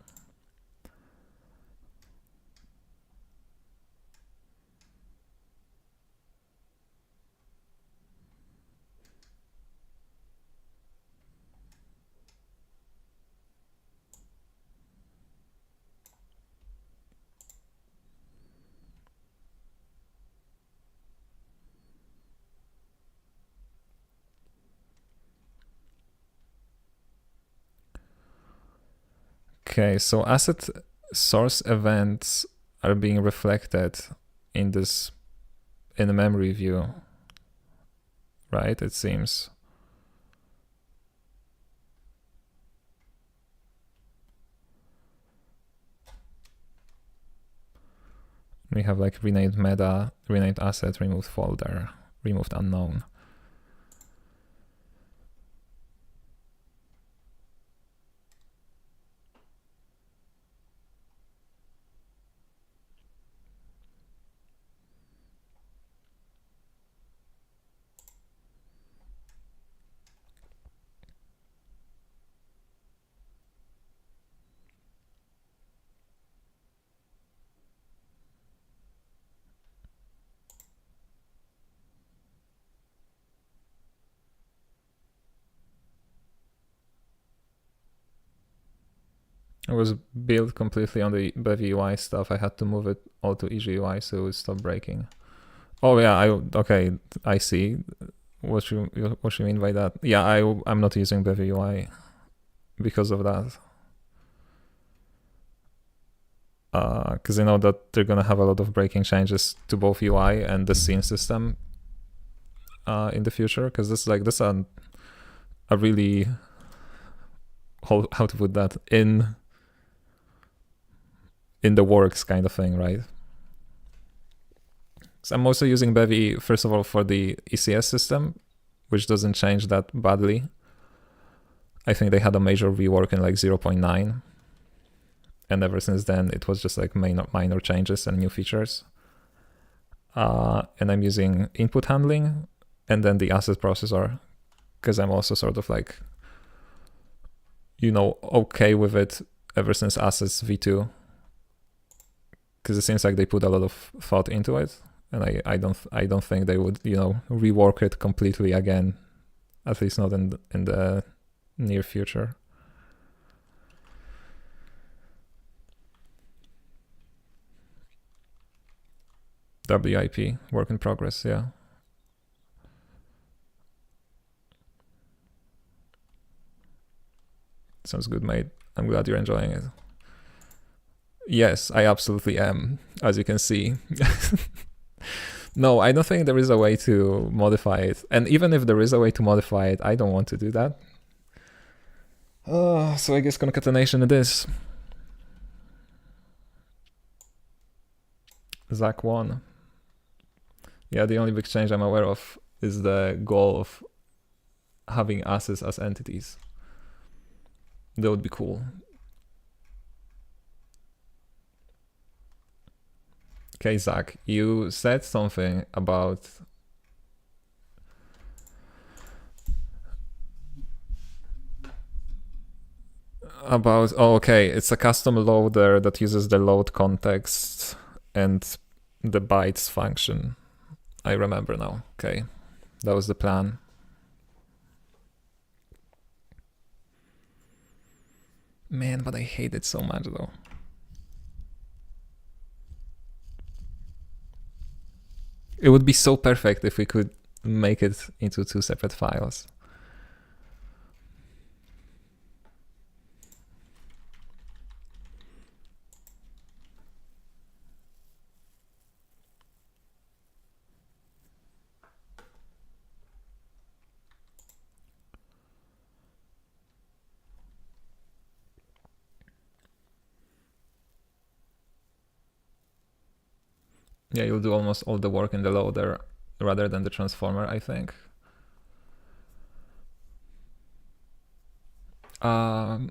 Okay, so asset source events are being reflected in this, in the memory view, right? It seems. We have like renamed meta, renamed asset, removed folder, removed unknown. It was built completely on the Bevy UI stuff. I had to move it all to EasyUI so it would stop breaking. Oh yeah, okay, I see what you mean by that. Yeah, I'm not using Bevy UI because of that. Because I know that they're gonna have a lot of breaking changes to both UI and the scene system in the future. Because this is a really, how to put that, in in the works kind of thing, right? So I'm also using Bevy, first of all, for the ECS system, which doesn't change that badly. I think they had a major rework in like 0.9. And ever since then, it was just like minor changes and new features. And I'm using input handling and then the asset processor, because I'm also sort of like, you know, okay with it ever since assets v2, because it seems like they put a lot of thought into it, and I don't think they would, you know, rework it completely again, at least not in the near future. WIP, work in progress, yeah. Sounds good, mate. I'm glad you're enjoying it. Yes, I absolutely am, as you can see. No, I don't think there is a way to modify it. And even if there is a way to modify it, I don't want to do that. So I guess concatenation it is. Zach won. Yeah, the only big change I'm aware of is the goal of having assets as entities. That would be cool. Okay, Zach, you said something about oh, okay, it's a custom loader that uses the load context and the bytes function. I remember now. Okay, that was the plan. Man, but I hate it so much though. It would be so perfect if we could make it into 2 separate files. Yeah, you'll do almost all the work in the loader rather than the transformer, I think. No,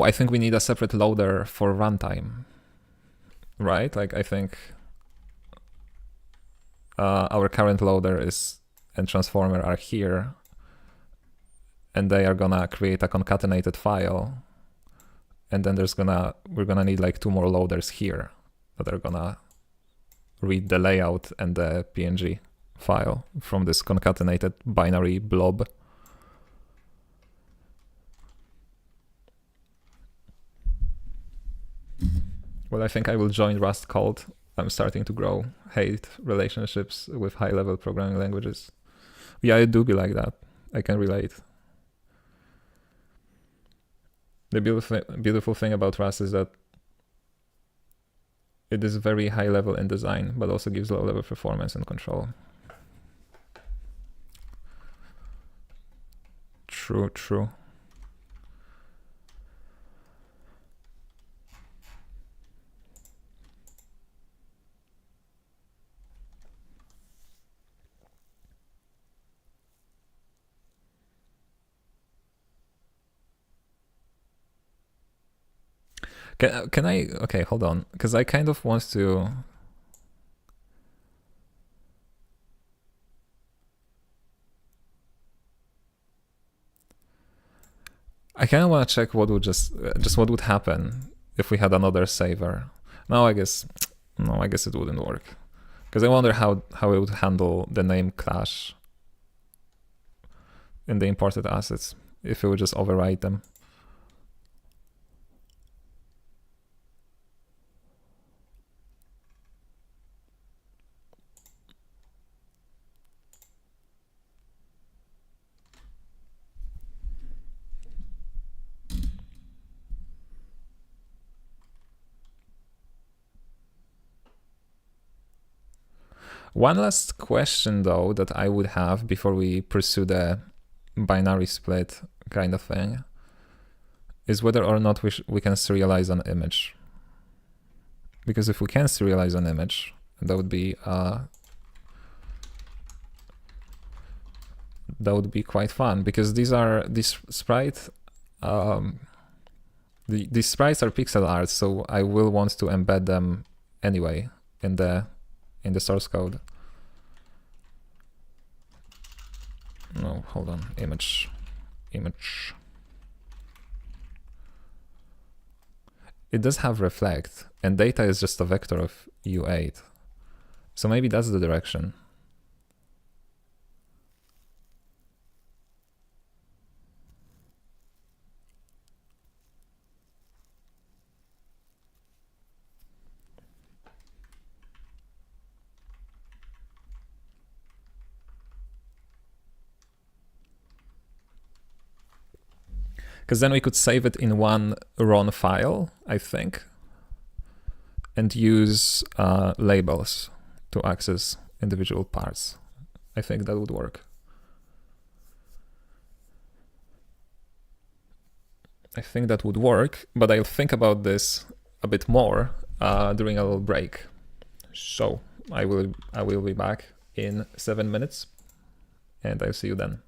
I think we need a separate loader for runtime, right? Like, I think our current loader and transformer are here, and they are gonna create a concatenated file, and then we're gonna need like 2 more loaders here that are gonna read the layout and the PNG file from this concatenated binary blob. Well, I think I will join Rust cult. I'm starting to hate relationships with high-level programming languages. Yeah, it do be like that. I can relate. The beautiful thing about Rust is that it is very high level in design, but also gives low level performance and control. True. Can I, okay, hold on, because I kind of want to, I kind of want to check what would just what would happen if we had another saver. No, I guess it wouldn't work, because I wonder how it would handle the name clash in the imported assets if it would just overwrite them. One last question, though, that I would have before we pursue the binary split kind of thing is whether or not we can serialize an image. because if we can serialize an image, that would be quite fun, because these sprites are pixel art, so I will want to embed them anyway in the source code. No, hold on, image. It does have reflect, and data is just a vector of U8. So maybe that's the direction. Because then we could save it in one RON file, I think, and use labels to access individual parts. I think that would work. But I'll think about this a bit more during a little break. So I will be back in 7 minutes, and I'll see you then.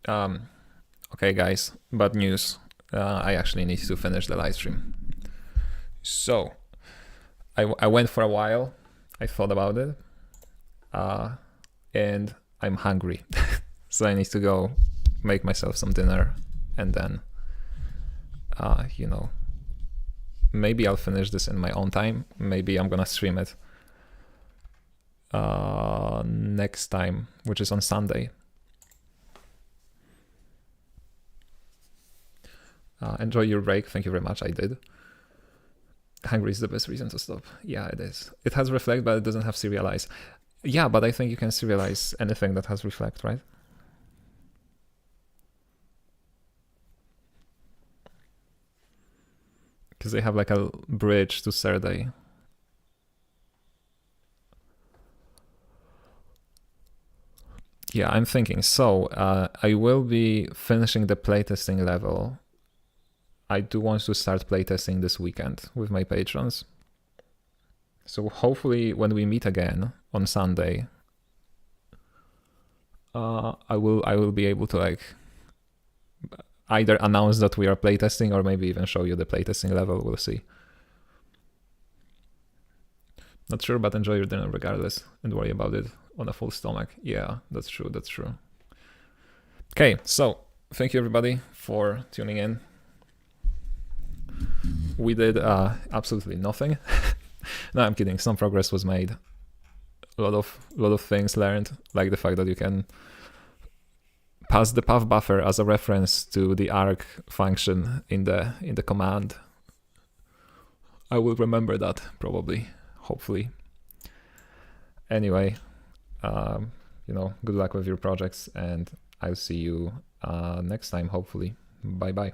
Okay, guys, bad news. I actually need to finish the live stream. So, I went for a while. I thought about it. And I'm hungry. So I need to go make myself some dinner. And then, you know, maybe I'll finish this in my own time. Maybe I'm gonna stream it next time, which is on Sunday. Enjoy your break. Thank you very much. I did. Hungry is the best reason to stop. Yeah, it is. It has reflect, but it doesn't have serialize. Yeah, but I think you can serialize anything that has reflect, right? Because they have like a bridge to Saturday. Yeah, I'm thinking. So I will be finishing the playtesting level. I do want to start playtesting this weekend with my patrons. So hopefully when we meet again on Sunday, I will be able to like either announce that we are playtesting or maybe even show you the playtesting level. We'll see. Not sure, but enjoy your dinner regardless and worry about it on a full stomach. Yeah, that's true. That's true. Okay, so thank you everybody for tuning in. We did absolutely nothing. No, I'm kidding. Some progress was made. A lot of things learned, like the fact that you can pass the path buffer as a reference to the arc function in the command. I will remember that probably, hopefully. Anyway, you know, good luck with your projects, and I'll see you next time, hopefully. Bye bye.